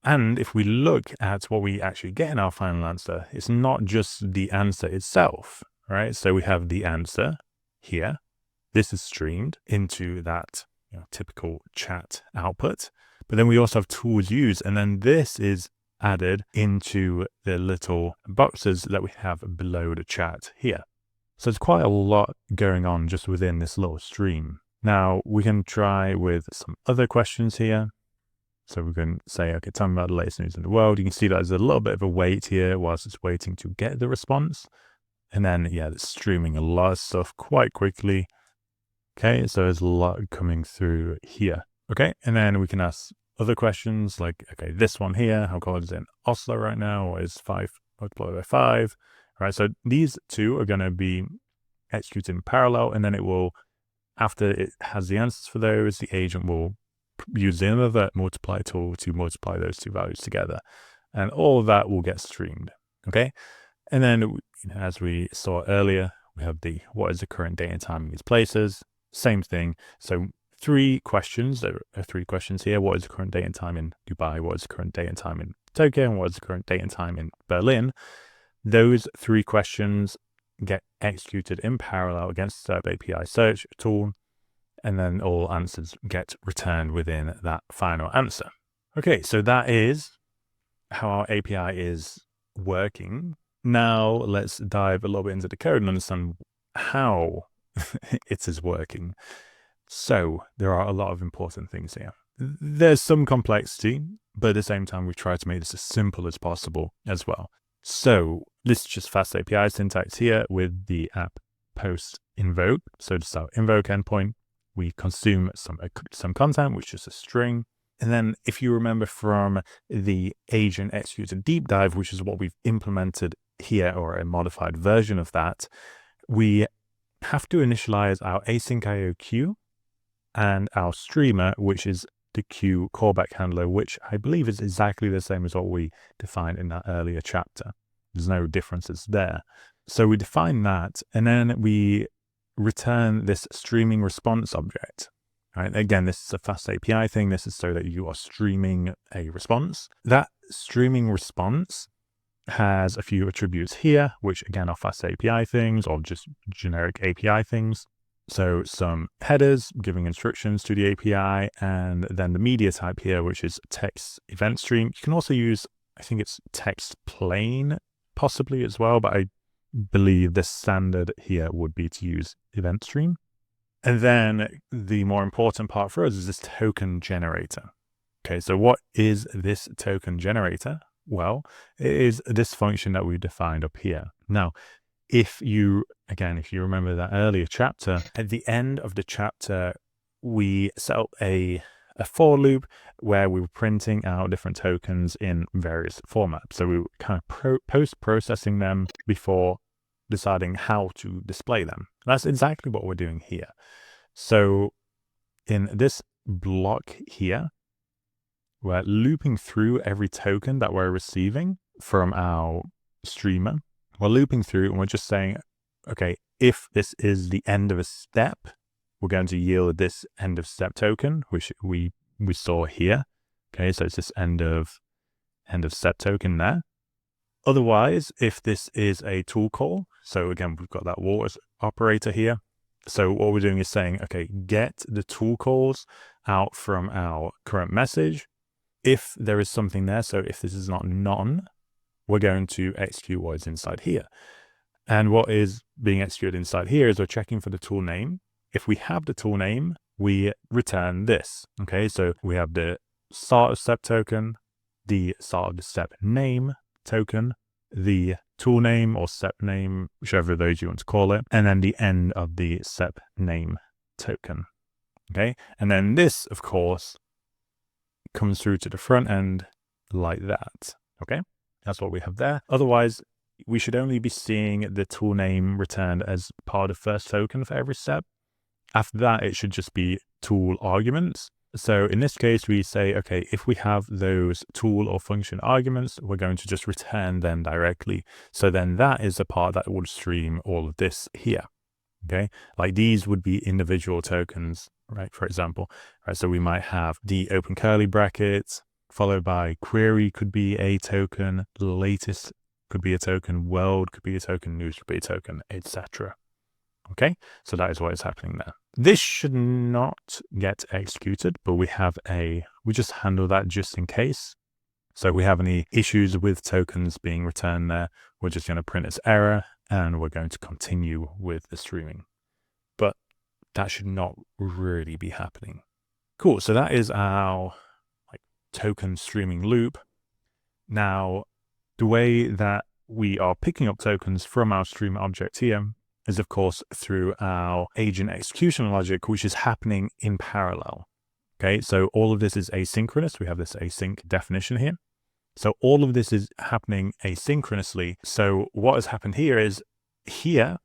And if we look at what we actually get in our final answer, it's not just the answer itself, right? So we have the answer here. This is streamed into that typical chat output. But then we also have tools used, and then this is added into the little boxes that we have below the chat here. So there's quite a lot going on just within this little stream. Now we can try with some other questions here. So we can say, okay, tell me about the latest news in the world. You can see that there's a little bit of a wait here whilst it's waiting to get the response. And then, yeah, it's streaming a lot of stuff quite quickly. Okay, so there's a lot coming through here. Okay, and then we can ask other questions like, okay, this one here, how cold is it in Oslo right now? Or is 5 multiplied by 5? Right, so these two are going to be executed in parallel, and then it will, after it has the answers for those, the agent will use the other multiply tool to multiply those two values together. And all of that will get streamed, okay? And then, as we saw earlier, we have the what is the current date and time in these places. Same thing. So 3 questions. There are 3 questions here. What is the current date and time in Dubai? What is the current date and time in Tokyo? And what is the current date and time in Berlin? Those 3 questions get executed in parallel against the SerpAPI search tool, and then all answers get returned within that final answer. Okay, so that is how our API is working. Now let's dive a little bit into the code and understand how it is working. So there are a lot of important things here. There's some complexity, but at the same time, we've tried to make this as simple as possible as well. So this is just fast API syntax here with the app post invoke. So just our invoke endpoint, we consume some content, which is a string. And then if you remember from the agent executor deep dive, which is what we've implemented here, or a modified version of that, we have to initialize our async IO queue and our streamer, which is the queue callback handler, which I believe is exactly the same as what we defined in that earlier chapter. There's no differences there. So we define that, and then we return this streaming response object. Right? Again, this is a fast API thing. This is so that you are streaming a response. That streaming response has a few attributes here, which again are fast API things or just generic API things. So some headers giving instructions to the API, and then the media type here, which is text event stream. You can also use, I think it's text plain possibly as well, but I believe the standard here would be to use event stream. And then the more important part for us is this token generator. Okay, so what is this token generator? Well, it is this function that we defined up here. Now, if you remember that earlier chapter, at the end of the chapter, we set up a for loop where we were printing out different tokens in various formats. So we were kind of post-processing them before deciding how to display them. That's exactly what we're doing here. So in this block here, we're looping through every token that we're receiving from our streamer. We're looping through and we're just saying, okay, if this is the end of a step, we're going to yield this end of step token, which we saw here. Okay, so it's this end of step token there. Otherwise, if this is a tool call, so again, we've got that water operator here. So what we're doing is saying, okay, get the tool calls out from our current message. If there is something there, so if this is not none, we're going to execute what is inside here. And what is being executed inside here is we're checking for the tool name. If we have the tool name, we return this. Okay, so we have the start of step token, the start of the step name token, the tool name or step name, whichever of those you want to call it, and then the end of the step name token. Okay, and then this, of course, comes through to the front end like that. Okay, that's what we have there. Otherwise, we should only be seeing the tool name returned as part of the first token for every step. After that, it should just be tool arguments. So in this case, we say, okay, if we have those tool or function arguments, we're going to just return them directly. So then that is the part that would stream all of this here. Okay, like these would be individual tokens, right? For example, right? So we might have the open curly brackets followed by query could be a token, latest could be a token, world could be a token, news could be a token, etc. Okay, so that is what is happening there. This should not get executed, but we just handle that just in case. So if we have any issues with tokens being returned there, we're just going to print this error and we're going to continue with the streaming. But that should not really be happening. Cool, so that is our token streaming loop. Now, the way that we are picking up tokens from our stream object here is, of course, through our agent execution logic, which is happening in parallel. Okay, so all of this is asynchronous. We have this async definition here. So all of this is happening asynchronously. So what has happened here is here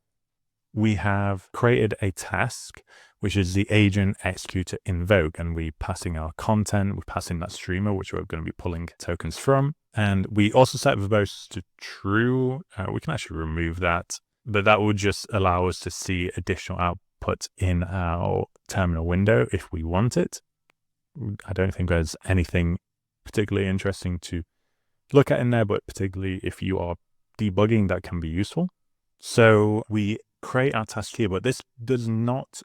we have created a task, which is the agent executor invoke, and we passing our content, we're passing that streamer, which we're going to be pulling tokens from. And we also set verbose to true. We can actually remove that, but that would just allow us to see additional output in our terminal window if we want it. I don't think there's anything particularly interesting to look at in there, but particularly if you are debugging, that can be useful. So we create our task here, but this does not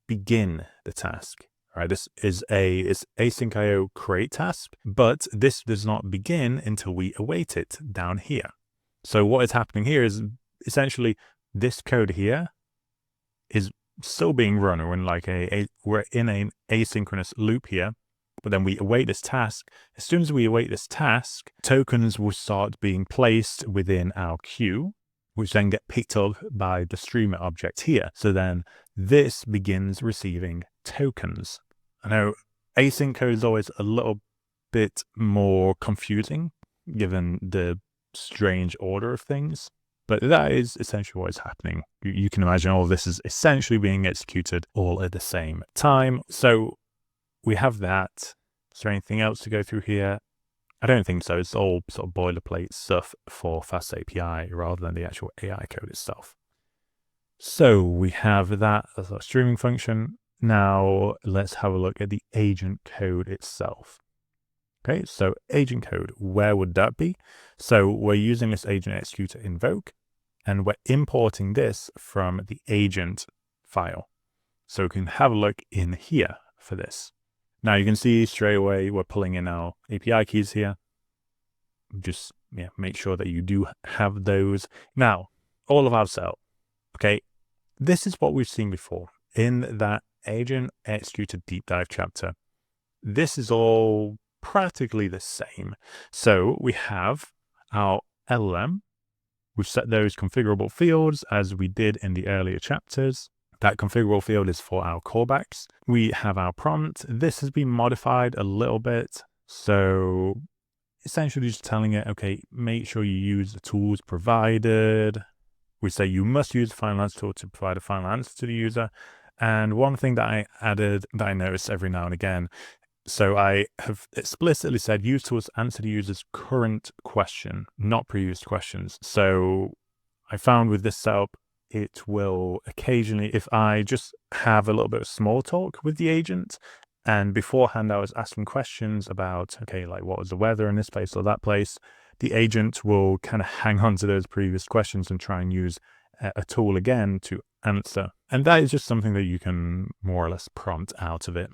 begin the task. All right, this is it's async IO create task, but this does not begin until we await it down here. So what is happening here is essentially this code here is still being run. We're in an asynchronous loop here, but then we await this task. As soon as we await this task, tokens will start being placed within our queue, which then get picked up by the streamer object here. So then this begins receiving tokens. I know async code is always a little bit more confusing given the strange order of things, but that is essentially what is happening. You can imagine all of this is essentially being executed all at the same time. So we have that. Is there anything else to go through here? I don't think so. It's all sort of boilerplate stuff for FastAPI rather than the actual AI code itself. So we have that as our streaming function. Now let's have a look at the agent code itself. Okay, so agent code, where would that be? So we're using this agent executor invoke, and we're importing this from the agent file. So we can have a look in here for this. Now you can see straight away we're pulling in our API keys here. Just make sure that you do have those. Now, all of our setup. Okay, this is what we've seen before in that agent executor deep dive chapter. This is all practically the same. So we have our LLM. We've set those configurable fields as we did in the earlier chapters. That configurable field is for our callbacks. We have our prompt. This has been modified a little bit. So essentially just telling it, okay, make sure you use the tools provided. We say you must use the final answer tool to provide a final answer to the user. And one thing that I added that I notice every now and again, so I have explicitly said use tools to answer the user's current question, not previous questions. So I found with this setup, it will occasionally, if I just have a little bit of small talk with the agent, and beforehand I was asking questions about, okay, like what was the weather in this place or that place, the agent will kind of hang on to those previous questions and try and use a tool again to answer. And that is just something that you can more or less prompt out of it.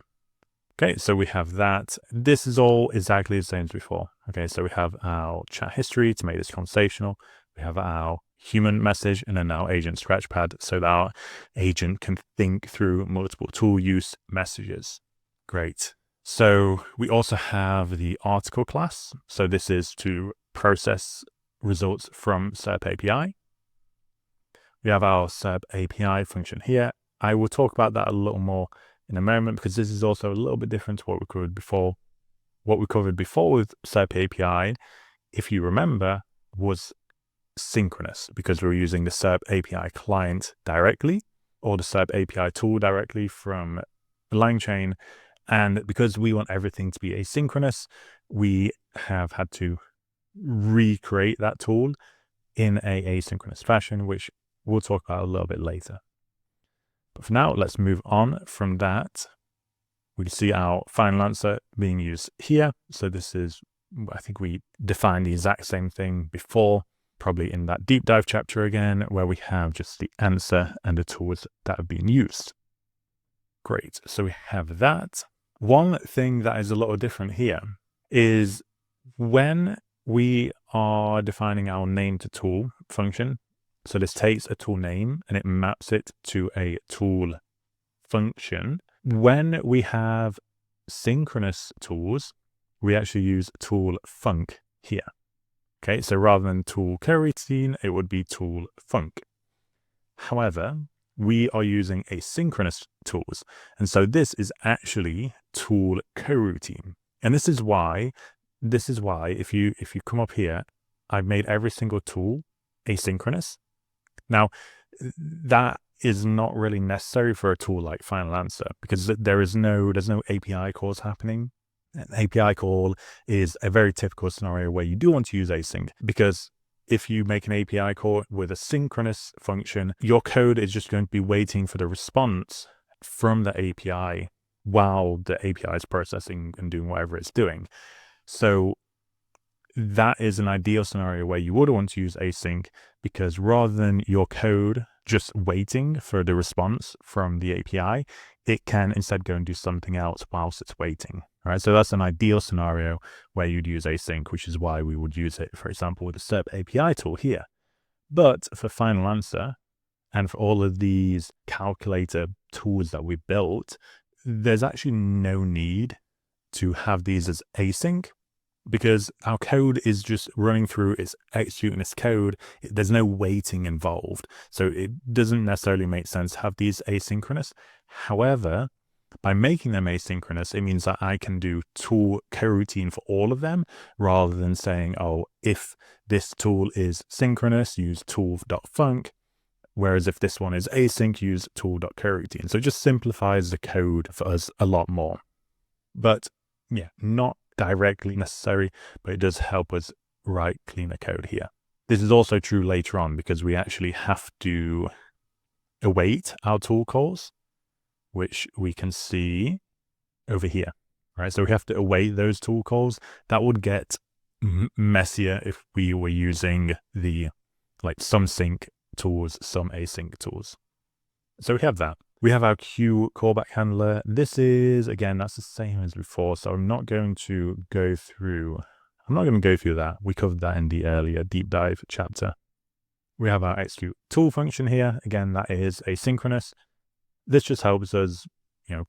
Okay, so we have that. This is all exactly the same as before. Okay, so we have our chat history to make this conversational. We have our human message and then our agent scratchpad so that our agent can think through multiple tool use messages. Great. So we also have the article class. So this is to process results from SerpAPI. We have our SerpAPI function here. I will talk about that a little more in a moment because this is also a little bit different to what we covered before. What we covered before with SerpAPI, if you remember, was synchronous because we were using the SerpAPI client directly or the SerpAPI tool directly from LangChain. And because we want everything to be asynchronous, we have had to recreate that tool in a asynchronous fashion, which we'll talk about a little bit later. But for now, let's move on from that. We can see our final answer being used here. So this is, I think we defined the exact same thing before, probably in that deep dive chapter again, where we have just the answer and the tools that have been used. Great, so we have that. One thing that is a little different here is when we are defining our name to tool function. So this takes a tool name and it maps it to a tool function. When we have synchronous tools, we actually use tool func here. Okay, so rather than tool coroutine, it would be tool func. However, we are using asynchronous tools. And so this is actually tool coroutine. And this is why if you come up here, I've made every single tool asynchronous. Now, that is not really necessary for a tool like Final Answer because there's no API calls happening. An API call is a very typical scenario where you do want to use async because if you make an API call with a synchronous function, your code is just going to be waiting for the response from the API while the API is processing and doing whatever it's doing. So that is an ideal scenario where you would want to use async because rather than your code just waiting for the response from the API, it can instead go and do something else whilst it's waiting. All right, so that's an ideal scenario where you'd use async, which is why we would use it, for example, with the SerpAPI tool here. But for Final Answer and for all of these calculator tools that we built, there's actually no need to have these as async because our code is just running through, it's executing its code. There's no waiting involved. So it doesn't necessarily make sense to have these asynchronous. However, by making them asynchronous, it means that I can do tool coroutine for all of them rather than saying, oh, if this tool is synchronous, use tool.func. Whereas if this one is async, use tool.coroutine. So it just simplifies the code for us a lot more. But yeah, not directly necessary, but it does help us write cleaner code here. This is also true later on because we actually have to await our tool calls, which we can see over here, right? So we have to await those tool calls. That would get messier if we were using the some sync tools, some async tools. So we have that. We have our queue callback handler. This is, again, that's the same as before. So I'm not going to go through that. We covered that in the earlier deep dive chapter. We have our execute tool function here. Again, that is asynchronous. This just helps us,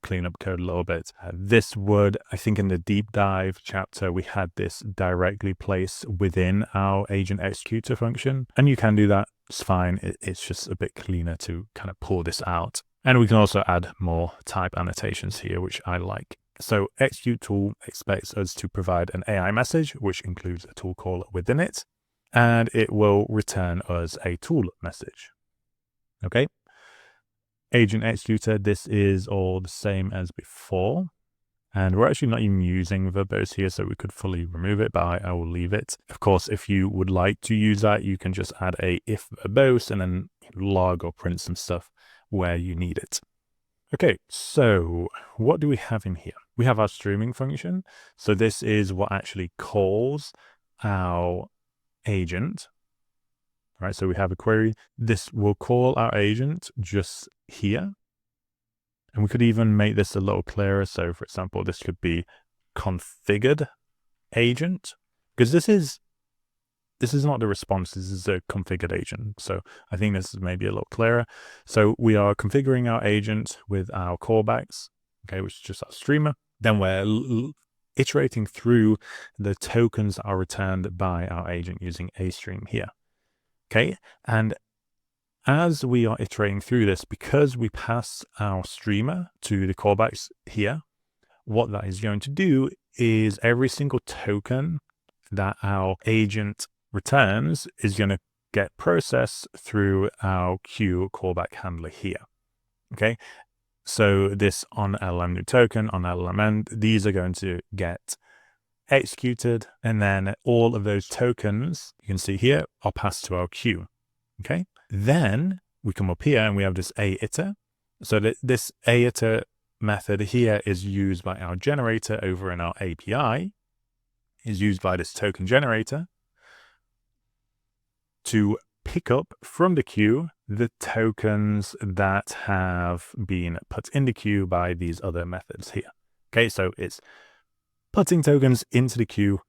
clean up code a little bit. This would, I think in the deep dive chapter, we had this directly placed within our agent executor function. And you can do that. It's fine. It's just a bit cleaner to kind of pull this out. And we can also add more type annotations here, which I like. So execute tool expects us to provide an AI message, which includes a tool call within it, and it will return us a tool message. Okay. Agent executor, this is all the same as before. And we're actually not even using verbose here, so we could fully remove it, but I will leave it. Of course, if you would like to use that, you can just add a if verbose and then log or print some stuff where you need it. Okay, so what do we have in here? We have our streaming function. So this is what actually calls our agent. All right, so we have a query. This will call our agent just here. And we could even make this a little clearer. So for example, this could be configured agent, because this is not the response, this is a configured agent. So I think this is maybe a little clearer. So we are configuring our agent with our callbacks, okay, which is just our streamer. then we're iterating through the tokens that are returned by our agent using a stream here. Okay, and as we are iterating through this, because we pass our streamer to the callbacks here, what that is going to do is every single token that our agent returns is going to get processed through our queue callback handler here. Okay, so this on LLM new token, on LLM end, these are going to get executed, and then all of those tokens you can see here are passed to our queue. Okay, then we come up here and we have this aiter. So this aiter method here is used by our generator over in our API, is used by this token generator to pick up from the queue the tokens that have been put in the queue by these other methods here. Okay, so it's putting tokens into the queue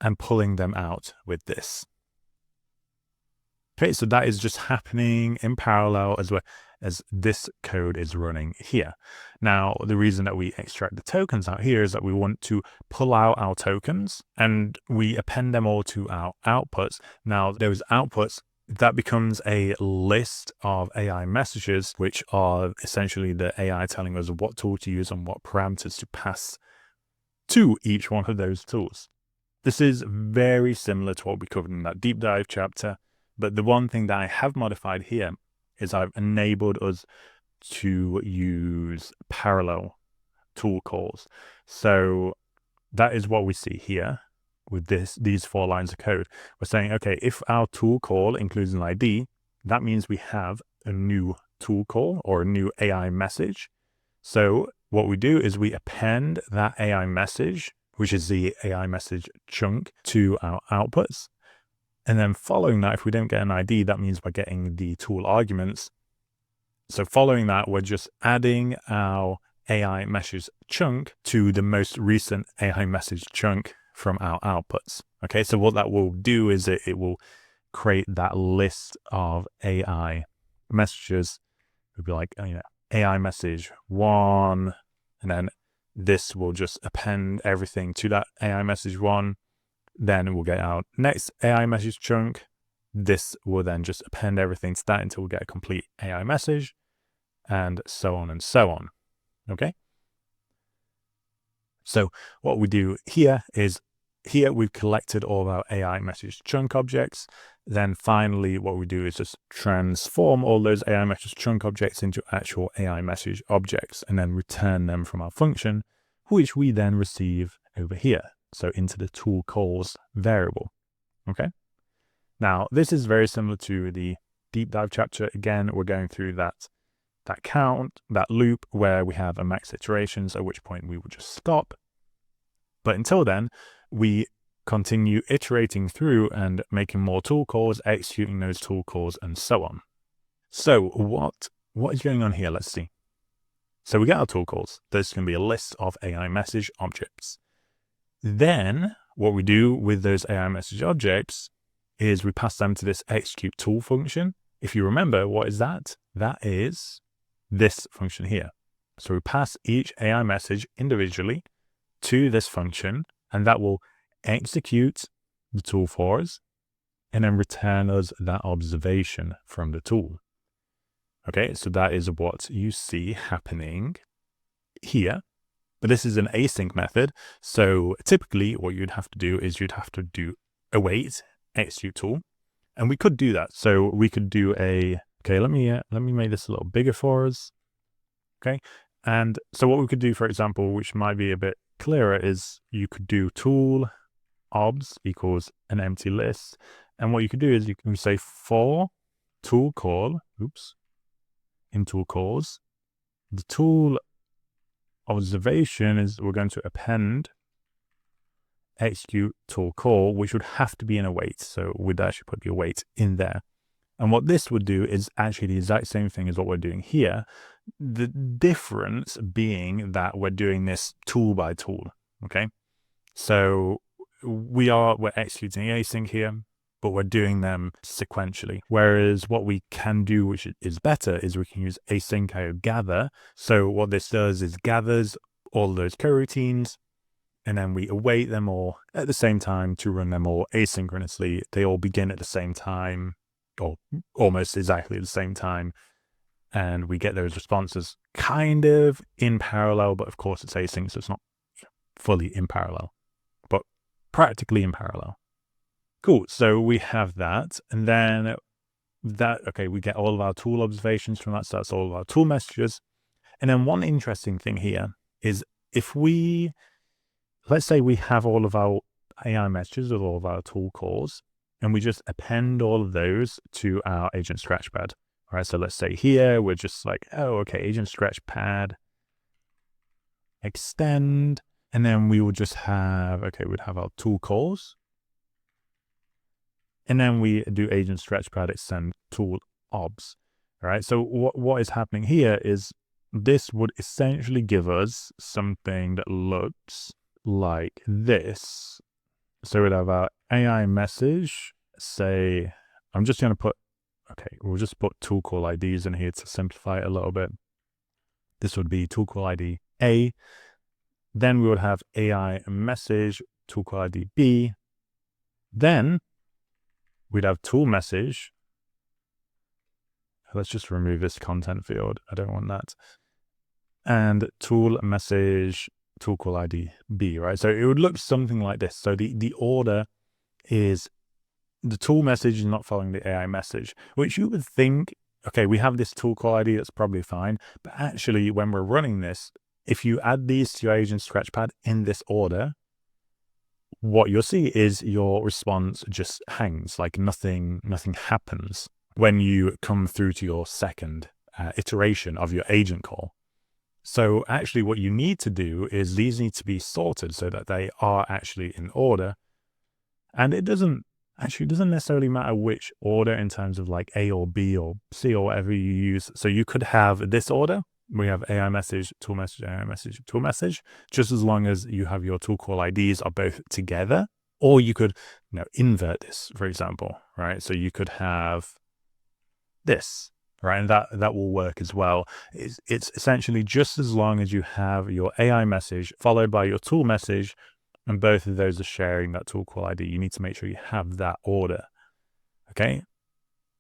and pulling them out with this. Okay, so that is just happening in parallel as well as this code is running here. Now, the reason that we extract the tokens out here is that we want to pull out our tokens and we append them all to our outputs. Now, those outputs, that becomes a list of AI messages, which are essentially the AI telling us what tool to use and what parameters to pass to each one of those tools. This is very similar to what we covered in that deep dive chapter. But the one thing that I have modified here is I've enabled us to use parallel tool calls. So that is what we see here with these 4 lines of code. We're saying, okay, if our tool call includes an ID, that means we have a new tool call or a new AI message. So what we do is we append that AI message, which is the AI message chunk, to our outputs. And then following that, if we don't get an ID, that means we're getting the tool arguments. So following that, we're just adding our AI message chunk to the most recent AI message chunk from our outputs. Okay, so what that will do is it will create that list of AI messages. It would be like, AI message 1, and then this will just append everything to that AI message 1. Then we'll get our next AI message chunk. This will then just append everything to that until we get a complete AI message, and so on and so on. Okay. So what we do here is, here we've collected all of our AI message chunk objects. Then finally, what we do is just transform all those AI message chunk objects into actual AI message objects and then return them from our function, which we then receive over here. So into the tool calls variable. Okay. Now, this is very similar to the deep dive chapter. Again, we're going through that count, that loop where we have a max iterations, at which point we will just stop. But until then, we continue iterating through and making more tool calls, executing those tool calls, and so on. So what is going on here? Let's see. So we get our tool calls. There's going to be a list of AI message objects. Then what we do with those AI message objects is we pass them to this execute tool function. If you remember, what is that? That is this function here. So we pass each AI message individually to this function, and that will execute the tool for us and then return us that observation from the tool. Okay, so that is what you see happening here. But this is an async method. So typically what you'd have to do is you'd have to do await execute tool. And we could do that. So we could do okay, let me make this a little bigger for us. Okay. And so what we could do, for example, which might be a bit clearer, is you could do tool obs equals an empty list. And what you could do is you can say for tool call, in tool calls, the tool observation is we're going to append execute tool call, which would have to be in await. So we'd actually put the await in there. And what this would do is actually the exact same thing as what we're doing here. The difference being that we're doing this tool by tool. Okay. So we're executing async here, but we're doing them sequentially. Whereas what we can do, which is better, is we can use async gather. So what this does is gathers all those coroutines, and then we await them all at the same time to run them all asynchronously. They all begin at the same time, or almost exactly the same time, and we get those responses kind of in parallel, but of course it's async, so it's not fully in parallel, but practically in parallel. Cool, so we have that, and then we get all of our tool observations from that, so that's all of our tool messages. And then one interesting thing here is if let's say we have all of our AI messages with all of our tool calls, and we just append all of those to our agent scratchpad. All right, so let's say here, we're just like, oh, okay, agent scratchpad, extend, and then we will just have, we'd have our tool calls. And then we do agent scratchpad extend tool obs. All right, so what is happening here is this would essentially give us something that looks like this. So we'd have our AI message, say, I'm just going to put, we'll just put tool call IDs in here to simplify it a little bit. This would be tool call ID A. Then we would have AI message, tool call ID B. Then we'd have tool message. Let's just remove this content field. I don't want that. And tool message, tool call ID B, right? So it would look something like this. So the order is the tool message is not following the AI message, which you would think, okay, we have this tool call ID, that's probably fine. But actually, when we're running this, if you add these to your agent scratchpad in this order, what you'll see is your response just hangs, like nothing happens when you come through to your second iteration of your agent call. So actually what you need to do is these need to be sorted so that they are actually in order. And it doesn't necessarily matter which order in terms of like A or B or C or whatever you use. So you could have this order. We have AI message, tool message, AI message, tool message, just as long as you have your tool call IDs are both together. Or you could, invert this, for example, right? So you could have this, right? And that will work as well. It's essentially just as long as you have your AI message followed by your tool message, and both of those are sharing that tool call ID. You need to make sure you have that order, okay?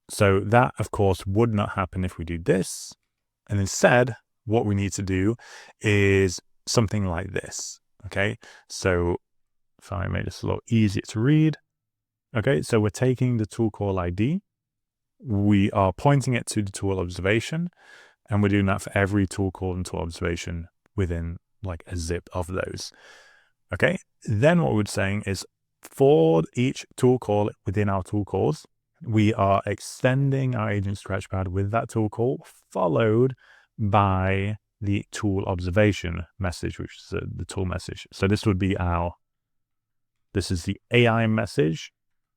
So that, of course, would not happen if we do this. And instead, what we need to do is something like this, okay? So if I make this a little easier to read, okay? So we're taking the tool call ID, we are pointing it to the tool observation, and we're doing that for every tool call and tool observation within like a zip of those, okay? Then what we're saying is for each tool call within our tool calls, we are extending our agent scratchpad with that tool call followed by the tool observation message, which is the tool message. So this would be this is the AI message,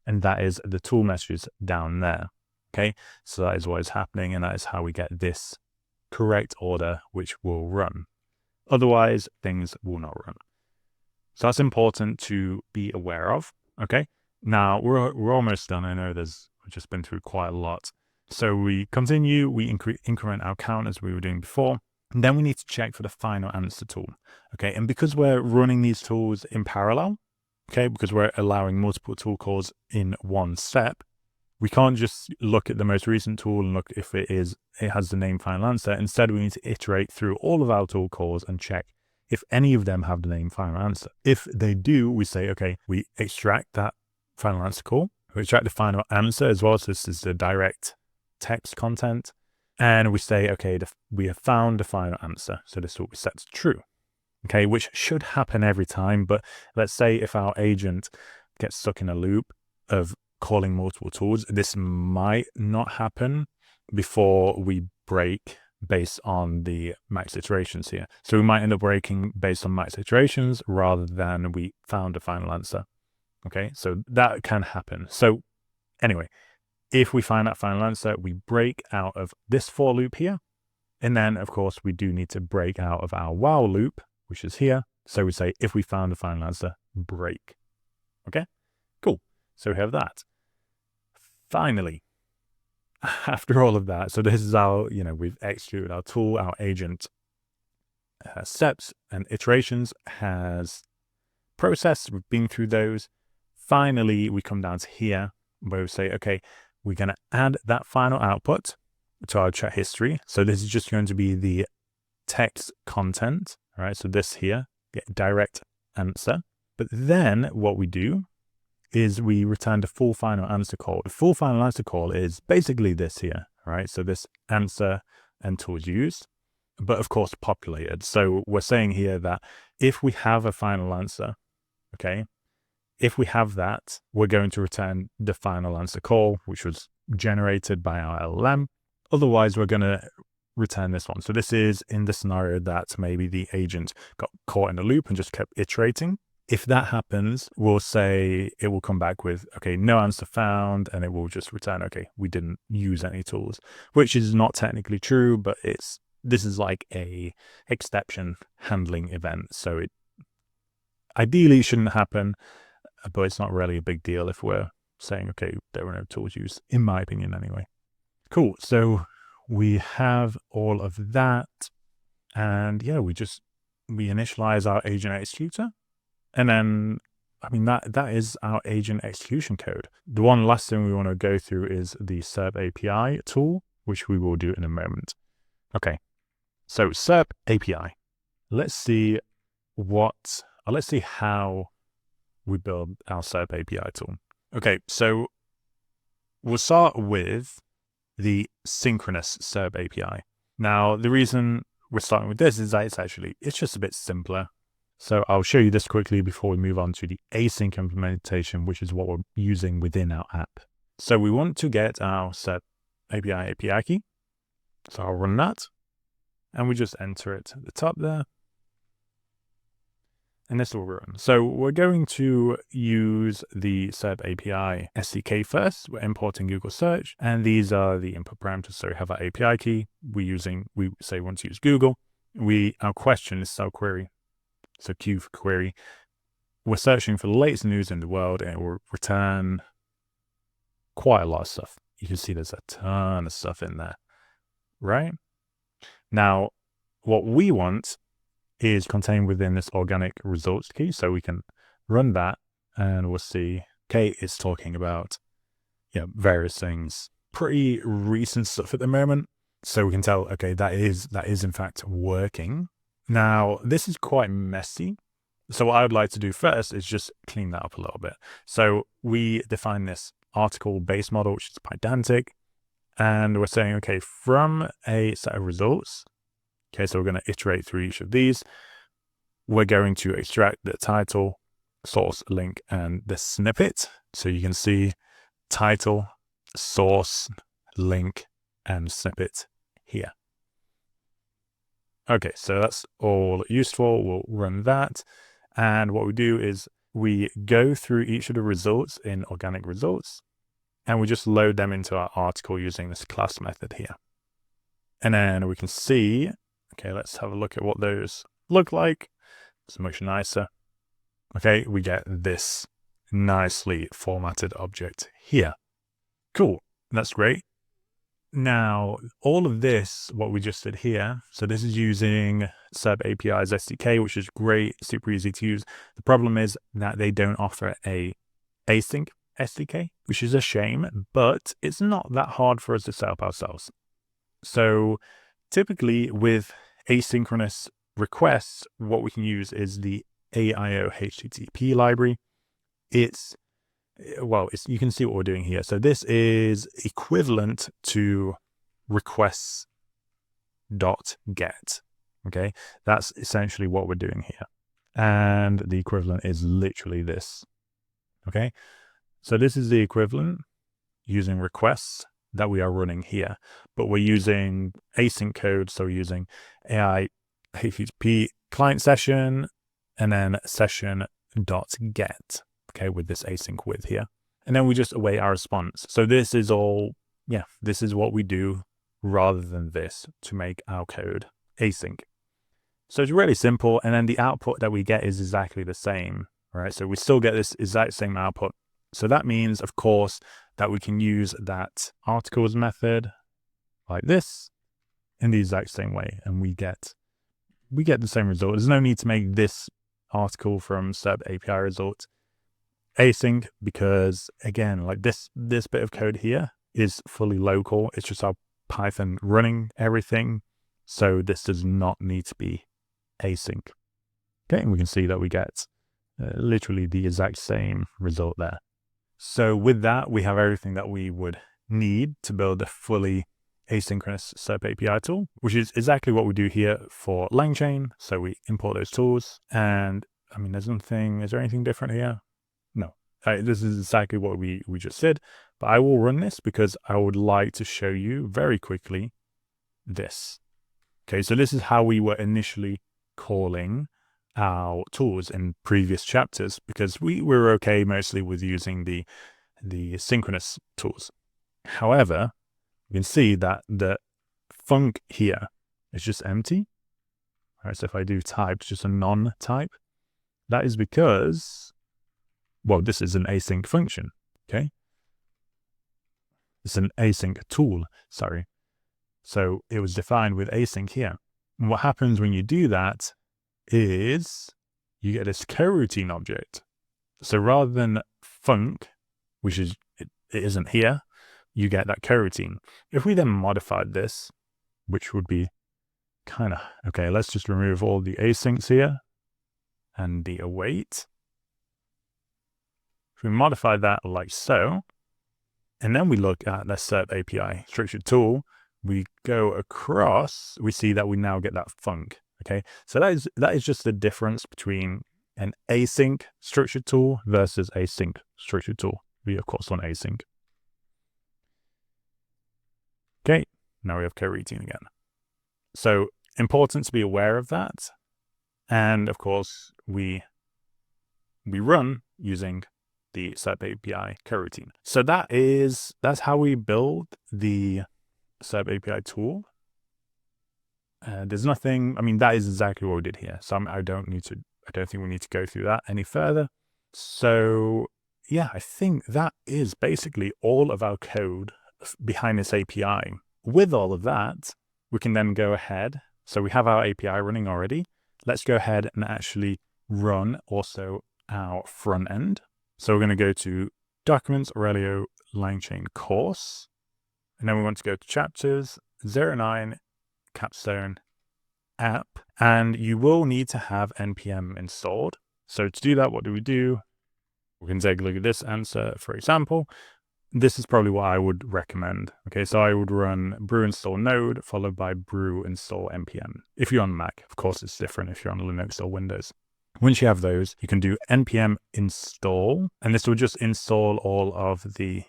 and that is the tool messages down there. Okay, so that is what is happening, and that is how we get this correct order, which will run. Otherwise, things will not run. So that's important to be aware of. Okay, now we're almost done. I know we've just been through quite a lot. So we continue, we increment our count as we were doing before, and then we need to check for the final answer tool. Okay, and because we're running these tools in parallel, okay, because we're allowing multiple tool calls in one step, we can't just look at the most recent tool and look if it has the name final answer. Instead, we need to iterate through all of our tool calls and check if any of them have the name final answer. If they do, we say, okay, we extract that final answer call. We extract the final answer as well. So this is the direct text content. And we say, okay, we have found the final answer. So this is what we set to true. Okay, which should happen every time. But let's say if our agent gets stuck in a loop of calling multiple tools, this might not happen before we break based on the max iterations here. So we might end up breaking based on max iterations rather than we found a final answer. Okay, so that can happen. So anyway, if we find that final answer, we break out of this for loop here. And then, of course, we do need to break out of our while loop, which is here. So we say, if we found a final answer, break. Okay, cool. So we have that. Finally, after all of that, so this is our, we've executed our tool, our agent, has steps and iterations, has process. We've been through those. Finally, we come down to here where we say, okay, we're going to add that final output to our chat history. So this is just going to be the text content, all right? So this here, get direct answer. But then what we do is we return the full final answer call. The full final answer call is basically this here, right? So this answer and tools used, but of course populated. So we're saying here that if we have a final answer, okay, if we have that, we're going to return the final answer call, which was generated by our LLM. Otherwise, we're going to return this one. So this is in the scenario that maybe the agent got caught in a loop and just kept iterating. If that happens, we'll say it will come back with, okay, no answer found, and it will just return, okay, we didn't use any tools, which is not technically true, but this is like a exception handling event. So it ideally shouldn't happen, but it's not really a big deal if we're saying, okay, there were no tools used, in my opinion anyway. Cool. So we have all of that. And yeah, we initialize our agent executor. And then, I mean, that is our agent execution code. The one last thing we want to go through is the SerpAPI tool, which we will do in a moment. Okay. So SerpAPI. Let's see how we build our SerpAPI tool. Okay, so we'll start with the synchronous SerpAPI. Now, the reason we're starting with this is that it's just a bit simpler. So I'll show you this quickly before we move on to the async implementation, which is what we're using within our app. So we want to get our SerpAPI API key. So I'll run that, and we just enter it at the top there. And this will run. So we're going to use the SerpAPI SDK first. We're importing Google Search, and these are the input parameters. So we have our API key. We say we want to use Google. Our question is cell query. So Q for query. We're searching for the latest news in the world, and it will return quite a lot of stuff. You can see there's a ton of stuff in there, right? Now, what we want is contained within this organic results key. So we can run that and we'll see, okay, it's talking about various things, pretty recent stuff at the moment. So we can tell, okay, that is in fact working. Now, this is quite messy. So what I would like to do first is just clean that up a little bit. So we define this article base model, which is pedantic. And we're saying, okay, from a set of results, okay, so we're going to iterate through each of these. We're going to extract the title, source, link, and the snippet. So you can see title, source, link, and snippet here. Okay, so that's all useful. We'll run that. And what we do is we go through each of the results in organic results, and we just load them into our article using this class method here. And then we can see, okay, let's have a look at what those look like. It's much nicer. Okay, we get this nicely formatted object here. Cool, that's great. Now, all of this, what we just did here, so this is using SerpAPI's SDK, which is great, super easy to use. The problem is that they don't offer a async SDK, which is a shame, but it's not that hard for us to set up ourselves. So typically with asynchronous requests, what we can use is the AIO HTTP library. You can see what we're doing here. So this is equivalent to requests.get. Okay, that's essentially what we're doing here. And the equivalent is literally this. Okay, so this is the equivalent using requests that we are running here, but we're using async code. So we're using AI HTTP client session and then session.get. Okay, with this async with here. And then we just await our response. So this is all, this is what we do rather than this to make our code async. So it's really simple. And then the output that we get is exactly the same, right? So we still get this exact same output. So that means, of course, that we can use that articles method like this in the exact same way. And we get we get the same result. There's no need to make this article from SerpAPI result async, because again, like this bit of code here is fully local. It's just our Python running everything. So this does not need to be async. Okay, and we can see that we get literally the exact same result there. So with that, we have everything that we would need to build a fully asynchronous SerpAPI tool, which is exactly what we do here for LangChain. So we import those tools, and I mean, is there anything different here? No, this is exactly what we just did, but I will run this because I would like to show you very quickly this. Okay, so this is how we were initially calling our tools in previous chapters, because we were okay mostly with using the synchronous tools. However, you can see that the func here is just empty. All right, so if I do type, just a non-type, that is because, well, this is an async function, okay? It's an async tool, sorry. So it was defined with async here. And what happens when you do that is you get this coroutine object. So rather than func, which is, it isn't here, you get that coroutine. If we then modified this, which would be kind of, okay, let's just remove all the asyncs here and the await. If we modify that like so, and then we look at the SerpAPI structured tool, we go across, we see that we now get that func. Okay, so that is just the difference between an async structured tool versus a sync structured tool. We of course want async. Okay, now we have coroutine again. So important to be aware of that. And of course, we run using the SerpAPI coroutine. So that's how we build the SerpAPI tool. There's nothing, I mean, that is exactly what we did here. So I don't think we need to go through that any further. So yeah, I think that is basically all of our code behind this API. With all of that, we can then go ahead. So we have our API running already. Let's go ahead and actually run also our front end. So we're going to go to Documents, Aurelio, LangChain course. And then we want to go to chapters, 09, Capstone, app. And you will need to have NPM installed. So to do that, what do? We can take a look at this answer, for example. This is probably what I would recommend. Okay, so I would run brew install node followed by brew install npm. If you're on Mac, of course, it's different if you're on Linux or Windows. Once you have those, you can do npm install, and this will just install all of the,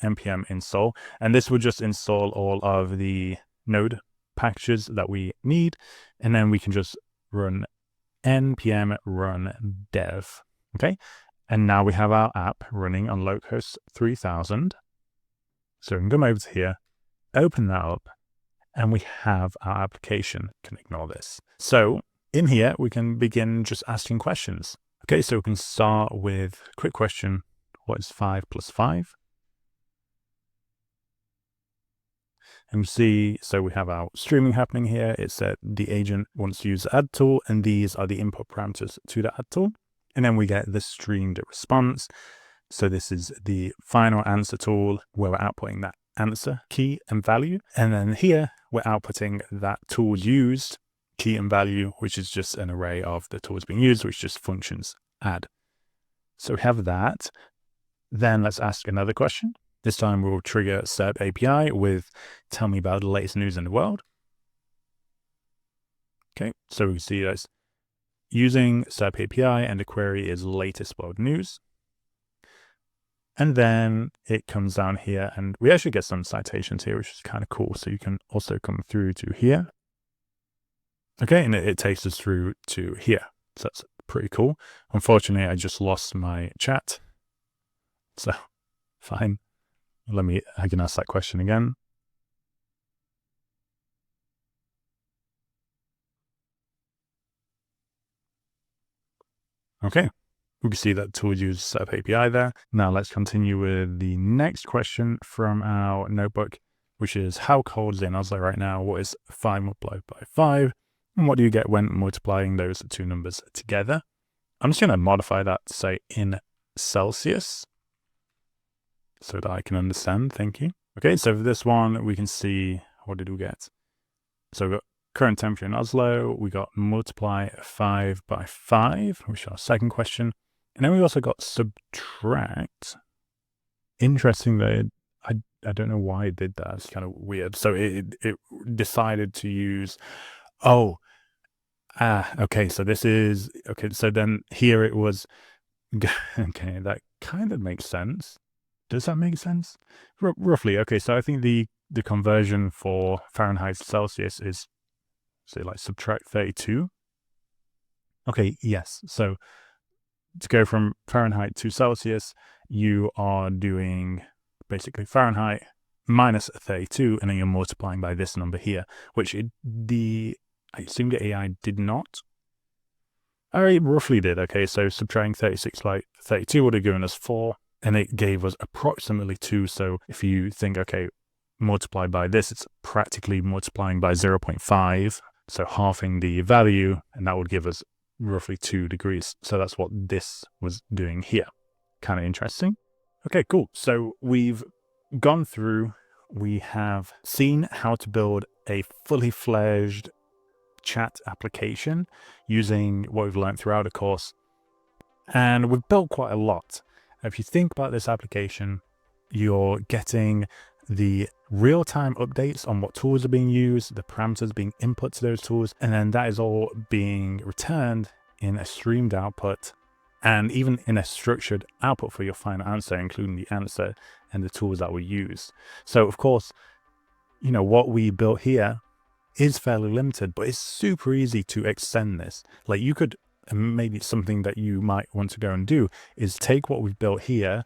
npm install, and this will just install all of the node packages that we need, and then we can just run npm run dev. Okay. And now we have our app running on localhost 3000. So we can come over to here, open that up, and we have our application. Can ignore this. So in here, we can begin just asking questions. Okay, so we can start with a quick question. What is 5 plus 5? And we see, so we have our streaming happening here. It's that the agent wants to use the add tool, and these are the input parameters to the add tool. And then we get the streamed response. So this is the final answer tool where we're outputting that answer key and value. And then here we're outputting that tool used key and value, which is just an array of the tools being used, which just functions add. So we have that. Then let's ask another question. This time we'll trigger SerpAPI with tell me about the latest news in the world. Okay, so we can see that's using SerpAPI, and the query is latest world news. And then it comes down here, and we actually get some citations here, which is kind of cool. So you can also come through to here. Okay, and it takes us through to here. So that's pretty cool. Unfortunately, I just lost my chat. So fine. I can ask that question again. Okay, we can see that tool uses SerpAPI there. Now let's continue with the next question from our notebook, which is how cold is it in Oslo right now? What is 5 multiplied by 5? And what do you get when multiplying those two numbers together? I'm just going to modify that to say in Celsius so that I can understand. Thank you. Okay, so for this one, we can see, what did we get? So we got current temperature in Oslo. We got multiply 5 by 5, which is our second question. And then we also got subtract. Interesting that I don't know why it did that. It's kind of weird. So it decided to use, okay, so this is, okay, so then here it was, okay, that kind of makes sense. Does that make sense? Roughly, okay, so I think the conversion for Fahrenheit to Celsius is, say, like subtract 32. Okay, yes, so to go from Fahrenheit to Celsius, you are doing basically Fahrenheit minus 32, and then you're multiplying by this number here, which I assume the AI did not. It roughly did, okay, so subtracting 36 by 32 would have given us 4, and it gave us approximately 2, so if you think, okay, multiply by this, it's practically multiplying by 0.5, so halving the value, and that would give us roughly 2 degrees. So that's what this was doing here. Kind of interesting. Okay, cool. So we've gone through, we have seen how to build a fully fledged chat application using what we've learned throughout the course. And we've built quite a lot. If you think about this application, you're getting the real-time updates on what tools are being used, the parameters being input to those tools, and then that is all being returned in a streamed output and even in a structured output for your final answer, including the answer and the tools that we use. So of course, you know, what we built here is fairly limited, but it's super easy to extend this. Like you could, maybe something that you might want to go and do is take what we've built here,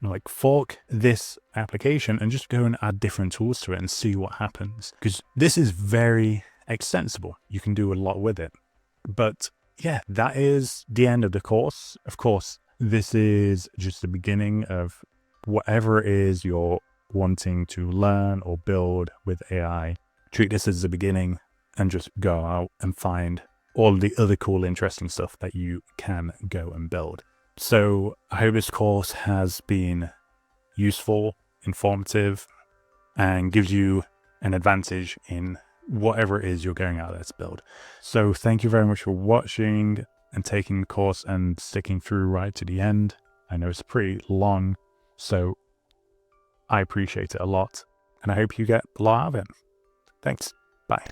like fork this application and just go and add different tools to it and see what happens. Because this is very extensible. You can do a lot with it. But yeah, that is the end of the course. Of course, this is just the beginning of whatever it is you're wanting to learn or build with AI. Treat this as the beginning and just go out and find all the other cool, interesting stuff that you can go and build. So I hope this course has been useful, informative, and gives you an advantage in whatever it is you're going out there to build. So thank you very much for watching and taking the course and sticking through right to the end. I know it's pretty long, so I appreciate it a lot, and I hope you get a lot out of it. Thanks. Bye.